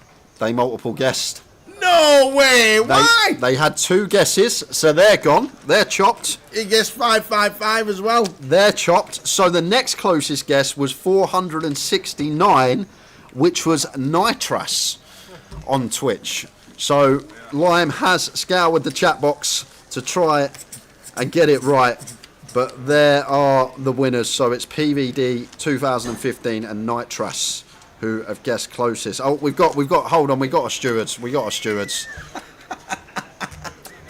they multiple guessed. No way! Why? They had 2 guesses, so they're gone. They're chopped. He guessed 555 as well. They're chopped. So the next closest guess was 469, which was Nitras on Twitch. So Lime has scoured the chat box to try and get it right. But there are the winners. So it's PVD 2015 and Nitras who have guessed closest. Oh, we've got. Hold on, we got a stewards.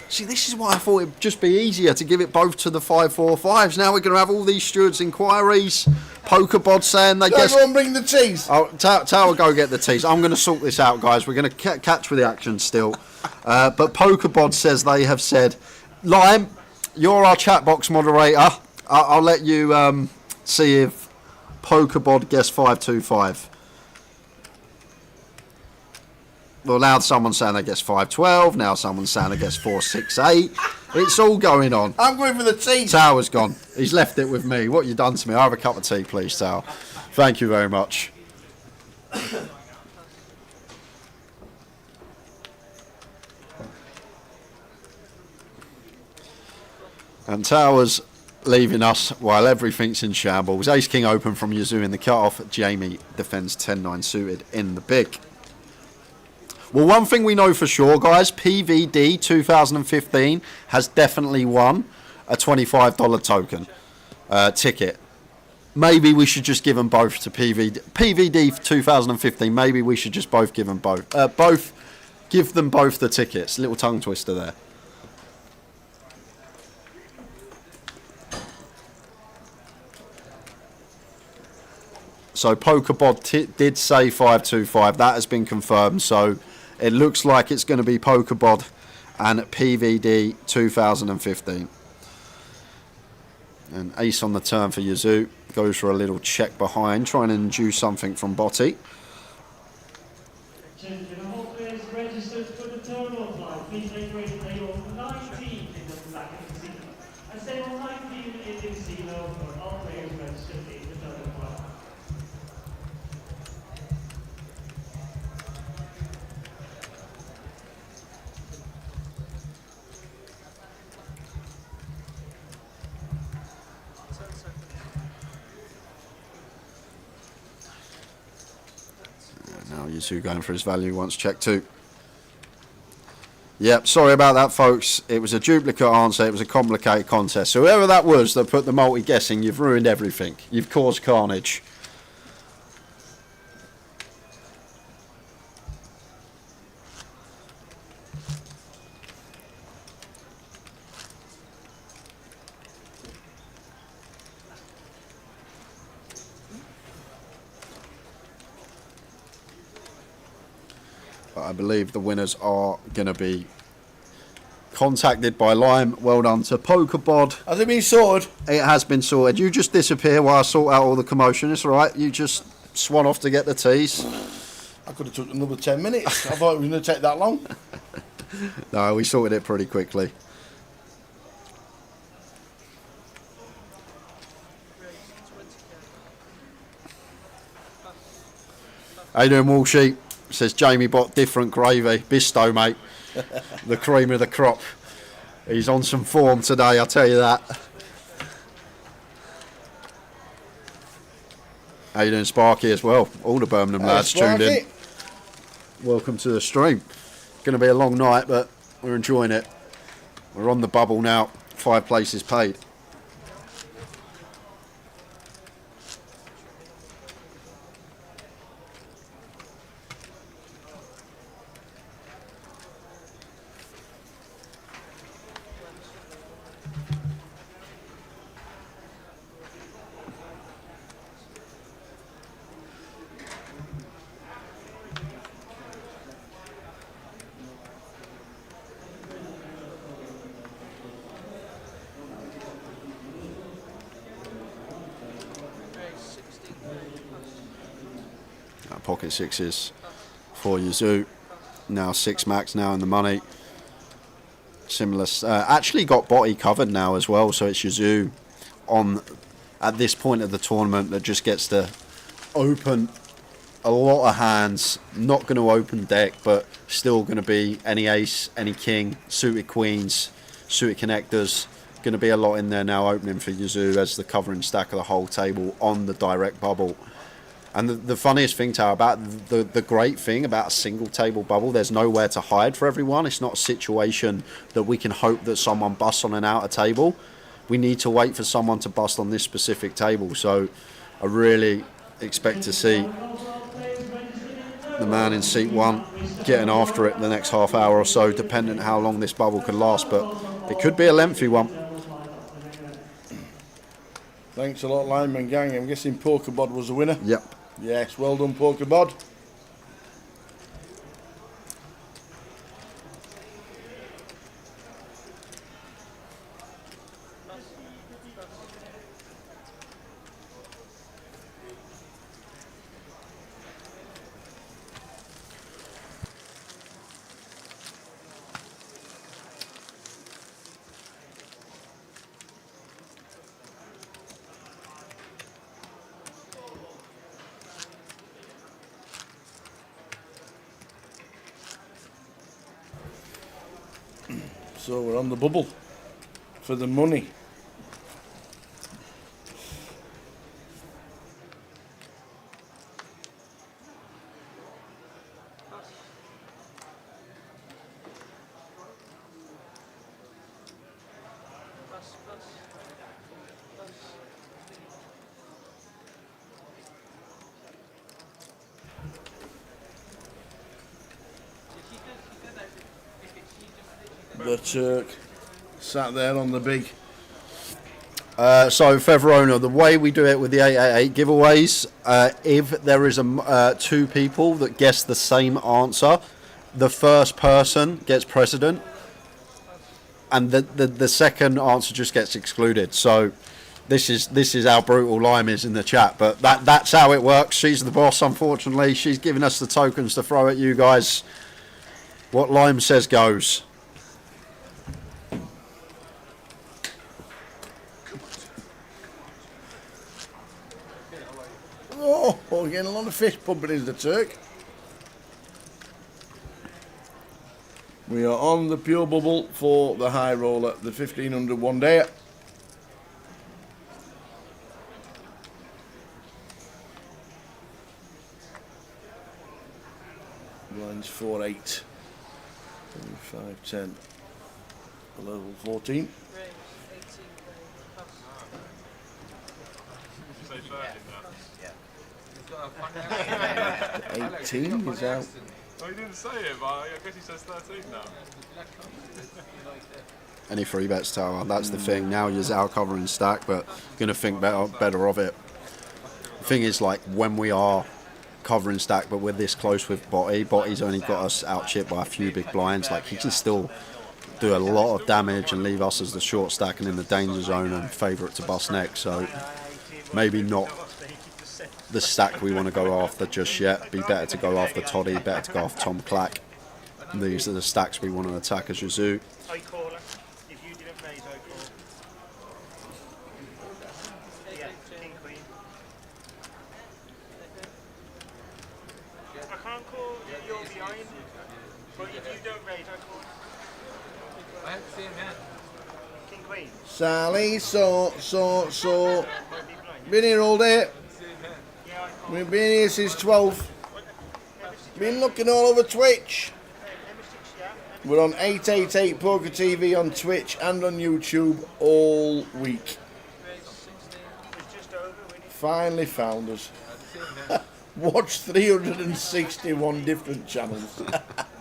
See, this is why I thought it'd just be easier to give it both to the 545s. Now we're going to have all these stewards' inquiries. Pokerbod saying they guess. Go and bring the teas. Oh, Tower, go get the teas. I'm going to sort this out, guys. We're going to catch with the action still. But Pokerbod says they have said, Lime, you're our chat box moderator. I'll let you see if Pokerbod guessed 525. Well, now someone's saying they guess 512. Now someone's saying they guess 468. It's all going on. I'm going for the tea. Tower's gone. He's left it with me. What you done to me? I'll have a cup of tea, please, Tower. Thank you very much. And Tower's leaving us while everything's in shambles. Ace King open from Yazoo in the cut-off. Jamie defends 10-9 suited in the big. Well, one thing we know for sure, guys, PVD 2015 has definitely won a $25 token ticket. Maybe we should just give them both to PVD 2015. Maybe we should just both give them both. Give them both the tickets. Little tongue twister there. So Pokerbod did say 525. That has been confirmed. So it looks like it's going to be Pokerbod and PVD 2015. And ace on the turn for Yazoo. Goes for a little check behind, trying to induce something from Botti. Registered for the total flight. Please make way to table 19 in the back of the casino. And table 19 is in casino for all players registered in the total flight. Now Yazoo going for his value once check two. Yep, sorry about that, folks. It was a duplicate answer. It was a complicated contest. So whoever that was that put the multi-guessing, you've ruined everything. You've caused carnage. I believe the winners are going to be contacted by Lime. Well done to Pokerbod. Has it been sorted? It has been sorted. You just disappear while I sort out all the commotion. It's all right. You just swan off to get the teas. I could have took another 10 minutes. I thought it was going to take that long. No, we sorted it pretty quickly. How you doing, Walshy? Says Jamie Bott, different gravy. Bisto, mate. The cream of the crop. He's on some form today, I'll tell you that. How you doing, Sparky, as well? All the Birmingham lads tuned in. Welcome to the stream. Going to be a long night, but we're enjoying it. We're on the bubble now. 5 places paid. Pocket sixes for Yazoo. Now 6 max now in the money. Similar. Actually got Botti covered now as well. So it's Yazoo on at this point of the tournament that just gets to open a lot of hands. Not going to open deck, but still going to be any ace, any king, suited queens, suited connectors. Going to be a lot in there now opening for Yazoo as the covering stack of the whole table on the direct bubble. And the funniest thing, Tower, about the great thing about a single table bubble, there's nowhere to hide for everyone. It's not a situation that we can hope that someone busts on and out a table. we need to wait for someone to bust on this specific table. So I really expect to see the man in seat 1 getting after it the next half hour or so, depending how long this bubble could last, but it could be a lengthy one. Thanks a lot, Lineman Gang. I'm guessing Pokerbod was the winner? Yep. Yes, well done, Pokerbod. So we're on the bubble for the money. The Turk sat there on the big. So Feverona, the way we do it with the 888 giveaways, if there is two people that guess the same answer, the first person gets precedent, and the second answer just gets excluded. So this is how brutal Lime is in the chat, but that's how it works. She's the boss, unfortunately. She's giving us the tokens to throw at you guys. What Lime says goes. Oh, we're getting a lot of fish pumping into the Turk. We are on the pure bubble for the high roller, the 1500 one day. Lines 4-8, 5-10, level 14. 18 is out. Oh, he didn't say it, but I guess he says 13 now. Any free bets, Tower. That's the thing. Now you're out covering stack, but going to think better of it. The thing is, like, when we are covering stack, but we're this close with Botty's only got us out chipped by a few big blinds. Like, he can still do a lot of damage and leave us as the short stack and in the danger zone and favourite to bust next. So maybe not the stack we want to go after just yet. Be better to go after Toddy, better to go after Tom Clack. These are the stacks we want to attack as Yazoo. I call it. If you didn't raise, I call. Yeah, king, queen. I can't call you're behind, but if you don't raise, I call. I haven't seen him yet. King, queen. Sally, been here all day. We've been here since 12. Been looking all over Twitch. We're on 888 Poker TV on Twitch and on YouTube all week. Finally found us. Watched 361 different channels.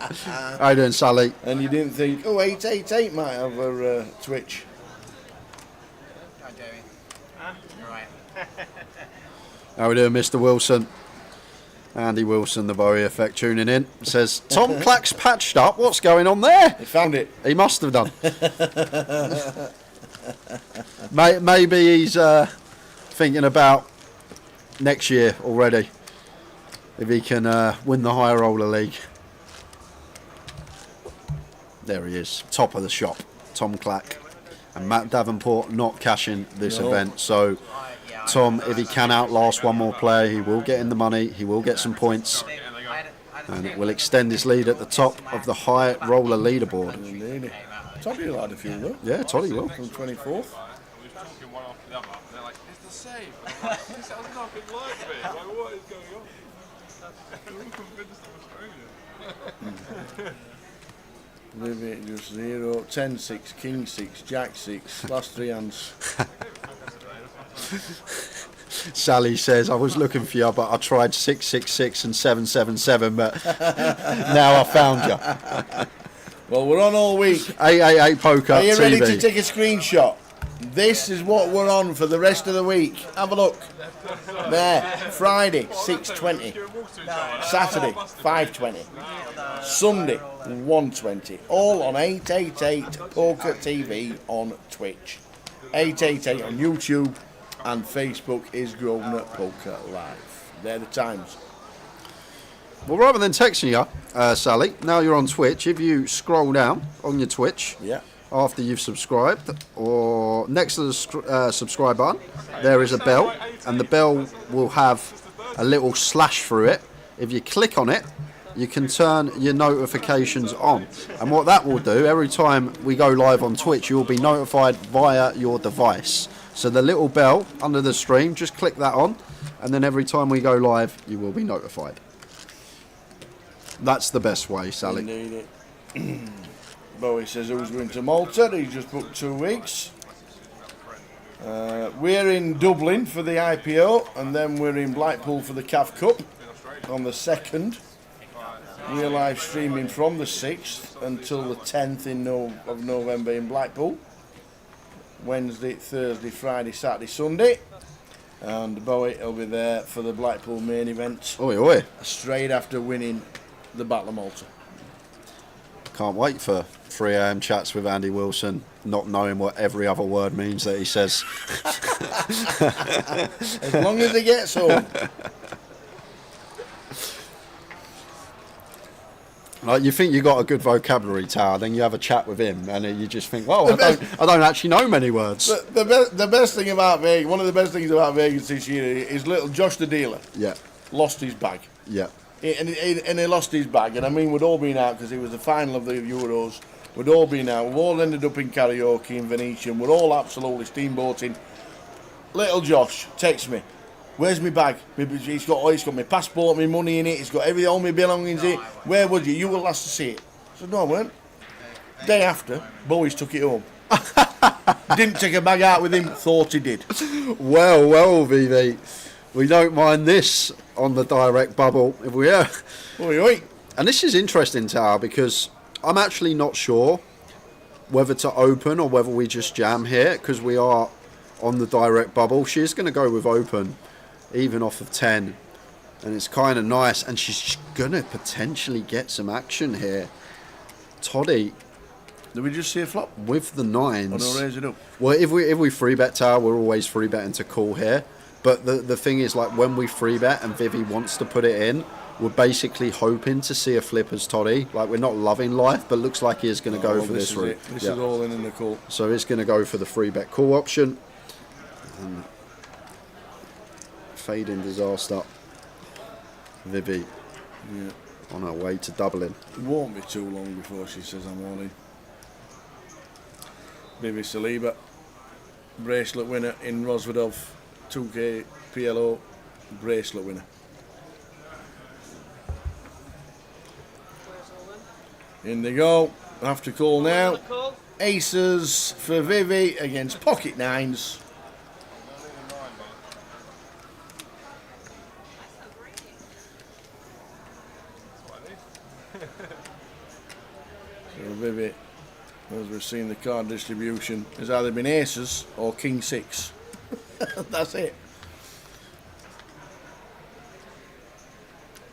How you doing, Sally? And you didn't think, oh, 888 might have a Twitch. Hi, Jamie. You're right. How we doing, Mr. Wilson? Andy Wilson, the Bowie Effect, tuning in. Says, Tom Clack's patched up. What's going on there? He found it. He must have done. Maybe he's thinking about next year already. If he can win the High Roller League. There he is. Top of the shop. Tom Clack. And Matt Davenport not cashing this event. So Tom, if he can outlast one more player, he will get in the money, he will get some points, and it will extend his lead at the top of the High Roller leaderboard. Indeed. Toddy will add a few though. Yeah, Toddy will. From 24th. We were talking one after the other, and they're like, it's the same. I'm like, this sounds nothing like me. Like, what is going on? I'm convinced I'm Australian. Vivi just 0, 10, 6, King 6, Jack 6, last 3 hands. Sally says, I was looking for you, but I tried 666 and 777, but now I found you. Well, we're on all week. 888 Poker Are you ready TV. to take a screenshot? This is what we're on for the rest of the week. Have a look. There, Friday, 6:20. Saturday, 5:20. Sunday, 1:20. All on 888 Poker TV on Twitch. 888 on YouTube, and Facebook is Grown Up Poker Live. They're the times. Well, rather than texting you, Sally, now you're on Twitch. If you scroll down on your Twitch, after you've subscribed, or next to the subscribe button, there is a bell, and the bell will have a little slash through it. If you click on it, you can turn your notifications on. And what that will do, every time we go live on Twitch, you'll be notified via your device. So the little bell under the stream, just click that on, and then every time we go live, you will be notified. That's the best way, Sally. Indeed it. Bowie says who's going to Malta. He's just booked 2 weeks. We're in Dublin for the IPO, and then we're in Blackpool for the CAF Cup on the 2nd. We're live streaming from the 6th until the 10th of November in Blackpool. Wednesday, Thursday, Friday, Saturday, Sunday. And Bowie will be there for the Blackpool main event. Oi, oi. Straight after winning the Battle of Malta. Can't wait for 3 AM chats with Andy Wilson, not knowing what every other word means that he says. As long as he gets home. Like, you think you got a good vocabulary, Tower, then you have a chat with him, and you just think, well, I don't actually know many words. The best thing about Vegas, one of the best things about Vegas this year is little Josh the dealer. Yeah. Lost his bag. Yeah. And he lost his bag, and I mean, we'd all been out because it was the final of the Euros. We'd all been out. We've all ended up in karaoke in Venetian. We're all absolutely steamboating. Little Josh texts me, "Where's my bag? He's got my passport, my money in it. He's got all my belongings in it. Where was you? You were last to see it." I said, "No, I weren't." Day after, Bowie's took it home. Didn't take a bag out with him. Thought he did. Well, VV, we don't mind this on the direct bubble if we are. Oi, oi. And this is interesting, Tower, because I'm actually not sure whether to open or whether we just jam here, because we are on the direct bubble. She's going to go with open, even off of 10, and it's kind of nice, and she's going to potentially get some action here. Toddy. Did we just see a flop? With the 9s. Or no, raise it up. Well, if we free bet, Tower, we're always free betting to call here. But the thing is, like, when we free bet and Vivi wants to put it in, we're basically hoping to see a flip as Toddy. Like, we're not loving life, but looks like he is going to go for this route. This is all in the call. So he's going to go for the free bet call option. And fading disaster. Vivi on her way to doubling. It won't be too long before she says I'm all in. Vivi Saliba, bracelet winner in Rosvedov, 2K PLO, bracelet winner. In they go. After call now. Aces for Vivi against pocket 9s. So Vivi, as we've seen the card distribution, has either been aces or king 6. That's it.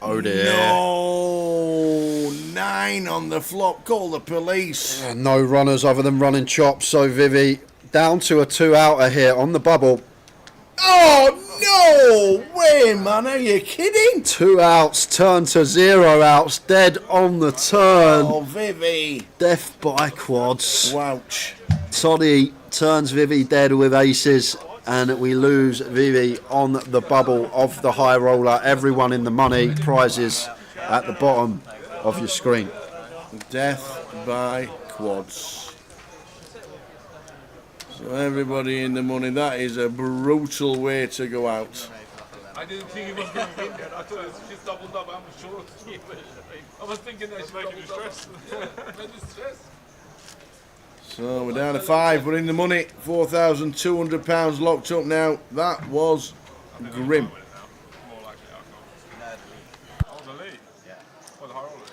Oh dear. No, 9 on the flop. Call the police. No runners other than running chops. So Vivi down to a 2-outer here on the bubble. Oh no way, man! Are you kidding? 2 outs turn to 0 outs. Dead on the turn. Oh, Vivi. Death by quads. Wouch. Toddy turns Vivi dead with aces, and we lose Vivi on the bubble of the high roller. Everyone in the money. Prizes at the bottom of your screen. Death by quads. So everybody in the money. That is a brutal way to go out. I didn't think he was going to win that. I thought she's doubled up. I'm sure. I was thinking that she's making you stressed. Made you stressed. So we're down to 5. We're in the money. £4,200 locked up now. That was grim. More likely I was the lead. Yeah. Or the higher lead.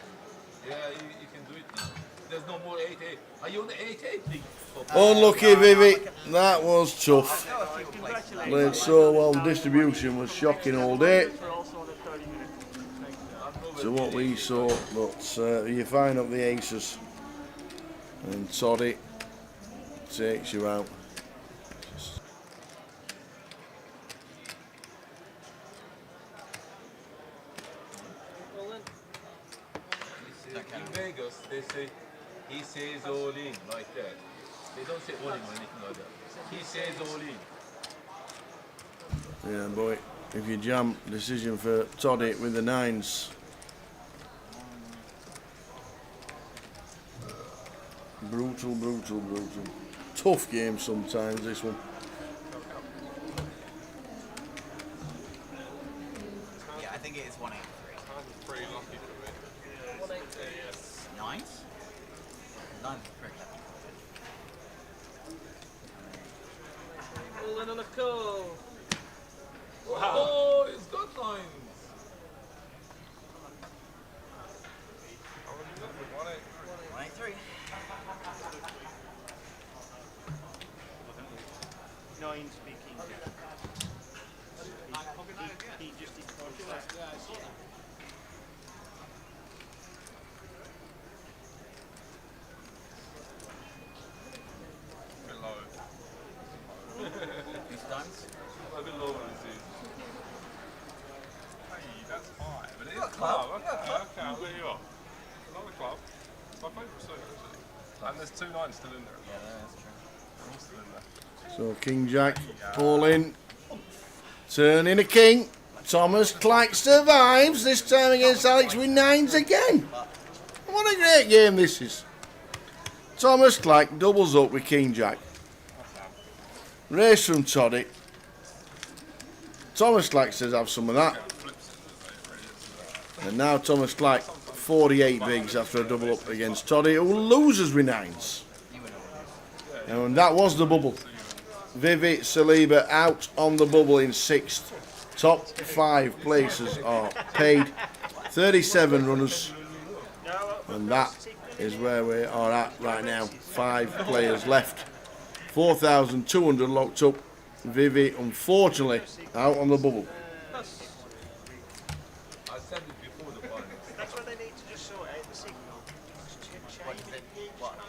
Yeah, you can do it now. There's no more 8-8. Are you on the 8-8 league? Unlucky, Vivi. That was tough. Played so well. The distribution was shocking all day. To what we saw, but you find up the aces, and Toddy takes you out. In Vegas, they say he says all in like that. They don't say all in or anything like that. He says all in. Yeah, boy. If you jam, decision for Toddy with the 9s. Brutal, brutal, brutal. Tough game sometimes, this one. Yeah, I think it is 183. Pretty lucky for me. 183, yes. 9s? 9s is pretty lucky. All in on a call. Oh, it's got 9s. 183. 9 speaking. He just Below. These times? A bit lower this is. Hey, that's high. But it is Got a club. Okay, I'll let you off. Another club. It's my favourite suit, actually. And there's 2 9s still in there. Yeah, that's true. They're all still in there. So King Jack, all in. Turning a king. Thomas Clack survives, this time against Alex with 9s again. What a great game this is. Thomas Clack doubles up with King Jack. Race from Toddy. Thomas Clack says have some of that. And now Thomas Clack 48 bigs after a double up against Toddy, who loses with 9s. And that was the bubble. Vivi Saliba out on the bubble in 6th. Top 5 places are paid. 37 runners. And that is where we are at right now. 5 players left. 4,200 locked up. Vivi, unfortunately, out on the bubble. I said it before the final. That's what they need to just sort out, the signal. What is it? What? Oh,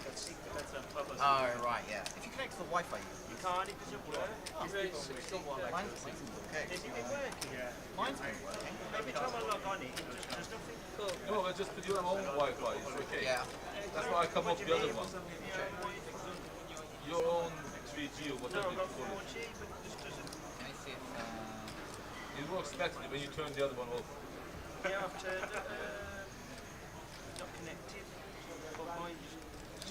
Oh, right, yeah. If you connect to the Wi-Fi, you can't, it doesn't work. Mine's been okay. Is it working? Yeah. Mine's been working. Every time I log on it, there's nothing. No, I just put your own Wi-Fi. It's okay. Yeah. That's why I come off the other one. Your own 3G or whatever you call it. Can I see if, It works better when you turn the other one off. Yeah, I've turned it. Not connected. But mine just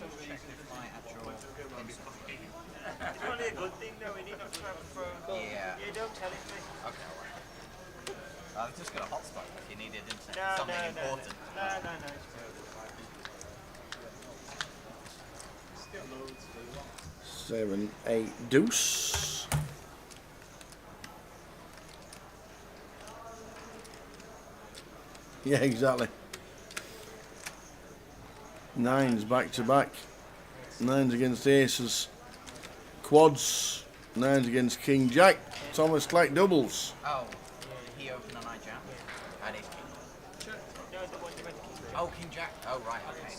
some reason. my actual internet. It's only a good thing though, isn't it? Not to have a phone call. Yeah. Yeah, don't tell it me. Okay, alright. I've just got a hotspot if you needed internet. No, Something no, important. No, it's good. 7, 8, deuce. Yeah, exactly. 9s back to back. 9s against aces. Quads. 9s against King Jack. Thomas Clack doubles. Oh, did he open an eye jam? And it's King. Oh, King Jack. Oh, right, okay. Did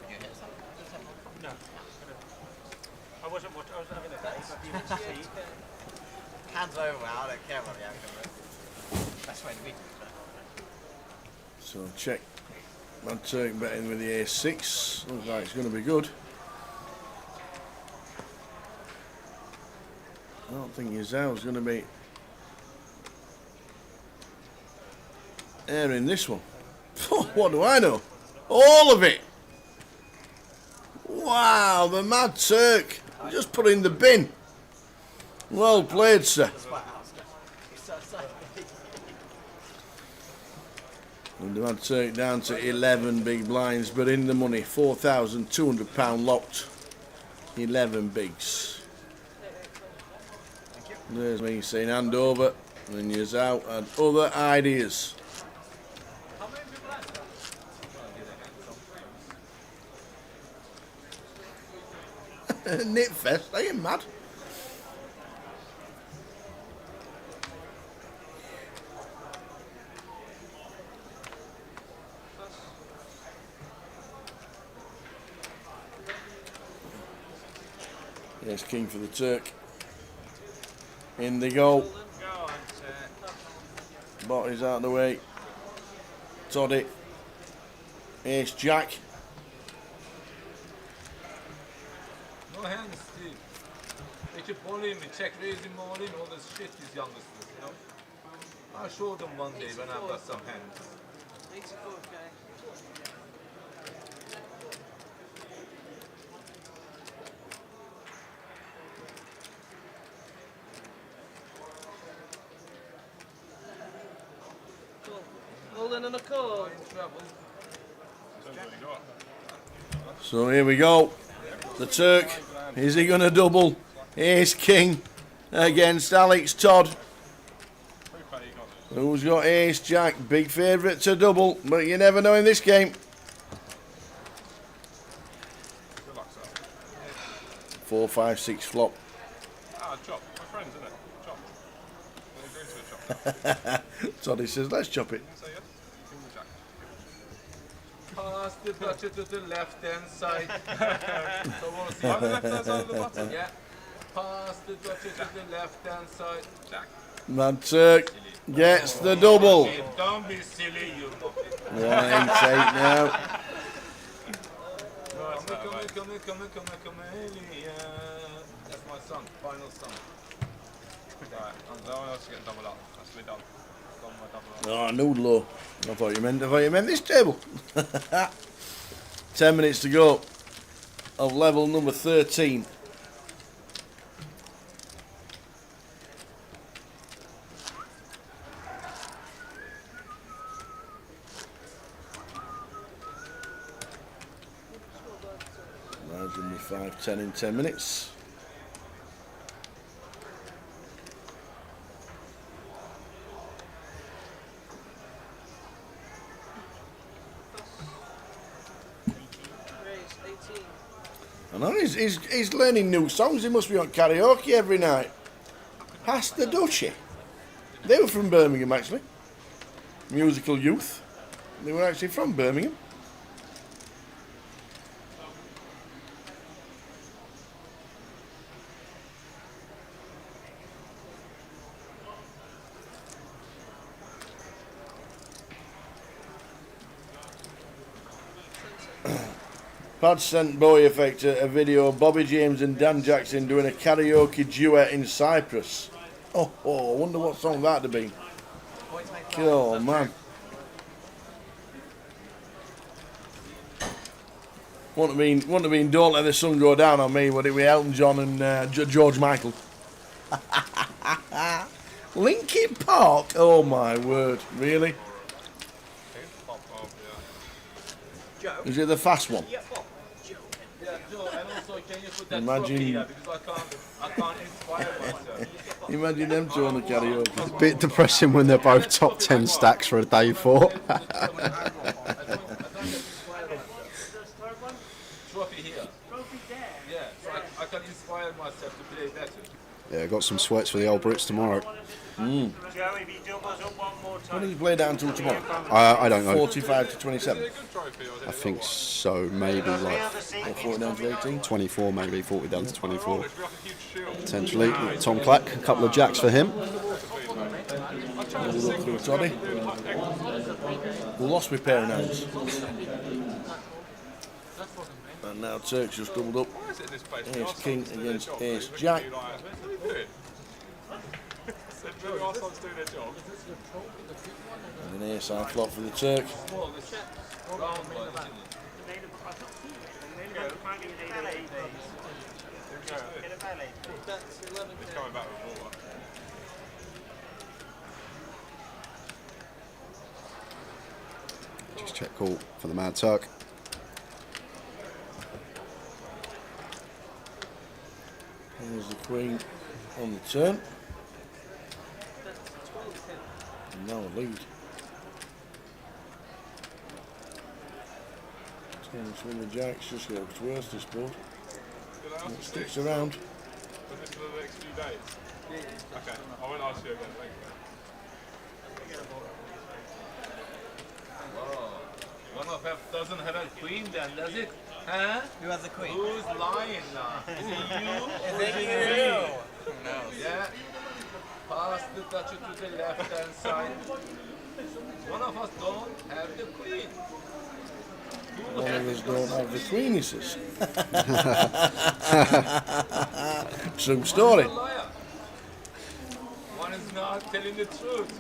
you hit something? No. I wasn't having a day, but you didn't see. Hands over, I don't care about the outcome. Best way to beat him. So check. Van Turk betting with the ace-6. Looks like it's going to be good. I don't think Yazow's going to be airing this one. What do I know? All of it. Wow, the Mad Turk. Just put in the bin. Well played, sir. And the man took it down to 11 big blinds, but in the money, £4,200 locked. 11 bigs. There's me saying hand over, and you's out, and other ideas. Nip fest, are you mad? Yes, king for the Turk. In they go. Bot is out of the way. Toddy. Ace Jack. No hands, Steve. They keep bullying me, check raising money, all this shit these youngsters, you know? I'll show them one day when I've got some hands. 84K. Golden and a call. So here we go. The Turk. Is he going to double? Ace King against Alex Todd. Who's got Ace Jack? Big favourite to double, but you never know in this game. 4, 5, 6 flop. Ah, chop. My friends, isn't it? Chop. Toddy says, let's chop it. Pass the butcher to the left hand side. So we'll see. On the left hand side of the button? Yeah. Pass the butcher to the left hand side. Jack. Mad Turk gets the double. Don't be silly, you. 188 now. Come here. That's my song, final song. Right, no one else getting double up. That's me done. Oh, noodle. I thought you meant this table. 10 minutes to go of level number 13. Imagine me 5-10 in 10 minutes. I know he's learning new songs. He must be on karaoke every night. Pass the Dutchie. They were from Birmingham, actually. Musical youth. They were actually from Birmingham. Pad sent Bowie Effect a video of Bobby James and Dan Jackson doing a karaoke duet in Cyprus. Oh, I wonder what song that'd have been. Oh, man. Wouldn't have been Don't Let the Sun Go Down on Me, would it, with Elton John and George Michael? Linkin Park? Oh, my word. Really? Is it the fast one? Imagine, imagine them two on the karaoke. It's a bit depressing when they're both top 10 stacks for a day 4. Trophy here. Yeah, so I can inspire myself to play better. Yeah, got some sweats for the old Brits tomorrow. What did you play down till tomorrow? I don't know. 45 to 27. I think so, maybe like 40 down to 18. 24, maybe 40 down to 24. Potentially. Tom Clack, a couple of jacks for him. Look through Toddy. We lost my pair of nines. And now Turk's just doubled up. Ace King against Ace Jack. And an ace high flop for the Turk. It's coming back with water. Just check call for the Mad Turk. There's the queen on the turn. And now a lead. Turns with the jacks, just gets worse this board. And it sticks around. Was this for the next few days? Okay, I won't ask you again, thank you. One of us doesn't have a queen then, does it? Huh? Who has the queen? Who's lying now? Is it you? Is it you? Who knows? Yeah. Pass the touch to the left hand side. One of us don't have the queen. One of us don't have the queen, he says. True story. One is not telling the truth.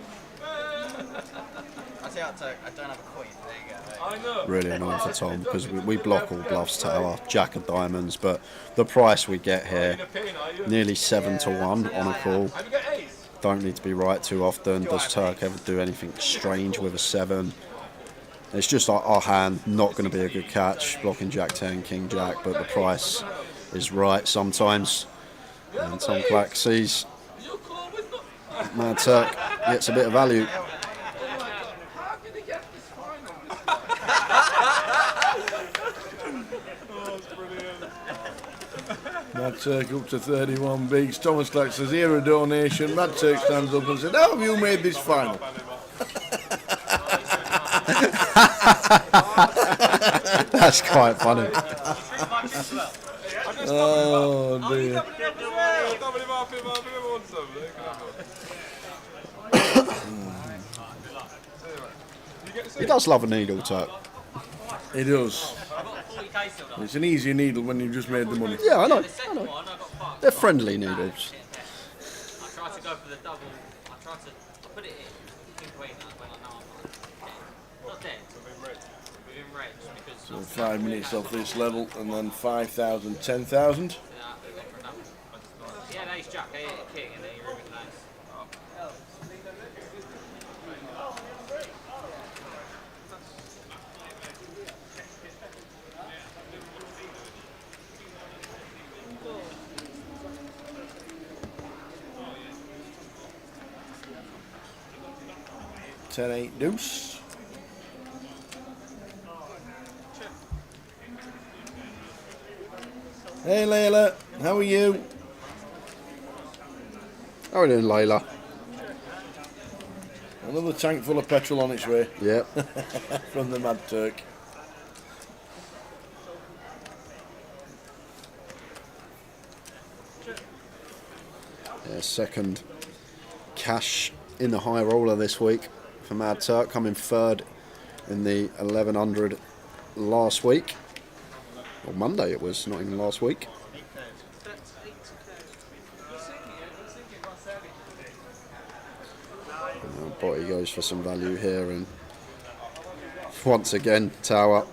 I say I don't have a queen. There you go. I know. Really annoying for Tom because we block all bluffs to our jack of diamonds, but the price we get here, nearly 7 to 1 on a call. Don't need to be right too often. Does Turk ever do anything strange with a 7? It's just our hand, not going to be a good catch, blocking Jack 10, King Jack, but the price is right sometimes. And Tom Clack sees Mad Turk gets a bit of value. Mad Turk up to 31 bigs. Thomas Clack says, here a donation. Mad Turk stands up and says, how have you made this final? That's quite funny. Oh dear. He does love a needle, Turk. He does. It's an easier needle when you've just made the money. Yeah, I know. They're friendly needles. I tried to go for the double. I tried to put it in queen when I know I'm not dead. Within range because. So 5 minutes off this level and then 5,000, 10,000. Yeah, ace jack, king, and then you're moving nice. Ten 8 deuce. Hey Layla, how are you? How are you doing, Layla? Another tank full of petrol on its way. Yep. From the Mad Turk. Yeah, second cash in the high roller this week for Mad Turk, coming third in the 1100 last week. Or Monday it was, not even last week. Botty goes for some value here, and once again tower.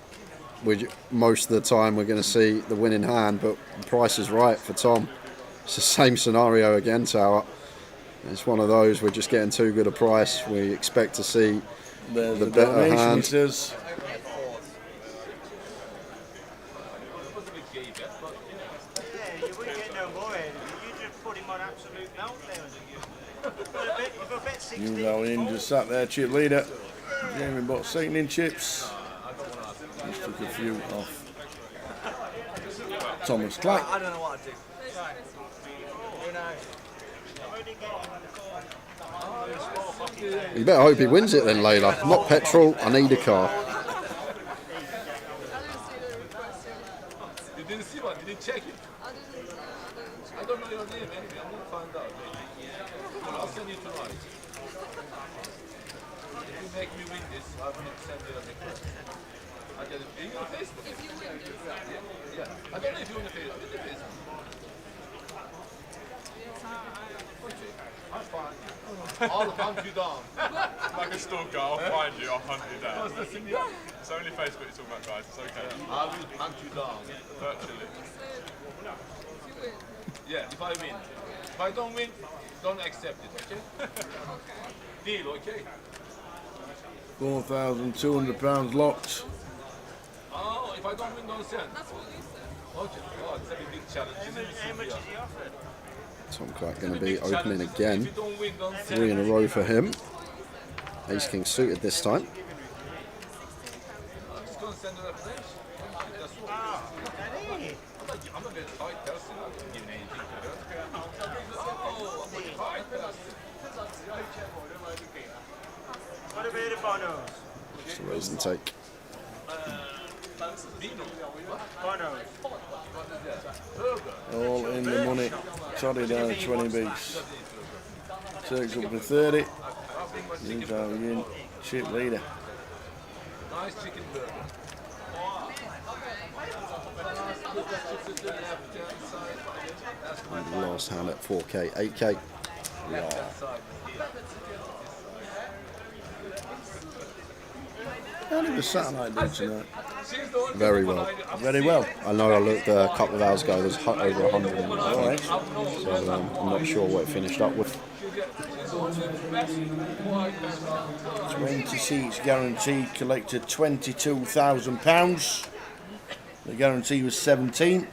Most of the time we're going to see the winning hand, but the price is right for Tom. It's the same scenario again, tower. It's one of those, we're just getting too good a price. We expect to see the better hand. You know, in just sat there, chip leader. Jamie bought sickening chips. Just took a few off Thomas Clack. I don't know what to do. You better hope he wins it then, Layla. Not petrol, I need a car. You didn't see one, you didn't check it. I don't know your name anyway, I'm going to find out. I'll send you tonight. If you make me win this, I will send you a request. I get it. Are you on Facebook? Yeah. I don't know if you're on the Facebook. I'm in the Facebook. I'm fine. I'll hunt you down. Like a stalker, I'll find you, I'll hunt you down. It's only Facebook you're talking about, guys, it's okay. I will hunt you down. Virtually. Yeah, if I win. If I don't win, don't accept it, okay? Deal, okay? £4,200 locked. Oh, if I don't win, don't send. Okay, oh, it's a big challenge. How much is he offered? Tom Clark going to be opening again. 3 in a row for him. Ace King suited this time. I'm just going to send an application. I'm a very tight person. I don't give anything to her. Oh, I'm a tight person. What about the bonus? Just a raise and take. All in the money. Toddy down 20 beats. Turks up to 30. He's our chip leader. Nice chicken burger. And the last hand at 4K, 8K. Yeah. How did the satellite do tonight? Very well. Very well. I know I looked a couple of hours ago, there's over 100 in it. Alright. So I'm not sure what it finished up with. 20 seats guaranteed, collected £22,000. The guarantee was 17.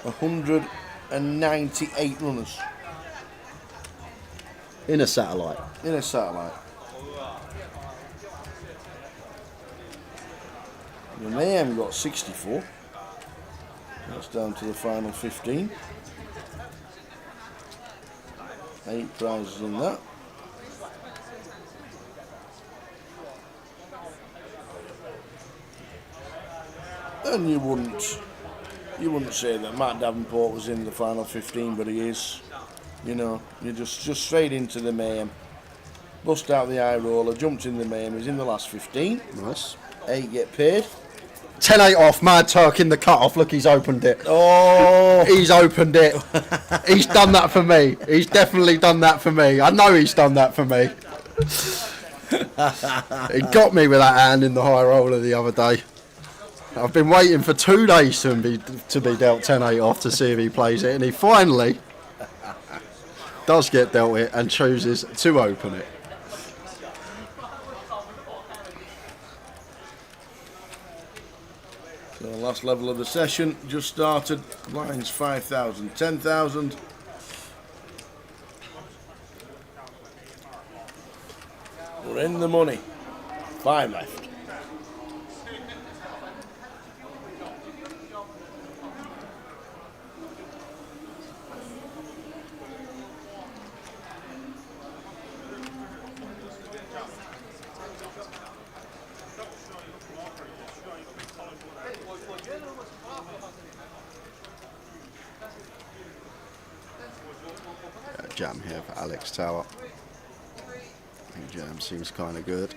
198 runners. In a satellite. In a satellite. The Mayhem got 64. That's down to the final 15. 8 prizes in that. And you wouldn't say that Matt Davenport was in the final 15, but he is. You know, you're just straight into the Mayhem. Bust out the eye roller, jumped in the Mayhem, he's in the last 15. Nice. 8 get paid. 10-8 off, Mad Turk in the cut-off. Look, he's opened it. Oh! He's opened it. He's done that for me. He's definitely done that for me. I know he's done that for me. He got me with that hand in the high roller the other day. I've been waiting for 2 days to be dealt 10-8 off to see if he plays it, and he finally does get dealt it and chooses to open it. So the last level of the session just started. Lines 5,000, 10,000. We're in the money. 5 left. Jam here for Alex Tower. I think jam seems kind of good.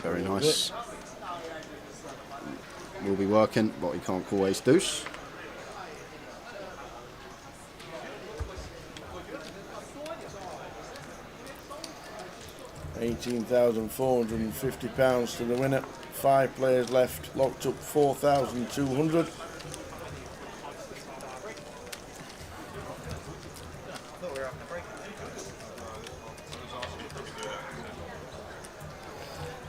Very nice. Will be working, but he can't call ace deuce. £18,450 to the winner. 5 players left, locked up 4,200.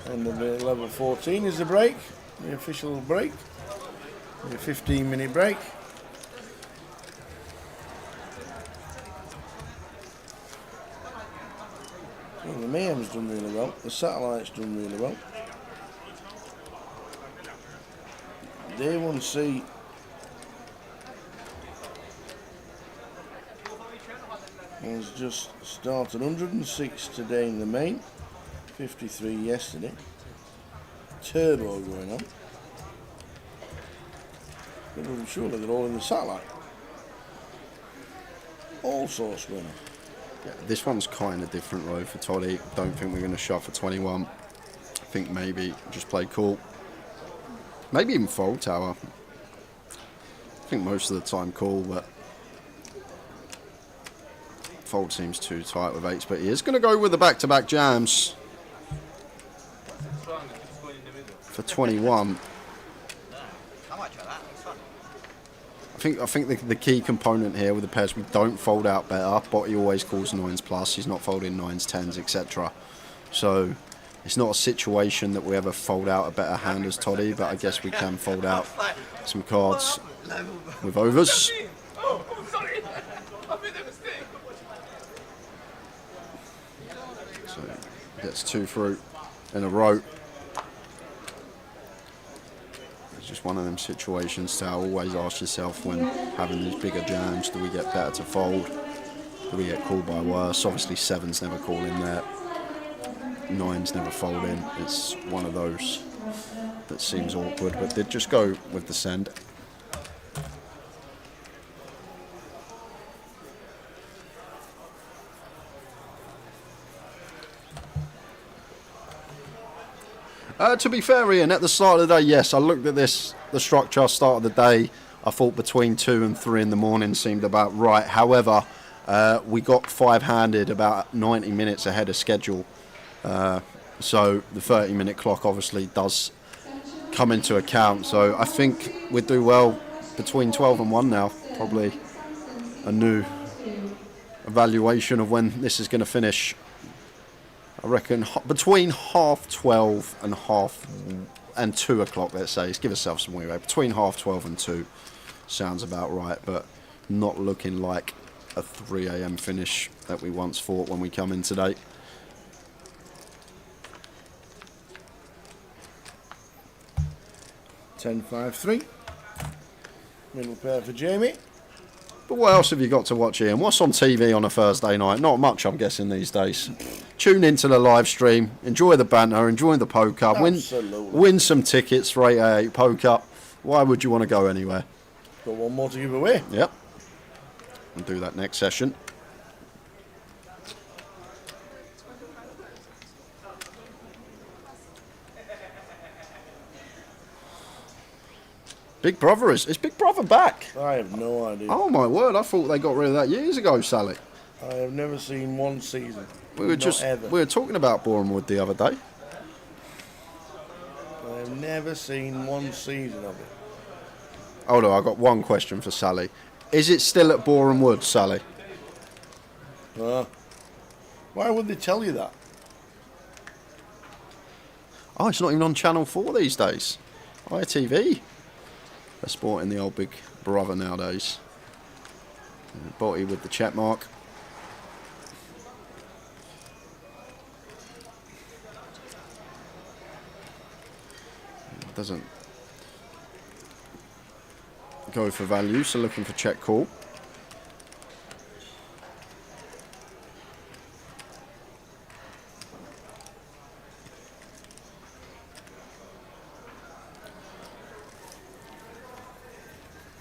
And the level 14 is the break, the official break, the 15-minute break. Well, the Mayhem's done really well, the Satellite's done really well. Day 1C has just started. 106 today in the main, 53 yesterday. Turbo going on. But I'm sure they're all in the Satellite. All sorts going on. Yeah, this one's kind of different though for Toddy. Don't think we're going to shove for 21. I think maybe just play cool. Maybe even fold tower. I think most of the time call, but fold seems too tight with 8s. But he is going to go with the back-to-back jams. for 21. How much of that? It's fun. I think the key component here with the pairs, we don't fold out better. Botty always calls 9s plus. He's not folding 9s, 10s, etc. So it's not a situation that we ever fold out a better hand as Toddy, but I guess we can fold out some cards with overs. So gets 2 through in a row. It's just one of them situations to always ask yourself when having these bigger jams, do we get better to fold? Do we get called by worse? Obviously 7s never call in there. 9s never fold in. It's one of those that seems awkward, but did just go with the send. To be fair, Ian, at the start of the day, yes, I looked at the structure, start of the day. I thought between 2 and 3 in the morning seemed about right. However, we got 5-handed about 90 minutes ahead of schedule. So the 30-minute clock obviously does come into account. So I think we'd do well between 12 and 1 now. Probably a new evaluation of when this is going to finish. I reckon between 12:30 and 2 o'clock, let's say. Let's give ourselves some leeway. Between 12:30 and 2 sounds about right, but not looking like a 3 a.m. finish that we once thought when we come in today. $10-5-3. Middle pair for Jamie. But what else have you got to watch, Ian? What's on TV on a Thursday night? Not much, I'm guessing, these days. Tune into the live stream, enjoy the banter, enjoy the poker, win some tickets for 888 Poker. Why would you want to go anywhere? Got one more to give away. Yep. We'll do that next session. Big Brother is Big Brother back? I have no idea. Oh my word! I thought they got rid of that years ago, Sally. I have never seen one season. We were talking about Bournemouth the other day. I have never seen one season of it. Hold on, I got one question for Sally. Is it still at Boreham Wood, Sally? Why would they tell you that? Oh, it's not even on Channel 4 these days. ITV. They're sporting the old Big Brother nowadays. Botty with the check mark. Doesn't go for value, so looking for check call.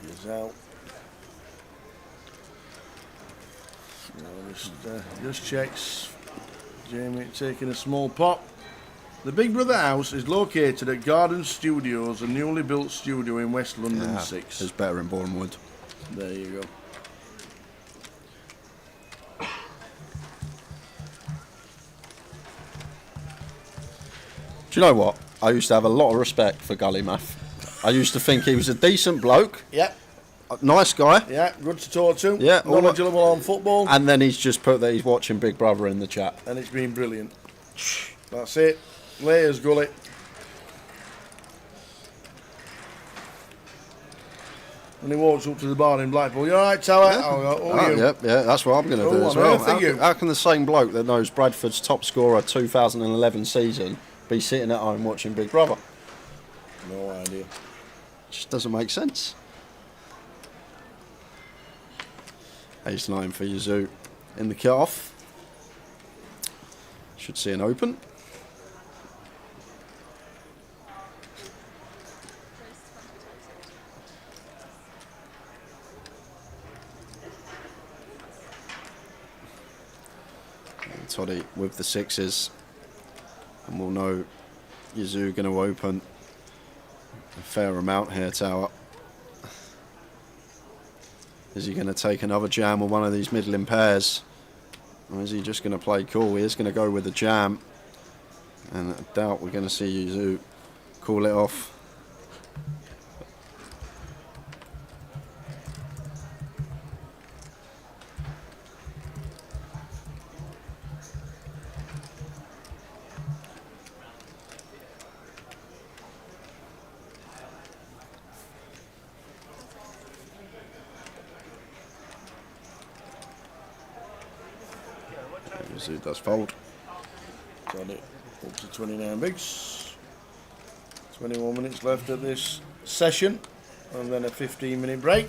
He's out. Just checks. Jamie taking a small pot. The Big Brother house is located at Garden Studios, a newly built studio in West London 6. It's better in Boreham Wood. There you go. Do you know what? I used to have a lot of respect for Gully Math. I used to think he was a decent bloke. Yep. A nice guy. Yeah, good to talk to. Yeah. Knowledgeable on football. And then he's just put that he's watching Big Brother in the chat. And it's been brilliant. That's it. Layers, Gully. When he walks up to the bar in Blackpool, you alright, Tower? Yeah. I'll go, you? Yep, yeah, that's what I'm going to do as well. How can the same bloke that knows Bradford's top scorer 2011 season be sitting at home watching Big Brother? No idea. Just doesn't make sense. Ace 9 for Yazoo in the kickoff. Should see an open. Toddy with the 6s, and we'll know Yazoo going to open a fair amount here, Tower. Is he going to take another jam with one of these middling pairs, or is he just going to play cool? He is going to go with the jam, and I doubt we're going to see Yazoo call it off. It does fold. Got it up to 29 bigs. 21 minutes left of this session, and then a 15-minute break.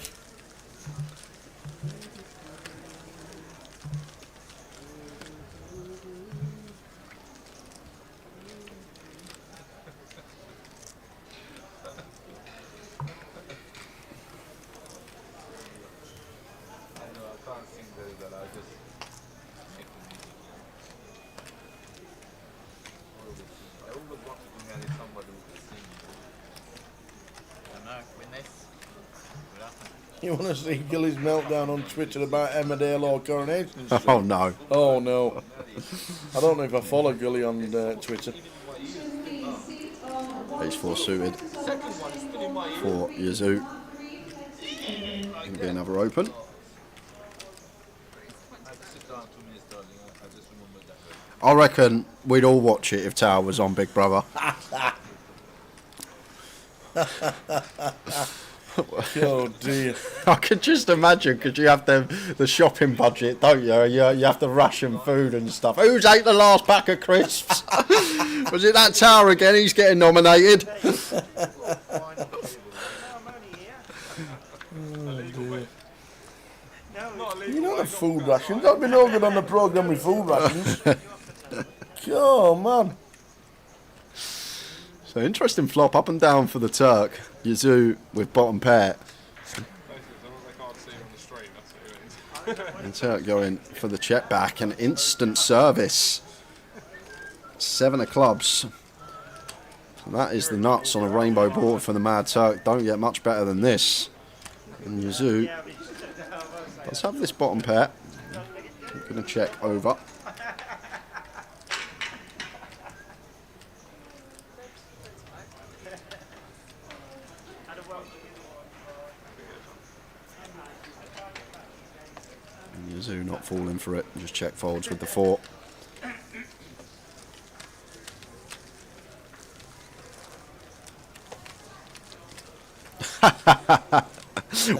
You want to see Gilly's meltdown on Twitter about Emmerdale or Coronation Street? Oh no. Oh no. I don't know if I follow Gilly on Twitter. Ace 4 suited for Yazoo. Gonna be another open. I reckon we'd all watch it if Tower was on Big Brother. Oh dear. I could just imagine, because you have the shopping budget, don't you? You have to ration food and stuff. Who's ate the last pack of crisps? Was it that Tower again? He's getting nominated. You know the food rations. I've been no good on the programme with food rations. Oh man. So interesting flop up and down for the Turk. Yazoo with bottom pair. And Turk going for the check back and instant service. 7 of clubs. So that is the nuts on a rainbow board for the Mad Turk. Don't get much better than this. And Yazoo does have this bottom pair. I'm going to check over. Yazoo not falling for it, just check folds with the 4.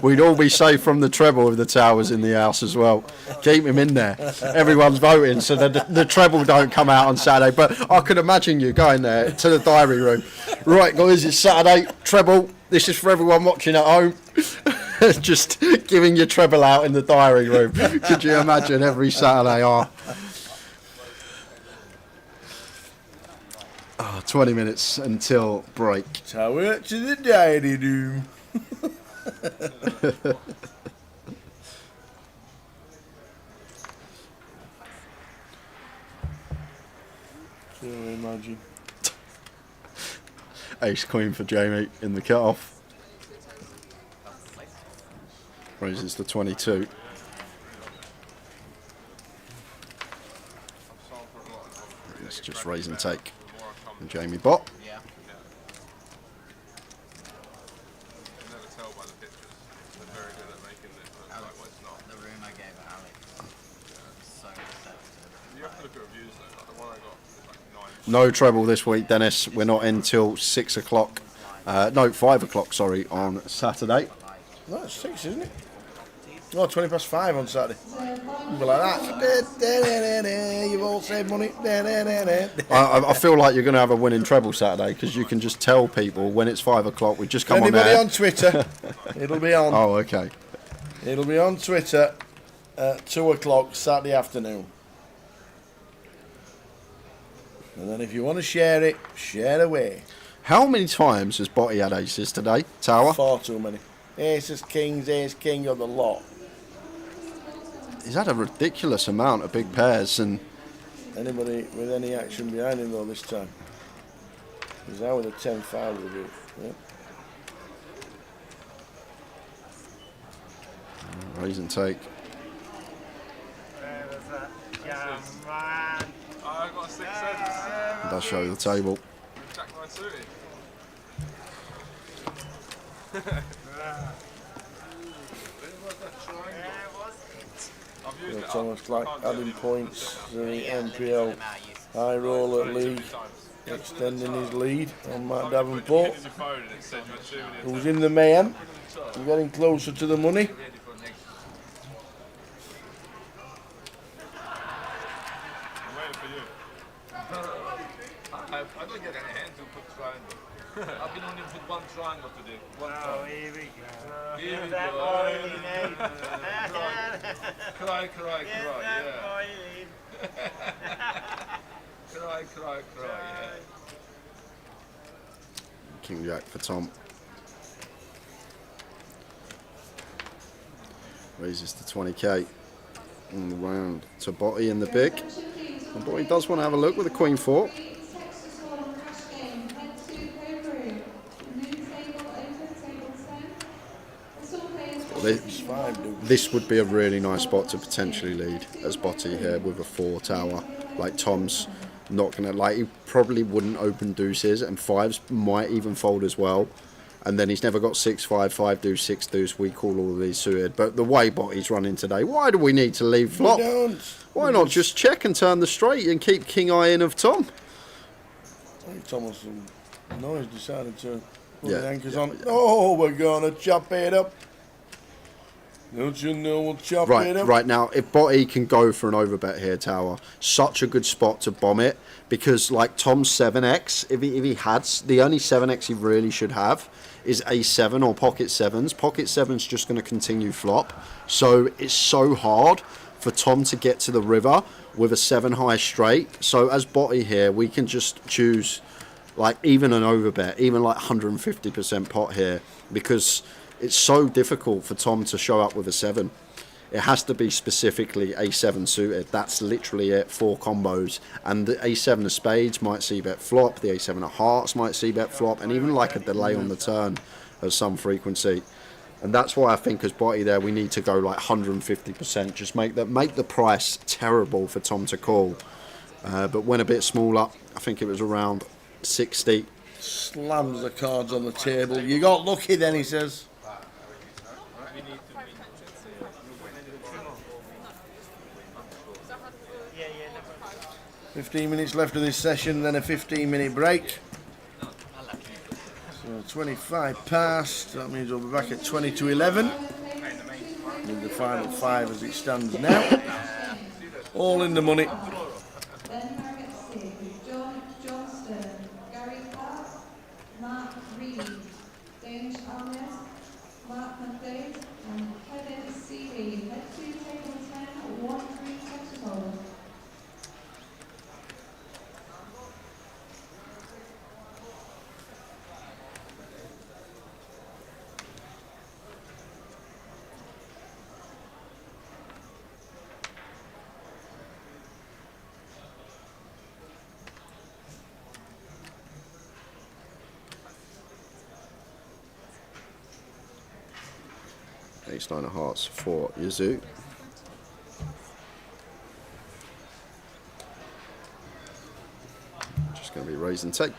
We'd all be safe from the treble if the Tower's in the house as well. Keep him in there. Everyone's voting so that the treble don't come out on Saturday. But I could imagine you going there to the diary room. Right, guys, it's Saturday. Treble. This is for everyone watching at home. Just giving your treble out in the diary room. Could you imagine every Saturday? 20 minutes until break. Tower to the diary room. Can you imagine? Ace Queen for Jamie in the cut-off. Raises to 22. It's just raise and take. And Jamie bot. No treble this week, Dennis. We're not in till 6 o'clock. No, 5 o'clock, sorry, on Saturday. No, it's 6, isn't it? Oh, 20 past 5 on Saturday. You'll be like that. You've all saved money. I feel like you're going to have a winning treble Saturday because you can just tell people when it's 5 o'clock, we just come on there. Anybody on Twitter, it'll be on. Oh, okay. It'll be on Twitter at 2 o'clock Saturday afternoon. And then if you want to share it, share away. How many times has Botty had aces today, Tower? Far too many. Aces, kings, ace, king of the lot. He's had a ridiculous amount of big pairs and... Anybody with any action behind him though this time? He's out with a 10-5 with it. Yeah. Raise and take. I got 6 cents. Does show the table. Jack 9 suited. Thomas Black adding points to the NPL High Roller League, extending his lead on Matt Davenport, who's in the mayhem. We're getting closer to the money. I don't get any hand to put triangle. I've been only put one triangle today. One triangle. Here we go. Here we that go. boiling, eh? Cry, cry, Get cry. that Yeah. boiling. Cry, cry, cry. Yeah. King Jack for Tom. Raises to 20k. And the round to Botty in the big. And Botty does want to have a look with the Queen 4. This would be a really nice spot to potentially lead as Botty here with a 4 tower. Like Tom's not gonna, like, he probably wouldn't open deuces, and 5s might even fold as well. And then he's never got 6-5, 5 deuce, 6 deuce. We call all of these suited. But the way Botty's running today, why do we need to leave flop? Why not just check and turn the straight and keep king eye in of Tom? I think Thomas, no, he's decided to put Yeah. the anchors on. Oh, we're gonna chop it up. Don't you know we'll chop it up? Right now, if Botty can go for an overbet here, tower, such a good spot to bomb it, because like Tom's 7x, if he had, the only 7x he really should have is A7 or pocket 7s. Pocket 7's just going to continue flop, so it's so hard for Tom to get to the river with a 7 high straight. So as Botty here, we can just choose like even an overbet, even like 150% pot here, because it's so difficult for Tom to show up with a 7. It has to be specifically A7 suited. That's literally it, 4 combos. And the A7 of spades might see bet flop, the A7 of hearts might see bet flop, and even like a delay on the turn of some frequency. And that's why I think as Botty there, we need to go like 150%. Just make the price terrible for Tom to call. But when a bit smaller, I think it was around 60. Slams the cards on the table. You got lucky then, he says. 15 minutes left of this session, then a 15-minute break. So 25 past, that means we'll be back at 20 to 11. With the final 5 as it stands now. All in the money. Ace 9 of hearts for Yazoo. Just going to be raise and take.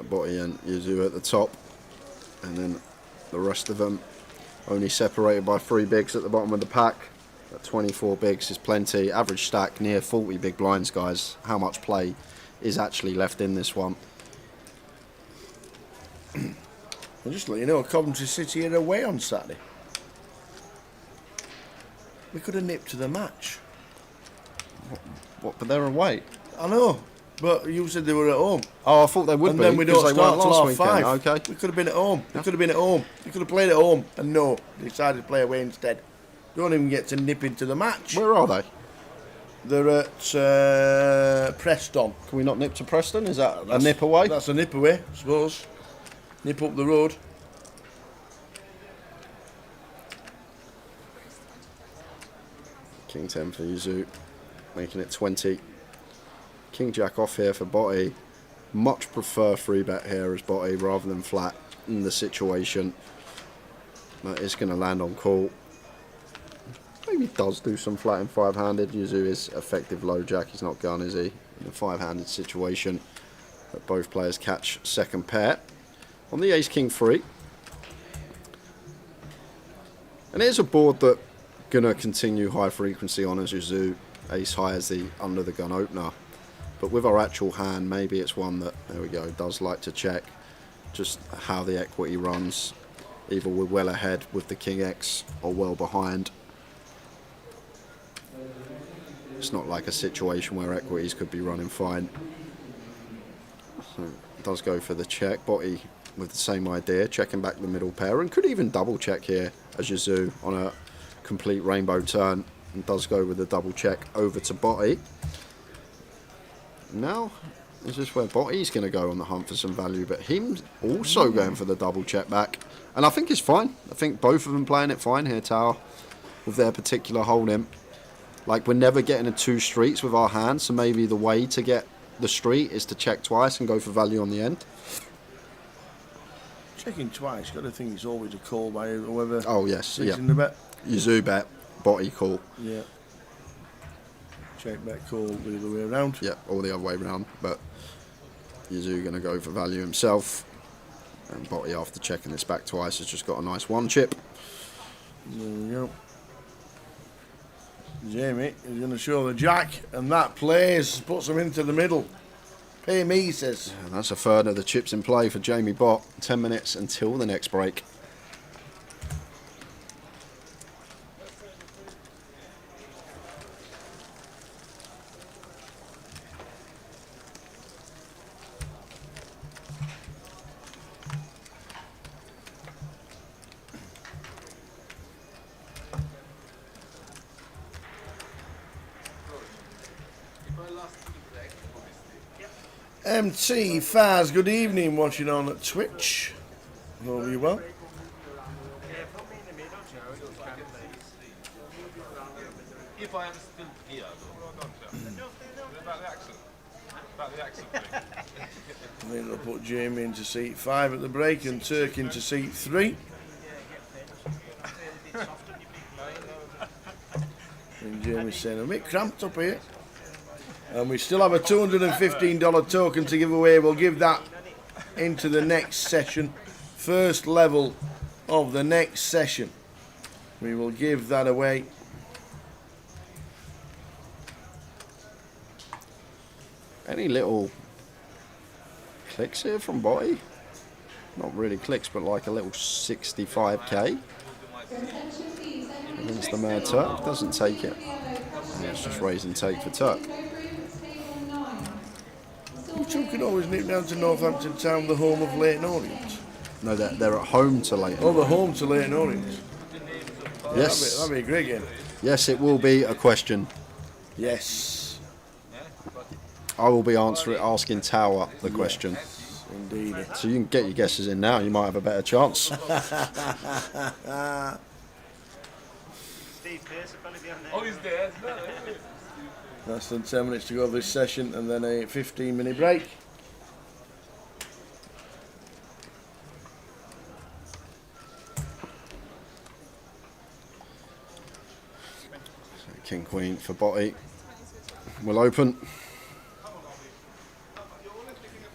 Botty and Yazoo at the top, and then the rest of them only separated by 3 bigs at the bottom of the pack. At 24 bigs is plenty. Average stack near 40 big blinds, guys. How much play is actually left in this one? I'll just let you know, Coventry City are away on Saturday. We could have nipped to the match. What? But they're away. I know, but you said they were at home. Oh, I thought they would and be. And then we don't they start till last half weekend. 5. Okay. We could have been at home. We could have been at home. We could have played at home, and no, they decided to play away instead. Don't even get to nip into the match. Where are they? They're at Preston. Can we not nip to Preston? Is that a nip away? That's a nip away, I suppose. Nip up the road. King 10 for Yazoo, making it 20. King Jack off here for Botty. Much prefer free bet here as Botty rather than flat in the situation. That is going to land on call. Maybe does do some flat in 5-handed. Yazoo is effective low jack. He's not gun, is he? in a 5-handed situation, but both players catch second pair on the ace-king 3. And here's a board that gonna continue high frequency on as Yazoo, ace high as the under the gun opener. But with our actual hand, maybe it's one that, there we go, does like to check just how the equity runs. Either we're well ahead with the king X or well behind. It's not like a situation where equities could be running fine. So it does go for the check. Botty with the same idea, checking back the middle pair, and could even double check here as Yazoo on a complete rainbow turn, and does go with a double check over to Botty. Now, this is where Botty's going to go on the hunt for some value, but him also going for the double check back. And I think it's fine. I think both of them playing it fine here, Tower, with their particular hold'em. Like, we're never getting a 2 streets with our hand, so maybe the way to get the street is to check twice and go for value on the end. Checking twice, got to think it's always a call by whoever. Oh, yes, yeah. In the bet. Yazoo bet, Botty call. Yeah. Check bet call the other way around. Yeah, all the other way around, but Yazoo going to go for value himself. And Botty, after checking this back twice, has just got a nice 1 chip. There we go. Jamie is going to show the jack, and that plays, puts him into the middle. Pay me, he says. And that's a third of the chips in play for Jamie Bott. 10 minutes until the next break. MT Faz, good evening, watching on at Twitch. Hope you well. If I am still here, about the accent. About the accent thing. I think they'll put Jamie into seat 5 at the break and Turk into seat 3. And Jamie's saying, I'm a bit cramped up here. And we still have a $215 token to give away. We'll give that into the next session. First level of the next session. We will give that away. Any little clicks here from Botty? Not really clicks, but like a little 65k. Against the Mad Turk. Doesn't take it. And it's just raise and take for Turk. You two can always nip down to Northampton Town, the home of Leighton Orient. No, they're at home to Leighton. Oh, they're home to Leighton Orient. Yes. That'd be a great game. Yes, it will be a question. Yes. I will be asking Tower the question. Indeed. So you can get your guesses in now. You might have a better chance. Oh, he's there. Less than 10 minutes to go of this session, and then a 15-minute break. So King Queen for Botty. Will open.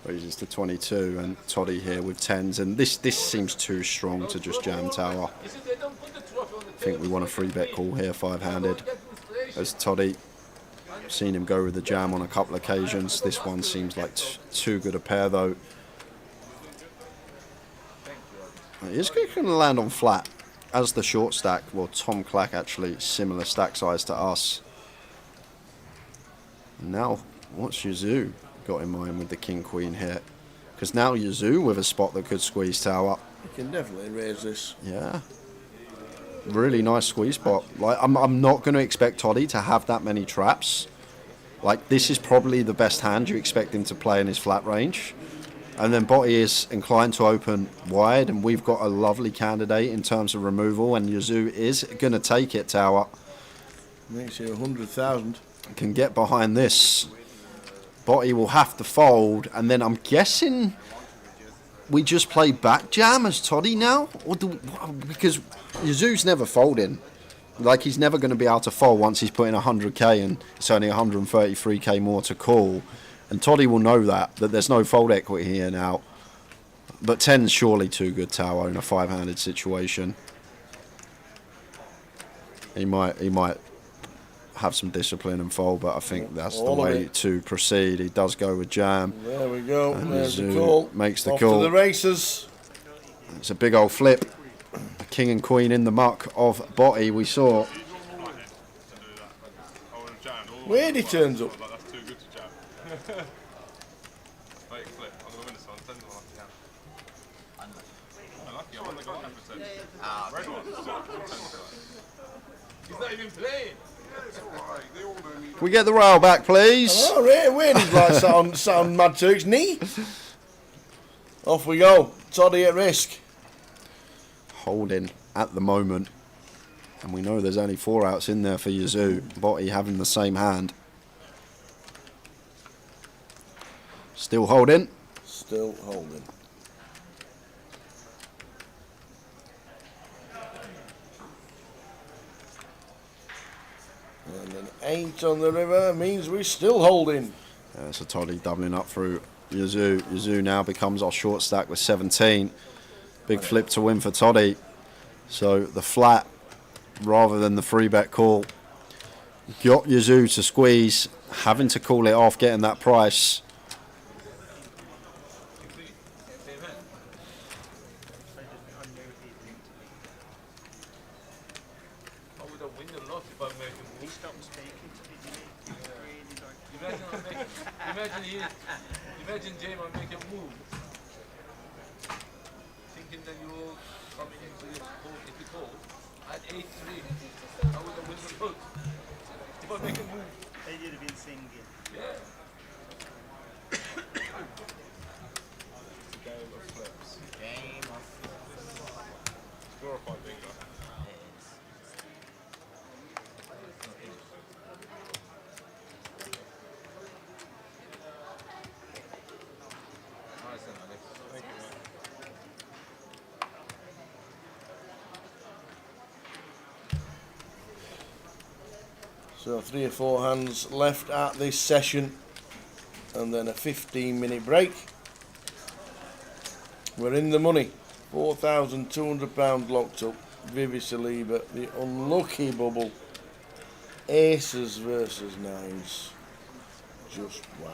Raises to 22, and Toddy here with 10s, and this seems too strong to just jam Tower. I think we want a 3-bet call here, 5-handed. As Toddy, seen him go with the jam on a couple of occasions. This one seems like too good a pair though. He's going to land on flat as the short stack. Well, Tom Clack actually similar stack size to us. Now, what's Yazoo got in mind with the King Queen here? Because now Yazoo with a spot that could squeeze Tower. You can definitely raise this. Yeah. Really nice squeeze spot. Like I'm not going to expect Toddy to have that many traps. Like, this is probably the best hand you expect him to play in his flat range. And then Botty is inclined to open wide, and we've got a lovely candidate in terms of removal, and Yazoo is going to take it, Tower. Makes you 100,000. Can get behind this. Botty will have to fold, and then I'm guessing we just play back jam as Toddy now? Or because Yazoo's never folding. Like, he's never going to be able to fold once he's put in 100k and it's only 133k more to call. And Toddy will know that there's no fold equity here now. But 10's surely too good Tower in a 5-handed situation. He might have some discipline and fold, but I think that's the way to proceed. He does go with jam. There we go. And There's the call. Makes the Off call. to the races. It's a big old flip. A king and queen in the muck of Botty we saw. Weird he turns up. He's not even playing. Can we get the rail back, please? Oh, weird he's like sat on Mad Turk's knee. Off we go. Toddy at risk. Holding at the moment. And we know there's only 4 outs in there for Yazoo. Botty having the same hand. Still holding. Still holding. And an 8 on the river means we're still holding. So Toddy doubling up through Yazoo. Yazoo now becomes our short stack with 17. Big flip to win for Toddy. So the flat rather than the 3-bet call. Got Yazoo to squeeze. Having to call it off, getting that price. Imagine Jay might make a move, thinking that you will coming into this call if you call at 8-3. I would have won the lot. If I make a move, then you'd have been singing. Yeah. Game of flips. Game of flips. Glorified bingo. So 3 or 4 hands left at this session, and then a 15-minute break. We're in the money. £4,200 locked up. Vivi Saliba, the unlucky bubble. Aces versus 9s. Just wow.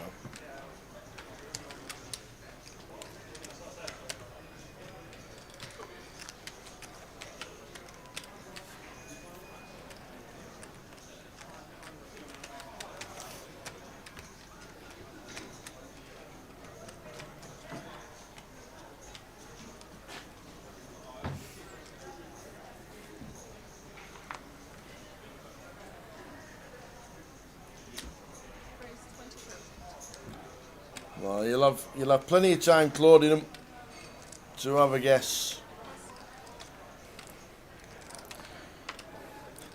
Well, you'll have plenty of time, Claudinum, to have a guess.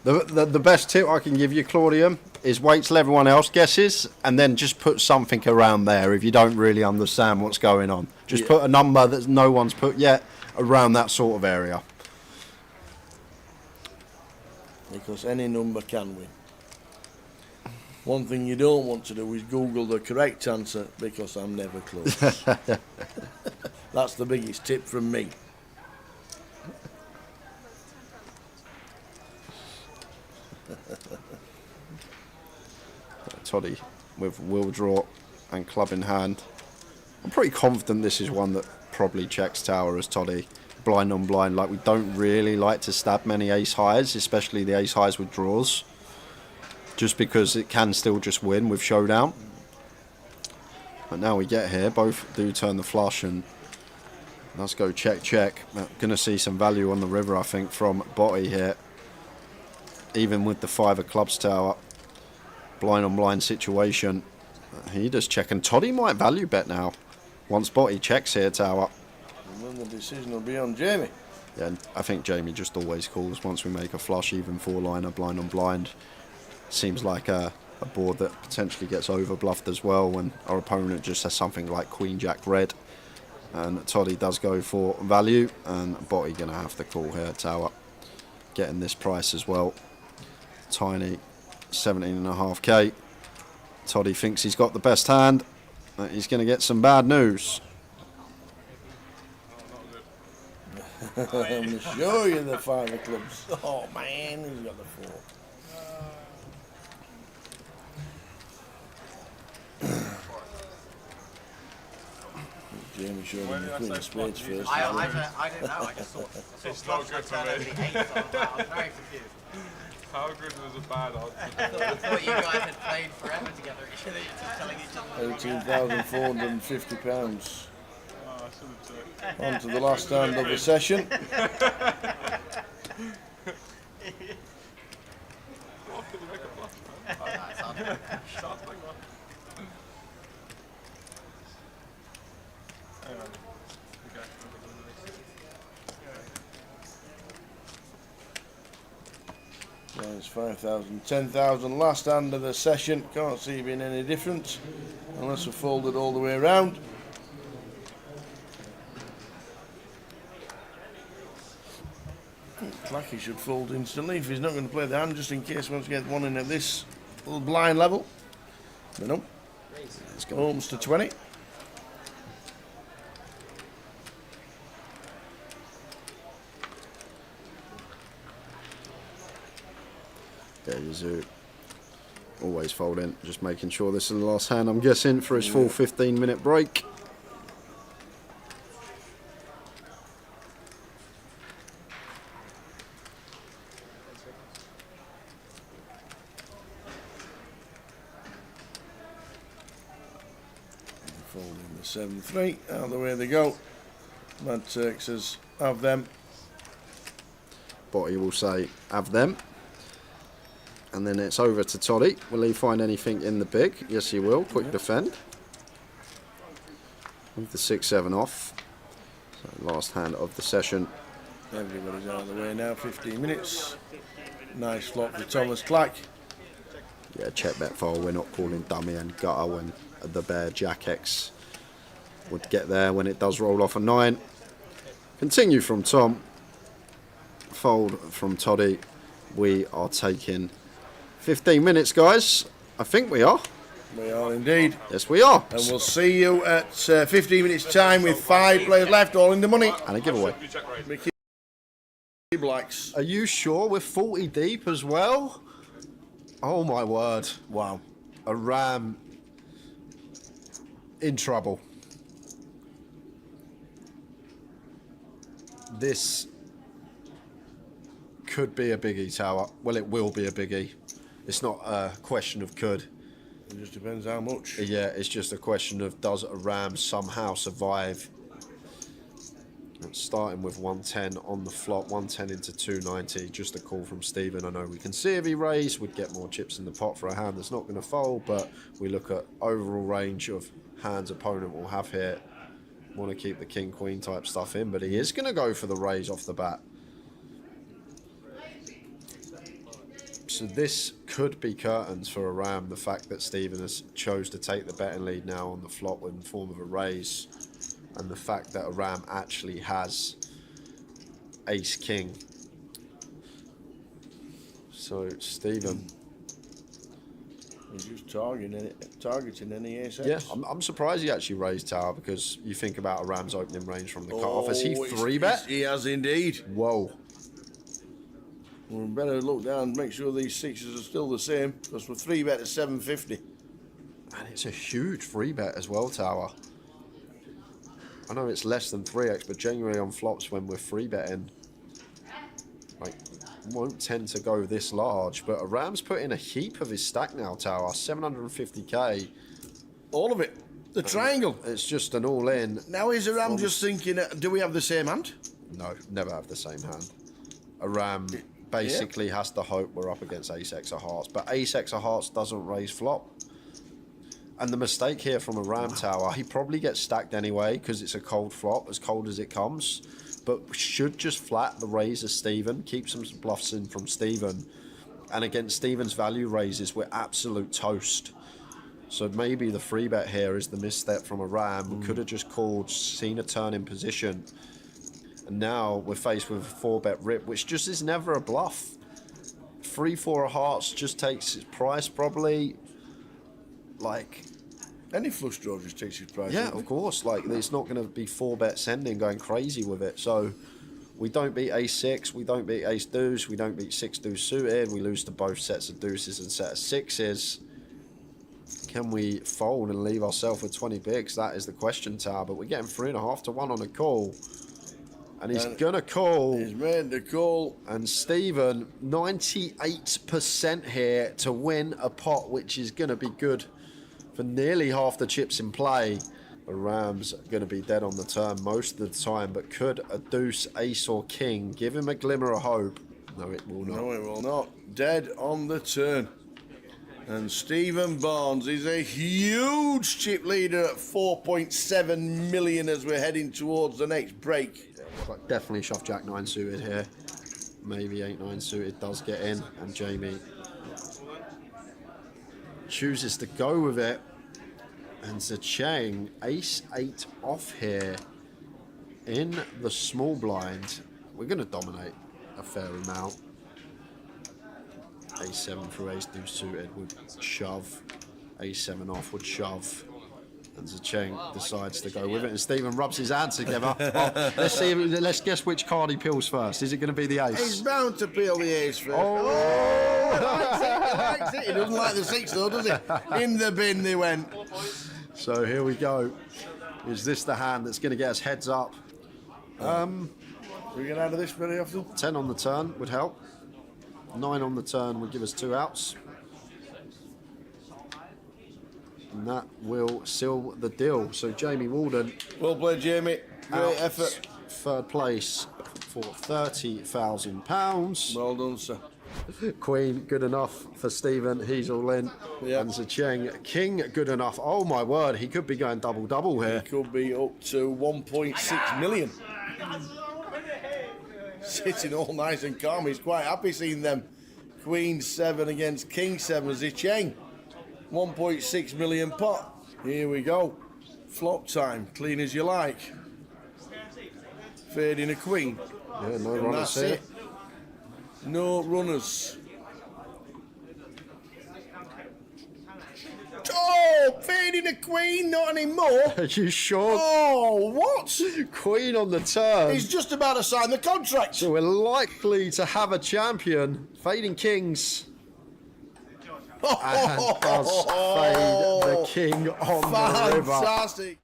The best tip I can give you, Claudium, is wait till everyone else guesses and then just put something around there if you don't really understand what's going on. Just put a number that no one's put yet around that sort of area. Because any number can win. One thing you don't want to do is Google the correct answer, because I'm never close. That's the biggest tip from me. Toddy with will draw and club in hand. I'm pretty confident this is one that probably checks Tower as Toddy. Blind on blind, like we don't really like to stab many ace highs, especially the ace highs with draws. Just because it can still just win with showdown. But now we get here, both do turn the flush, and let's go check. Gonna see some value on the river, I think, from Botty here. Even with the 5 of clubs Tower, blind on blind situation. He does check, and Toddy might value bet now. Once Botty checks here, Tower. And then the decision will be on Jamie. Yeah, and I think Jamie just always calls once we make a flush, even 4-liner, blind on blind. Seems like a board that potentially gets over bluffed as well when our opponent just has something like Queen Jack red. And Toddy does go for value, and Botty gonna have to call here, Tower. Getting this price as well. tiny 17.5k. Toddy thinks he's got the best hand. He's going to get some bad news. I'm going to show you the 5 of clubs. Oh man, he's got the 4. Jamie showed him the queen of spades first. I don't know. I just saw It's not good for me. the 8, so I was very confused. How good was a bad odds? I thought you guys had played forever together. You're just telling each other. £18,450. Oh, I should have checked. On to the last hand of the session. There's 5,000, 10,000 last hand of the session. Can't see it being any different unless we fold it all the way around. Clacky should fold instantly if he's not going to play the hand, just in case he wants to get one in at this little blind level. But no, it's got almost to 20. There you go. Always folding, just making sure this is the last hand, I'm guessing, for his full 15-minute break. Folding the 7-3, out of the way they go. Mad Turk says, have them. Botty will say, have them. And then it's over to Toddy. Will he find anything in the big? Yes, he will. Quick defend. With the 6-7 off. So last hand of the session. Everybody's out of the way now, 15 minutes. Nice flop for Thomas Clack. Yeah, check bet fold. We're not calling dummy and gutter when the bear Jack X would get there when it does roll off a 9. Continue from Tom. Fold from Toddy. We are taking 15 minutes, guys. I think we are. We are indeed. Yes, we are. And we'll see you at 15 minutes time with 5 players left, all in the money. And a giveaway. Mickey Blacks. Are you sure we're 40 deep as well? Oh my word. Wow. A ram in trouble. This could be a biggie, Tower. Well, it will be a biggie. It's not a question of could. It just depends how much. Yeah, it's just a question of does a ram somehow survive. Starting with 110 on the flop, 110 into 290. Just a call from Stephen. I know we can see if he raised, we'd get more chips in the pot for a hand that's not going to fold, but we look at overall range of hands opponent will have here. Want to keep the king-queen type stuff in, but he is going to go for the raise off the bat. So this could be curtains for a ram, the fact that Stephen has chose to take the betting lead now on the flop in the form of a raise, and the fact that a ram actually has ace-king. So Stephen... He's just targeting any ace. Yeah, I'm surprised he actually raised Tower, because you think about a ram's opening range from the cutoff. Has he 3-bet? He has indeed. Whoa. We better look down and make sure these sixes are still the same, because we're 3-bet at 750. And it's a huge 3-bet as well, Tower. I know it's less than 3x, but genuinely on flops when we're 3-betting, like, won't tend to go this large. But a ram's put in a heap of his stack now, Tower. 750k. All of it. The triangle. It's just an all-in. Now is a ram just thinking, do we have the same hand? No, never have the same hand. A ram basically has to hope we're up against ace-x of hearts, but ace-x of hearts doesn't raise flop. And the mistake here from a ram, Tower, he probably gets stacked anyway because it's a cold flop, as cold as it comes, but should just flat the raise as Stephen, keep some bluffs in from Stephen, and against Stephen's value raises, we're absolute toast. So maybe the 3-bet here is the misstep from a ram. We could have just called, seen a turn in position, and now we're faced with a 4-bet rip, which just is never a bluff. 3-4 of hearts just takes its price probably. Like, any flush draw just takes its price. yeah, of course. Like, it's not going to be 4-bet sending going crazy with it. So we don't beat ace-6, we don't beat ace-deuce, we don't beat 6-deuce suited. We lose to both sets of deuces and set of sixes. Can we fold and leave ourselves with 20 bigs? That is the question, Tower. But we're getting 3.5 to 1 on a call. And he's going to call. He's made the call. And Stephen, 98% here to win a pot, which is going to be good for nearly half the chips in play. The Rams are going to be dead on the turn most of the time, but could a deuce, ace or king give him a glimmer of hope? No, it will not. No, it will not. Dead on the turn. And Stephen Barnes is a huge chip leader at 4.7 million as we're heading towards the next break. Like definitely shove Jack 9 suited here. Maybe 8-9 suited does get in, and Jamie chooses to go with it. And Zacheng, ace-8 off here in the small blind. We're going to dominate a fair amount. A7 through ace-deuce suited would shove. A7 off would shove. And Zacheng decides to go with it. And Stephen rubs his hands together. Oh, let's guess which card he peels first. Is it going to be the ace? He's bound to peel the ace first. Oh, he likes it. He doesn't like the 6 though, does he? In the bin they went. So here we go. Is this the hand that's going to get us heads up? We get out of this very often? 10 on the turn would help. 9 on the turn would give us 2 outs. And that will seal the deal. So Jamie Walden. Well played, Jamie. Great effort. Third place for £30,000. Well done, sir. Queen, good enough for Stephen. He's all in. Yep. And Zacheng, king, good enough. Oh my word, he could be going double-double here. He could be up to 1.6 million. Sitting all nice and calm. He's quite happy seeing them. Queen 7 against King 7. Zacheng, 1.6 million pot. Here we go. Flop time, clean as you like. Fading a queen. Yeah, no and runners here. No runners. Oh, fading a queen, not anymore. Are you sure? Oh, what? Queen on the turn. He's just about to sign the contract. So we're likely to have a champion. Fading kings. And does fade the king on the river. Fantastic.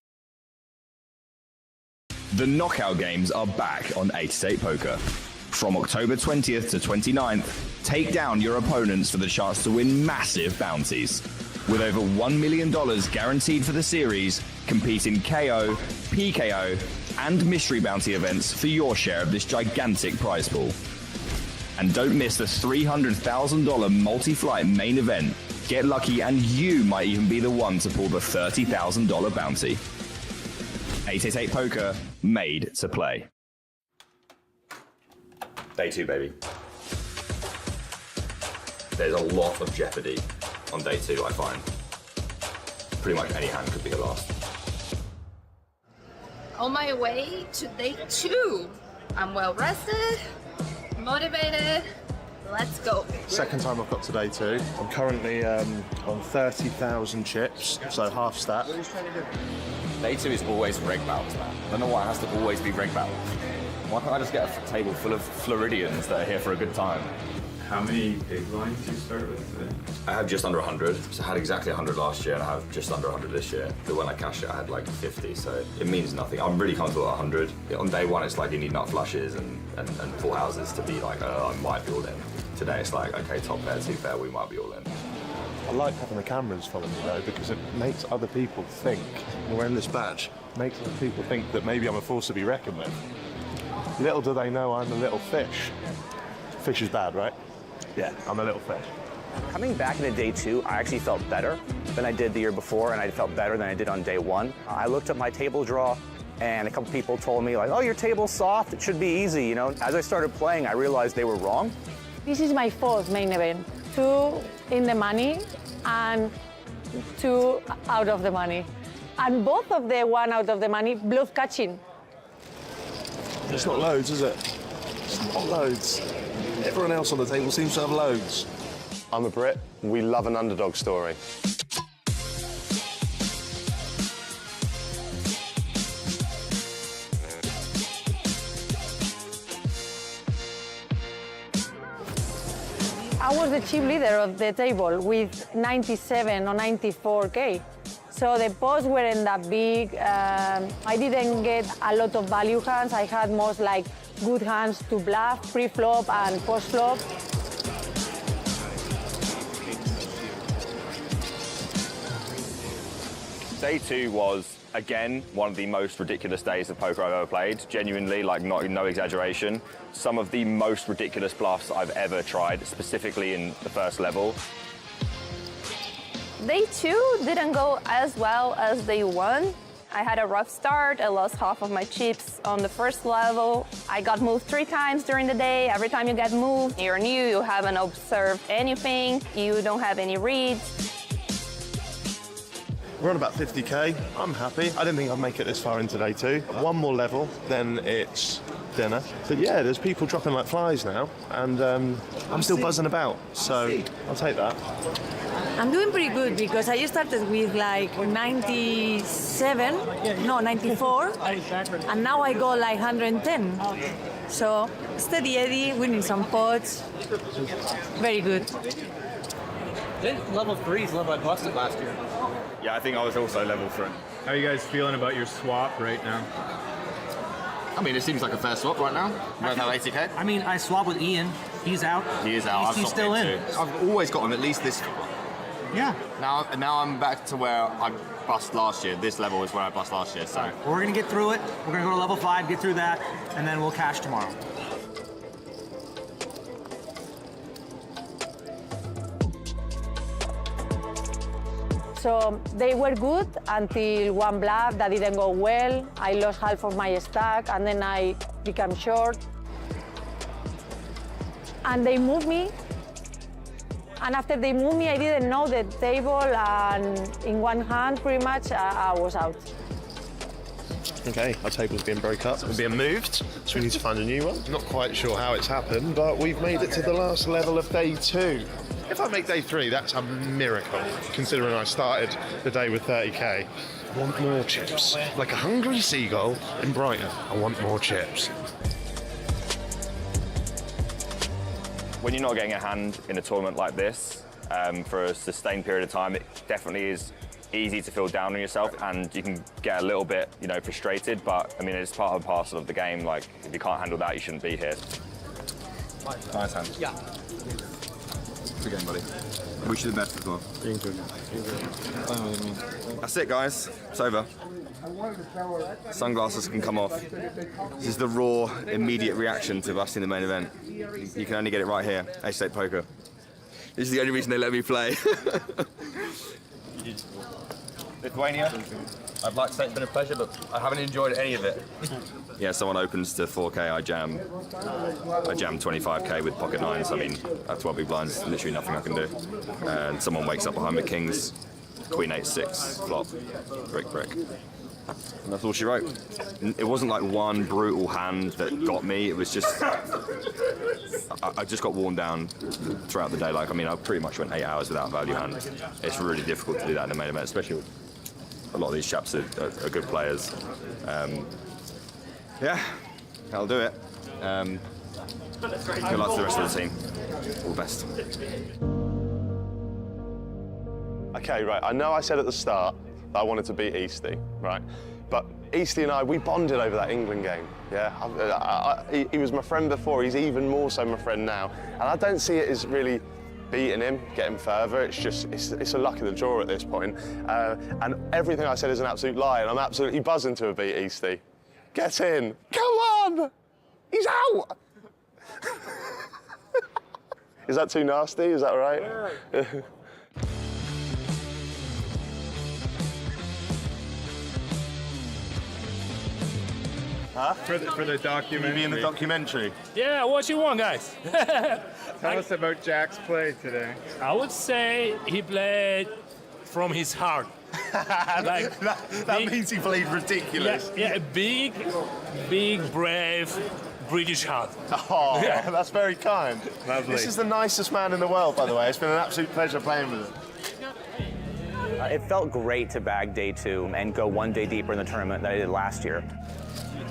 The knockout games are back on 888 Poker. From October 20th to 29th, take down your opponents for the chance to win massive bounties. With over $1 million guaranteed for the series, compete in KO, PKO, and mystery bounty events for your share of this gigantic prize pool. And don't miss the $300,000 multi-flight main event. Get lucky and you might even be the one to pull the $30,000 bounty. 888 Poker, made to play. Day 2, baby. There's a lot of jeopardy on day 2, I find. Pretty much any hand could be a loss. On my way to day 2. I'm well rested, motivated. Let's go. Second time I've got to day 2. I'm currently on 30,000 chips, so half stack. Day 2 is always reg battles, man. I don't know why it has to always be reg battles. Why can't I just get a table full of Floridians that are here for a good time? How many big blinds do you start with today? I have just under 100. So I had exactly 100 last year and I have just under 100 this year. But when I cashed it, I had like 50, so it means nothing. I'm really comfortable at 100. On day 1, it's like you need nut flushes and full houses to be like, oh, I might be all in. Today, it's like, okay, top pair, 2 pair, we might be all in. I like having the cameras follow me though, because it makes other people think, wearing this badge, makes other people think that maybe I'm a force to be reckoned with. Little do they know I'm a little fish. Fish is bad, right? Yeah, I'm a little fish. Coming back into day 2, I actually felt better than I did the year before, and I felt better than I did on day 1. I looked at my table draw, and a couple people told me like, oh, your table's soft, it should be easy, you know? As I started playing, I realized they were wrong. This is my 4th main event. 2 in the money and 2 out of the money. And both of the 1 out of the money bluff catching. It's not loads, is it? It's not loads. Everyone else on the table seems to have loads. I'm a Brit. We love an underdog story. I was the chief leader of the table with 97 or 94K. So the pots weren't that big. I didn't get a lot of value hands. I had most like good hands to bluff, pre-flop and post-flop. Day 2 was, again, one of the most ridiculous days of poker I've ever played. Genuinely, like no exaggeration. Some of the most ridiculous bluffs I've ever tried, specifically in the first level. Day 2 didn't go as well as day 1. I had a rough start. I lost half of my chips on the first level. I got moved 3 times during the day. Every time you get moved, you're new, you haven't observed anything, you don't have any reads. We're on about 50k. I'm happy. I didn't think I'd make it this far into day 2. One more level, then it's dinner. But yeah, there's people dropping like flies now, and I'm still buzzing about, so I'll take that. I'm doing pretty good because I started with like 94, and now I go like 110. So steady Eddie, winning some pots, very good. Level 3 is level I busted last year. Yeah, I think I was also level 3. How are you guys feeling about your swap right now? I mean, it seems like a fair swap right now. You both have 80k? I mean, I swapped with Ian. He's out. He is out. He's still in. I've always got him at least this. Yeah. Now I'm back to where I bust last year. This level is where I bust last year. So Well, we're gonna get through it. We're gonna go to level 5, get through that, and then we'll cash tomorrow. So they were good until one bluff that didn't go well. I lost half of my stack and then I became short. And they moved me. And after they moved me, I didn't know the table, and in one hand, pretty much, I was out. Okay, our table's being broke up. We're being moved, so we need to find a new one. Not quite sure how it's happened, but we've made it to the last level of day 2. If I make day 3, that's a miracle, considering I started the day with 30k. I want more chips. Like a hungry seagull in Brighton, I want more chips. When you're not getting a hand in a tournament like this for a sustained period of time, it definitely is easy to feel down on yourself, and you can get a little bit, frustrated. But I mean, it's part and parcel of the game. Like, if you can't handle that, you shouldn't be here. nice hand. Yeah. Good game, buddy. Wish you the best as well. That's it, guys. It's over. Sunglasses can come off. This is the raw, immediate reaction to busting the main event. You can only get it right here, 888poker. This is the only reason they let me play. Lithuania, I'd like to say it's been a pleasure, but I haven't enjoyed any of it. Yeah, someone opens to 4K, I jam 25K with pocket nines. I mean, that's 12 big blinds, literally nothing I can do. And someone wakes up behind me, kings, queen 8-6, flop, brick. And that's all she wrote. It wasn't like one brutal hand that got me. It was just, I just got worn down throughout the day. Like, I mean, I pretty much went 8 hours without a value hand. It's really difficult to do that in the main event, especially with a lot of these chaps are good players. Yeah, that'll do it. Good luck to the rest of the team. All the best. Okay, right, I know I said at the start that I wanted to beat Eastie, right? But Eastie and I, we bonded over that England game, yeah? He was my friend before, he's even more so my friend now. And I don't see it as really beating him, getting further. It's just, it's a luck of the draw at this point. And everything I said is an absolute lie, and I'm absolutely buzzing to have beat Eastie. Get in, come on! He's out! Is that too nasty? Is that all right? Yeah. Huh? For the documentary. You be in the documentary? Yeah, what you want, guys? Tell us about Jack's play today. I would say he played from his heart. that means he played ridiculous. Yeah, big, brave, British hat. Oh, Yeah. that's very kind. Lovely. This is the nicest man in the world, by the way. It's been an absolute pleasure playing with him. It felt great to bag day 2 and go one day deeper in the tournament than I did last year.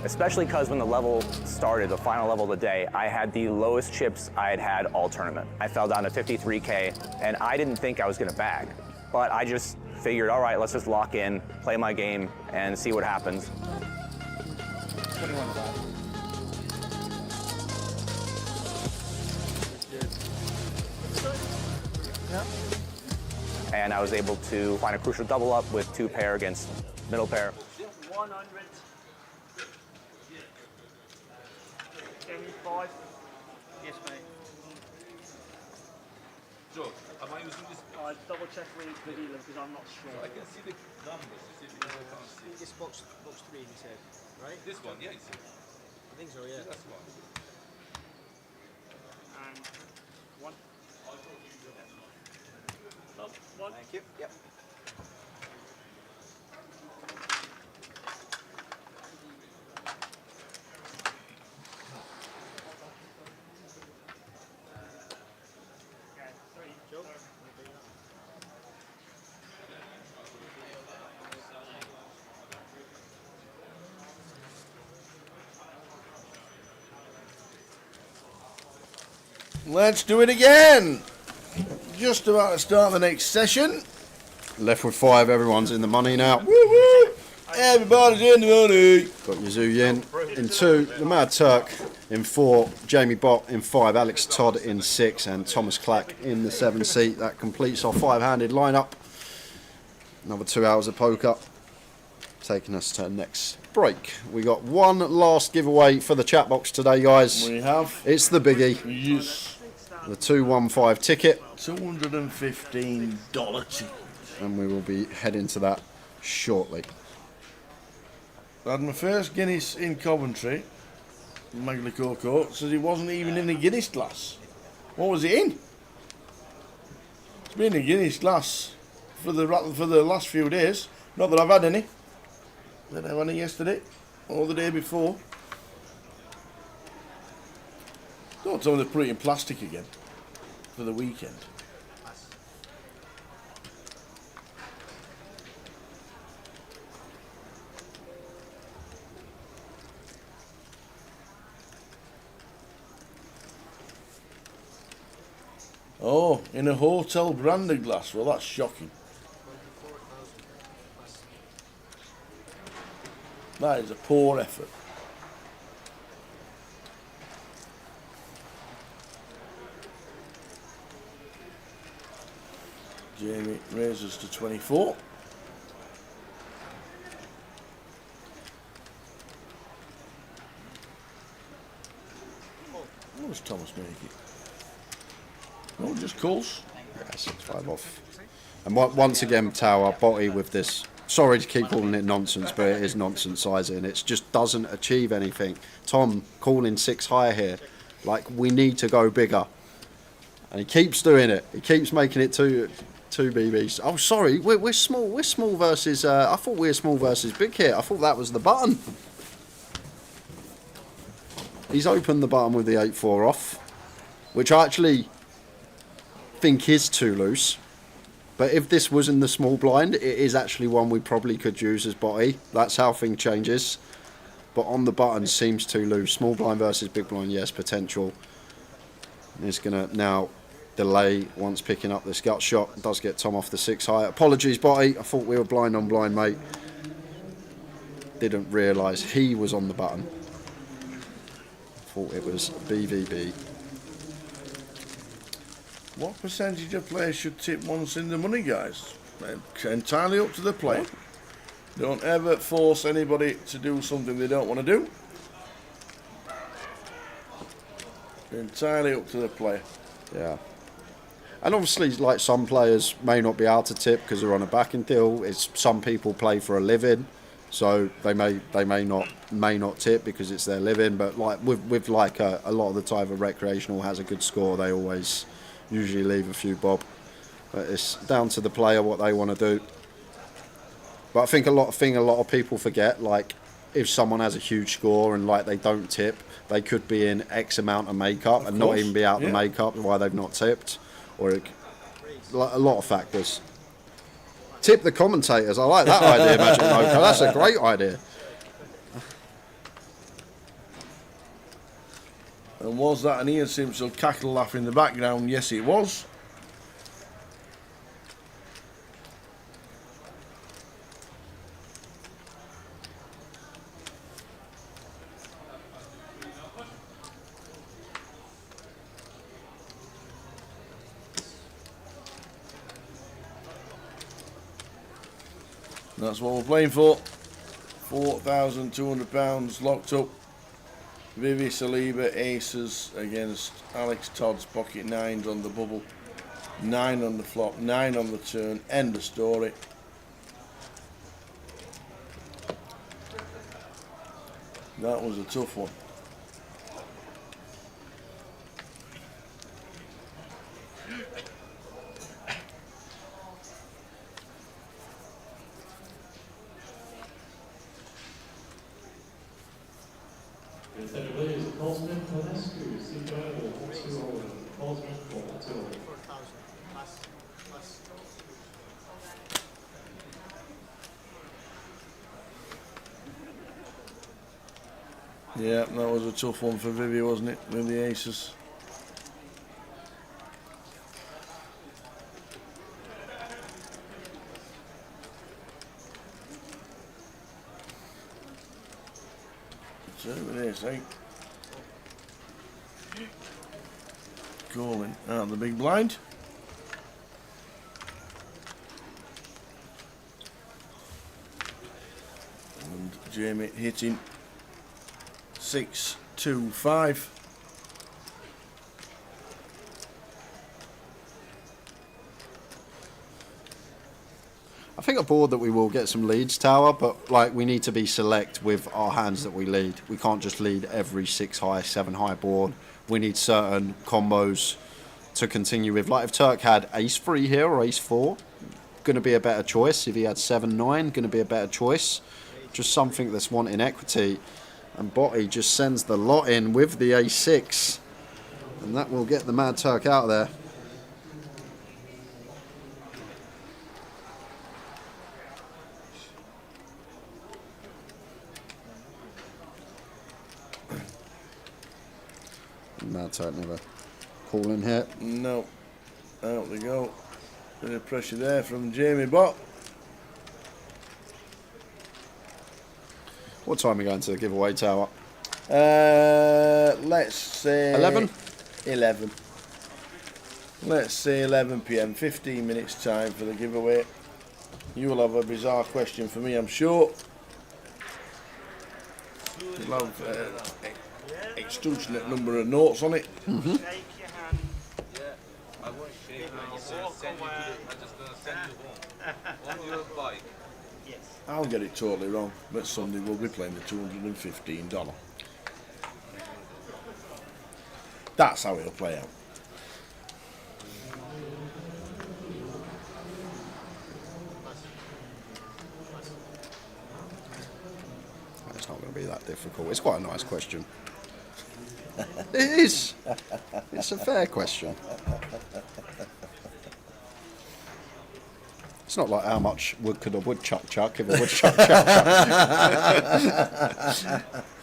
Especially because when the level started, the final level of the day, I had the lowest chips I had had all tournament. I fell down to 53K, and I didn't think I was gonna bag. But I just figured, all right, let's just lock in, play my game, and see what happens. And I was able to find a crucial double up with 2 pair against middle pair. 100. 75. Yes, mate. George, am I using this? Double check with the dealer because I'm not sure. I can see the numbers. You see, I can't see. This box 3 he said, right? This one, yeah, you see. I think so, yeah. That's one. And 1. Oh, 1. Thank you. Yep. Let's do it again. Just about to start the next session. Left with 5, everyone's in the money now. Woo-woo! Everybody's in the money. Got Yazoo Yin in 2, the Mad Turk in 4, Jamie Bott in 5, Alex Todd in 6, and Thomas Clack in the 7 seat. That completes our 5-handed lineup. Another 2 hours of poker, taking us to the next break. We got one last giveaway for the chat box today, guys. We have. It's the biggie. Yes. The 215 ticket. $215 ticket. And we will be heading to that shortly. I had my first Guinness in Coventry. Magna Coco says it wasn't even in a Guinness glass. What was it in? It's been in a Guinness glass for the last few days. Not that I've had any. Didn't have any yesterday or the day before. Don't tell me they put it in plastic again for the weekend. Oh, in a hotel branded glass. Well, that's shocking. That is a poor effort. Jamie raises to 24. What does Thomas make it? No, just calls. Yeah, 6-5 off. And once again, Tower, Botty with this. Sorry to keep calling it nonsense, but it is nonsense sizing. It just doesn't achieve anything. Tom calling 6 higher here. Like, we need to go bigger. And he keeps doing it. He keeps making it two BBs. Oh, sorry, we're small. We're small versus. I thought we were small versus big here. I thought that was the button. He's opened the button with the 8-4 off, which I actually think is too loose. But if this was in the small blind, it is actually one we probably could use as botty. That's how thing changes. But on the button seems too loose. Small blind versus big blind, yes, potential. He's going to now delay once picking up this gut shot. Does get Tom off the 6 high. Apologies, botty. I thought we were blind on blind, mate. Didn't realise he was on the button. Thought it was BVB. What percentage of players should tip once in the money, guys? It's entirely up to the player. Don't ever force anybody to do something they don't want to do. Entirely up to the player. Yeah. And obviously, like, some players may not be able to tip because they're on a backing deal. It's some people play for a living, so they may not tip because it's their living. But like with like a lot of the time, a recreational has a good score, they always usually leave a few bob. But it's down to the player what they want to do. But I think a lot of people forget, like, if someone has a huge score and like they don't tip, they could be in X amount of makeup and not even be out the makeup why they've not tipped, or a lot of factors. Tip the commentators. I like that idea, Magic Mocha. That's a great idea. And was that an Ian Simpson cackle laugh in the background? Yes, it was. That's what we're playing for. £4,200 locked up. Vivi Saliba aces against Alex Todd's pocket nines on the bubble. 9 on the flop, 9 on the turn. End of story. That was a tough one. Yeah, that was a tough one for Vivi, wasn't it? With the aces. So with ace 8. Calling out the big blind. And Jamie hitting 6, 2, 5. I think a board that we will get some leads, Tower, but like we need to be select with our hands that we lead. We can't just lead every 6 high, 7 high board. We need certain combos to continue with. Like if Turk had ace 3 here or ace 4, going to be a better choice. If he had 7, 9, going to be a better choice. Just something that's wanting equity. And Botty just sends the lot in with the ace 6. And that will get the Mad Turk out of there. Mad Turk never calling here. No. Out they go. Bit of pressure there from Jamie Bott. What time are we going to the giveaway, Tower? Let's say 11? 11. Let's say 11 PM. 15 minutes time for the giveaway. You will have a bizarre question for me, I'm sure. You'll have extortionate number of notes on it. Mm-hmm. I won't shake you. I'm just going to send you home. On your bike. Yes. I'll get it totally wrong, but Sunday we'll be playing the $215. That's how it'll play out. It's not going to be that difficult. It's quite a nice question. It is. It's a fair question. It's not like how much wood could a woodchuck chuck if a woodchuck chuck.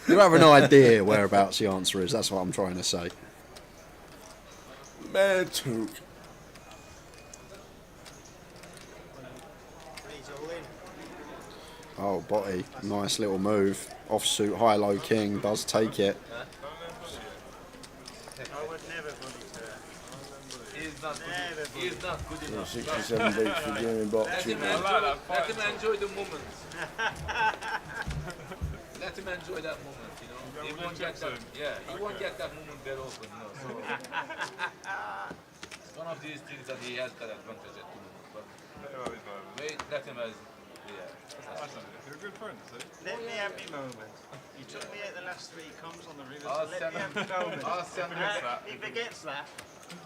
You have an idea whereabouts the answer is. That's what I'm trying to say. Man took. Oh, Botty, nice little move. Offsuit, high-low king, does take it. I would never bully her. He's not good. He's not good enough. 67 beats for Jamie Bott. Let him enjoy the moment. Let him enjoy that moment, you know. He won't get that. Yeah, he won't get that moment very often, you know. So it's one of these things that he has that advantage at the moment. But wait, let him as. Yeah. You're a good friend, see? Let me have my moment. You took me out the last 3 comms on the river, I'll so let me have my moment. I'll send him that. He forgets that.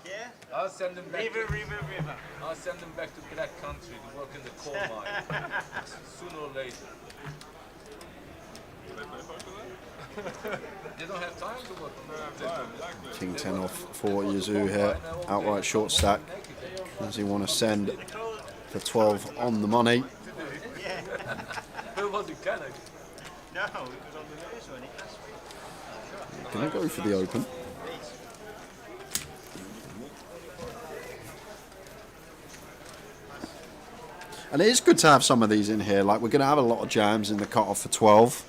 Yeah? I'll send him back. River. I'll send him back to Black Country to work in the coal mine. Sooner or later. You don't have time to work. King 10 off for Yazoo here. Outright short stack. Does he want to send for 12 on the money? Who was it, Kennedy? No, it was on the next one. Gonna go for the open. And it is good to have some of these in here. Like, we're going to have a lot of jams in the cut-off for 12.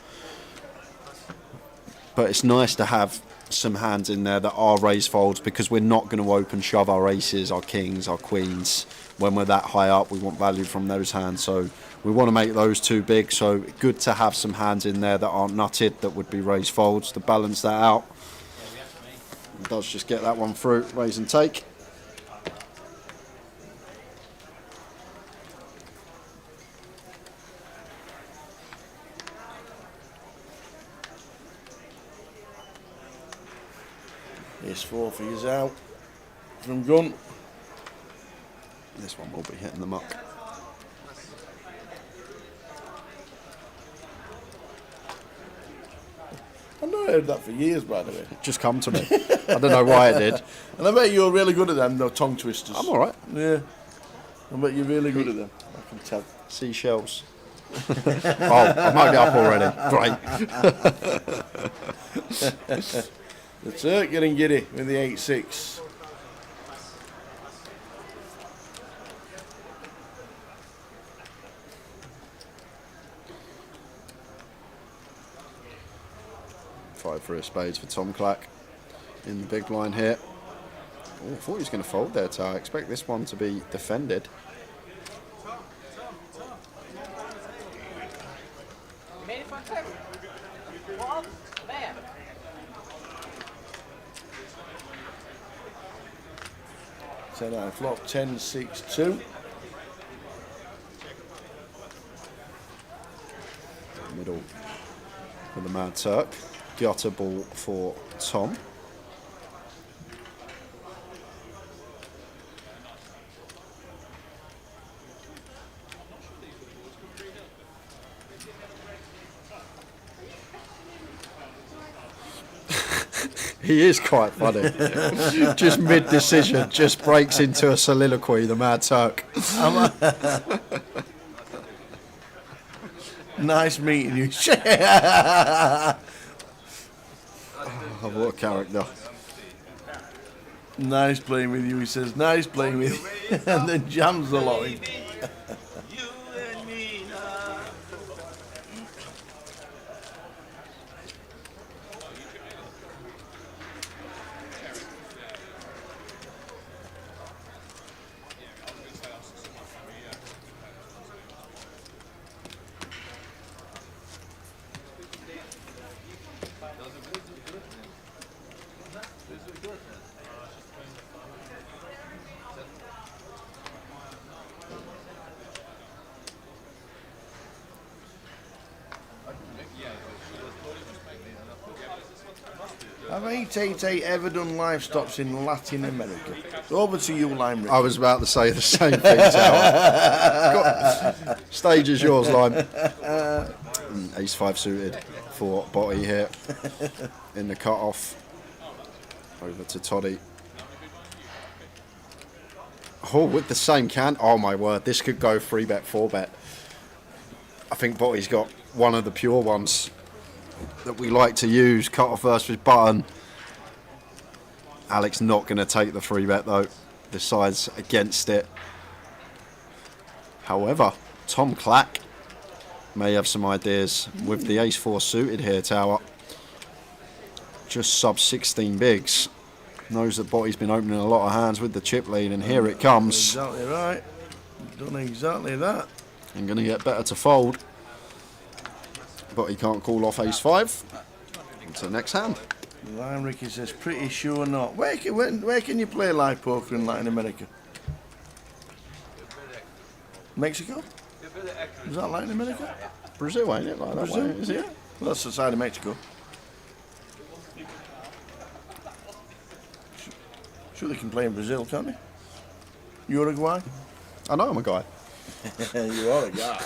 But it's nice to have some hands in there that are raise folds, because we're not going to open shove our aces, our kings, our queens. When we're that high up, we want value from those hands. So we want to make those too big. So good to have some hands in there that aren't nutted, that would be raise folds to balance that out. It does just get that one through, raise and take. Ace 4 for you out from gun. This one will be hitting the muck. I've not heard that for years, by the way. It just come to me. I don't know why it did. And I bet you're really good at them, though, tongue twisters. I'm alright. Yeah. I bet you're really good at them. I can tell. Seashells. Oh, I might be up already. Great. The Turk getting giddy with the 8-6. Five for a spades for Tom Clack in the big blind here. Oh, I thought he was going to fold there, Ty. I expect this one to be defended. So now flop 10-6-2. Middle for the Mad Turk. Gutter ball for Tom. He is quite funny. Just mid-decision, just breaks into a soliloquy, the Mad Turk. Nice meeting you. Oh, what a character. Nice playing with you, he says. Nice playing with you. And then jams a lot. Have 888 ever done live stops in Latin America? Over to you, Lime Rick. I was about to say the same thing, Tower. Stage is yours, Lime. Ace 5 suited for Botty here in the cut-off. Over to Toddy. Oh, with the same can. Oh, my word. This could go 3-bet, 4-bet. I think Botty's got one of the pure ones that we like to use. Cut-off versus button. Alex not going to take the 3-bet, though. Decides against it. However, Tom Clack may have some ideas with the Ace 4 suited here, Tower. Just sub 16 bigs. Knows that Botty's been opening a lot of hands with the chip lead, and here it comes. Exactly right. Done exactly that. And going to get better to fold. But he can't call off Ace 5. Into the next hand. Lime Ricky says, pretty sure not. Where can you play live poker in Latin America? Mexico? Is that Latin America? Brazil, ain't it? Like that Brazil? way, is it? Yeah. Well, that's the side of Mexico. Sure they can play in Brazil, can't they? Uruguay? I know I'm a guy. You are a guy.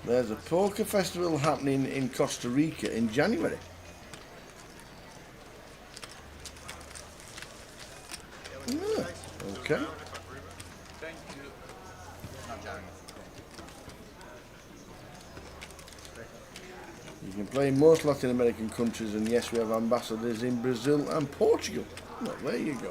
There's a poker festival happening in Costa Rica in January. Yeah, okay. You can play in most Latin American countries, and yes, we have ambassadors in Brazil and Portugal. Well, there you go.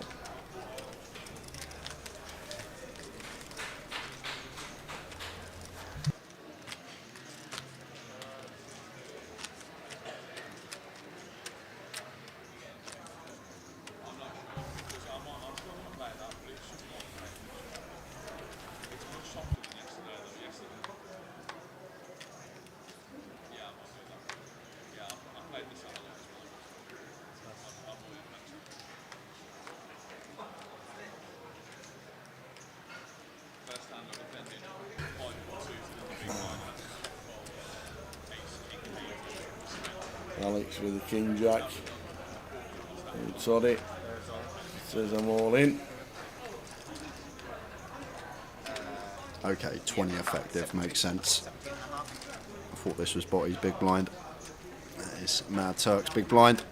Alex with the King Jack. Toddy says I'm all in. Okay, 20 effective, makes sense. I thought this was Botty's big blind. That is Mad Turk's big blind.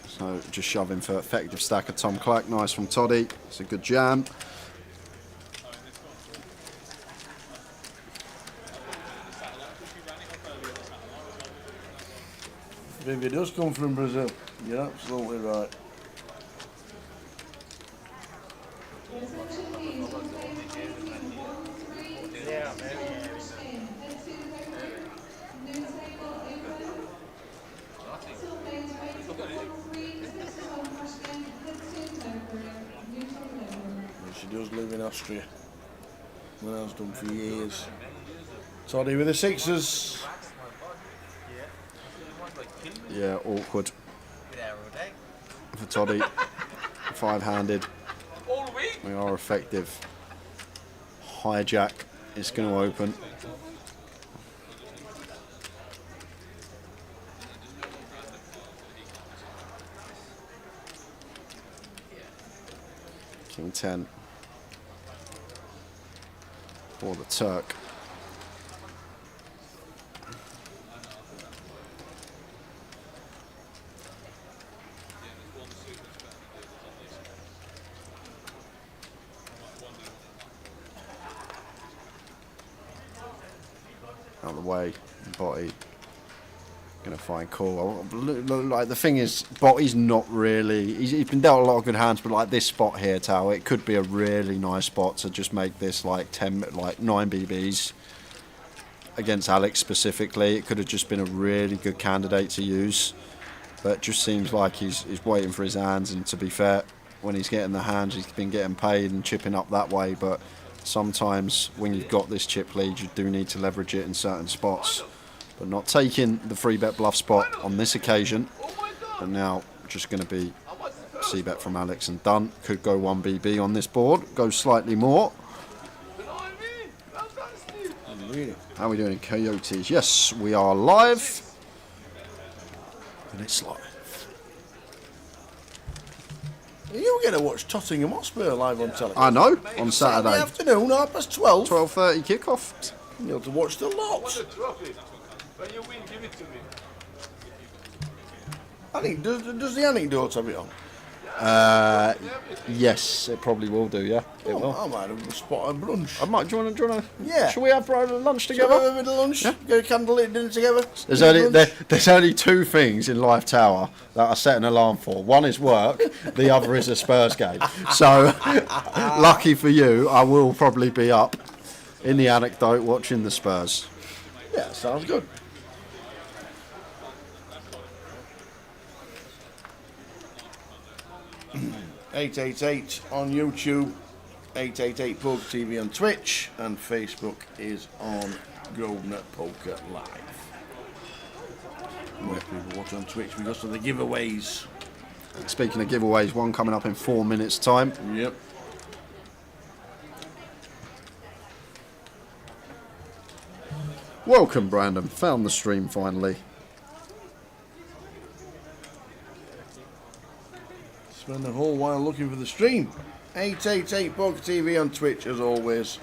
So just shoving for effective stack of Tom Clack. Nice from Toddy. It's a good jam. If it does come from Brazil, you're absolutely right. She does live in Austria. Well, has done for years. Toddy with the sixes. Yeah, awkward for Toddy. Five-handed. We are effective. Hijack is going to open. King 10 for the Turk. Out of the way, Botty gonna find call. Like the thing is, Botty's not really. He's been dealt a lot of good hands, but like this spot here, Tao, it could be a really nice spot to just make this like 9 BBs against Alex specifically. It could have just been a really good candidate to use, but it just seems like he's waiting for his hands. And to be fair, when he's getting the hands, he's been getting paid and chipping up that way, but sometimes when you've got this chip lead, you do need to leverage it in certain spots. But not taking the free bet bluff spot on this occasion. But now just going to be c-bet from Alex and done. Could go 1 BB on this board, go slightly more. How are we doing in Coyotes? Yes, we are live. And it's live. You get to watch Tottenham Hotspur live on television. I know, on Saturday afternoon, 12:30. 12:30 kickoff. You'll have to watch the lot. When you win, give it to me. I think, does the anecdote have it on? Yes, it probably will do, yeah. It will. I might have spotted brunch. I might, do you want to? Yeah. Shall we have lunch together? Shall we have a bit of lunch? Yeah. Get a candlelit dinner together? There's only two things in Life Tower that I set an alarm for. One is work, the other is a Spurs game. So, lucky for you, I will probably be up in the anecdote watching the Spurs. Yeah, sounds good. (888) on YouTube, 888poker TV on Twitch, and Facebook is on Grosvenor Poker Live. Where people watch on Twitch because of the giveaways. And speaking of giveaways, one coming up in 4 minutes' time. Yep. Welcome, Brandon. Found the stream finally. Spend the whole while looking for the stream. 888poker TV on Twitch as always.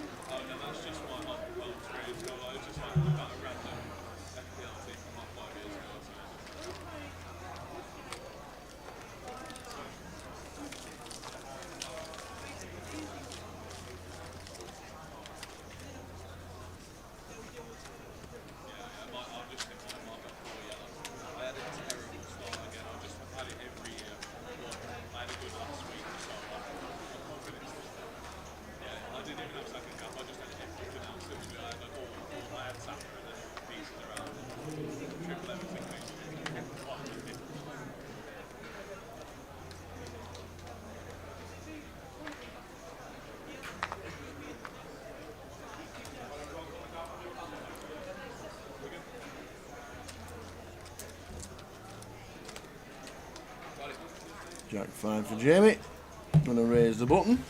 Jack 5 for Jamie. I'm going to raise the button.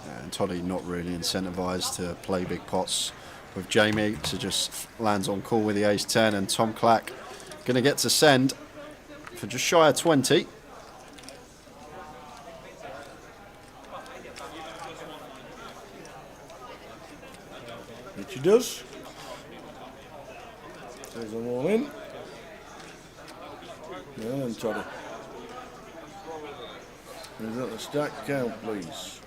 And Toddy not really incentivized to play big pots with Jamie, so just lands on call with the ace-10, and Tom Clack going to get to send for just shy of 20. Which he does. Says them all in. And Toddy. Is that the stack count, please?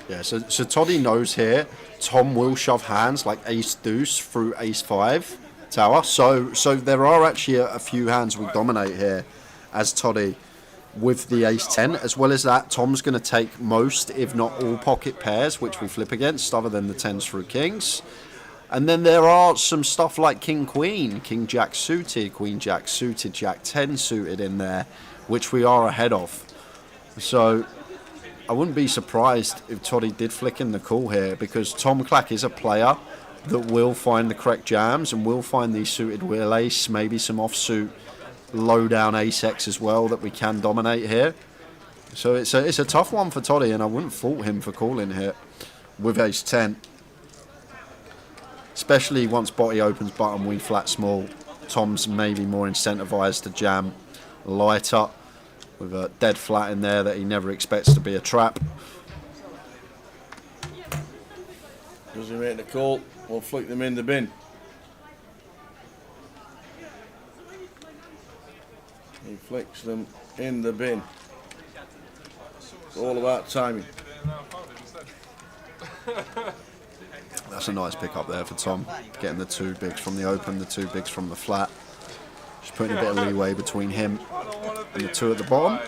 Yeah, so Toddy knows here Tom will shove hands like ace deuce through ace 5 tower. So there are actually a few hands we dominate here as Toddy with the ace 10. As well as that, Tom's going to take most, if not all, pocket pairs which we flip against, other than the 10s through kings. And then there are some stuff like king queen, king jack suited, queen jack suited, jack 10 suited in there, which we are ahead of. So I wouldn't be surprised if Toddy did flick in the call here, because Tom Clack is a player that will find the correct jams and will find these suited wheel ace, maybe some offsuit low down ace X as well that we can dominate here. So it's a tough one for Toddy, and I wouldn't fault him for calling here with ace 10. Especially once Botty opens button, we flat small. Tom's maybe more incentivized to jam lighter with a dead flat in there that he never expects to be a trap. Does he make the call? We'll flick them in the bin. He flicks them in the bin. It's all about timing. That's a nice pick up there for Tom. Getting the 2 bigs from the open, the 2 bigs from the flat. Just putting a bit of leeway between him and the 2 at the bottom.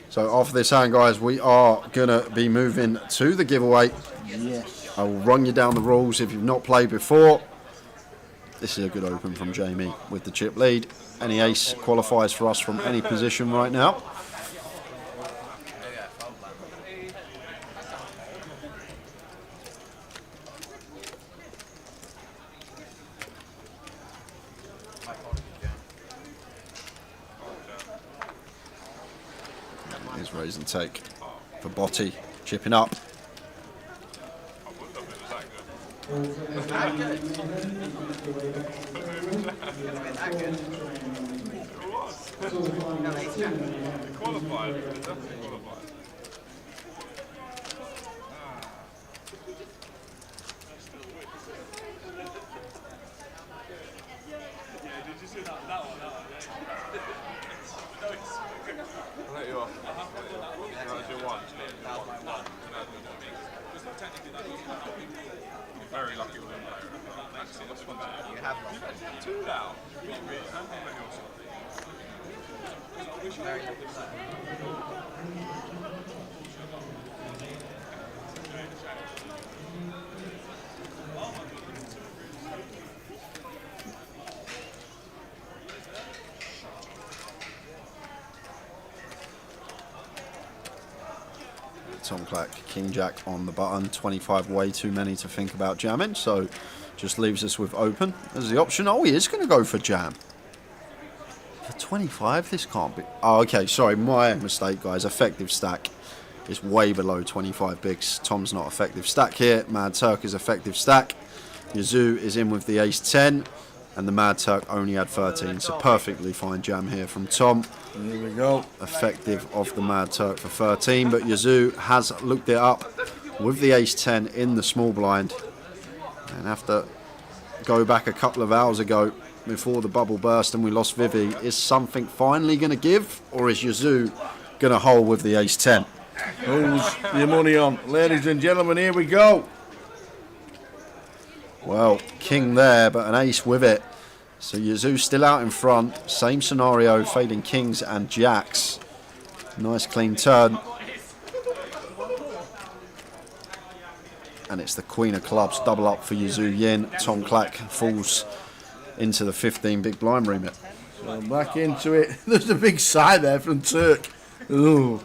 So after this hand, guys, we are going to be moving to the giveaway. Yes. I will run you down the rules if you've not played before. This is a good open from Jamie with the chip lead. Any ace qualifies for us from any position right now. Here's raise and take for Botty, chipping up. Very lucky with him. Actually, that's one. You have lost 2 now. Very lucky. Tom Clack, King Jack on the button, 25 way too many to think about jamming, so just leaves us with open as the option. Oh, he is going to go for jam. For 25, this can't be. Oh, okay, sorry, my mistake, guys. Effective stack is way below 25 bigs. Tom's not effective stack here. Mad Turk is effective stack. Yazoo is in with the ace-10, and the Mad Turk only had 13, so perfectly fine jam here from Tom. Here we go. Effective of the Mad Turk for 13, but Yazoo has looked it up with the ace-10 in the small blind. And after go back a couple of hours ago before the bubble burst and we lost Vivi, is something finally going to give, or is Yazoo going to hold with the ace-10? Who's your money on? Ladies and gentlemen, here we go. Well, king there, but an ace with it. So Yazoo still out in front. Same scenario, fading kings and jacks. Nice clean turn. And it's the queen of clubs, double up for Yazoo Yin. Tom Clack falls into the 15 big blind remit. So back into it. There's a big sigh there from Turk. Ooh.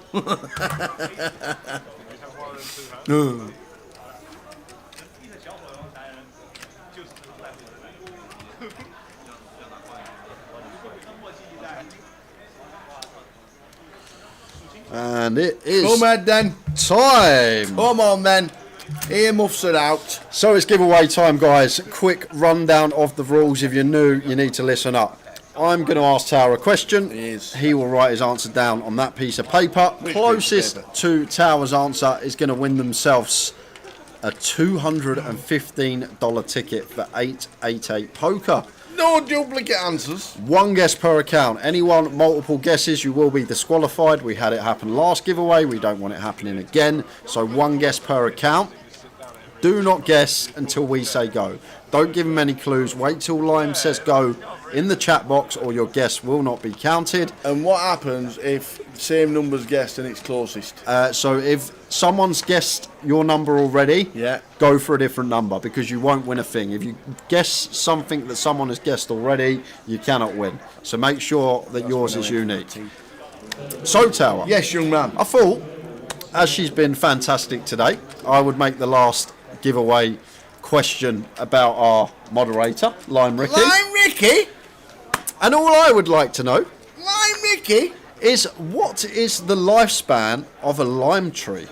Ooh. And it is come on then. Time. Come on then. Earmuffs are out. So it's giveaway time, guys. Quick rundown of the rules. If you're new, you need to listen up. I'm going to ask Tower a question. He will write his answer down on that piece of paper. Closest to Tower's answer is going to win themselves a $215 ticket for 888 poker. No duplicate answers. One guess per account. Anyone multiple guesses, you will be disqualified. We had it happen last giveaway. We don't want it happening again. So one guess per account. Do not guess until we say go. Don't give them any clues. Wait till Lime says go in the chat box, or your guess will not be counted. And what happens if same number's guessed and it's closest? So if someone's guessed your number already, go for a different number, because you won't win a thing. If you guess something that someone has guessed already, you cannot win. So make sure that yours is unique. So Tower. Yes, young man. I thought, as she's been fantastic today, I would make the last giveaway question about our moderator, Lime Ricky. Lime Ricky? And all I would like to know, Lime Ricky, is what is the lifespan of a lime tree?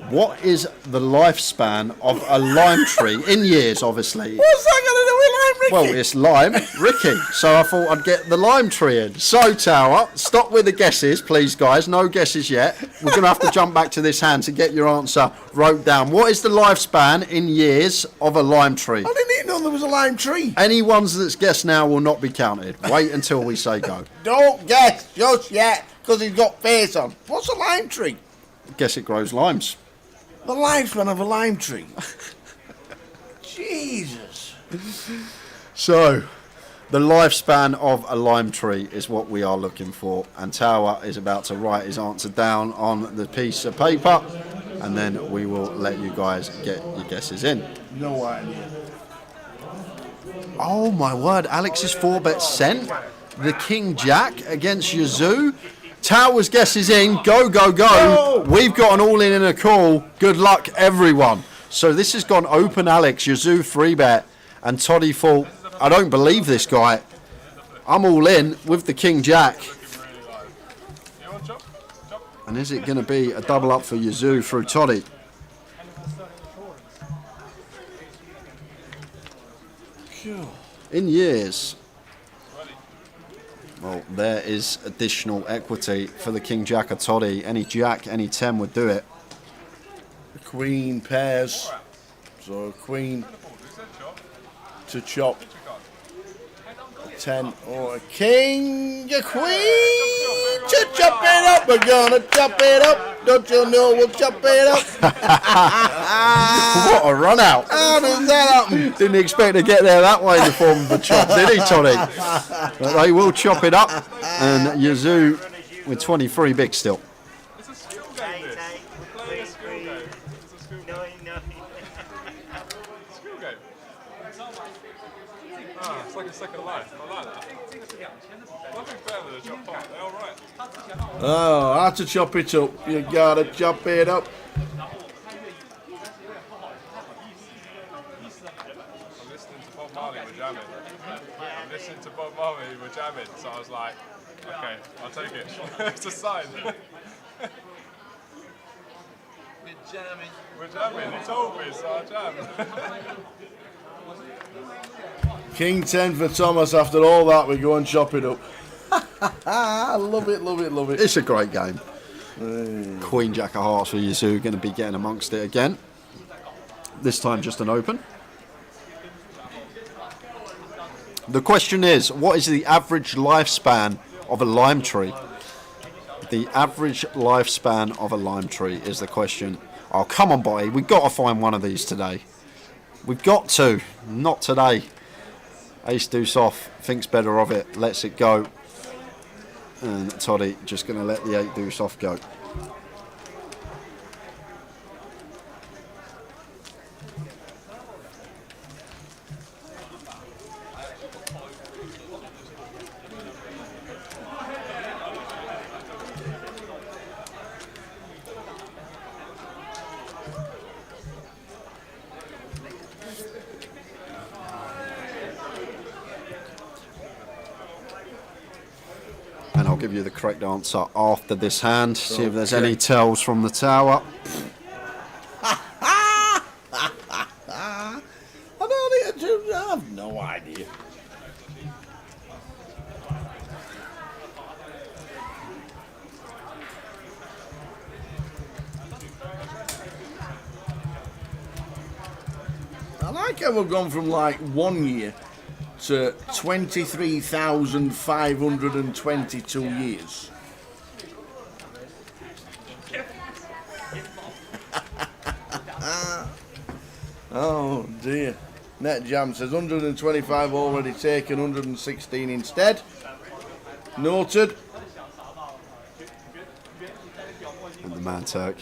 What is the lifespan of a lime tree in years, obviously? What's that going to do with Lime Ricky? Well, it's Lime Ricky, so I thought I'd get the lime tree in. So, Tower, stop with the guesses, please, guys. No guesses yet. We're going to have to jump back to this hand to get your answer wrote down. What is the lifespan in years of a lime tree? I didn't even know there was a lime tree. Any ones that's guessed now will not be counted. Wait until we say go. Don't guess just yet, because he's got face on. What's a lime tree? Guess it grows limes. The lifespan of a lime tree. Jesus. So, the lifespan of a lime tree is what we are looking for, and Tower is about to write his answer down on the piece of paper, and then we will let you guys get your guesses in. No idea. Oh my word, Alex's 4-bet sent the King Jack against Yazoo. Tower's guess is in. Go, go, go. Oh. We've got an all-in and a call. Good luck, everyone. So this has gone open Alex, Yazoo 3-bet, and Toddy thought, I don't believe this guy. I'm all in with the King Jack. And is it going to be a double up for Yazoo through Toddy? In years. Well, there is additional equity for the King Jack of Toddy. Any Jack, any 10 would do it. The Queen pairs. So a Queen to chop. A 10 or a King, a Queen to chop it up. We're gonna chop it up. Don't you know we'll chop it up? What a run out. How does that happen? Didn't expect to get there that way in the form of a chop, did he, Toddy? But they will chop it up, and Yazoo with 23 big still. It's a skill game, this. We're playing a skill game. It's a skill game. Skill game. Ah, it's like a second life. I like that. Nothing better than a chop pot. They're all right. Oh, how to chop it up. You gotta chop it up. I'm listening to Bob Marley, we're jamming. I'm listening to Bob Marley, we're jamming. So I was like, okay, I'll take it. It's a sign. jamming. We're jamming. It's over. It's our jam. King 10 for Thomas. After all that, we go and chop it up. I love it, love it, love it. It's a great game. Queen Jack of Hearts for Yazoo, going to be getting amongst it again. This time just an open. The question is, what is the average lifespan of a lime tree? The average lifespan of a lime tree is the question. Oh, come on, Bobby. We've got to find one of these today. We've got to. Not today. Ace deuce off. Thinks better of it. Lets it go. And Toddy just going to let the 8 deuce off go. And I'll give you the correct answer after this hand. See if there's any tells from the tower. I have no idea. I like how we've gone from like 1 year to 23,522 years. Oh dear. Net Jam says 125 already taken, 116 instead. Noted. And the man Turk,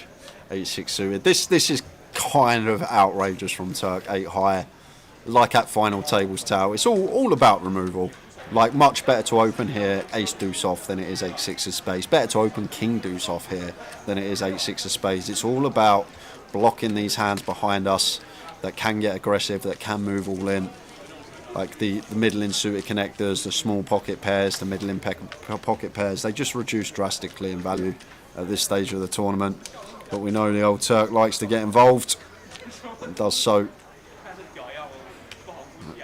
8-6 suited. This is kind of outrageous from Turk, 8 high. Like at final tables tower, it's all about removal. Like much better to open here ace deuce off than it is 8-6 of spades. Better to open king deuce off here than it is 8-6 of spades. It's all about blocking these hands behind us that can get aggressive, that can move all in. Like the middling suited connectors, the small pocket pairs, the middling pocket pairs, they just reduce drastically in value at this stage of the tournament. But we know the old Turk likes to get involved and does so.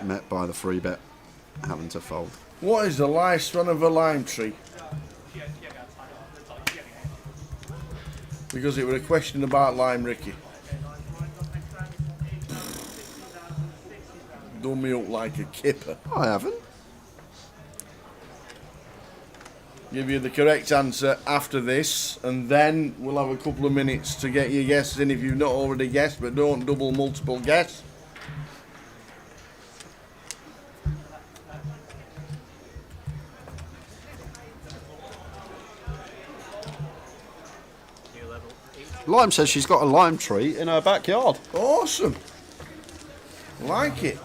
Met by the free bet, having to fold. What is the lifespan of a lime tree? Because it was a question about Lime Ricky. Done me up like a kipper. I haven't. Give you the correct answer after this, and then we'll have a couple of minutes to get your guesses in if you've not already guessed, but don't double multiple guess. Lime says she's got a lime tree in her backyard. Awesome. Like it.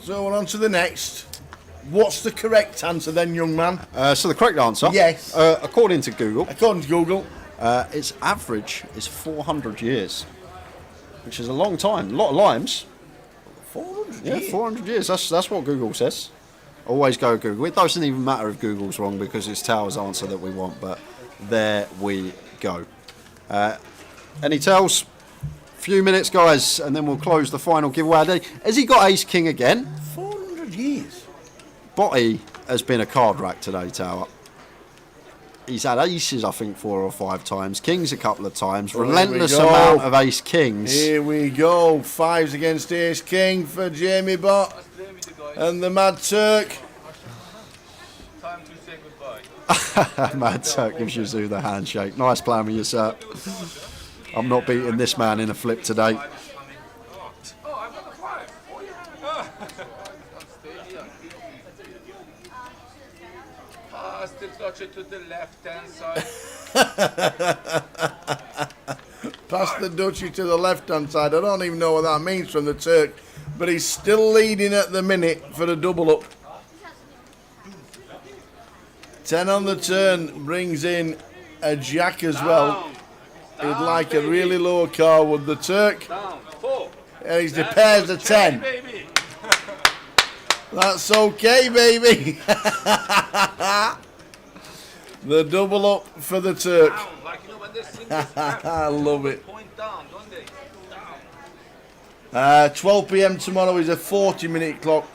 So we're on to the next. What's the correct answer then, young man? So the correct answer? Yes. According to Google. According to Google. Its average is 400 years. Which is a long time. A lot of limes. 400 years? Yeah, 400 years. That's what Google says. Always go Google. It doesn't even matter if Google's wrong because it's Tower's answer that we want, but there we go. Any tells? Few minutes, guys, and then we'll close the final giveaway. Has he got ace king again? 400 years. Botty has been a card rack today, Tower. He's had aces, I think, 4 or 5 times. Kings a couple of times. Relentless amount of ace kings. Here we go. 5s against ace king for Jamie Bott and the Mad Turk. Time to say goodbye. Mad Turk gives Yazoo the handshake. Nice plan with you, sir. I'm not beating this man in a flip today. Oh, I've got a 5. Oh, yeah. I still got you to the left-hand side. Pass the duchy to the left-hand side. I don't even know what that means from the Turk, but he's still leading at the minute for the double-up. 10 on the turn brings in a jack as well. He'd like a really low card with the Turk. Down. 4. And he's the pairs of 10. That's okay, baby. The double up for the Turk. I love it. 12 p.m. tomorrow is a 40-minute clock.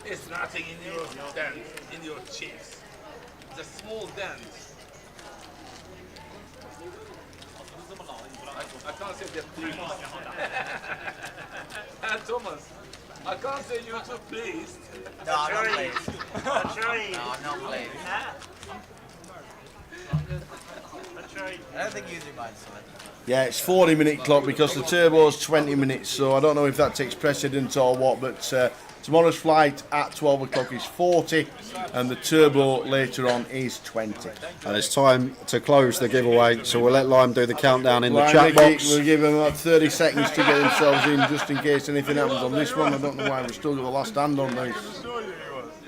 It's nothing in your dance, in your cheeks. It's a small dance. I can't say they're pleased. Thomas, I can't say you're too pleased. No, I'm not pleased. No, I'm not pleased. I don't think usually mine's something. Yeah, it's 40-minute clock because the turbo's 20 minutes, so I don't know if that takes precedence or what, but tomorrow's flight at 12 o'clock is 40 and the turbo later on is 20. And it's time to close the giveaway, so we'll let Lime do the countdown in the Lime, chat box. We'll give them about 30 seconds to get themselves in just in case anything happens on this one. I don't know why we've still got the last hand on this.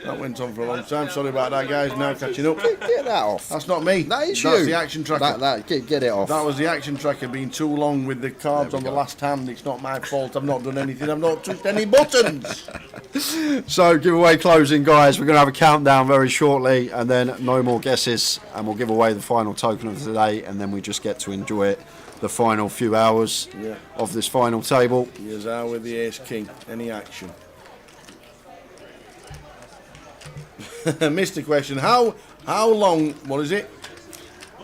That went on for a long time. Sorry about that, guys. Now catching up. Get that off. That's not me. That is That's you. the action tracker. Get it off. That was the action tracker being too long with the cards on the last hand. It's not my fault. I've not done anything. I've not touched any buttons. So giveaway closing, guys. We're going to have a countdown very shortly, and then no more guesses, and we'll give away the final token of the day, and then we just get to enjoy it the final few hours of this final table. Here's how with the ace king. Any action? Missed the question. How long? What is it?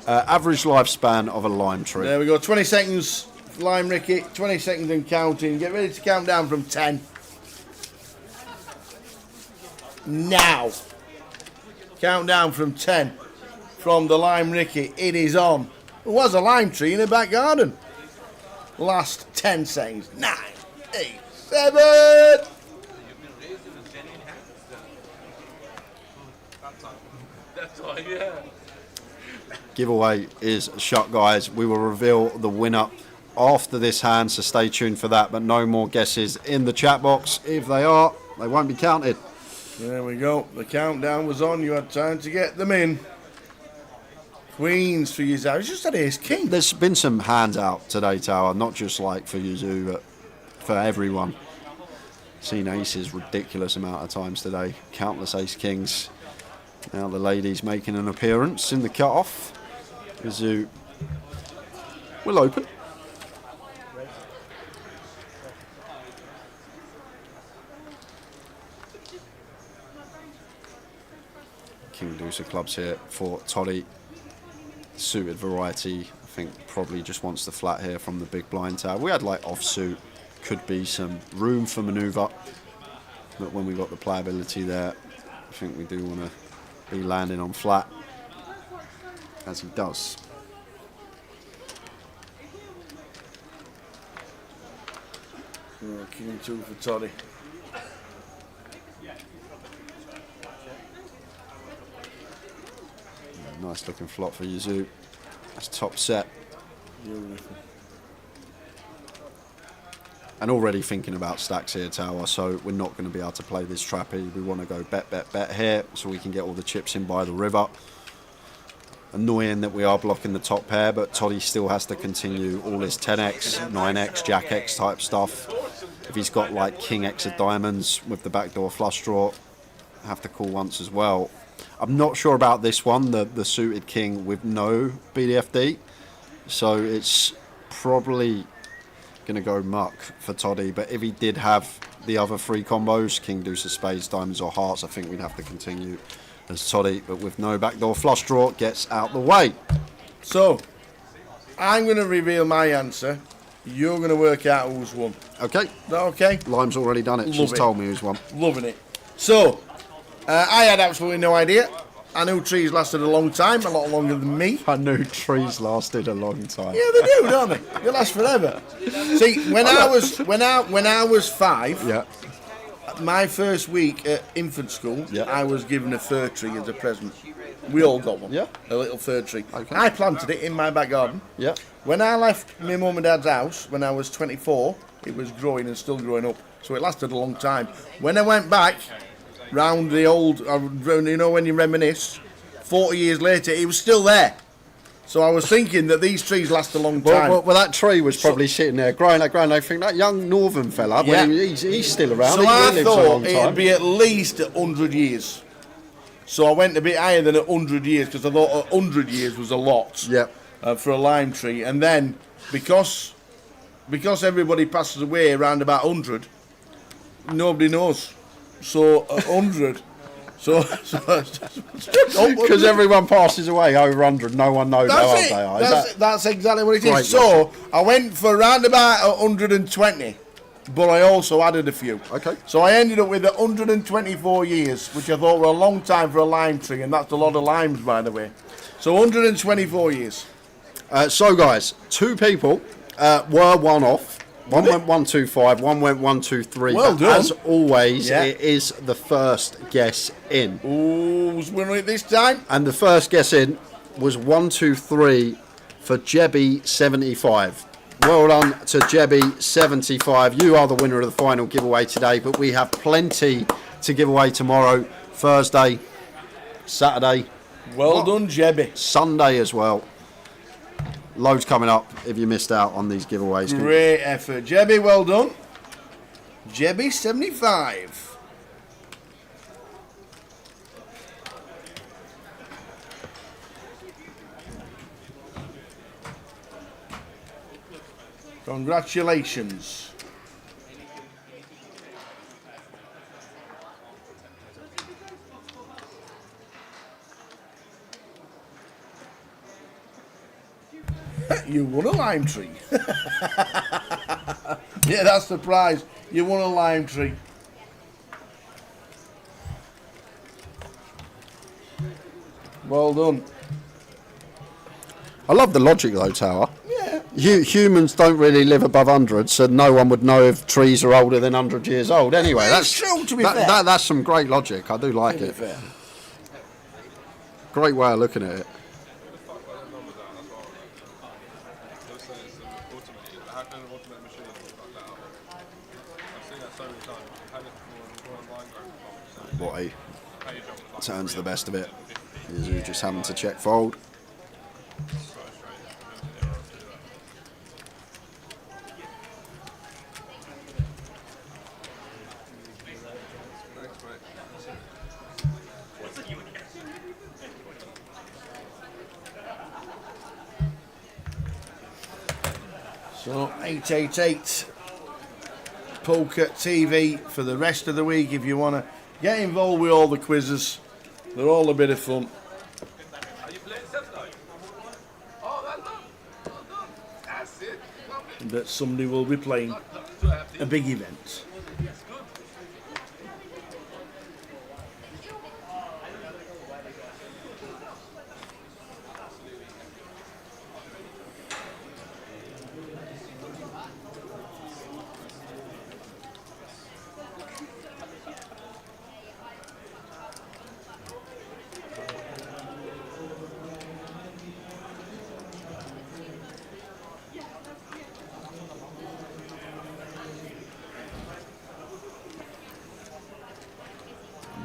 Average lifespan of a lime tree. There we go. 20 seconds, Lime Ricky. 20 seconds and counting. Get ready to count down from 10. Now. Count down from 10. From the Lime Ricky. It is on. There was a lime tree in the back garden. Last 10 seconds. 9, 8, 7. Giveaway is shut, guys. We will reveal the winner after this hand, so stay tuned for that. But no more guesses in the chat box. If they are, they won't be counted. There we go. The countdown was on. You had time to get them in. Queens for you. I just had ace king. There's been some hands out today, Tower. Not just like for Yuzu, but for everyone. Seen aces ridiculous amount of times today. Countless ace kings. Now the ladies making an appearance in the cut-off. Yuzu will open. King deuce of clubs here for Toddy. Suited variety, I think probably just wants the flat here from the big blind tower. We had like offsuit, could be some room for manoeuvre, but when we got the playability there, I think we do want to be landing on flat, as he does. King 2 for Toddy. Nice looking flop for Yuzu. That's top set. Beautiful. And already thinking about stacks here, Tower, so we're not going to be able to play this trappy. We want to go bet here so we can get all the chips in by the river. Annoying that we are blocking the top pair, but Toddy still has to continue all his 10x, 9x, jack x type stuff. If he's got like king x of diamonds with the backdoor flush draw, have to call once as well. I'm not sure about this one, the suited king with no BDFD, so it's probably going to go muck for Toddy, but if he did have the other three combos, king, deuce of spades, diamonds or hearts, I think we'd have to continue as Toddy, but with no backdoor flush draw, gets out the way. So, I'm going to reveal my answer. You're going to work out who's won. Okay. Is that okay? Lime's already done it. She's told me who's won. Loving it. So, I had absolutely no idea. I knew trees lasted a long time, a lot longer than me. I knew trees lasted a long time. Yeah, they do, don't they? They last forever. See, when I was 5, yeah, my first week at infant school, I was given a fir tree as a present. We all got one. Yeah. A little fir tree. Okay. I planted it in my back garden. Yeah. When I left my mum and dad's house when I was 24, it was growing and still growing up. So it lasted a long time. When I went back round the old, you know, when you reminisce, 40 years later, it was still there. So I was thinking that these trees last a long time. Well, that tree was probably sitting there growing. I think that young northern fella, Yeah. he's still around. So He I lives a long thought time. it'd be at least 100 years. So I went a bit higher than 100 years because I thought 100 years was a lot for a lime tree. And then because everybody passes away around about 100, nobody knows. So 100. Because everyone passes away over 100, no one knows how old they are. That's exactly what it is. Great So I went for around about 120, but I also added a few. Okay. So I ended up with 124 years, which I thought were a long time for a lime tree, and that's a lot of limes, by the way. So 124 years. So guys, 2 people were one off. One went 125, one went 123. Well done. As always, Yeah. it is the first guess in. Ooh, who's winning it this time? And the first guess in was 123 for Jebby75. Well done to Jebby75. You are the winner of the final giveaway today, but we have plenty to give away tomorrow, Thursday, Saturday. Well done, Jebby. Sunday as well. Loads coming up if you missed out on these giveaways. Great effort. Jebby, well done. Jebby75. Congratulations. You won a lime tree. Yeah, that's the prize. You won a lime tree. Well done. I love the logic though, Tower. Yeah. Humans don't really live above 100, so no one would know if trees are older than 100 years old. Anyway, It's true, to be fair. that's some great logic. I do like To be it. fair. Great way of looking at it. What he turns the best of it is you just having to check fold. So 888 Poker TV for the rest of the week. If you want to get involved with all the quizzes, they're all a bit of fun. That somebody will be playing a big event.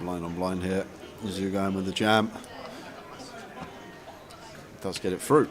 Blind on blind here. Mizzou going with the jam. Does get it through.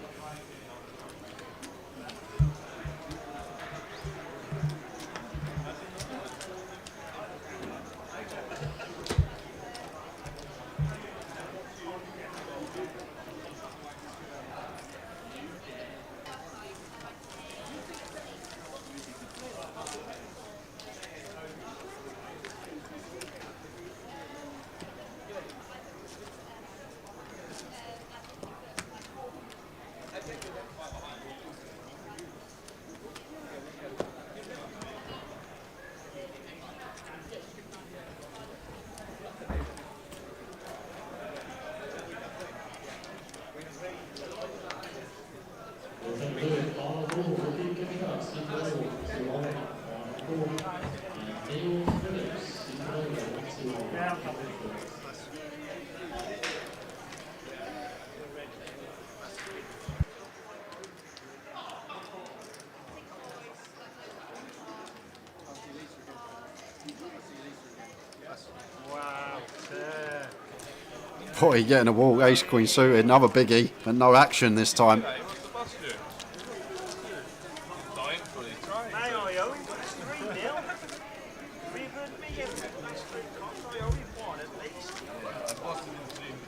Botty getting a walk, ace queen suited, another biggie, but no action this time.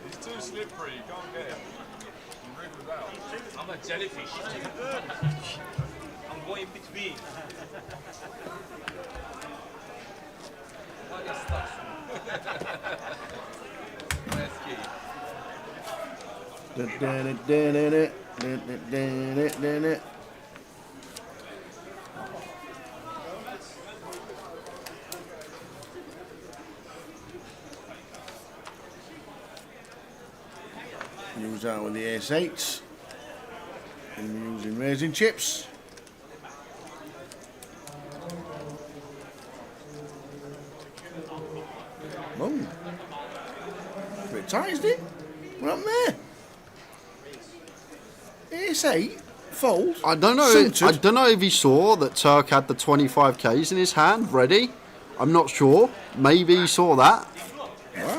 He's too slippery, you can't get him. He wriggles out. I'm a jellyfish. I'm going between. Why get stuck? Use that with the ace eights. And we're using raising chips. Boom. Bit tight, isn't it? What happened there? Ace eight. Fold. I don't know. Suited. I don't know if he saw that Turk had the 25Ks in his hand ready. I'm not sure. Maybe he saw that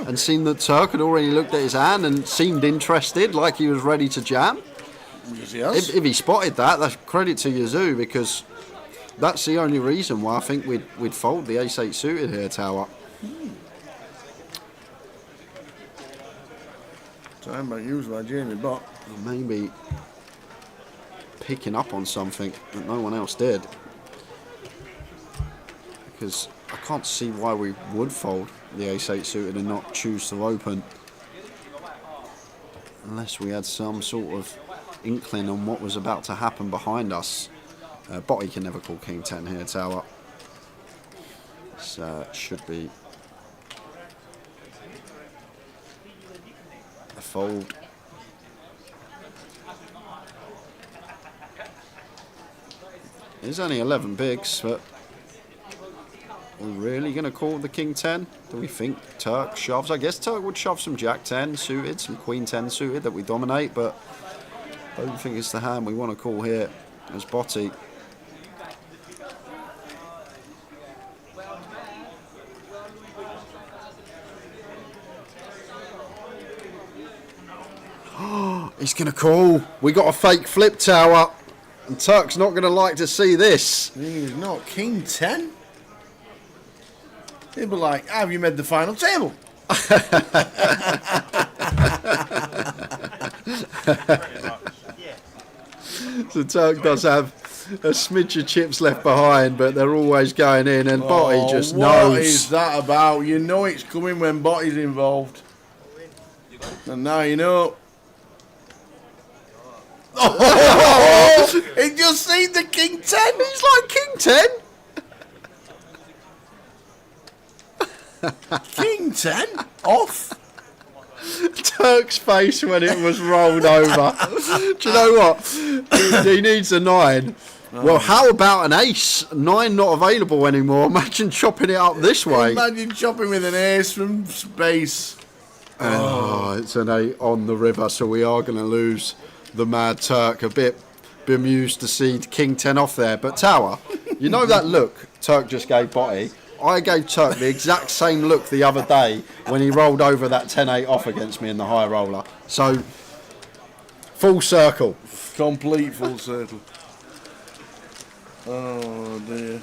and seen that Turk had already looked at his hand and seemed interested, like he was ready to jam. Yes. If he spotted that, that's credit to Yazoo, because that's the only reason why I think we'd fold the ace eight suited here, Tower. Time back used by Jamie Bott. Maybe picking up on something that no one else did, because I can't see why we would fold the ace eight suited and not choose to open, unless we had some sort of inkling on what was about to happen behind us. Botty can never call king 10 here, Tower. So should be a fold. There's only 11 bigs, but we're really going to call the king 10? Do we think Turk shoves? I guess Turk would shove some jack 10 suited, some queen 10 suited that we dominate, but I don't think it's the hand we want to call here as Botty. He's going to call. We got a fake flip, Tower. And Turk's not going to like to see this. He's not king 10. He'd be like, have you made the final table? So Turk does have a smidge of chips left behind, but they're always going in, and Botty just knows. What is that about? You know it's coming when Botty's involved. And now you know. Oh, he just seen the king 10. He's like king 10. King 10? Off? Turk's face when it was rolled over. Do you know what? He needs a 9. Well, how about an ace? 9 not available anymore. Imagine chopping it up this way. Imagine chopping with an ace from space. Oh, it's an 8 on the river, so we are going to lose the mad Turk. A bit bemused to see king 10 off there. But Tower, you know that look Turk just gave Botty? I gave Turk the exact same look the other day when he rolled over that 10-8 off against me in the high roller. So, full circle. Complete full circle. Oh dear.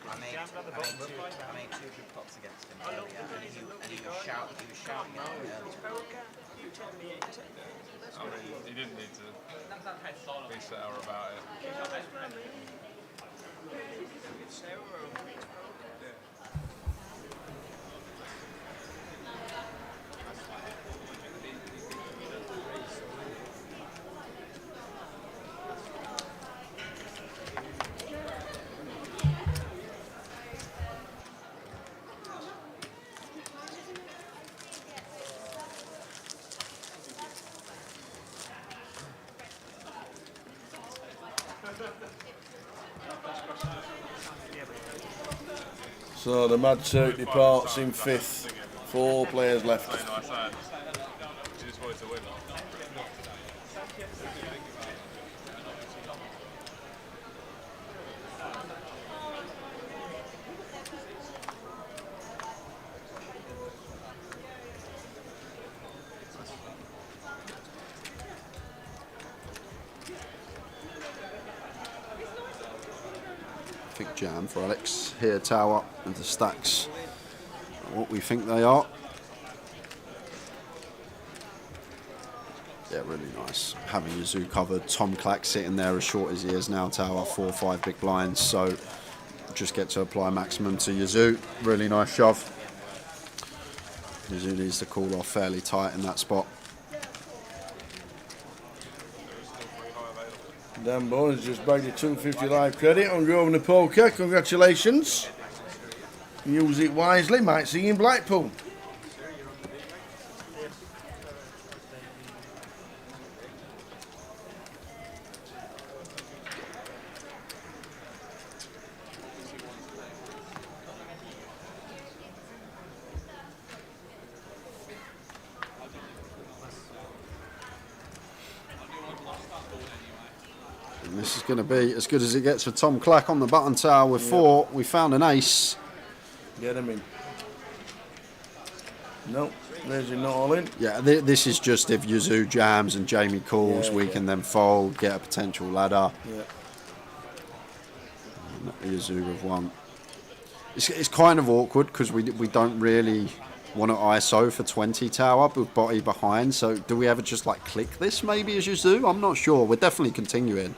I made 2 good pots against him earlier, and he was shouting at me earlier. I mean, he didn't need to be sour about it. So the Mad Cirque departs in 5th. 4 players left. Big jam for Alex. Here, tower and the stacks. What we think they are. Yeah, really nice. Having Yazoo covered. Tom Clack sitting there as short as he is now, tower. 4 or 5 big blinds. So just get to apply maximum to Yazoo. Really nice shove. Yazoo needs to call off fairly tight in that spot. Dan Bones just bagged your 250 live credit on Grosvenor Poker. Congratulations. Use it wisely. Might see you in Blackpool. And this is going to be as good as it gets for Tom Clack on the button tower with 4. We found an ace. Get him in. Nope, there's your not all in. Yeah, this is just if Yazoo jams and Jamie calls, we can then fold, get a potential ladder. Yeah. Yazoo with 1. It's kind of awkward because we don't really want to ISO for 20 tower with body behind. So do we ever just like click this maybe as Yazoo? I'm not sure. We're definitely continuing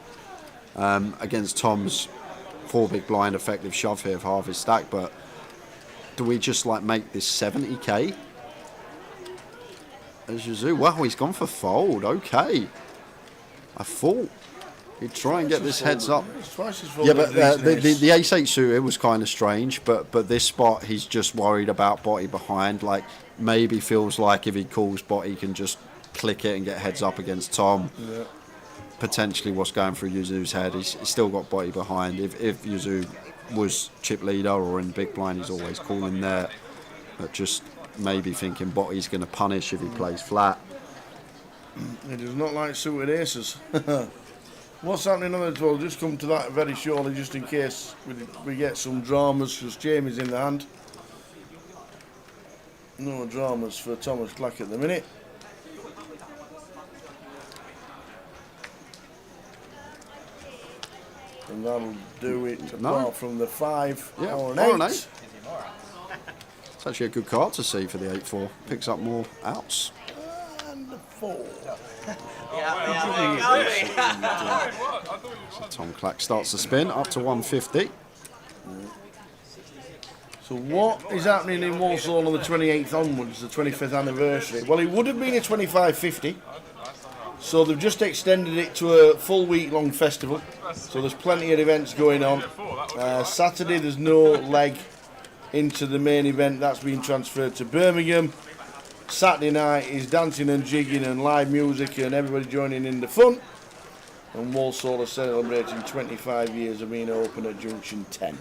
against Tom's 4 big blind effective shove here of half his stack, but do we just like make this 70k as Yazoo? Wow, he's gone for fold. Okay, I thought he'd try and get this heads up. Yeah, but the ace-8 suited was kind of strange, but this spot he's just worried about body behind. Like maybe feels like if he calls bot he can just click it and get heads up against Tom. Yeah. Potentially what's going through Yazoo's head. He's still got body behind. If Yazoo was chip leader or in big blind, he's always calling there, but just maybe thinking Botty's going to punish if he plays flat. He does not like suited aces. What's happening on the 12? Just come to that very shortly, just in case we get some dramas, because Jamie's in the hand. No dramas for Thomas Clack at the minute. And that'll do it apart from the 5 or an 8. It's actually a good card to see for the 8-4. Picks up more outs. And the 4. So Tom Clack starts the spin up to 150. So what is happening in Walsall on the 28th onwards, the 25th anniversary? Well, it would have been a 25-50. So they've just extended it to a full week-long festival. So there's plenty of events going on. Saturday there's no leg into the main event. That's been transferred to Birmingham. Saturday night is dancing and jigging and live music and everybody joining in the fun. And Walsall are celebrating 25 years of being open at Junction 10.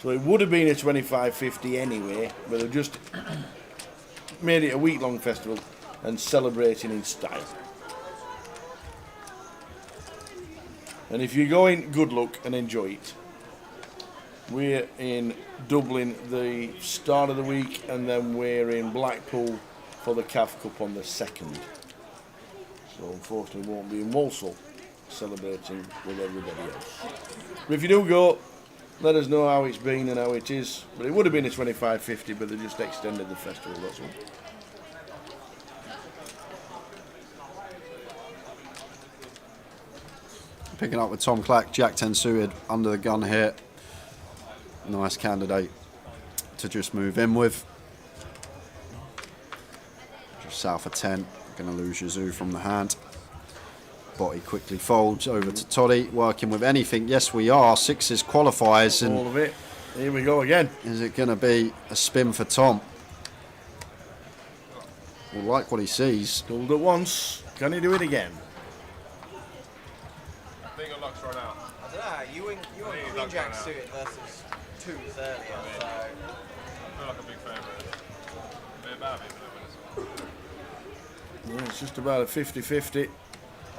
So it would have been a 25-50 anyway, but they've just made it a week-long festival and celebrating in style. And if you're going, good luck and enjoy it. We're in Dublin the start of the week, and then we're in Blackpool for the CAF Cup on the 2nd. So unfortunately won't be in Walsall celebrating with everybody else. But if you do go, let us know how it's been and how it is. But it would have been a 25-50, but they just extended the festival, that's all. Picking up with Tom Clack, Jack 10 suited under the gun here. Nice candidate to just move in with. Just south of 10. Going to lose Yazoo from the hand. Botty quickly folds over to Toddy, working with anything. Yes, we are. 6s qualifies. And all of it. Here we go again. Is it going to be a spin for Tom? We'll like what he sees. Pulled it once. Can he do it again? I think your luck's run out. I don't know. You were Queen Jack suited versus 2s earlier, so. I feel like a big favourite. A bit about me, but Yeah, it's just about a 50-50.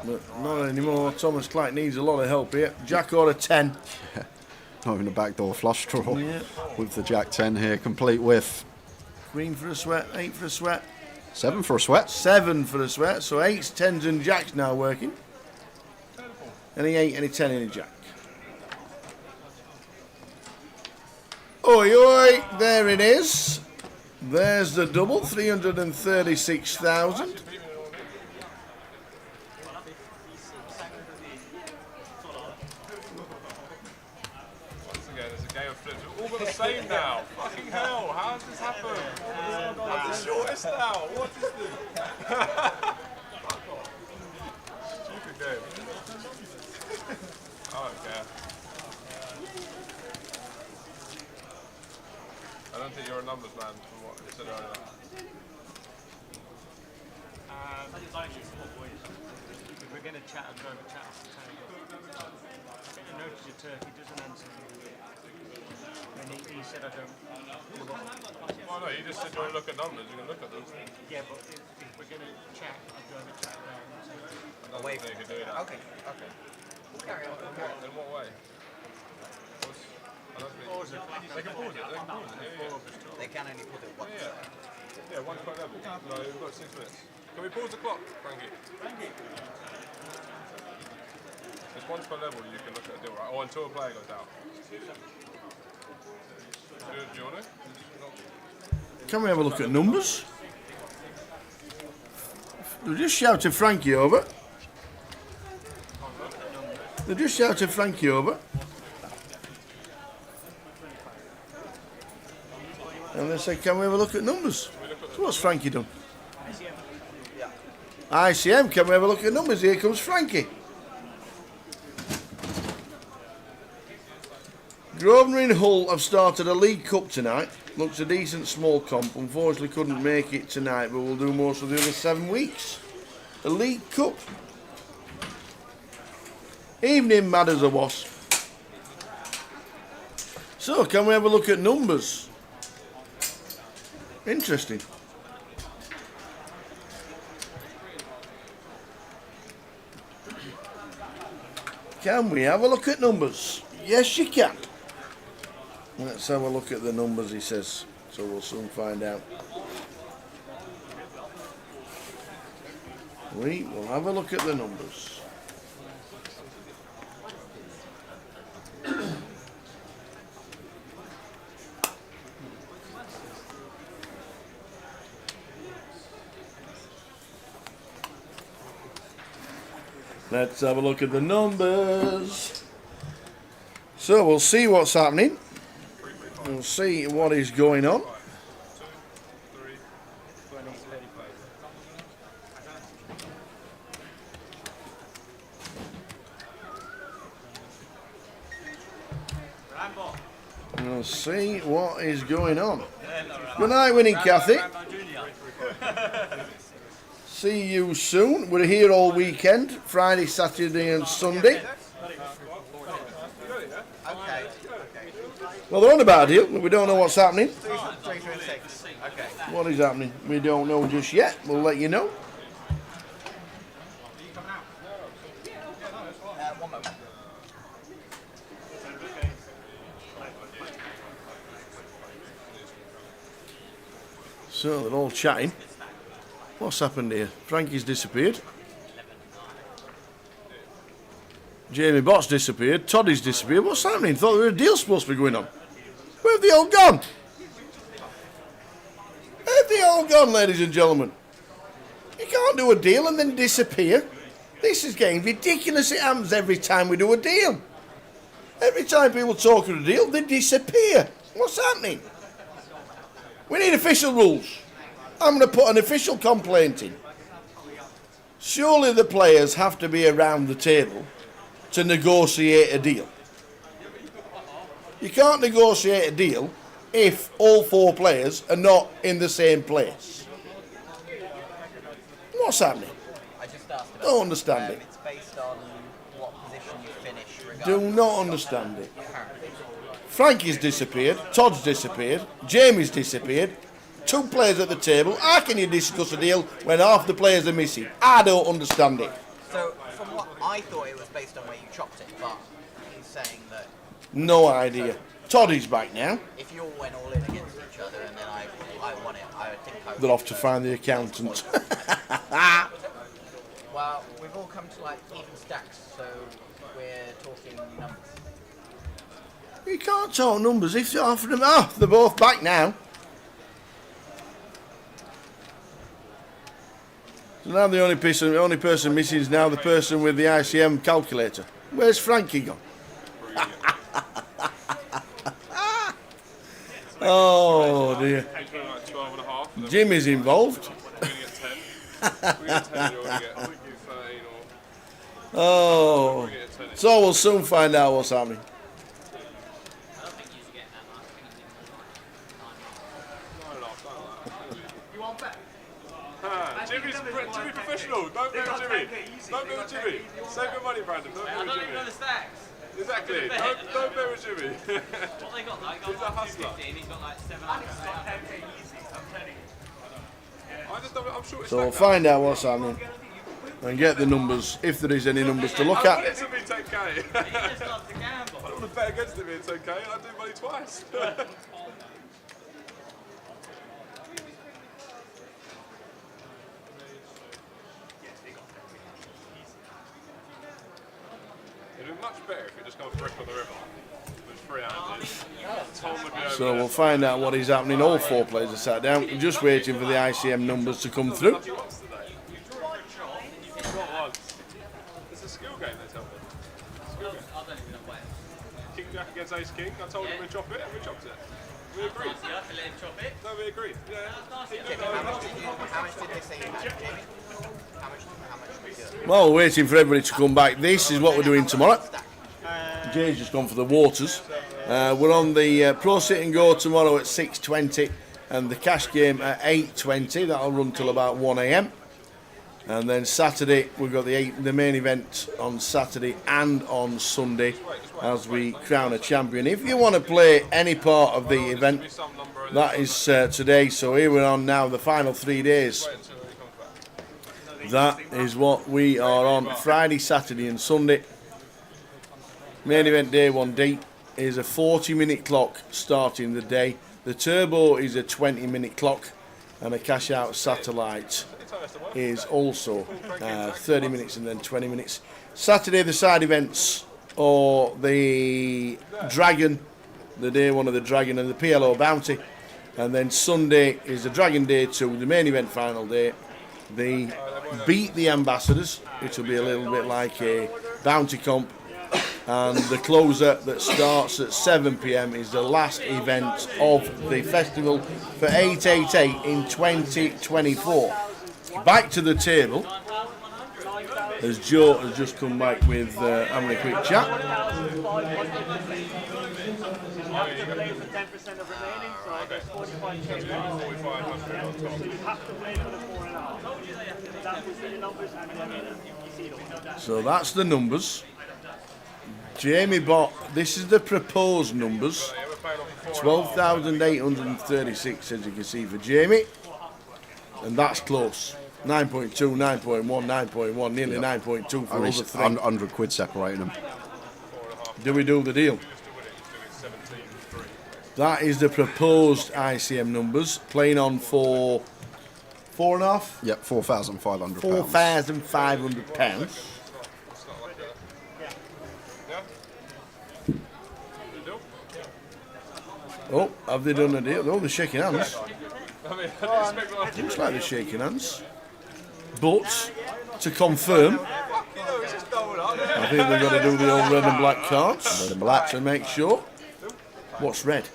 But not anymore. Thomas Clack needs a lot of help here. Jack order 10. Yeah. Not even a backdoor flush draw Yeah. with the Jack 10 here, complete with Queen for a sweat, 8 for a sweat. 7 for a sweat. 7 for a sweat. So 8s, 10s and Jacks now working. Any 8, any 10, any Jack. Oi, oi, there it is. There's the double, 336,000. once again, it's a game of flips. We've all got the same now. Fucking hell, how has this happened? That's the shortest now. What is this? Stupid game. I don't care. I don't think you're a numbers man from what you said earlier. We're going to chat and go over chat. I noticed your turkey doesn't answer. And he said I don't. Well, no, you just said you want to look at numbers. You can look at them. Yeah, but if we're going to chat, I'll go over chat down. I don't think you can do that. Okay. Carry on. In what way? I don't think they can pause it. They can pause it. They can only put it once. Yeah, 1 point level. No, we've got 6 minutes. Can we pause the clock, Frankie? It's 1 per level you can look at a deal, right? Or until a player goes out. Do you want it? Can we have a look at numbers? They just shouted Frankie over. They just shouted Frankie over. And they said, can we have a look at numbers? So what's Frankie done? ICM, can we have a look at numbers? Here comes Frankie. Grosvenor and Hull have started a League Cup tonight. Looks a decent small comp. Unfortunately couldn't make it tonight, but we'll do most of the other 7 weeks. A League Cup. Evening, mad as a wasp. So, can we have a look at numbers? Interesting. Can we have a look at numbers? Yes, you can. Let's have a look at the numbers, he says. So we'll soon find out. We will have a look at the numbers. Let's have a look at the numbers. So we'll see what's happening. We'll see what is going on. We'll see what is going on. Good night, Winning Cathy. See you soon. We're here all weekend, Friday, Saturday and Sunday. Well, they're on about a deal, but we don't know what's happening. 336. Okay. What is happening? We don't know just yet. We'll let you know. One moment. So they're all chatting. What's happened here? Frankie's disappeared. Jamie Bott's disappeared. Toddy's disappeared. What's happening? Thought there was a deal supposed to be going on. Where have they all gone? Where have they all gone, ladies and gentlemen? You can't do a deal and then disappear. This is getting ridiculous. It happens every time we do a deal. Every time people talk of a deal, they disappear. What's happening? We need official rules. I'm going to put an official complaint in. Surely the players have to be around the table to negotiate a deal. You can't negotiate a deal if all 4 players are not in the same place. What's happening? I just asked about Don't understand it. It's based on what position you finish. Do not understand it. Frankie's disappeared, Todd's disappeared, Jamie's disappeared. 2 players at the table. How can you discuss a deal when half the players are missing? I don't understand it. So, from what I thought, it was based on where you chopped it, but he's saying that No idea. Todd is back now. if you all went all in against each other and then I won it, I think I would. They're off to find the accountant. Well, we've all come to like even stacks, so we're talking numbers. You can't talk numbers if half of them. Oh, they're both back now. So now the only person missing is now the person with the ICM calculator. Where's Frankie gone? Oh dear. Jimmy's involved. Oh. So we'll soon find out what's happening. Jimmy's professional. Don't be with Jimmy. Don't be with Jimmy. Save your money, Brandon. Don't be with Jimmy. I don't even know the stacks. Exactly. Don't be with Jimmy. What they got? Like, He's a hustler. He's got like 700. I'm sure So we'll find out what's happening and get the numbers, if there is any numbers to look I want at. it to be 10k. I don't want to bet against it being 10k. I do money twice. It'd be much better if it just comes brick on the river. With 3 handed. Tom would be over So there. we'll find out what is happening. All 4 players are sat down. We're just waiting for the ICM numbers to come through. Not once. It's a skill game, they tell me. Skill game. I don't even know where. King Jack against Ace King. I told him we'd chop it, and we chopped it. We agreed. Nice, yeah, to let him chop it. No, we agreed. Yeah. How much did they say you had, Jamie? How much did you Well, we're waiting for everybody to come back. This is what we're doing tomorrow. Jay's just gone for the waters. We're on the Pro Sit and Go tomorrow at 6:20 and the cash game at 8:20. That'll run till about 1 a.m. And then Saturday, we've got the main event on Saturday and on Sunday as we crown a champion. If you want to play any part of the event, that is today. So here we're on now the final 3 days. That is what we are on Friday, Saturday and Sunday. Main event day 1D is a 40-minute clock starting the day. The turbo is a 20-minute clock and a cash out satellite is also 30 minutes and then 20 minutes. Saturday the side events or the Dragon, the day 1 of the Dragon and the PLO Bounty, and then Sunday is the Dragon Day 2, the main event final day. The Beat the Ambassadors, which will be a little bit like a bounty comp, and the closer that starts at 7 p.m. is the last event of the festival for 888 in 2024. Back to the table as Joe has just come back with having a quick chat. So that's the numbers. Jamie bought, this is the proposed numbers, 12,836 as you can see for Jamie, and that's close. 9.2, 9.1, 9.1, nearly 9.2 for Only over 3. 100 quid separating them. Do we do the deal? That is the proposed ICM numbers, playing on for £4.5? Yep, £4,500. £4,500. Oh, have they done a deal? Oh, they're shaking hands. Looks like they're shaking hands. But, to confirm, I think they've got to do the old red and black cards. Red and black. To make sure. What's red?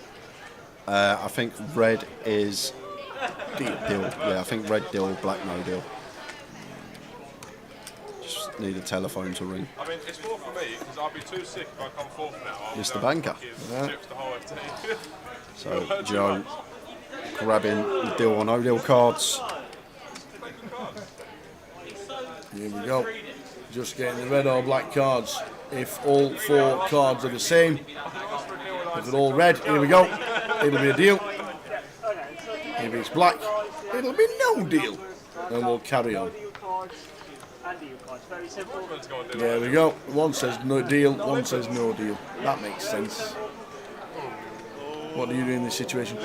I think red is deal. Yeah, I think red deal, black no deal. Just need a telephone to ring. I mean, it's more for me because I'll be too sick if I come fourth now. It's the banker. Yeah. Chips the whole FT. So Joe grabbing the deal or no deal cards. Here we go. Just getting the red or black cards. If all 4 cards are the same, if they're all red, here we go. It'll be a deal. If it's black, it'll be no deal. And we'll carry on. There we go. One says no deal, one says no deal. That makes sense. What do you do in this situation?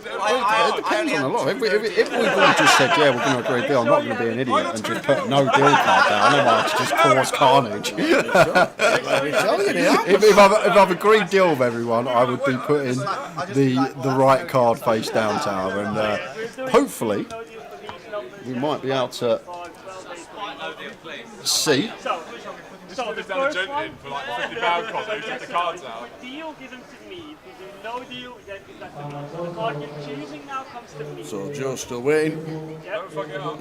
It depends on a lot. If we've all just said, yeah, we're going to agree a deal, I'm not going to be an idiot and just put no deal card down, am I? To just cause carnage. if I've agreed deal with everyone, I would be putting the right card face down, Tower, and hopefully we might be able to see. So the first one, for like £50 cost, they took the cards out. Deal given to me. If you do no deal, then that's the deal. So the card you're choosing now comes to me. So Joe's still waiting. Yep.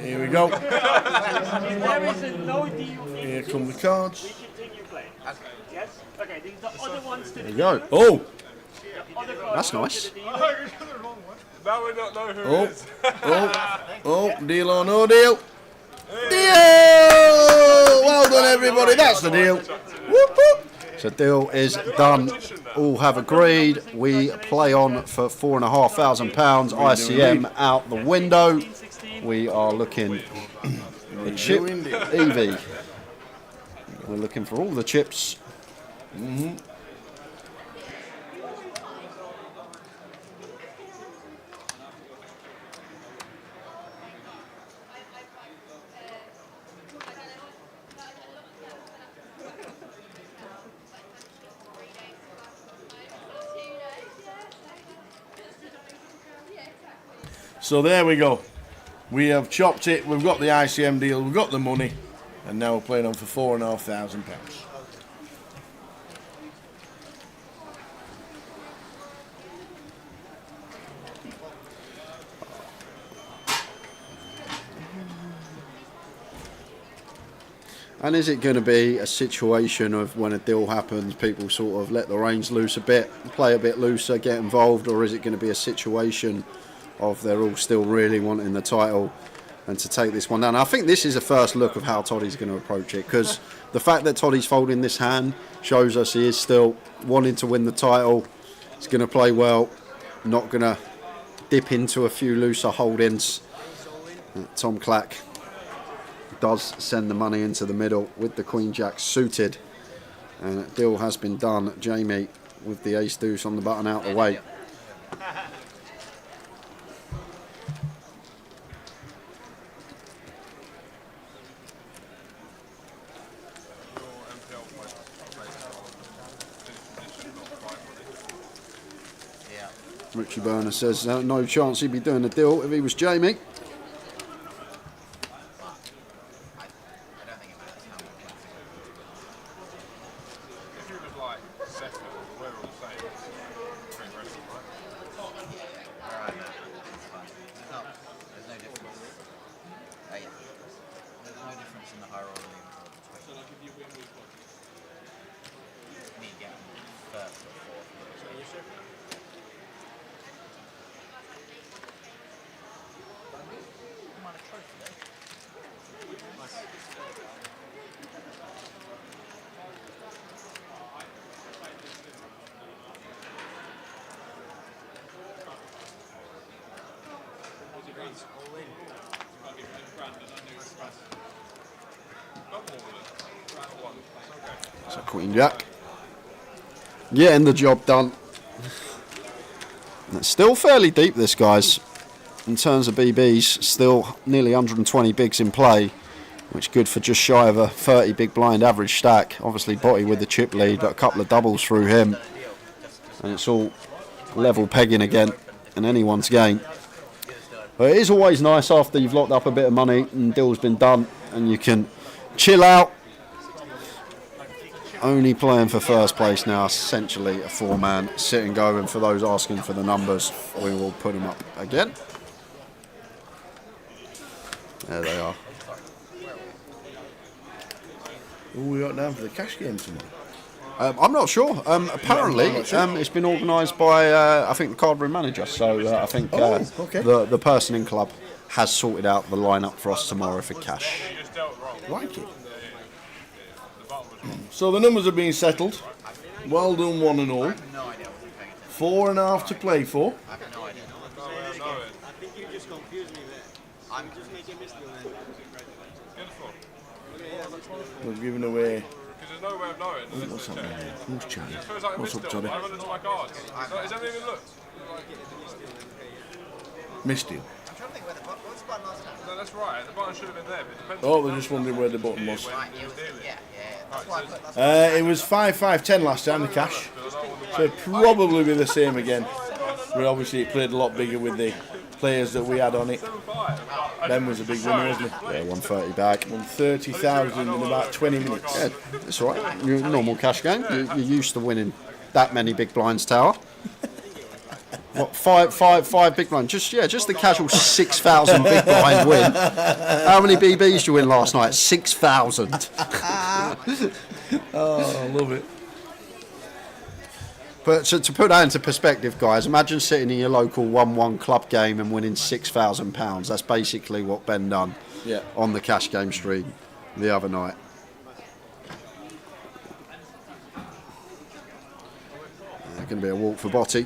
Here we go. If there is a no deal, Here come the cards. we continue playing. Yes? Okay, these are the other ones to the There we deal. go. Oh! That's nice. Now we don't know who Oh, it is. oh, deal or no deal? Deal! Well done, everybody. That's the deal. Whoop, whoop. So deal is done. All have agreed. We play on for £4,500. ICM out the window. We are looking for chip Evie. We're looking for all the chips. So there we go. We have chopped it. We've got the ICM deal. We've got the money. And now we're playing on for £4,500. And is it going to be a situation of when a deal happens, people sort of let the reins loose a bit, play a bit looser, get involved, or is it going to be a situation of they're all still really wanting the title and to take this one down? I think this is a first look of how Toddy's going to approach it, because the fact that Toddy's folding this hand shows us he is still wanting to win the title. He's going to play well, not going to dip into a few looser holdings. Tom Clack does send the money into the middle with the Queen Jack suited, and a deal has been done. Jamie with the ace deuce on the button out the way. Richie Burner says no chance he'd be doing the deal if he was Jamie. So Queen Jack getting the job done. It's still fairly deep, this, guys, in terms of BBs. Still nearly 120 bigs in play, which is good for just shy of a 30 big blind average stack. Obviously Botty with the chip lead, but a couple of doubles through him, and it's all level pegging again in anyone's game. But it is always nice after you've locked up a bit of money and deal's been done and you can chill out. Only playing for first place now, essentially a four-man sit and go, and for those asking for the numbers, we will put them up again. There they are. Who we got down for the cash game tomorrow? I'm not sure. Apparently, it's been organised by, I think, the card room manager. So I think okay. the person in club. has sorted out the lineup for us tomorrow for cash. Like it. So the numbers are being settled. Well done, one and all. 4.5 to play for. I think you just confused me there. I'm just making a mistake then. We're giving away. Because there's no way of knowing. What's happening here? Who's chatting? It feels like What's up, I Johnny? haven't looked at my cards. Is that even looked? Missed you. No, that's right. The button should have been there. But it depends Oh, they're just wondering where the button was. Yeah. It was 5-5-10 last time, the cash. So it'll probably be the same again. But obviously it played a lot bigger with the players that we had on it. Ben was a big winner, wasn't he? Yeah, 130 back. Won 30,000 in about 20 minutes. Yeah, that's all right. You're a normal cash game. You're used to winning that many big blinds, Tower. What, five big blinds? Just the casual 6,000 big blind win. How many BBs did you win last night? 6,000. Oh, I love it. But to put that into perspective, guys, imagine sitting in your local 1-1 club game and winning £6,000. That's basically what Ben done on the cash game stream the other night. Going to be a walk for Botty.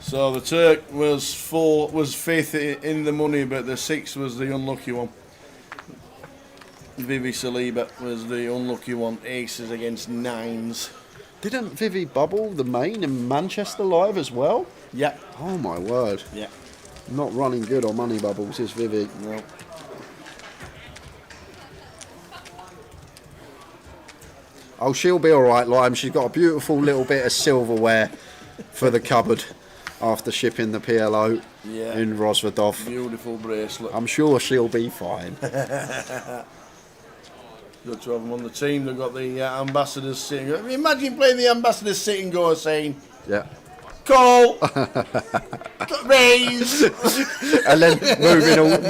So the Turk was fifth in the money, but the 6 was the unlucky one. Vivi Saliba was the unlucky one. Aces against 9s. Didn't Vivi bubble the main in Manchester Live as well? Yeah. Oh my word. Yeah. Not running good on money bubbles, is Vivi. No. Oh, she'll be all right, Lime. She's got a beautiful little bit of silverware for the cupboard after shipping the PLO in Rosvadov. Beautiful bracelet. I'm sure she'll be fine. Good to have them on the team. They've got the ambassadors sitting. Imagine playing the ambassadors sitting go saying, yeah. Call! Raise! And then moving on.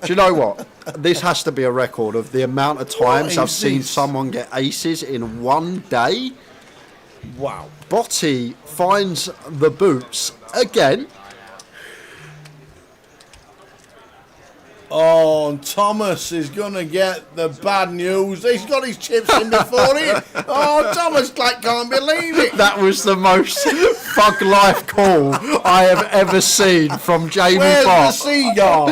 Do you know what? This has to be a record of the amount of times I've seen someone get aces in one day. Wow. Botty finds the boots again. Oh, and Thomas is going to get the bad news. He's got his chips in before it. Oh, Thomas can't believe it. That was the most thug life call I have ever seen from Jamie Where's Bott. the seagull?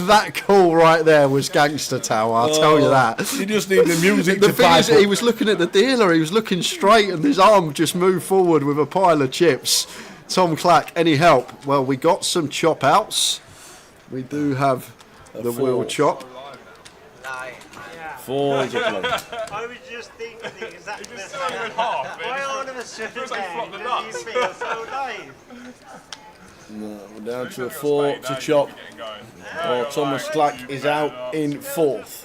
That call right there was gangster, Tower, I'll tell you that. You just need the music The to thing is, pipe up. he was looking at the dealer, he was looking straight, and his arm just moved forward with a pile of chips. Tom Clack, any help? Well, we got some chop outs. We do have the wheel chop. 4 to play. I was just thinking the exact same thing. Why all of a sudden do you feel so naive? No, we're down to a 4 to chop. Oh, Thomas Clack is out in 4th.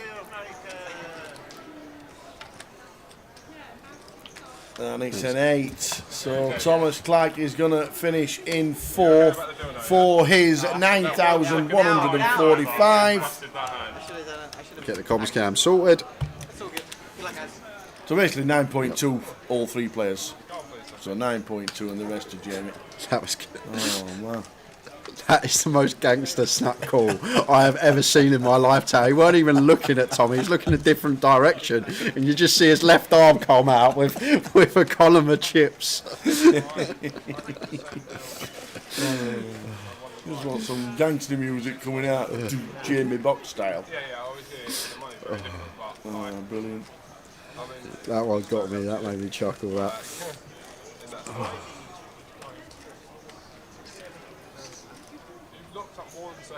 And it's an 8. So Thomas Clack is going to finish in 4th for his 9,145. Get the comms cam sorted. So basically 9.2 all 3 players. So 9.2 and the rest of Jamie. That was good. Oh, man. That is the most gangster snap call I have ever seen in my lifetime. He weren't even looking at Tommy, he's looking a different direction, and you just see his left arm come out with a column of chips. Just want some gangster music coming out of Jamie Box style. Oh, brilliant. That one got me, that made me chuckle, that.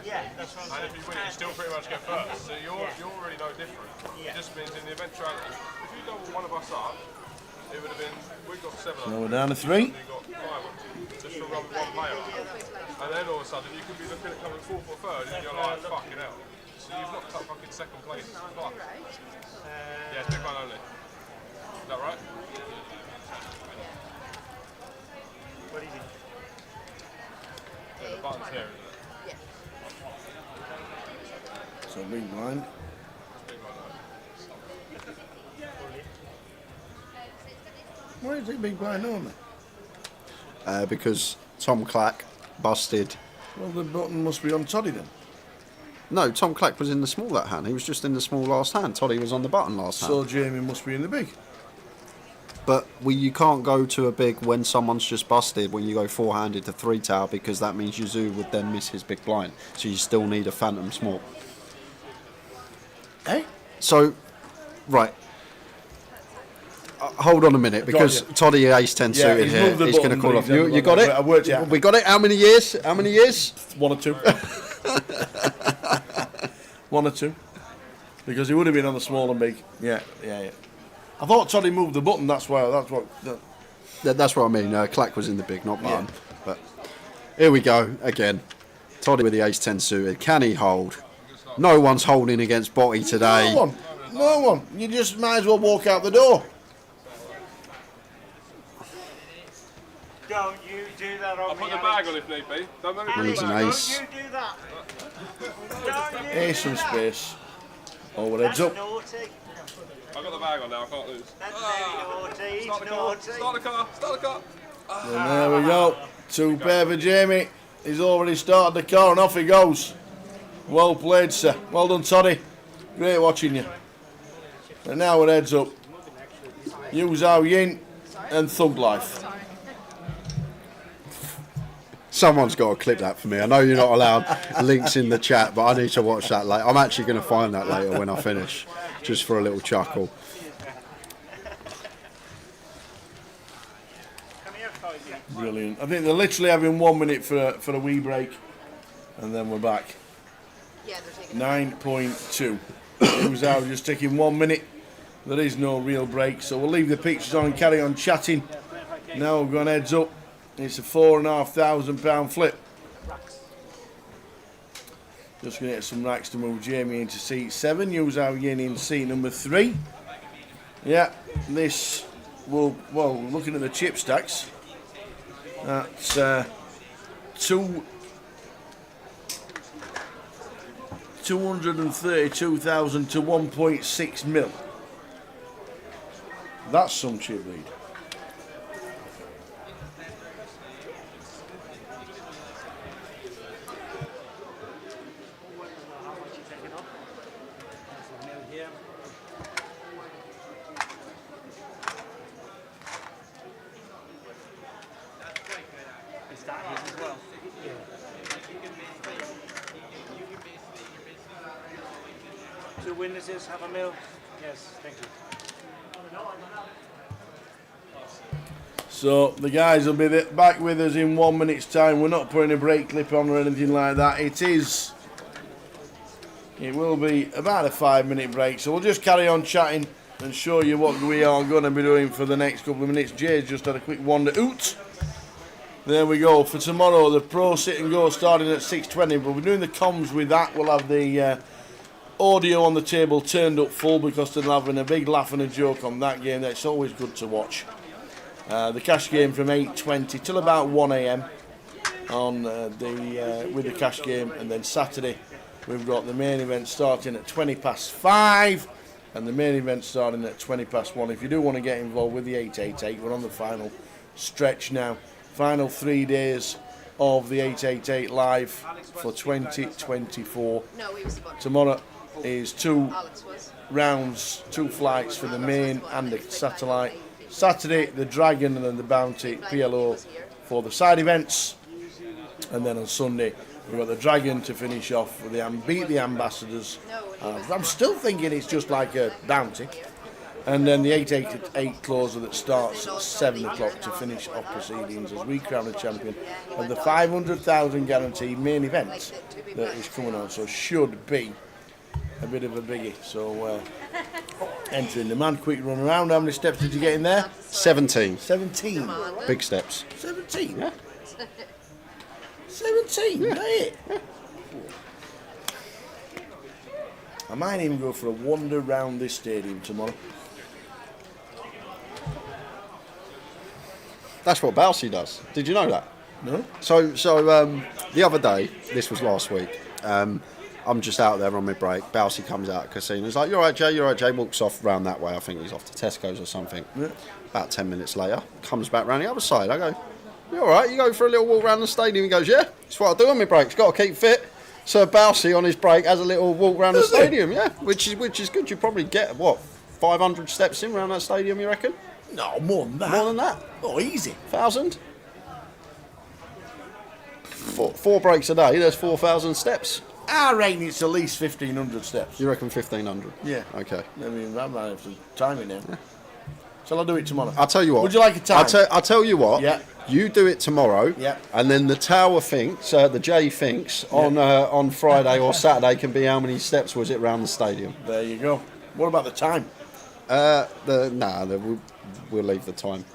Yeah, that's what and if you win it, you still pretty much get first. So you're already no different. It just means in the eventuality, if you double one of us up, it would have been, we've got 7. So we're down to 3. You got 5. Just for one player. And then all of a sudden you could be looking at coming fourth or third and you're like, fucking hell. So you've knocked up fucking second place. Fuck. Yeah, big blind only. Is that right? What is it? Yeah, the button's here, isn't it? So big blind. Why is it big blind only? Because Tom Clack busted. Well, the button must be on Toddy then. No, Tom Clack was in the small that hand. He was just in the small last hand. Toddy was on the button last hand. So Jamie must be in the big. But you can't go to a big when someone's just busted when you go four-handed to three tower because that means Yazoo would then miss his big blind. So you still need a phantom small. Eh? So, right. Hold on a minute because Toddy ace 10 suited here. He's going to call off. You got it? I worked it out. We got it. How many years? How many years? 1 or 2. 1 or 2. Because he would have been on the small and big. Yeah. I thought Toddy moved the button. That's what. That's what I mean. Clack was in the big, not button. But here we go again. Toddy with the ace 10 suited. Can he hold? No one's holding against Botty today. No one. You just might as well walk out the door. Don't you do that on I'll put the bag on if need be. Don't let me Needs an ace. Don't you do that. Don't you Ace and space. Oh, well, heads up. naughty. I've got the bag on now, I can't lose. That's very naughty. He's Start the car, naughty. start the car, start the car. And there we go. 2 pair for Jamie. He's already started the car and off he goes. Well played, sir. Well done, Toddy. Great watching you. And now we're heads up. Yu Zhao Yin and Thug Life. Someone's got to clip that for me. I know you're not allowed links in the chat, but I need to watch that later. I'm actually going to find that later when I finish, just for a little chuckle. Brilliant. I think they're literally having 1 minute for a wee break, and then we're back. 9.2. Yu Zhao just taking 1 minute. There is no real break, so we'll leave the pictures on and carry on chatting. Now we've gone heads up. It's a £4,500 flip. Just going to get some racks to move Jamie into seat 7. Yu Zhao Yin in seat number 3. Yeah, this will, well, looking at the chip stacks, that's 232,000 to 1.6 mil. That's some chip lead. Is that his as well? Yeah. 2 witnesses, have a meal. Yes, thank you. So the guys will be back with us in 1 minute's time. We're not putting a break clip on or anything like that. It will be about a 5-minute break. So we'll just carry on chatting and show you what we are going to be doing for the next couple of minutes. Jay's just had a quick wander out. There we go. For tomorrow, the Pro Sit and Go starting at 6:20. But we're doing the comms with that. We'll have the audio on the table turned up full because they're having a big laugh and a joke on that game. That's always good to watch. The cash game from 8:20 till about 1 a.m. on with the cash game, and then Saturday we've got the main event starting at 5:20 and the main event starting at 1:20. If you do want to get involved with the 888, we're on the final stretch now. Final 3 days of the 888 live for 2024. Tomorrow is 2 rounds, 2 flights for the main and the satellite. Saturday, the Dragon and then the Bounty PLO for the side events. And then on Sunday, we've got the Dragon to finish off with the beat the Ambassadors. I'm still thinking it's just like a Bounty. And then the 888 closer that starts at 7 o'clock to finish off proceedings as we crown a champion of the 500,000 guaranteed main event that is coming on. So should be a bit of a biggie. So entering the man, quick run around. How many steps did you get in there? 17. 17. Big steps. 17? Yeah. 17? Yeah. I might even go for a wander round this stadium tomorrow. That's what Bousey does. Did you know that? No. So the other day, this was last week, I'm just out there on my break. Bousey comes out of casino. He's like, "You're right, Jay, you're right, Jay." Walks off round that way. I think he's off to Tesco's or something. Yeah. About 10 minutes later, comes back round the other side. I go, "You all right? You go for a little walk around the stadium?" He goes, "Yeah, that's what I do on my breaks. Got to keep fit." So Bousey on his break has a little walk around the stadium, yeah, which is good. You probably get, what, 500 steps in around that stadium, you reckon? No, more than that. More than that? Oh, easy. 1,000? Four breaks a day, there's 4,000 steps. I reckon it's at least 1,500 steps. You reckon 1,500? Yeah. Okay. I mean, I might have to time it now. Shall I do it tomorrow? I'll tell you what. Would you like a time? I'll tell you what. Yeah. You do it tomorrow. Yeah. And then the tower thinks, the J thinks, on Friday or Saturday can be how many steps was it round the stadium. There you go. What about the time? We'll leave the time.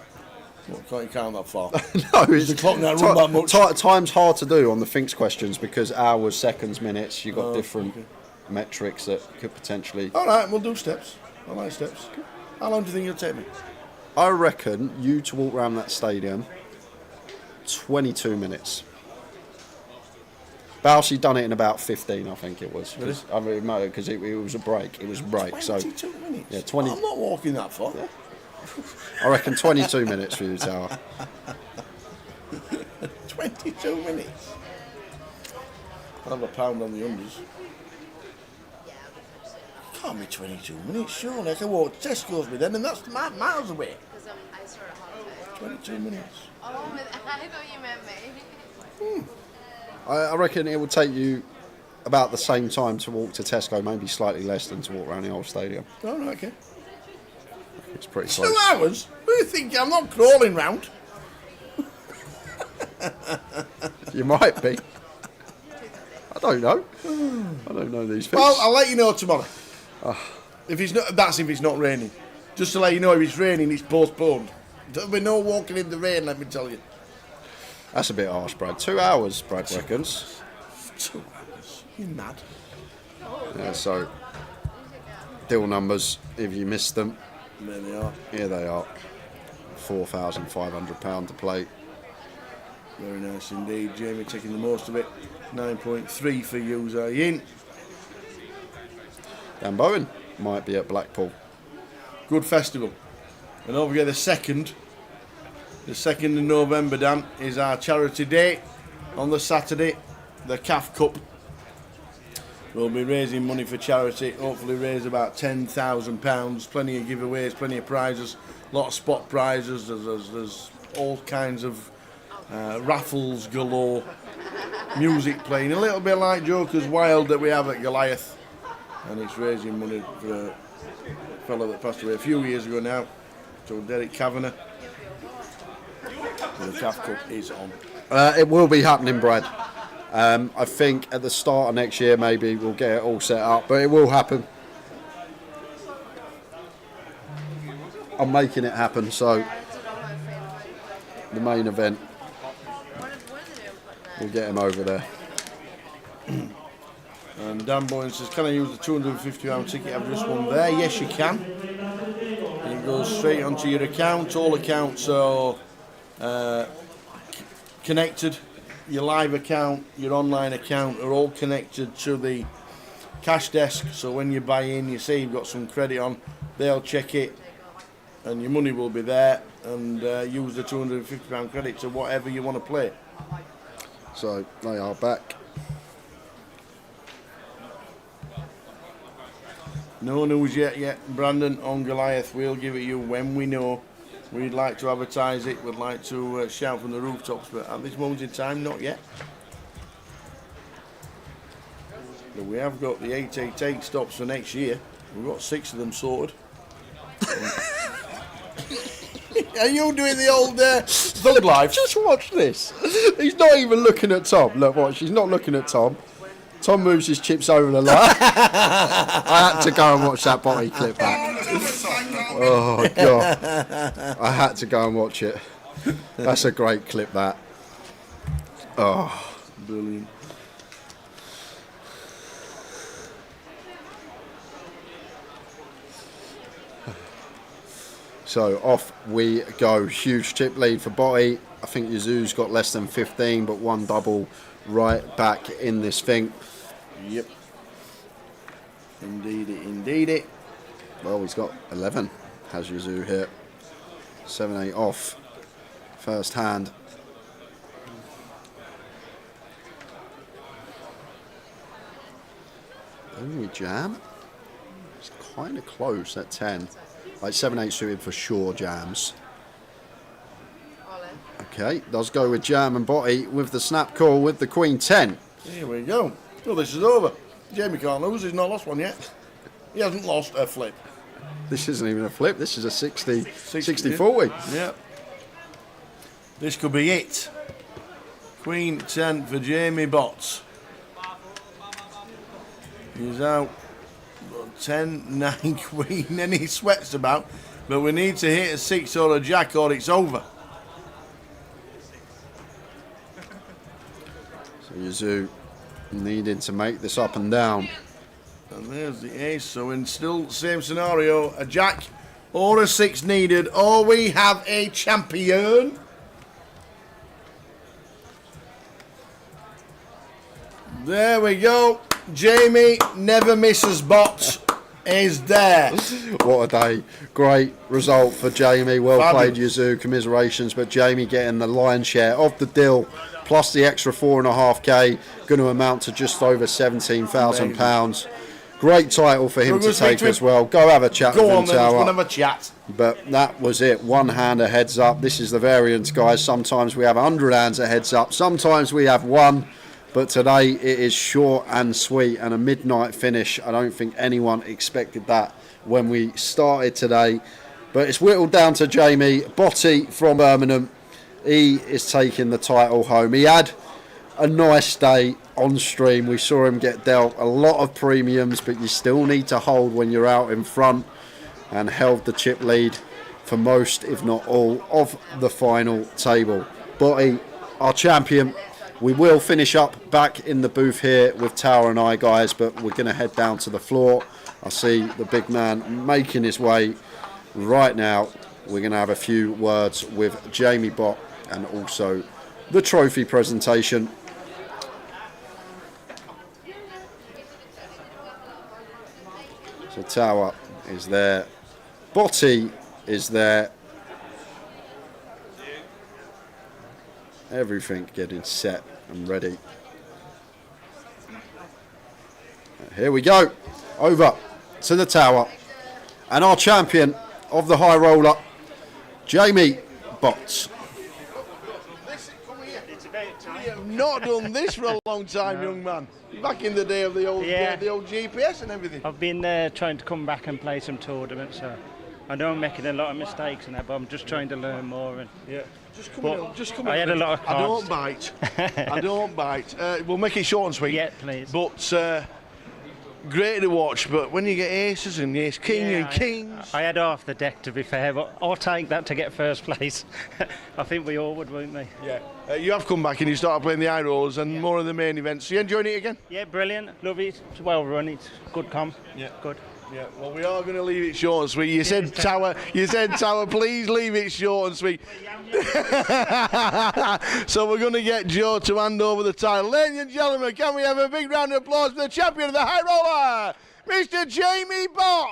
What, can't you count that far? No, it's the clock not run that much. Time's hard to do on the Finks questions because hours, seconds, minutes, you've got different metrics that could potentially... All right, we'll do steps. I like steps. How long do you think it'll take me? I reckon you to walk around that stadium, 22 minutes. Bousey done it in about 15, I think it was. Really? Because it was a break. It was a break. 22 minutes? Yeah, 20. I'm not walking that far. Yeah. I reckon 22 minutes for you, Tower. 22 minutes? I'll have a pound on the unders. Can't be 22 minutes, surely. I can walk to Tesco's with them, and that's miles away. 22 minutes. Oh, I thought you meant me. I reckon it will take you about the same time to walk to Tesco, maybe slightly less than to walk around the old stadium. Oh, right, okay. It's pretty close. 2 hours? What do you think? I'm not crawling round. You might be. I don't know. I don't know these things. Well, I'll let you know tomorrow. If it's not, that's if it's not raining. Just to let you know, if it's raining, it's postponed. There'll be no walking in the rain, let me tell you. That's a bit harsh, Brad. 2 hours, Brad reckons. 2 hours? You mad? Yeah, so deal numbers, if you missed them. There they are. Here they are. £4,500 to play. Very nice indeed. Jamie taking the most of it. 9.3 for you, Zayin. Dan Bowen might be at Blackpool. Good festival. And don't forget the 2nd of November, Dan, is our charity day. On the Saturday, the CAF Cup. We'll be raising money for charity. Hopefully raise about £10,000. Plenty of giveaways, plenty of prizes. A lot of spot prizes. There's all kinds of raffles galore. Music playing. A little bit like Joker's Wild that we have at Goliath. And it's raising money for a fellow that passed away a few years ago now. So Derek Kavanagh. The CAF Cup is on. It will be happening, Brad. I think at the start of next year, maybe we'll get it all set up, but it will happen. I'm making it happen, so the main event, we'll get him over there. And Dan Boyne says, can I use the £250 ticket I've just won there? Yes, you can. It goes straight onto your account. All accounts are connected. Your live account, your online account are all connected to the cash desk. So when you buy in, you say you've got some credit on, they'll check it and your money will be there, and use the £250 credit to whatever you want to play. So they are back. No news yet, Brandon, on Goliath. We'll give it you when we know. We'd like to advertise it, we'd like to shout from the rooftops, but at this moment in time, not yet. But we have got the 888 stops for next year. We've got 6 of them sorted. Are you doing the old thug life? Just watch this. He's not even looking at Tom. Look, watch. He's not looking at Tom. Tom moves his chips over the line. I had to go and watch that body clip back. Oh, God. I had to go and watch it. That's a great clip, that. Oh, Brilliant. So off we go. Huge chip lead for Botty. I think Yazoo's got less than 15, but one double right back in this thing. Yep. Indeed it, indeed it. Well, he's got 11, has Yazoo here. 7-8 off. First hand. Only jam. It's kind of close at 10. Like 7-8 suited for sure jams. Okay, does go with jam and Botty with the snap call with the Queen 10. Here we go. Oh, this is over. Jamie can't lose. He's not lost one yet. He hasn't lost a flip. This isn't even a flip. This is a 60-40. Yeah. This could be it. Queen 10 for Jamie Botts. He's out. 10, 9, Queen. Any sweats about. But we need to hit a 6 or a jack or it's over. So Yazoo needing to make this up and down. And there's the ace. So in still same scenario, a jack or a 6 needed, or we have a champion. There we go. Jamie never misses Botts is there. What a day. Great result for Jamie. Well Fabulous. played, Yazoo. Commiserations. But Jamie getting the lion's share of the deal, plus the extra 4.5k, going to amount to just over £17,000. Great title for him to take as well. Go have a chat with him, Tower. Have a chat. But that was it. One hand a heads up. This is the variance, guys. Sometimes we have 100 hands a heads up. Sometimes we have one. But today it is short and sweet and a midnight finish. I don't think anyone expected that when we started today. But it's whittled down to Jamie. Botty from Birmingham. He is taking the title home. He had a nice day on stream. We saw him get dealt a lot of premiums, but you still need to hold when you're out in front, and held the chip lead for most, if not all, of the final table. Botty, our champion. We will finish up back in the booth here with Tower and I, guys, but we're going to head down to the floor. I see the big man making his way right now. We're going to have a few words with Jamie Bott and also the trophy presentation. So Tower is there. Botty is there. Everything getting set and ready. Here we go. Over to the Tower. And our champion of the high roller, Jamie Botts. We have not done this for a long time, young man. Back in the day of the old GPS and everything. I've been trying to come back and play some tournaments, so I know I'm making a lot of mistakes and that, but I'm just trying to learn more. And yeah, just come in. I had a lot of cards. I don't bite. I don't bite. We'll make it short and sweet. Yeah, please. But great to watch. But when you get aces and ace king and kings, I had half the deck, to be fair, but I'll take that to get first place. I think we all would, wouldn't we? Yeah. You have come back and you started playing the high rollers and more of the main events. So you enjoying it again? Yeah, brilliant. Love it. It's well run. It's good comp. Yeah. Good. Yeah, well, we are going to leave it short and sweet. You said Tower, please leave it short and sweet. So we're going to get Joe to hand over the title. Ladies and gentlemen, can we have a big round of applause for the champion of the high roller, Mr. Jamie Bott.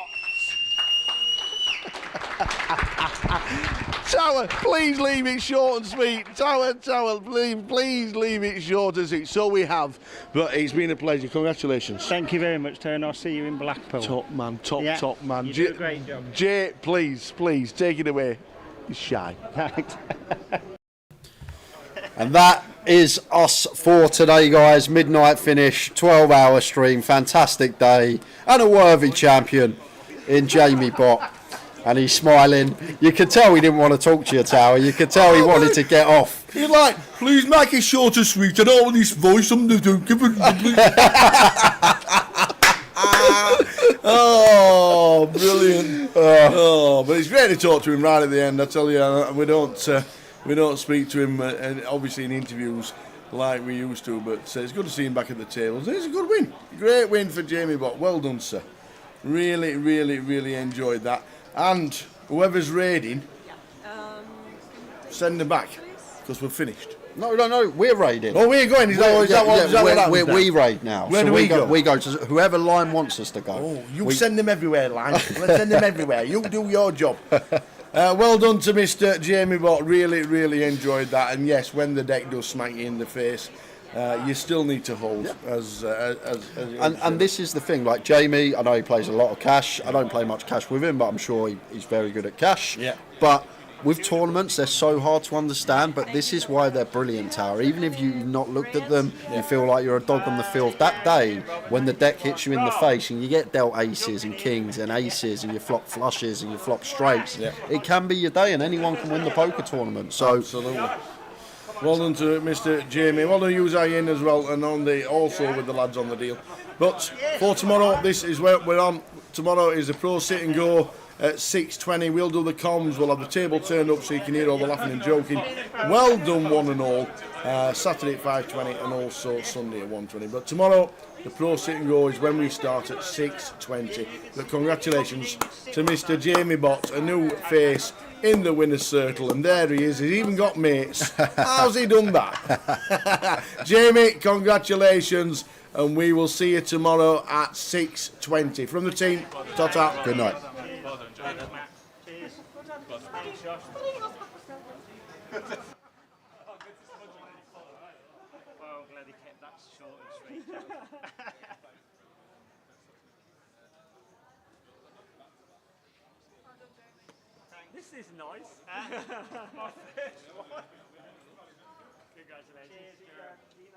Tower, please leave it short and sweet. Tower, please leave it short and sweet. So we have. But it's been a pleasure. Congratulations. Thank you very much, Turn. I'll see you in Blackpool. Top man, top man. You do a great job. Jay, please, take it away. He's shy. Thanks. And that is us for today, guys. Midnight finish, 12-hour stream, fantastic day, and a worthy champion in Jamie Bott. And he's smiling. You could tell he didn't want to talk to you, Tower. You could tell he wanted to get off. He's like, please make it short and sweet. I don't want this voice. Oh, brilliant. But it's great to talk to him right at the end. I tell you, we don't speak to him, obviously in interviews like we used to, but it's good to see him back at the tables. It's a good win. Great win for Jamie Bott. Well done, sir. Really, really, really enjoyed that. And whoever's raiding, send them back, because we're finished. No, we're raiding. Oh, we're going. Is that what happens now? We raid now. Where so do we go? We go to whoever Line wants us to go. Oh, you send them everywhere, Line. Let's send them everywhere. You do your job. Well done to Mr. Jamie Bott. Really, really enjoyed that. And yes, when the deck does smack you in the face, you still need to hold. And this is the thing. Like Jamie, I know he plays a lot of cash. I don't play much cash with him, but I'm sure he's very good at cash. Yeah. But with tournaments, they're so hard to understand, but this is why they're brilliant, Tower. Even if you've not looked at them, you feel like you're a dog on the field. That day, when the deck hits you in the face and you get dealt aces and kings and aces and you flop flushes and you flop straights, it can be your day and anyone can win the poker tournament. So, absolutely. Well done to Mr. Jamie. Well done to you, Ian, as well, and also with the lads on the deal. But for tomorrow, this is where we're on. Tomorrow is the Pro Sit and Go at 6:20. We'll do the comms. We'll have the table turned up so you can hear all the laughing and joking. Well done, one and all. Saturday at 5:20 and also Sunday at 1:20. But tomorrow, the Pro Sit and Go is when we start at 6:20. But congratulations to Mr. Jamie Bott, a new face in the winner's circle, and there he is. He's even got mates. How's he done that? Jamie, congratulations, and we will see you tomorrow at 6:20. From the team, ta-ta. Good night. Well done, Joe. Cheers. Thanks, Josh. Well, I'm glad he kept that short and sweet, Joe. This is nice. My first one. Congratulations. Cheers,